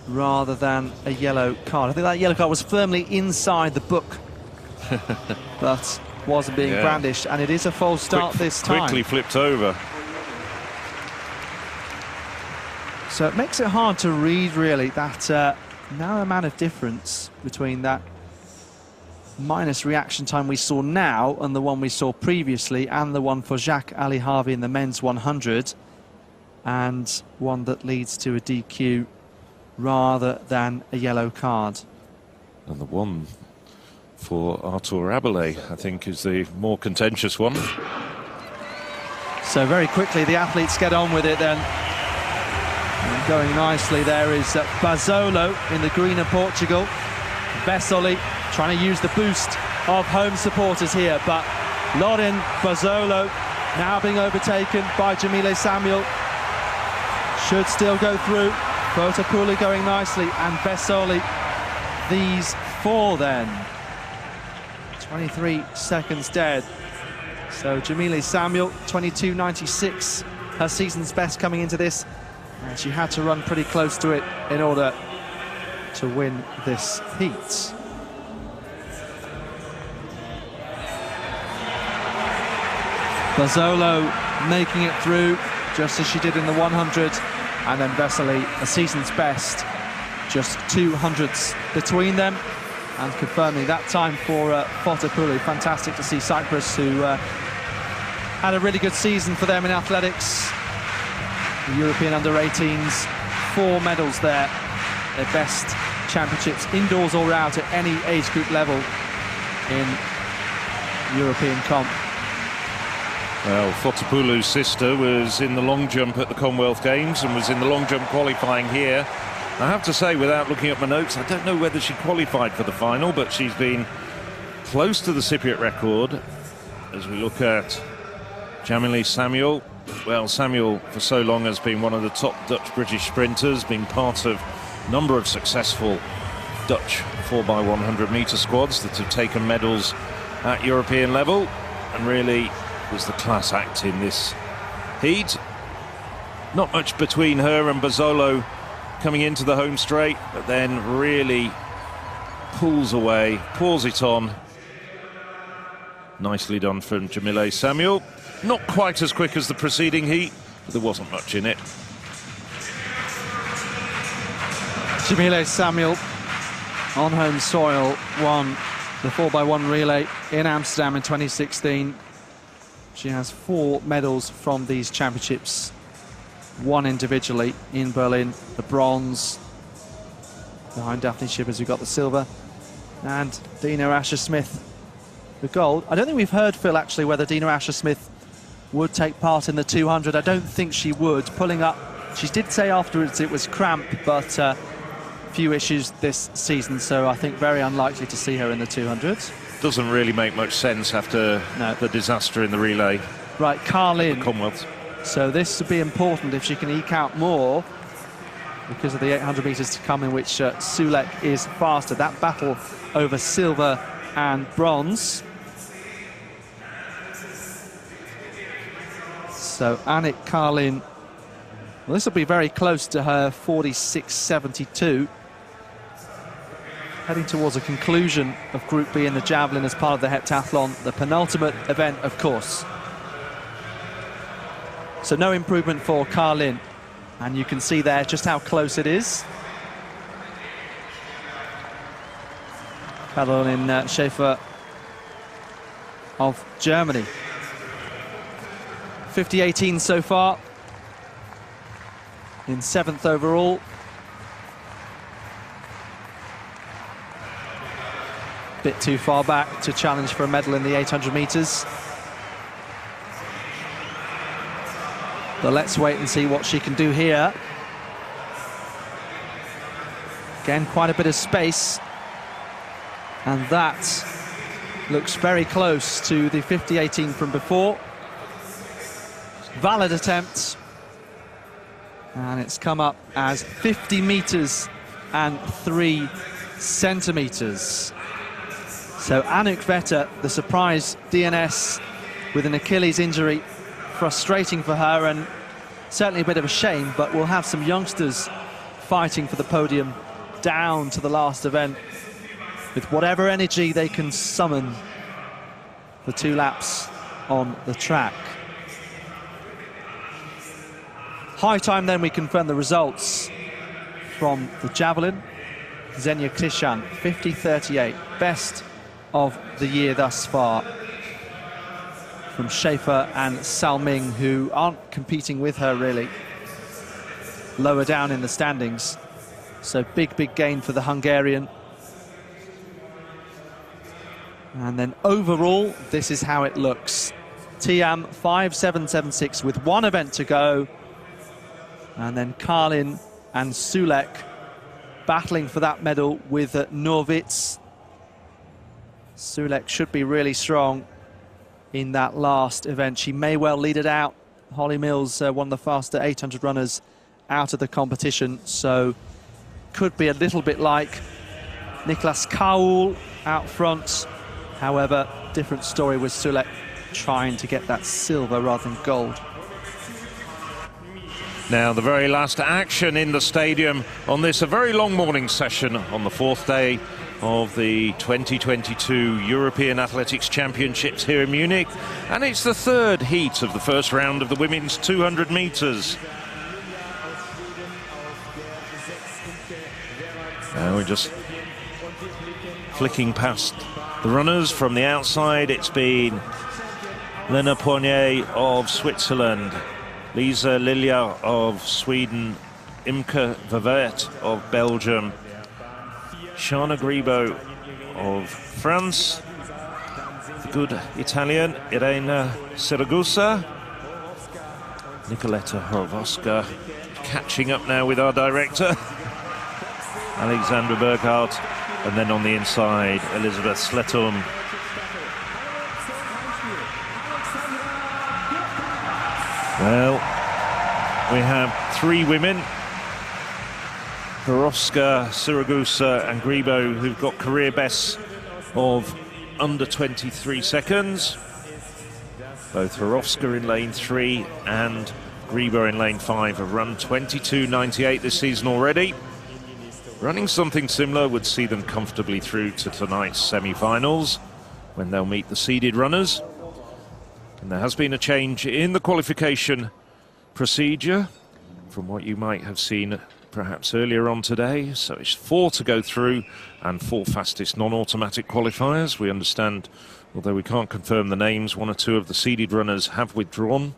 rather than a yellow card. I think that yellow card was firmly inside the book, but wasn't being brandished, and it is a false start this time.
Quickly flipped over.
So it makes it hard to read, really, that narrow amount of difference between that minus reaction time we saw now and the one we saw previously, and the one for Jacques Ali Harvey in the men's 100, and one that leads to a DQ rather than a yellow card.
And the one for Arthur Abelais, I think, is the more contentious one.
So very quickly the athletes get on with it then. And going nicely there is Bazzolo in the green of Portugal. Vesoli trying to use the boost of home supporters here, but Lorin Bazzolo now being overtaken by Jamile Samuel. Should still go through. Fotopoulou going nicely, and Vesoli. These 4 then. 23 seconds dead. So Jamile Samuel, 22.96, her season's best coming into this, and she had to run pretty close to it in order to win this heat. Bazzolo making it through just as she did in the 100, and then Vesely, a season's best, just 200ths between them, and confirming that time for Fotopoulou. Fantastic to see Cyprus, who had a really good season for them in athletics. The European under-18s, 4 medals there, their best championships, indoors or out, at any age group level in European comp.
Well, Fotopoulou's sister was in the long jump at the Commonwealth Games and was in the long jump qualifying here. I have to say, without looking at my notes, I don't know whether she qualified for the final, but she's been close to the Cypriot record. As we look at Jamile Samuel, well, Samuel for so long has been one of the top Dutch-British sprinters, been part of a number of successful Dutch 4x100 metre squads that have taken medals at European level, and really was the class act in this heat. Not much between her and Bazzolo coming into the home straight, but then really pulls away, pours it on. Nicely done from Jamile Samuel. Not quite as quick as the preceding heat, but there wasn't much in it.
Jamile Samuel on home soil won the 4x1 relay in Amsterdam in 2016. She has 4 medals from these championships, 1 individually in Berlin, the bronze, behind Daphne Shippers, who got the silver, and Dina Asher-Smith, the gold. I don't think we've heard, Phil, actually, whether Dina Asher-Smith would take part in the 200. I don't think she would. Pulling up, she did say afterwards it was cramp, but a few issues this season, so I think very unlikely to see her in the 200.
Doesn't really make much sense after the disaster in the relay.
Right, Carlier.
Commonwealth.
So this would be important if she can eke out more, because of the 800 metres to come, in which Sulek is faster. That battle over silver and bronze. So Annick Carlin, well, this will be very close to her 46.72. Heading towards a conclusion of Group B in the Javelin as part of the heptathlon, the penultimate event, of course. So no improvement for Carlin, and you can see there just how close it is. Caroline Schäfer of Germany. 50.18 so far, in 7th overall. Bit too far back to challenge for a medal in the 800 metres. But let's wait and see what she can do here. Again, quite a bit of space. And that looks very close to the 50.18 from before. Valid attempt. And it's come up as 50 metres and 3 centimetres. So Anouk Vetter, the surprise DNS with an Achilles injury, frustrating for her and certainly a bit of a shame, but we'll have some youngsters fighting for the podium down to the last event with whatever energy they can summon for 2 laps on the track. High time then we confirm the results from the Javelin. Xenia Krishan, 50.38, best of the year thus far. From Schäfer and Salming, who aren't competing with her really, lower down in the standings. So big gain for the Hungarian. And then overall, this is how it looks. Tiam 5.776 with 1 event to go. And then Carlin and Sulek battling for that medal with Norwitz. Sulek should be really strong in that last event. She may well lead it out. Holly Mills, one of the faster 800 runners out of the competition, so could be a little bit like Niklas Kaul out front. However, different story with Sulek trying to get that silver rather than gold.
Now, the very last action in the stadium on this, a very long morning session on the 4th day of the 2022 European Athletics Championships here in Munich. And it's the 3rd heat of the first round of the women's 200 metres. Now we're just flicking past the runners from the outside. It's been Lena Poirier of Switzerland, Lisa Lilia of Sweden, Imke Verwert of Belgium, Shana Gribo of France, the good Italian Irene Siragusa, Nicoletta Horvoska, catching up now with our director, Alexandra Burkhardt, and then on the inside, Elizabeth Sletum. Well, we have 3 women, Horowska, Siragusa and Gribo, who've got career bests of under 23 seconds. Both Horowska in lane 3 and Gribo in lane 5 have run 22.98 this season already. Running something similar would see them comfortably through to tonight's semi-finals, when they'll meet the seeded runners. And there has been a change in the qualification procedure from what you might have seen perhaps earlier on today. So it's 4 to go through and 4 fastest non-automatic qualifiers. We understand, although we can't confirm the names, 1 or 2 of the seeded runners have withdrawn.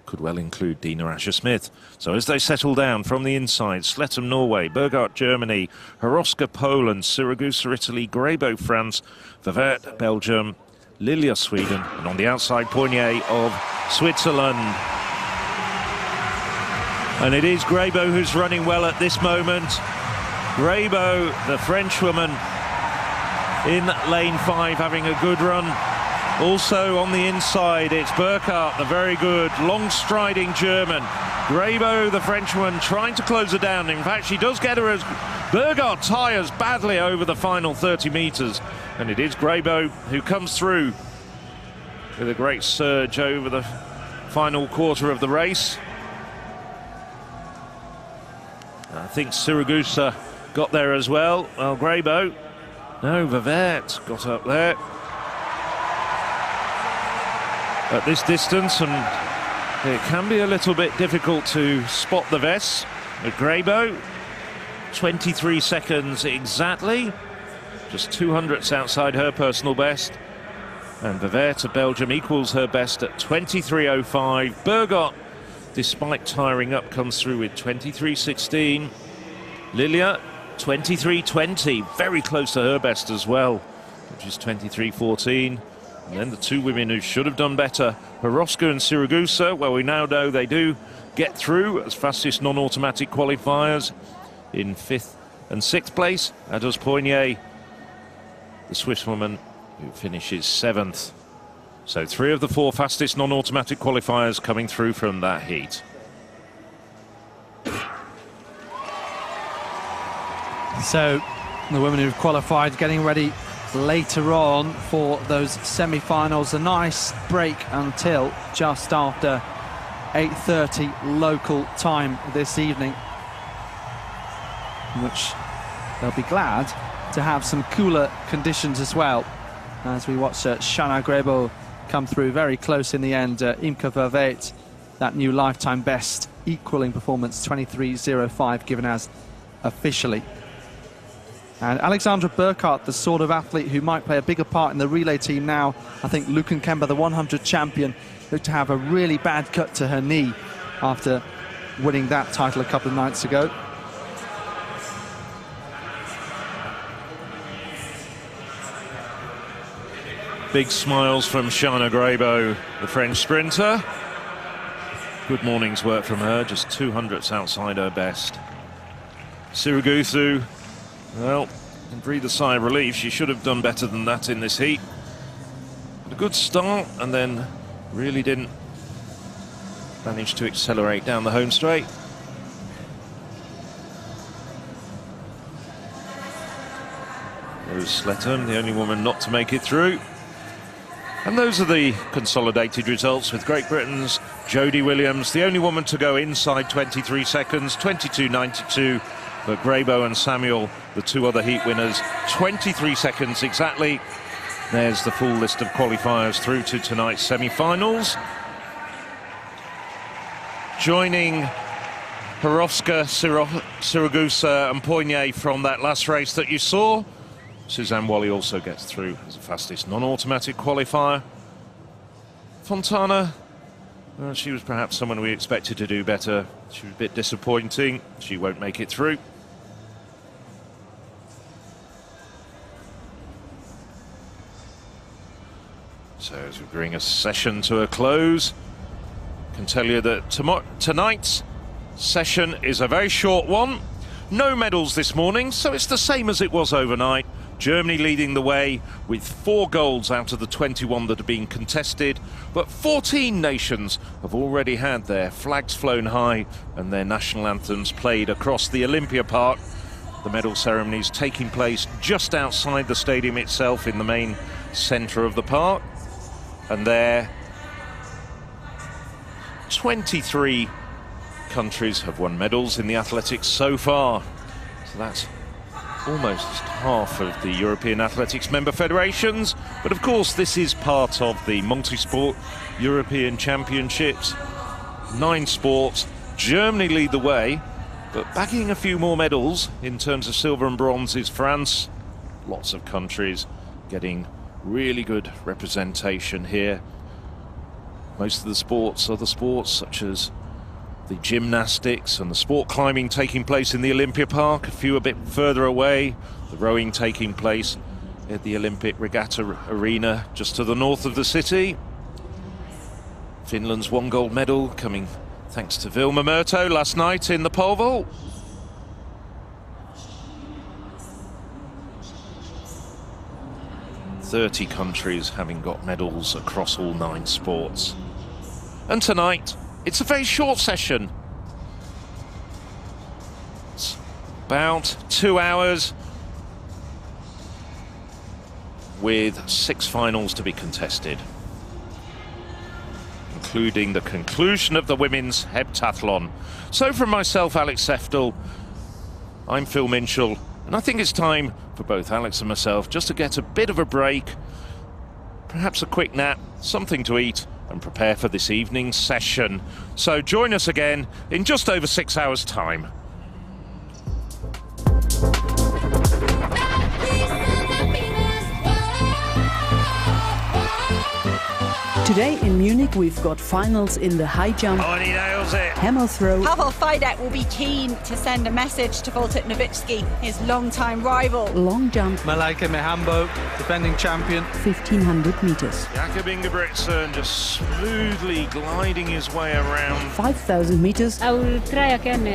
Could well include Dina Asher-Smith. So as they settle down from the inside, Sletum Norway, Burghardt Germany, Horowska Poland, Siragusa Italy, Grebo France, Verwert Belgium, Lilia Sweden, and on the outside Poirier of Switzerland. And it is Grebo who's running well at this moment. Grebo, the Frenchwoman, in lane 5, having a good run. Also on the inside, it's Burkhardt, the very good, long-striding German. Grabo, the Frenchman, trying to close her down. In fact, she does get her as Burkhardt tires badly over the final 30 metres. And it is Grabo who comes through with a great surge over the final quarter of the race. I think Siragusa got there as well. Well, Grabo, no, Vivert got up there at this distance, and it can be a little bit difficult to spot the vests. But Grabo, 23 seconds exactly, just 200ths outside her personal best. And Vivert of Belgium equals her best at 23.05. Burkhardt, despite tiring up, comes through with 23.16. Lilia, 23.20, very close to her best as well, which is 23.14. And then the two women who should have done better, Horoska and Siragusa, well, we now know they do get through as fastest non-automatic qualifiers in 5th and 6th place, as does Poignet, the Swiss woman, who finishes 7th. So 3 of the 4 fastest non-automatic qualifiers coming through from that heat.
So the women who've qualified getting ready later on for those semi-finals. A nice break until just after 8:30 local time this evening, in which they'll be glad to have some cooler conditions as well, as we watch Shana Grabo come through very close in the end. Imke Verwet, that new lifetime best, equaling performance 23.05 given as officially. And Alexandra Burkhardt, the sort of athlete who might play a bigger part in the relay team now. I think Lucan Kemba, the 100 champion, looked to have a really bad cut to her knee after winning that title a couple of nights ago.
Big smiles from Shana Grabo, the French sprinter. Good morning's work from her, just 200ths outside her best. Siragusa, well, can breathe a sigh of relief. She should have done better than that in this heat. But a good start, and then really didn't manage to accelerate down the home straight. There's Sletham, the only woman not to make it through. And those are the consolidated results, with Great Britain's Jodie Williams, the only woman to go inside 23 seconds, 22.92. But Grabo and Samuel, the 2 other heat winners, 23 seconds exactly. There's the full list of qualifiers through to tonight's semi-finals. Joining Horoska, Siragusa and Poignet from that last race that you saw, Suzanne Wally also gets through as the fastest non-automatic qualifier. Fontana, well, she was perhaps someone we expected to do better. She was a bit disappointing. She won't make it through. So as we bring a session to a close, I can tell you that tonight's session is a very short one. No medals this morning, so it's the same as it was overnight. Germany leading the way with 4 golds out of the 21 that have been contested, but 14 nations have already had their flags flown high and their national anthems played across the Olympia Park. The medal ceremonies taking place just outside the stadium itself in the main centre of the park. And there, 23 countries have won medals in the athletics so far. So that's almost half of the European Athletics member federations. But of course, this is part of the multi-sport European Championships. 9 sports. Germany lead the way, but bagging a few more medals in terms of silver and bronze is France. Lots of countries getting really good representation here. Most of the sports are the sports such as the gymnastics and the sport climbing taking place in the Olympia Park, a few a bit further away. The rowing taking place at the Olympic Regatta Arena just to the north of the city. Finland's 1 gold medal coming thanks to Vilma Murto last night in the pole vault. 30 countries having got medals across all 9 sports. And tonight, it's a very short session. It's about 2 hours with 6 finals to be contested, including the conclusion of the women's heptathlon. So from myself, Alex Seftel, I'm Phil Minshall, and I think it's time for both Alex and myself just to get a bit of a break, perhaps a quick nap, something to eat, and prepare for this evening's session. So join us again in just over 6 hours' time.
Today in Munich we've got finals in the high jump,
Oh, and he nails it.
hammer throw,
Pavel Fidek will be keen to send a message to Valentin Lavin, his long-time rival.
long jump,
Malaika Mihambo, defending champion.
1500 meters,
Jakob Ingebrigtsen just smoothly gliding his way around.
5000 meters,
I will try again.